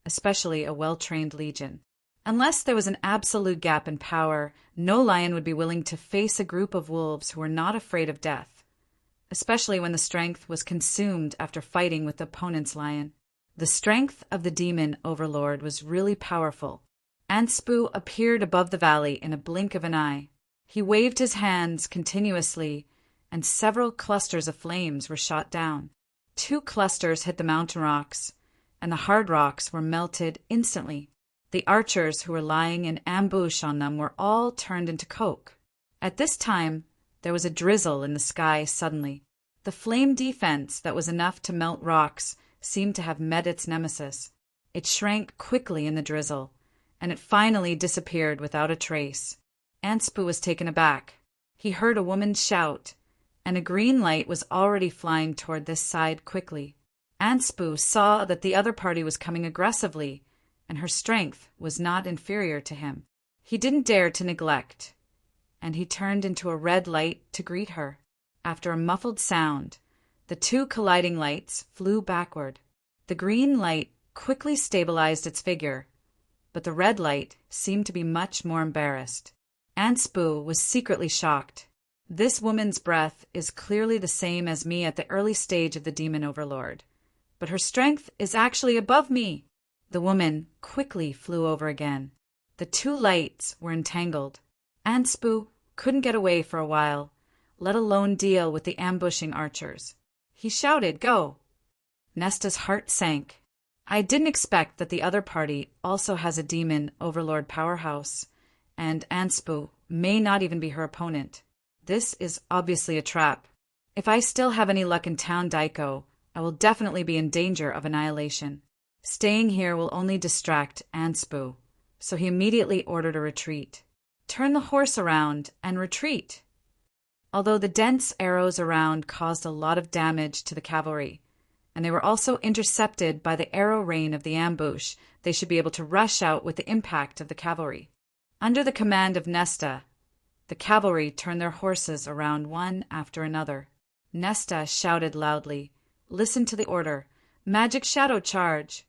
especially a well-trained legion. Unless there was an absolute gap in power, no lion would be willing to face a group of wolves who were not afraid of death, especially when the strength was consumed after fighting with the opponent's lion. The strength of the demon overlord was really powerful. Anspu appeared above the valley in a blink of an eye. He waved his hands continuously, and several clusters of flames were shot down. 2 clusters hit the mountain rocks, and the hard rocks were melted instantly. The archers who were lying in ambush on them were all turned into coke. At this time, there was a drizzle in the sky suddenly. The flame defense that was enough to melt rocks seemed to have met its nemesis. It shrank quickly in the drizzle, and it finally disappeared without a trace. Anspu was taken aback. He heard a woman shout, and a green light was already flying toward this side quickly. Anspu saw that the other party was coming aggressively, and her strength was not inferior to him. He didn't dare to neglect, and he turned into a red light to greet her. After a muffled sound, the 2 colliding lights flew backward. The green light quickly stabilized its figure, but the red light seemed to be much more embarrassed. Anspu was secretly shocked. This woman's breath is clearly the same as me at the early stage of the demon overlord, but her strength is actually above me. The woman quickly flew over again. The 2 lights were entangled. Anspu couldn't get away for a while, let alone deal with the ambushing archers. He shouted, "Go!" Nesta's heart sank. I didn't expect that the other party also has a demon overlord powerhouse, and Anspu may not even be her opponent. This is obviously a trap. If I still have any luck in town Daiko, I will definitely be in danger of annihilation. Staying here will only distract Anspu, so he immediately ordered a retreat. Turn the horse around and retreat. Although the dense arrows around caused a lot of damage to the cavalry, and they were also intercepted by the arrow rain of the ambush, they should be able to rush out with the impact of the cavalry. Under the command of Nesta, the cavalry turned their horses around one after another. Nesta shouted loudly, "Listen to the order. Magic Shadow Charge.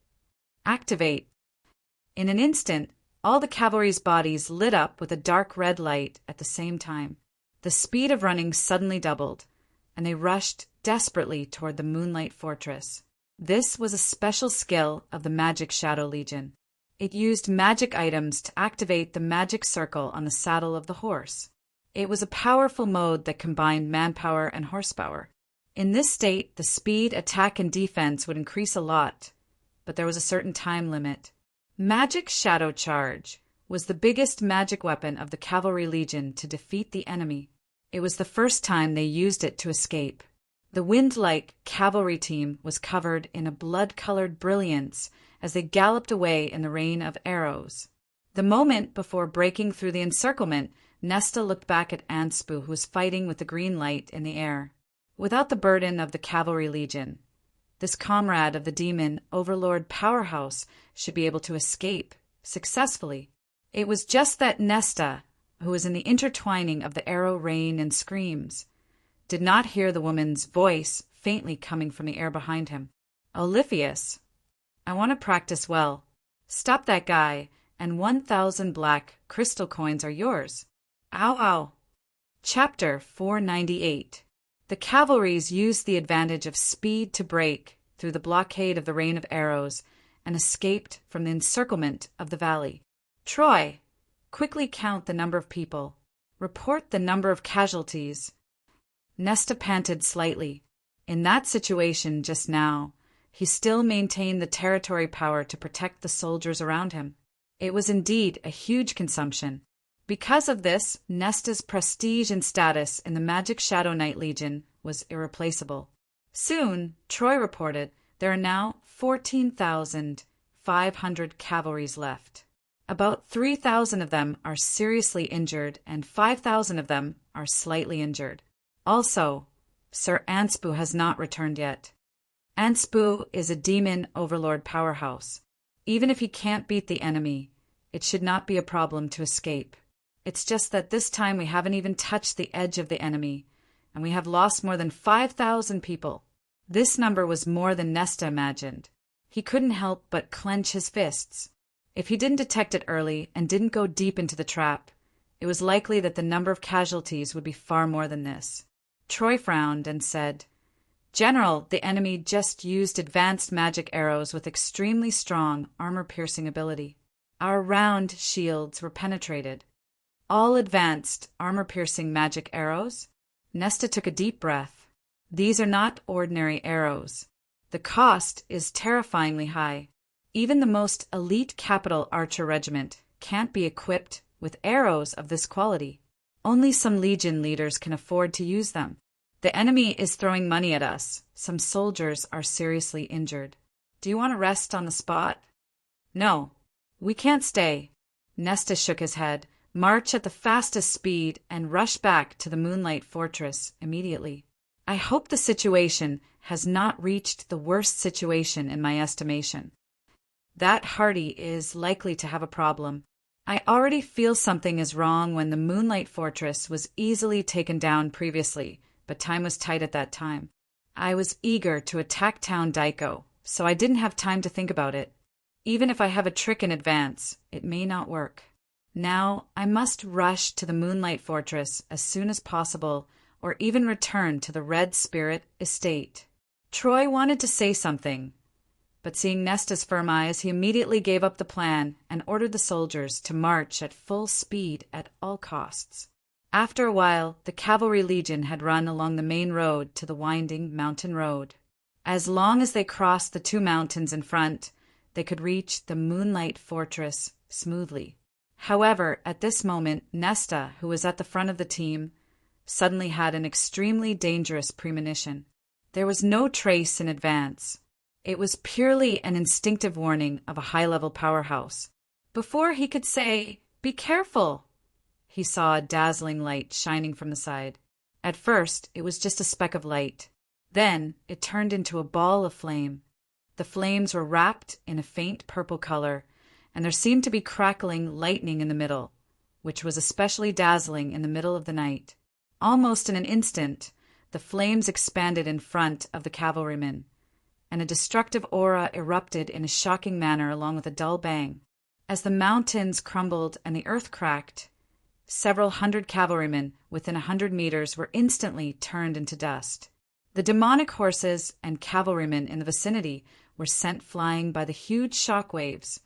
Activate. In an instant, all the cavalry's bodies lit up with a dark red light at the same time. The speed of running suddenly doubled, and they rushed desperately toward the Moonlight Fortress. This was a special skill of the Magic Shadow Legion. It used magic items to activate the magic circle on the saddle of the horse. It was a powerful mode that combined manpower and horsepower. In this state, the speed, attack, and defense would increase a lot, but there was a certain time limit. Magic Shadow Charge was the biggest magic weapon of the Cavalry Legion to defeat the enemy. It was the first time they used it to escape. The wind-like cavalry team was covered in a blood-colored brilliance as they galloped away in the rain of arrows. The moment before breaking through the encirclement, Nesta looked back at Anspu, who was fighting with the green light in the air. Without the burden of the Cavalry Legion, this comrade of the demon overlord powerhouse should be able to escape successfully. It was just that Nesta, who was in the intertwining of the arrow rain and screams, did not hear the woman's voice faintly coming from the air behind him. Oliphius, I want to practice well. Stop that guy, and 1,000 black crystal coins are yours. Ow, ow. Chapter 498. The cavalries used the advantage of speed to break through the blockade of the rain of arrows and escaped from the encirclement of the valley. Troy, quickly count the number of people. Report the number of casualties. Nesta panted slightly. In that situation just now, he still maintained the territory power to protect the soldiers around him. It was indeed a huge consumption. Because of this, Nesta's prestige and status in the Magic Shadow Knight Legion was irreplaceable. Soon, Troy reported, there are now 14,500 cavalries left. About 3,000 of them are seriously injured and 5,000 of them are slightly injured. Also, Sir Anspu has not returned yet. Anspu is a demon overlord powerhouse. Even if he can't beat the enemy, it should not be a problem to escape. It's just that this time we haven't even touched the edge of the enemy, and we have lost more than 5,000 people. This number was more than Nesta imagined. He couldn't help but clench his fists. If he didn't detect it early and didn't go deep into the trap, it was likely that the number of casualties would be far more than this. Troy frowned and said, General, the enemy just used advanced magic arrows with extremely strong armor-piercing ability. Our round shields were penetrated. All advanced armor-piercing magic arrows? Nesta took a deep breath. These are not ordinary arrows. The cost is terrifyingly high. Even the most elite capital archer regiment can't be equipped with arrows of this quality. Only some legion leaders can afford to use them. The enemy is throwing money at us. Some soldiers are seriously injured. Do you want to rest on the spot? No, we can't stay. Nesta shook his head, march at the fastest speed, and rush back to the Moonlight Fortress immediately. I hope the situation has not reached the worst situation in my estimation. That Hardy is likely to have a problem. I already feel something is wrong when the Moonlight Fortress was easily taken down previously, but time was tight at that time. I was eager to attack Town Daiko, so I didn't have time to think about it. Even if I have a trick in advance, it may not work. Now I must rush to the Moonlight Fortress as soon as possible, or even return to the Red Spirit Estate. Troy wanted to say something, but seeing Nesta's firm eyes, he immediately gave up the plan and ordered the soldiers to march at full speed at all costs. After a while, the Cavalry Legion had run along the main road to the winding mountain road. As long as they crossed the two mountains in front, they could reach the Moonlight Fortress smoothly. However, at this moment, Nesta, who was at the front of the team, suddenly had an extremely dangerous premonition. There was no trace in advance. It was purely an instinctive warning of a high-level powerhouse. Before he could say, "Be careful," he saw a dazzling light shining from the side. At first, it was just a speck of light. Then, it turned into a ball of flame. The flames were wrapped in a faint purple color, and there seemed to be crackling lightning in the middle, which was especially dazzling in the middle of the night. Almost in an instant, the flames expanded in front of the cavalrymen, and a destructive aura erupted in a shocking manner along with a dull bang. As the mountains crumbled and the earth cracked, several hundred cavalrymen within 100 meters were instantly turned into dust. The demonic horses and cavalrymen in the vicinity were sent flying by the huge shock waves,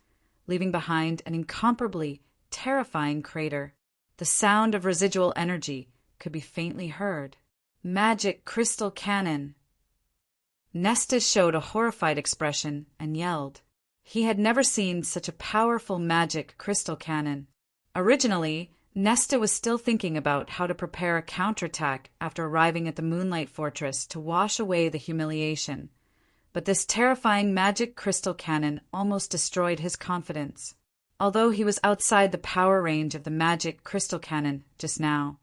leaving behind an incomparably terrifying crater. The sound of residual energy could be faintly heard. Magic crystal cannon! Nesta showed a horrified expression and yelled. He had never seen such a powerful magic crystal cannon. Originally, Nesta was still thinking about how to prepare a counterattack after arriving at the Moonlight Fortress to wash away the humiliation. But this terrifying magic crystal cannon almost destroyed his confidence. Although he was outside the power range of the magic crystal cannon just now,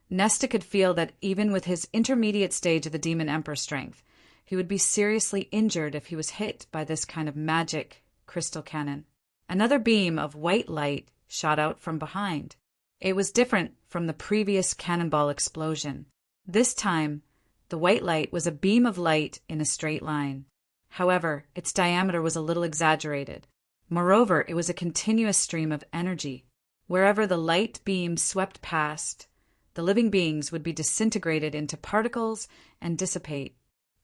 Nesta could feel that even with his intermediate stage of the Demon Emperor strength, he would be seriously injured if he was hit by this kind of magic crystal cannon. Another beam of white light shot out from behind. It was different from the previous cannonball explosion. This time, the white light was a beam of light in a straight line. However, its diameter was a little exaggerated. Moreover, it was a continuous stream of energy. Wherever the light beam swept past, the living beings would be disintegrated into particles and dissipate.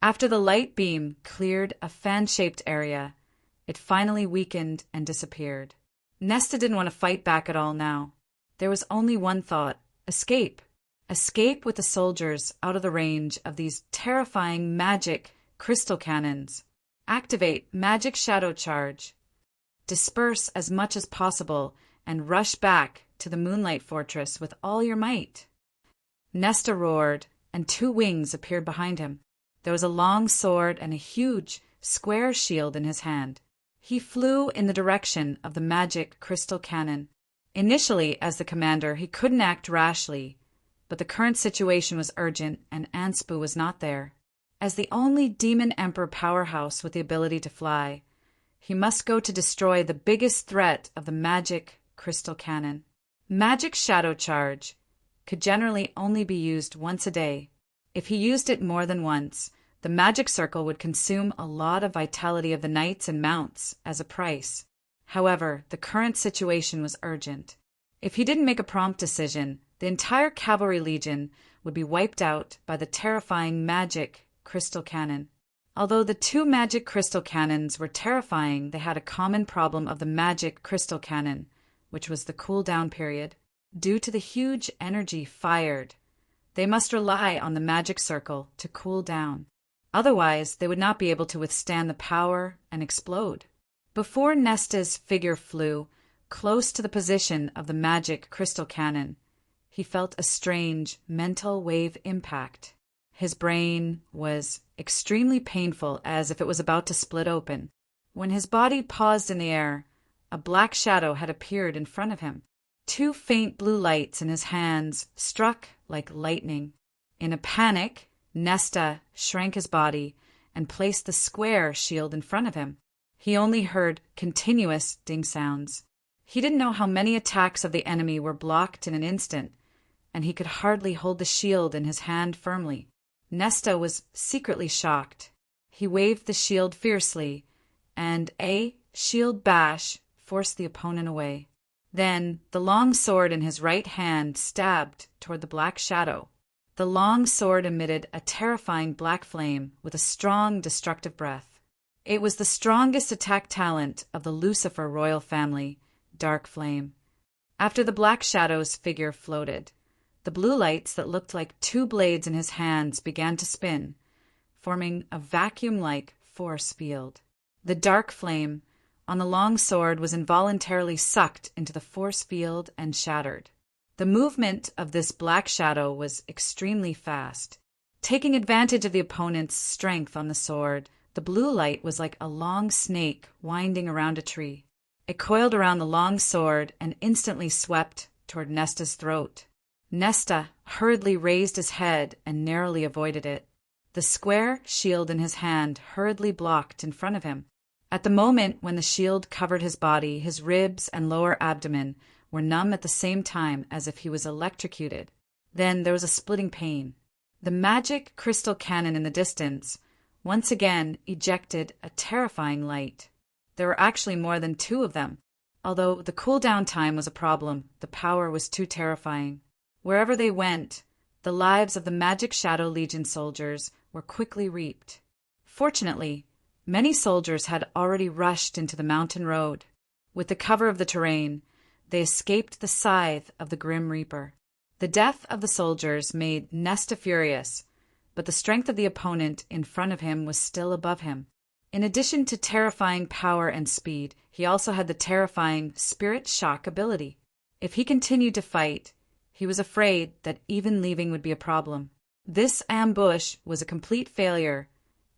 After the light beam cleared a fan-shaped area, it finally weakened and disappeared. Nesta didn't want to fight back at all now. There was only one thought: escape. Escape with the soldiers out of the range of these terrifying magic crystal cannons. Activate magic shadow charge. Disperse as much as possible and rush back to the Moonlight Fortress with all your might. Nesta roared, and two wings appeared behind him. There was a long sword and a huge, square shield in his hand. He flew in the direction of the magic crystal cannon. Initially, as the commander, he couldn't act rashly, but the current situation was urgent and Anspu was not there. As the only Demon Emperor powerhouse with the ability to fly, he must go to destroy the biggest threat of the magic crystal cannon. Magic shadow charge could generally only be used once a day. If he used it more than once, the magic circle would consume a lot of vitality of the knights and mounts as a price. However, the current situation was urgent. If he didn't make a prompt decision, the entire cavalry legion would be wiped out by the terrifying magic crystal cannon. Although the two magic crystal cannons were terrifying, they had a common problem of the magic crystal cannon, which was the cool-down period. Due to the huge energy fired, they must rely on the magic circle to cool down. Otherwise, they would not be able to withstand the power and explode. Before Nesta's figure flew close to the position of the magic crystal cannon, he felt a strange mental wave impact. His brain was extremely painful, as if it was about to split open. When his body paused in the air, a black shadow had appeared in front of him. Two faint blue lights in his hands struck like lightning. In a panic, Nesta shrank his body and placed the square shield in front of him. He only heard continuous ding sounds. He didn't know how many attacks of the enemy were blocked in an instant, and he could hardly hold the shield in his hand firmly. Nesta was secretly shocked. He waved the shield fiercely, and a shield bash forced the opponent away. Then the long sword in his right hand stabbed toward the black shadow. The long sword emitted a terrifying black flame with a strong destructive breath. It was the strongest attack talent of the Lucifer royal family, Dark Flame. After the black shadow's figure floated, the blue lights that looked like two blades in his hands began to spin, forming a vacuum-like force field. The Dark Flame on the long sword was involuntarily sucked into the force field and shattered. The movement of this black shadow was extremely fast. Taking advantage of the opponent's strength on the sword, the blue light was like a long snake winding around a tree. It coiled around the long sword and instantly swept toward Nesta's throat. Nesta hurriedly raised his head and narrowly avoided it. The square shield in his hand hurriedly blocked in front of him. At the moment when the shield covered his body, his ribs and lower abdomen were numb at the same time as if he was electrocuted. Then there was a splitting pain. The magic crystal cannon in the distance once again ejected a terrifying light. There were actually more than 2 of them. Although the cooldown time was a problem, the power was too terrifying. Wherever they went, the lives of the Magic Shadow Legion soldiers were quickly reaped. Fortunately, many soldiers had already rushed into the mountain road. With the cover of the terrain, they escaped the scythe of the Grim Reaper. The death of the soldiers made Nesta furious, but the strength of the opponent in front of him was still above him. In addition to terrifying power and speed, he also had the terrifying Spirit Shock ability. If he continued to fight, he was afraid that even leaving would be a problem. This ambush was a complete failure,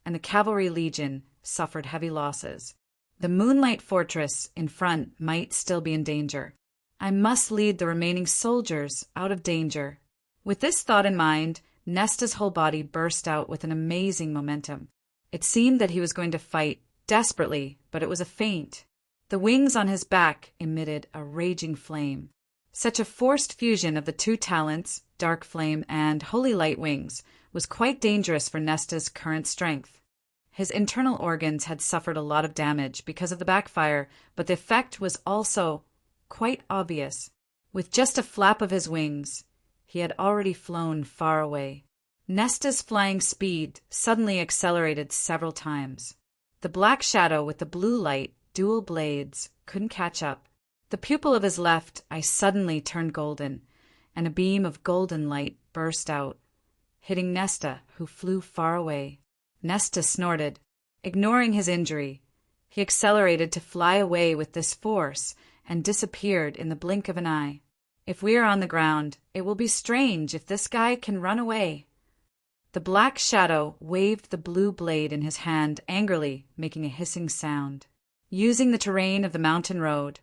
and the Cavalry Legion suffered heavy losses. The Moonlight Fortress in front might still be in danger. I must lead the remaining soldiers out of danger. With this thought in mind, Nesta's whole body burst out with an amazing momentum. It seemed that he was going to fight desperately, but it was a feint. The wings on his back emitted a raging flame. Such a forced fusion of the 2 talents, Dark Flame and Holy Light Wings, was quite dangerous for Nesta's current strength. His internal organs had suffered a lot of damage because of the backfire, but the effect was also quite obvious. With just a flap of his wings, he had already flown far away. Nesta's flying speed suddenly accelerated several times. The black shadow with the blue light, dual blades, couldn't catch up. The pupil of his left eye suddenly turned golden, and a beam of golden light burst out, hitting Nesta, who flew far away. Nesta snorted. Ignoring his injury, he accelerated to fly away with this force and disappeared in the blink of an eye. If we are on the ground, it will be strange if this guy can run away. The black shadow waved the blue blade in his hand angrily, making a hissing sound. Using the terrain of the mountain road,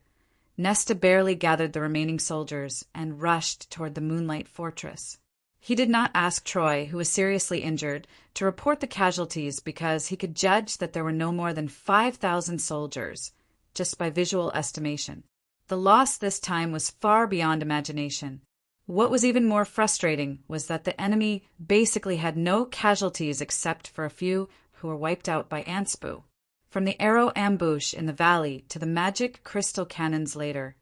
Nesta barely gathered the remaining soldiers and rushed toward the Moonlight Fortress. He did not ask Troy, who was seriously injured, to report the casualties because he could judge that there were no more than 5,000 soldiers, just by visual estimation. The loss this time was far beyond imagination. What was even more frustrating was that the enemy basically had no casualties except for a few who were wiped out by Anspoo. From the arrow ambush in the valley to the magic crystal cannons later,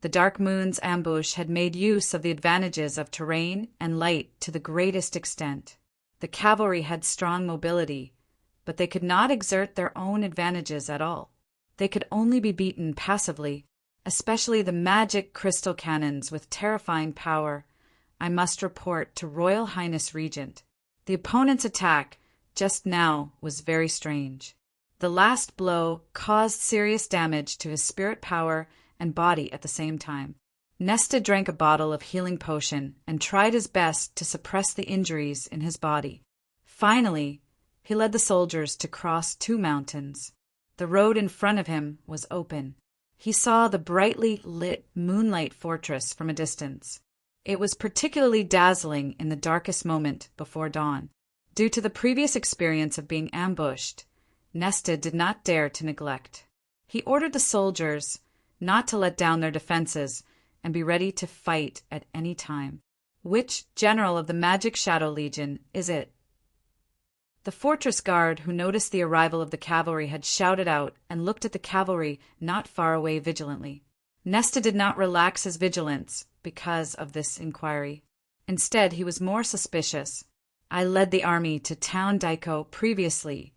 the Dark Moon's ambush had made use of the advantages of terrain and light to the greatest extent. The cavalry had strong mobility, but they could not exert their own advantages at all. They could only be beaten passively, especially the magic crystal cannons with terrifying power. I must report to Royal Highness Regent. The opponent's attack just now was very strange. The last blow caused serious damage to his spirit power and body at the same time. Nesta drank a bottle of healing potion and tried his best to suppress the injuries in his body. Finally, he led the soldiers to cross 2 mountains. The road in front of him was open. He saw the brightly lit Moonlight Fortress from a distance. It was particularly dazzling in the darkest moment before dawn. Due to the previous experience of being ambushed, Nesta did not dare to neglect. He ordered the soldiers not to let down their defenses and be ready to fight at any time. Which general of the Magic Shadow Legion is it? The fortress guard who noticed the arrival of the cavalry had shouted out and looked at the cavalry not far away vigilantly. Nesta did not relax his vigilance because of this inquiry. Instead, he was more suspicious. I led the army to Town Daiko previously,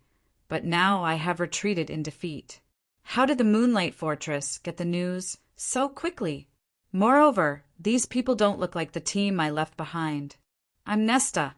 but now I have retreated in defeat. How did the Moonlight Fortress get the news so quickly? Moreover, these people don't look like the team I left behind. I'm Nesta.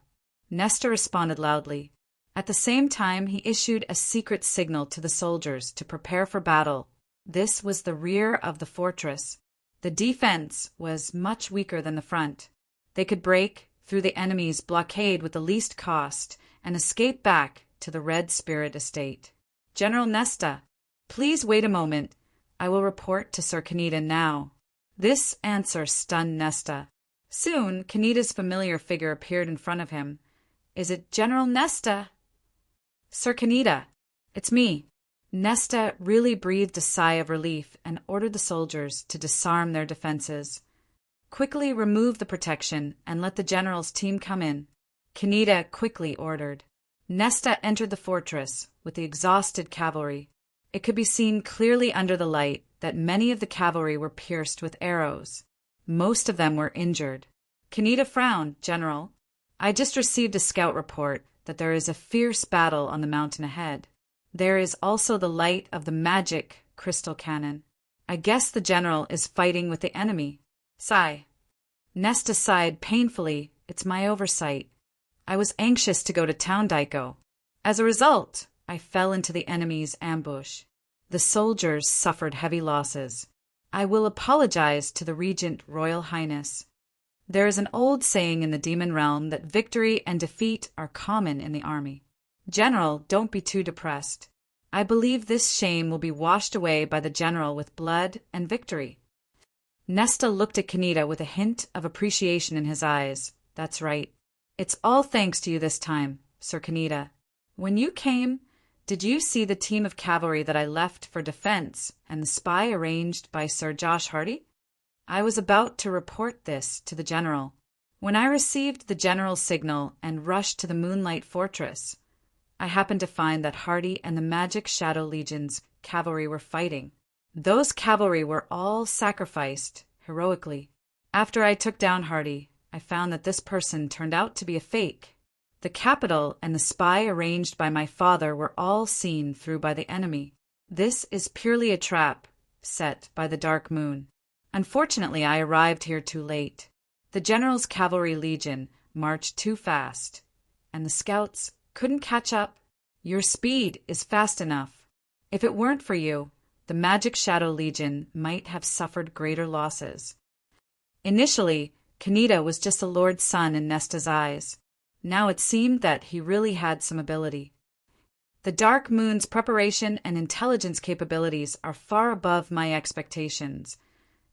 Nesta responded loudly. At the same time, he issued a secret signal to the soldiers to prepare for battle. This was the rear of the fortress. The defense was much weaker than the front. They could break through the enemy's blockade with the least cost and escape back to the Red Spirit Estate. General Nesta, please wait a moment. I will report to Sir Kaneda now. This answer stunned Nesta. Soon, Kaneda's familiar figure appeared in front of him. Is it General Nesta? Sir Kaneda, it's me. Nesta really breathed a sigh of relief and ordered the soldiers to disarm their defenses. Quickly remove the protection and let the general's team come in. Kaneda quickly ordered. Nesta entered the fortress with the exhausted cavalry. It could be seen clearly under the light that many of the cavalry were pierced with arrows. Most of them were injured. Kaneda frowned. "General, I just received a scout report that there is a fierce battle on the mountain ahead. There is also the light of the magic crystal cannon. I guess the general is fighting with the enemy." Sigh. Nesta sighed painfully. "It's my oversight. I was anxious to go to town, Daiko. As a result, I fell into the enemy's ambush. The soldiers suffered heavy losses. I will apologize to the Regent Royal Highness. There is an old saying in the demon realm that victory and defeat are common in the army. General, don't be too depressed. I believe this shame will be washed away by the general with blood and victory." Nesta looked at Kaneda with a hint of appreciation in his eyes. "That's right. It's all thanks to you this time, Sir Kaneda. When you came, did you see the team of cavalry that I left for defense and the spy arranged by Sir Josh Hardy? I was about to report this to the general when I received the general's signal and rushed to the Moonlight Fortress. I happened to find that Hardy and the Magic Shadow Legion's cavalry were fighting. Those cavalry were all sacrificed heroically. After I took down Hardy, I found that this person turned out to be a fake. The capital and the spy arranged by my father were all seen through by the enemy. This is purely a trap set by the Dark Moon. Unfortunately, I arrived here too late. The general's cavalry legion marched too fast, and the scouts couldn't catch up. Your speed is fast enough. If it weren't for you, the Magic Shadow Legion might have suffered greater losses." Initially, Kaneda was just a lord's son in Nesta's eyes. Now it seemed that he really had some ability. The Dark Moon's preparation and intelligence capabilities are far above my expectations,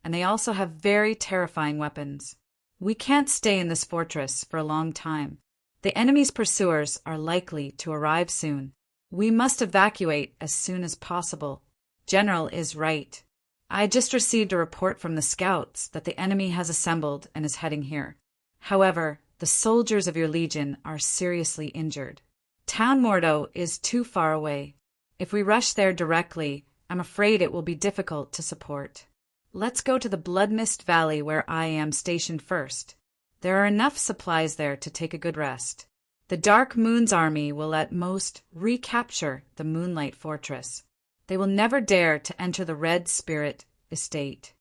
and they also have very terrifying weapons. We can't stay in this fortress for a long time. The enemy's pursuers are likely to arrive soon. We must evacuate as soon as possible. General is right. I just received a report from the scouts that the enemy has assembled and is heading here. However, the soldiers of your legion are seriously injured. Town Mordo is too far away. If we rush there directly, I'm afraid it will be difficult to support. Let's go to the Blood Mist Valley where I am stationed first. There are enough supplies there to take a good rest. The Dark Moon's army will at most recapture the Moonlight Fortress. They will never dare to enter the Red Spirit Estate."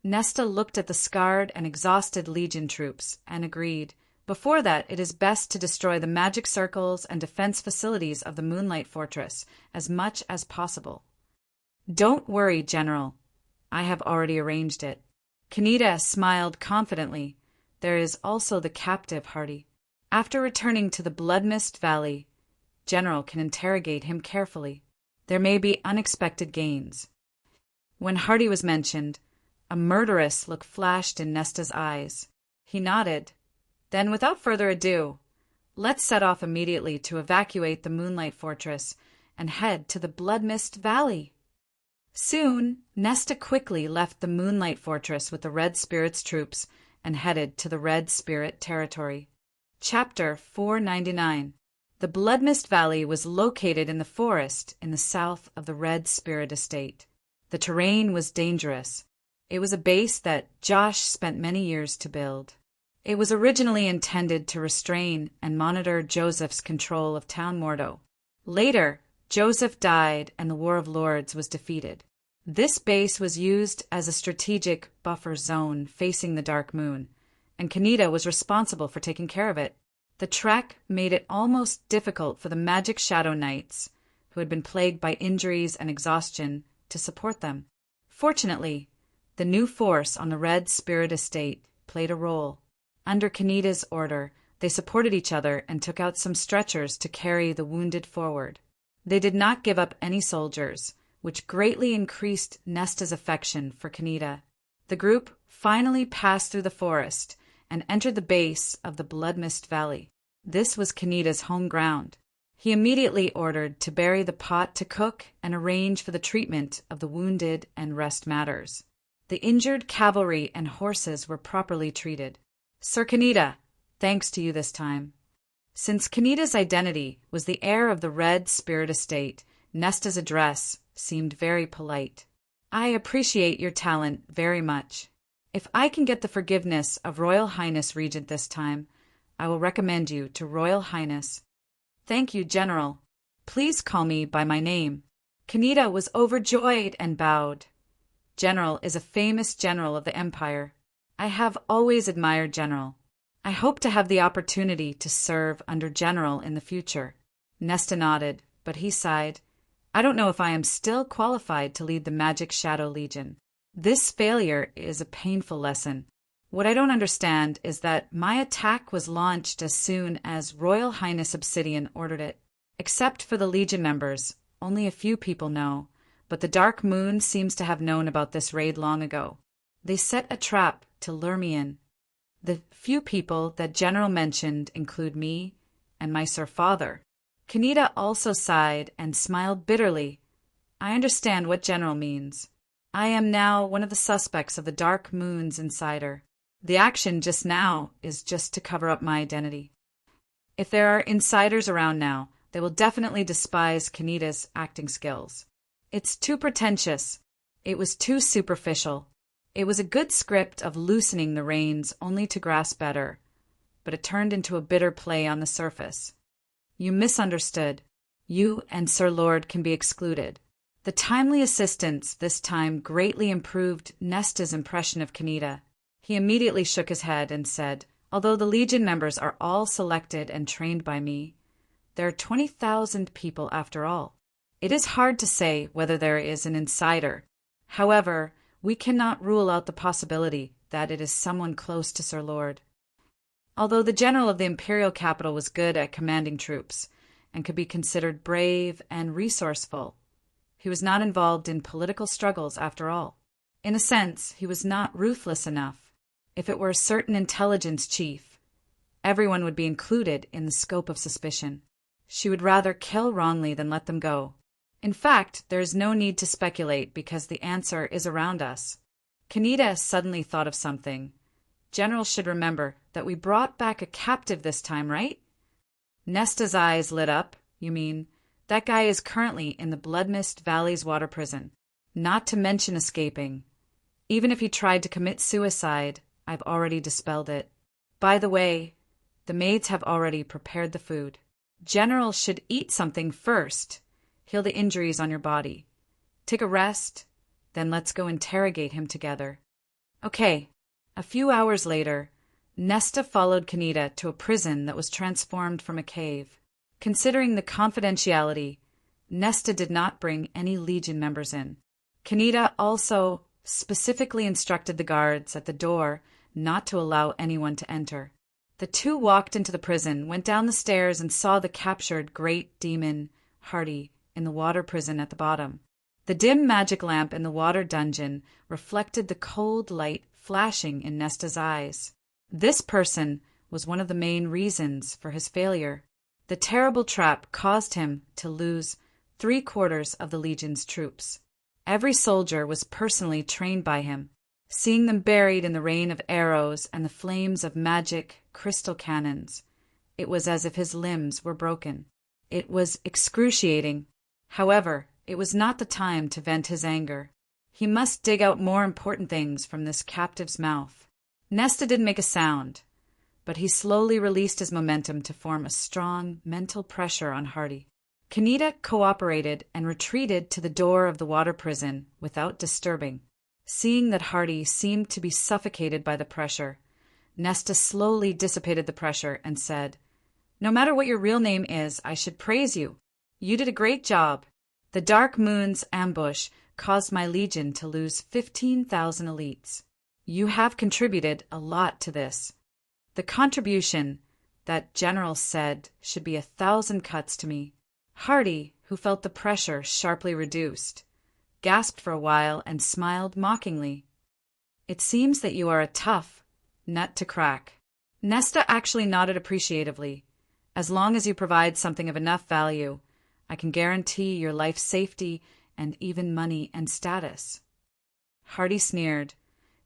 Nesta looked at the scarred and exhausted Legion troops and agreed. Before that, it is best to destroy the magic circles and defense facilities of the Moonlight Fortress as much as possible. "Don't worry, General. I have already arranged it." Kaneda smiled confidently. There is also the captive Hardy. After returning to the Blood Mist Valley, General can interrogate him carefully. There may be unexpected gains. When Hardy was mentioned, a murderous look flashed in Nesta's eyes. He nodded. "Then, without further ado, let's set off immediately to evacuate the Moonlight Fortress and head to the Blood Mist Valley." Soon, Nesta quickly left the Moonlight Fortress with the Red Spirit's troops and headed to the Red Spirit territory. Chapter 499. The Blood Mist Valley was located in the forest in the south of the Red Spirit Estate. The terrain was dangerous. It was a base that Josh spent many years to build. It was originally intended to restrain and monitor Joseph's control of Town Mordo. Later, Joseph died and the War of Lords was defeated. This base was used as a strategic buffer zone facing the Dark Moon, and Kaneda was responsible for taking care of it. The trek made it almost difficult for the Magic Shadow Knights, who had been plagued by injuries and exhaustion, to support them. Fortunately, the new force on the Red Spirit Estate played a role. Under Kaneda's order, they supported each other and took out some stretchers to carry the wounded forward. They did not give up any soldiers, which greatly increased Nesta's affection for Kaneda. The group finally passed through the forest and entered the base of the Blood Mist Valley. This was Kaneda's home ground. He immediately ordered to bury the pot to cook and arrange for the treatment of the wounded and rest matters. The injured cavalry and horses were properly treated. "Sir Kaneda, thanks to you this time. Since Kanita's identity was the heir of the Red Spirit Estate, Nesta's address seemed very polite. I appreciate your talent very much. If I can get the forgiveness of Royal Highness Regent this time, I will recommend you to Royal Highness. Thank you, General. Please call me by my name. Kanita was overjoyed and bowed. General is a famous general of the Empire. I have always admired General. I hope to have the opportunity to serve under General in the future. Nesta nodded, but he sighed. I don't know if I am still qualified to lead the Magic Shadow Legion. This failure is a painful lesson. What I don't understand is that my attack was launched as soon as Royal Highness Obsidian ordered it. Except for the Legion members, only a few people know, but the Dark Moon seems to have known about this raid long ago. They set a trap to lure me in. The few people that General mentioned include me and my Sir Father. Kanita also sighed and smiled bitterly. I understand what General means. I am now one of the suspects of the Dark Moon's insider. The action just now is just to cover up my identity. If there are insiders around now, they will definitely despise Kanita's acting skills. It's too pretentious. It was too superficial. It was a good script of loosening the reins only to grasp better, but it turned into a bitter play on the surface. You misunderstood. You and Sir Lord can be excluded. The timely assistance this time greatly improved Nesta's impression of Kanita. He immediately shook his head and said, although the Legion members are all selected and trained by me, there are 20,000 people after all. It is hard to say whether there is an insider. However, we cannot rule out the possibility that it is someone close to Sir Lord. Although the general of the imperial capital was good at commanding troops and could be considered brave and resourceful, he was not involved in political struggles after all. In a sense, he was not ruthless enough. If it were a certain intelligence chief, everyone would be included in the scope of suspicion. She would rather kill wrongly than let them go. In fact, there is no need to speculate because the answer is around us. Kanita suddenly thought of something. General should remember that we brought back a captive this time, right? Nesta's eyes lit up. You mean, that guy is currently in the Bloodmist Valley's water prison, not to mention escaping. Even if he tried to commit suicide, I've already dispelled it. By the way, the maids have already prepared the food. General should eat something first. Heal the injuries on your body. Take a rest, then let's go interrogate him together. Okay. A few hours later, Nesta followed Kanita to a prison that was transformed from a cave. Considering the confidentiality, Nesta did not bring any Legion members in. Kanita also specifically instructed the guards at the door not to allow anyone to enter. The two walked into the prison, went down the stairs, and saw the captured great demon, Hardy, in the water prison at the bottom. The dim magic lamp in the water dungeon reflected the cold light flashing in Nesta's eyes. This person was one of the main reasons for his failure. The terrible trap caused him to lose 3/4 of the Legion's troops. Every soldier was personally trained by him. Seeing them buried in the rain of arrows and the flames of magic crystal cannons, it was as if his limbs were broken. It was excruciating. However, it was not the time to vent his anger. He must dig out more important things from this captive's mouth. Nesta didn't make a sound, but he slowly released his momentum to form a strong mental pressure on Hardy. Kanita cooperated and retreated to the door of the water prison without disturbing. Seeing that Hardy seemed to be suffocated by the pressure, Nesta slowly dissipated the pressure and said, "No matter what your real name is, I should praise you. You did a great job. The Dark Moon's ambush caused my Legion to lose 15,000 elites. You have contributed a lot to this. The contribution, that General said, should be 1,000 cuts to me." Hardy, who felt the pressure sharply reduced, gasped for a while and smiled mockingly. "It seems that you are a tough nut to crack." Nesta actually nodded appreciatively. "As long as you provide something of enough value, I can guarantee your life's safety and even money and status." Hardy sneered.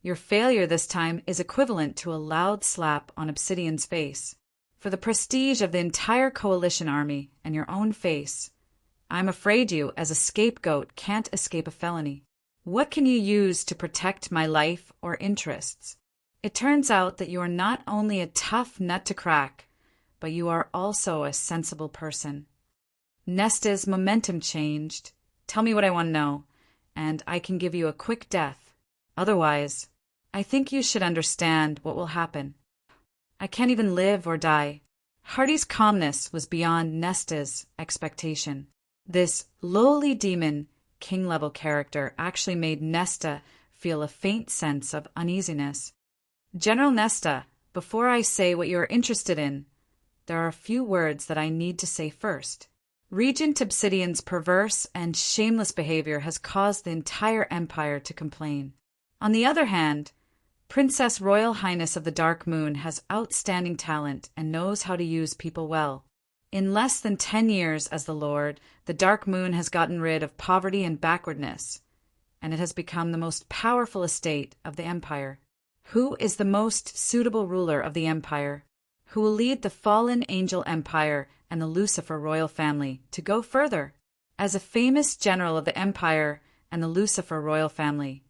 "Your failure this time is equivalent to a loud slap on Obsidian's face. For the prestige of the entire coalition army and your own face, I'm afraid you, as a scapegoat, can't escape a felony. What can you use to protect my life or interests? It turns out that you are not only a tough nut to crack, but you are also a sensible person. Nesta's momentum changed. Tell me what I want to know, and I can give you a quick death. Otherwise, I think you should understand what will happen. I can't even live or die. Hardy's calmness was beyond Nesta's expectation. This lowly demon, king-level character actually made Nesta feel a faint sense of uneasiness. General Nesta, before I say what you are interested in, there are a few words that I need to say first. Regent Obsidian's perverse and shameless behavior has caused the entire empire to complain. On the other hand, Princess Royal Highness of the Dark Moon has outstanding talent and knows how to use people well. In less than 10 years as the Lord, the Dark Moon has gotten rid of poverty and backwardness, and it has become the most powerful estate of the empire. Who is the most suitable ruler of the empire? Who will lead the fallen angel empire and the Lucifer royal family to go further? As a famous general of the empire and the Lucifer royal family,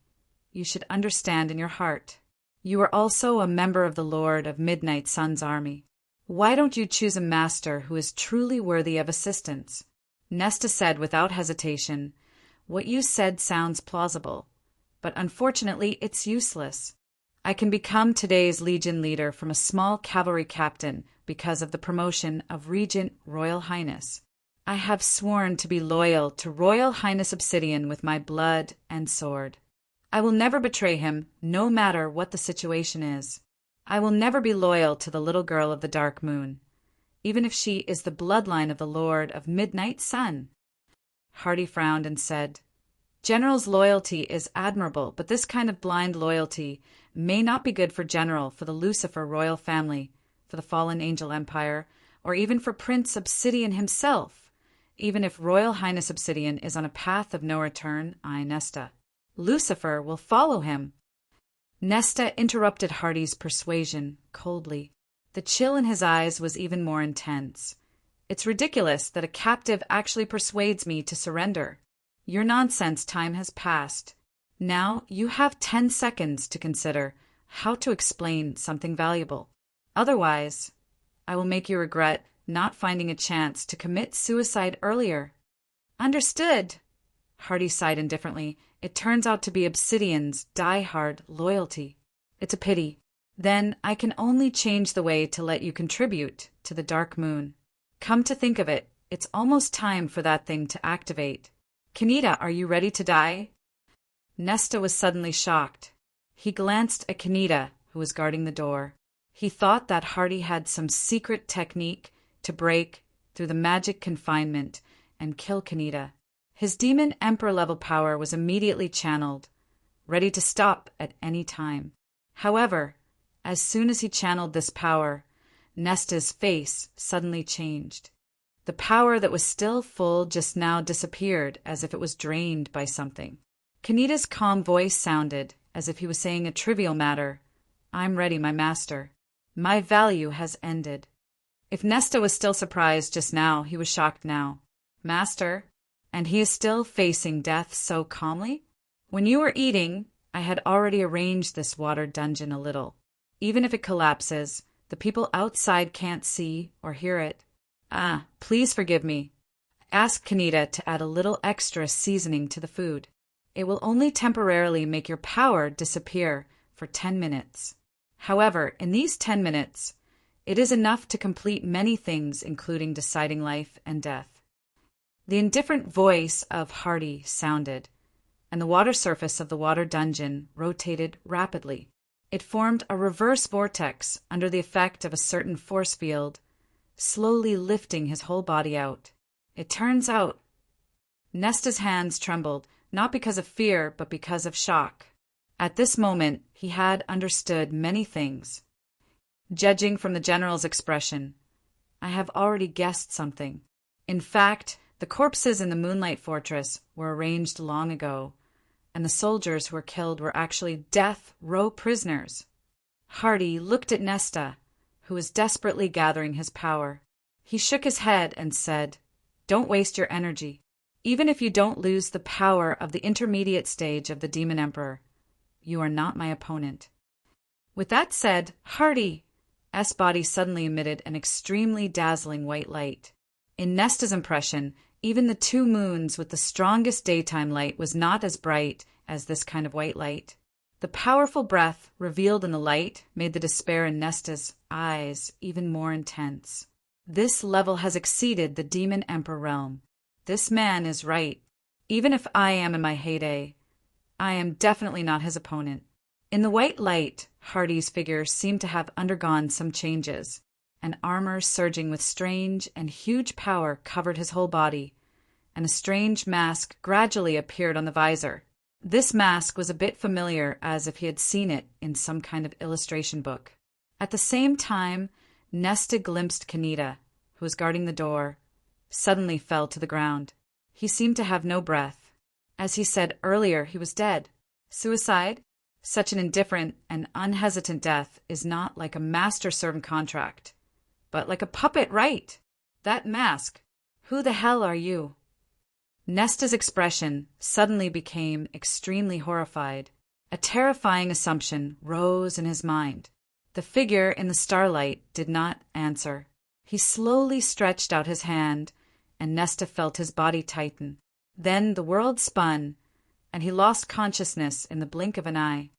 you should understand in your heart. You are also a member of the Lord of Midnight Sun's army. Why don't you choose a master who is truly worthy of assistance? Nesta said without hesitation, "What you said sounds plausible, but unfortunately it's useless. I can become today's Legion leader from a small cavalry captain because of the promotion of Regent Royal Highness. I have sworn to be loyal to Royal Highness Obsidian with my blood and sword. I will never betray him, no matter what the situation is. I will never be loyal to the little girl of the Dark Moon, even if she is the bloodline of the Lord of Midnight Sun." Hardy frowned and said, "General's loyalty is admirable, but this kind of blind loyalty may not be good for General, for the Lucifer royal family, for the fallen angel empire, or even for Prince Obsidian himself. Even if Royal Highness Obsidian is on a path of no return, Nesta, Lucifer will follow him." Nesta interrupted Hardy's persuasion coldly. The chill in his eyes was even more intense. "It's ridiculous that a captive actually persuades me to surrender. Your nonsense time has passed. Now you have 10 seconds to consider how to explain something valuable. Otherwise, I will make you regret not finding a chance to commit suicide earlier." "Understood." Hardy sighed indifferently. "It turns out to be Obsidian's die-hard loyalty. It's a pity. Then I can only change the way to let you contribute to the Dark Moon. Come to think of it, it's almost time for that thing to activate. Kaneda, are you ready to die?" Nesta was suddenly shocked. He glanced at Kaneda, who was guarding the door. He thought that Hardy had some secret technique to break through the magic confinement and kill Kaneda. His demon emperor-level power was immediately channeled, ready to stop at any time. However, as soon as he channeled this power, Nesta's face suddenly changed. The power that was still full just now disappeared as if it was drained by something. Kaneda's calm voice sounded as if he was saying a trivial matter. "I'm ready, my master. My value has ended." If Nesta was still surprised just now, he was shocked now. "Master? And he is still facing death so calmly? When you were eating, I had already arranged this water dungeon a little. Even if it collapses, the people outside can't see or hear it. Please forgive me. Ask Kaneda to add a little extra seasoning to the food. It will only temporarily make your power disappear for 10 minutes. However, in these 10 minutes, it is enough to complete many things, including deciding life and death." The indifferent voice of Hardy sounded, and the water surface of the water dungeon rotated rapidly. It formed a reverse vortex under the effect of a certain force field, slowly lifting his whole body out. It turns out Nesta's hands trembled, not because of fear, but because of shock. At this moment, he had understood many things. Judging from the general's expression, I have already guessed something. In fact, the corpses in the Moonlight Fortress were arranged long ago, and the soldiers who were killed were actually death row prisoners. Hardy looked at Nesta, who was desperately gathering his power. He shook his head and said, "Don't waste your energy. Even if you don't lose the power of the intermediate stage of the Demon Emperor, you are not my opponent." With that said, Hardy! S body suddenly emitted an extremely dazzling white light. In Nesta's impression, even the 2 moons with the strongest daytime light was not as bright as this kind of white light. The powerful breath revealed in the light made the despair in Nesta's eyes even more intense. This level has exceeded the Demon Emperor realm. This man is right. Even if I am in my heyday, I am definitely not his opponent. In the white light, Hardy's figure seemed to have undergone some changes. An armor surging with strange and huge power covered his whole body, and a strange mask gradually appeared on the visor. This mask was a bit familiar, as if he had seen it in some kind of illustration book. At the same time, Nesta glimpsed Kaneda, who was guarding the door, suddenly fell to the ground. He seemed to have no breath. As he said earlier, he was dead. Suicide? Such an indifferent and unhesitant death is not like a master-servant contract, but like a puppet, right? That mask. Who the hell are you? Nesta's expression suddenly became extremely horrified. A terrifying assumption rose in his mind. The figure in the starlight did not answer. He slowly stretched out his hand, and Nesta felt his body tighten. Then the world spun, and he lost consciousness in the blink of an eye.